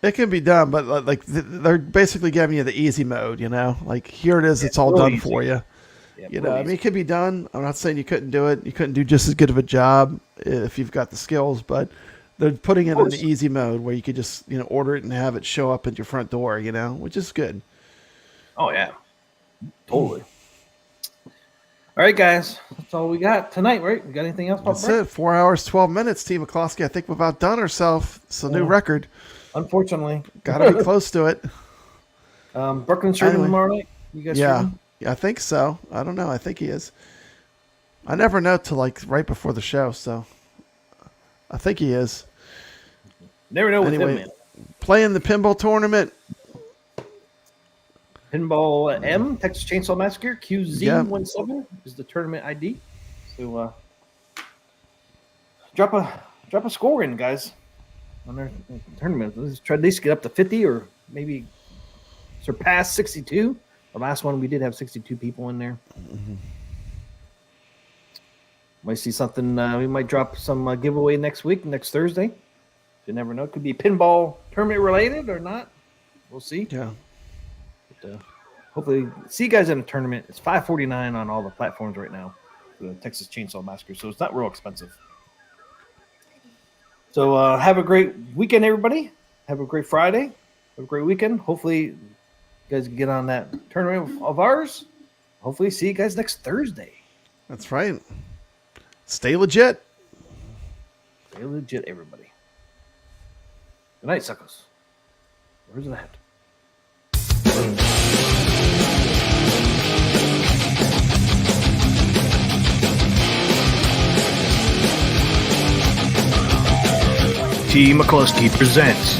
It can be done, but like they're basically giving you the easy mode, Like here it is, it's all done for you. Yeah, I mean, it could be done. I'm not saying you couldn't do it. You couldn't do just as good of a job if you've got the skills, but they're putting it in the easy mode where you could just order it and have it show up at your front door, which is good. Oh yeah, totally. All right, guys. That's all we got tonight, right? We got anything else? That's it. 4 hours, 12 minutes. Team McCloskey, I think we've outdone ourselves. It's a new record. Unfortunately. Got to be close to it. Brooklyn shooting tomorrow night? You guys shooting? Yeah, I think so. I don't know. I think he is. I never know till like right before the show, so I think he is. Never know with him, man. Playing the pinball tournament. Pinball M, Texas Chainsaw Massacre, QZ17 is the tournament ID. So drop a score in, guys, on their tournament. Let's try to at least get up to 50 or maybe surpass 62. The last one we did have 62 people in there. Mm-hmm. Might see something. We might drop some giveaway next Thursday. You never know. It could be pinball tournament related or not. We'll see. Yeah. But, hopefully, see you guys in a tournament. It's $5.49 on all the platforms right now for the Texas Chainsaw Massacre, so it's not real expensive. So have a great weekend, everybody. Have a great Friday. Have a great weekend. Hopefully, you guys can get on that tournament of ours. Hopefully, see you guys next Thursday. That's right. Stay legit. Stay legit, everybody. Good night, suckers. Where's the hat? TMCLOSKY presents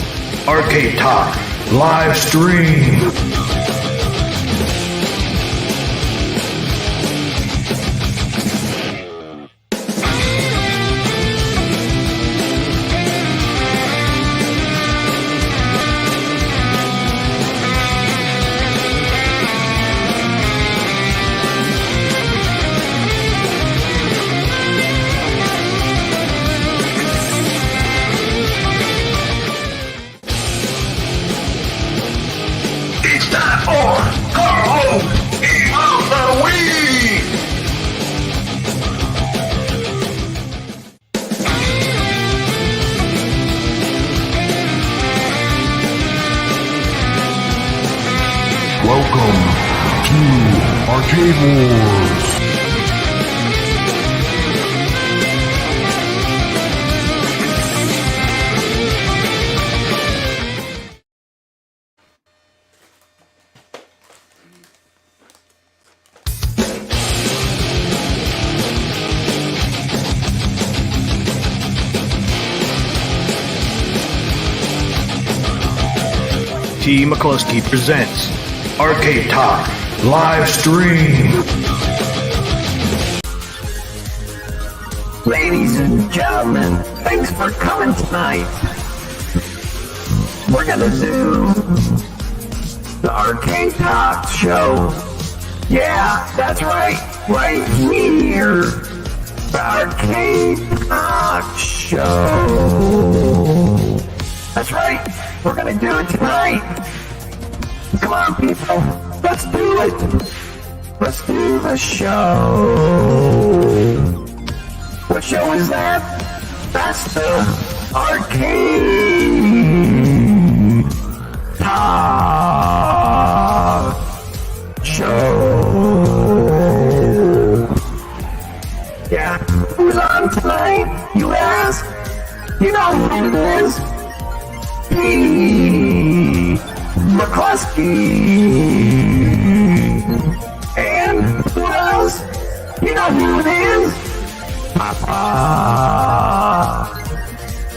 Arcade Talk live stream. Welcome to Arcade Wars. TMCLOSKY presents Arcade Talk live stream. Ladies and gentlemen, thanks for coming tonight. We're gonna do the Arcade Talk show. Yeah, that's right here. The Arcade Talk show. That's right, we're gonna do it tonight. Come on, people, let's do it. Let's do the show. What show is that? That's the Arcade Talk show. Yeah, who's on tonight, you ask? You know who it is. McCloskey. And who else? You know who it is? Papa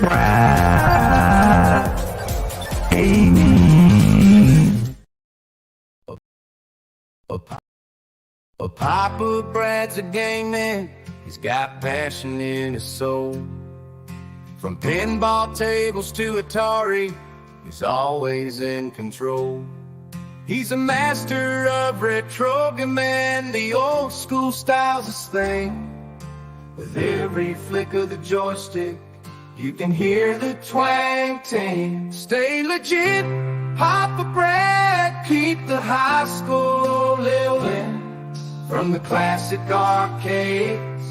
Brad-Atgames. Papa Brad's a game man. He's got passion in his soul. From pinball tables to Atari, he's always in control. He's a master of retro man, the old school style's his thing. With every flick of the joystick, you can hear the twang ting. Stay legit, Papa Brad, keep the high school living. From the classic arcades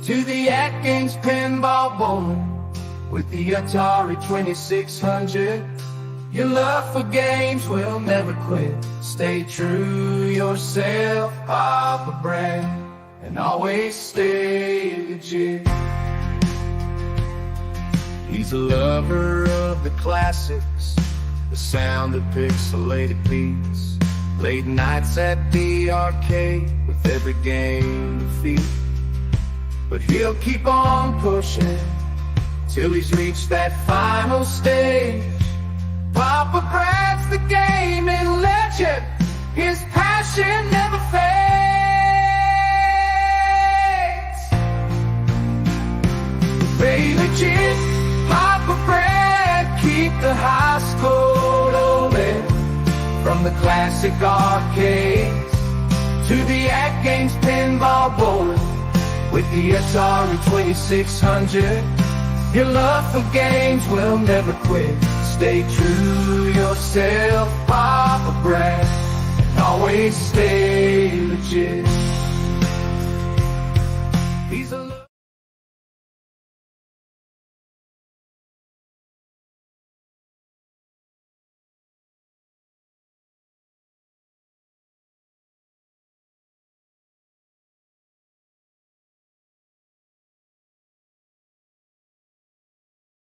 to the Atgames pinball board. With the Atari 2600, your love for games will never quit. Stay true yourself, Papa Brad. and always stay legit. He's a lover of the classics, the sound of pixelated beats, late nights at the arcade with every game defeat. But he'll keep on pushing till he's reached that final stage. Papa Brad's the gaming legend, his passion never fades. Play legit, Papa Brad, keep the high score rolling. From the classic arcades to the Atgames pinball bowling, with the Atari 2600, your love for games will never quit. Stay true to yourself, Papa Brad, and always stay legit. He's a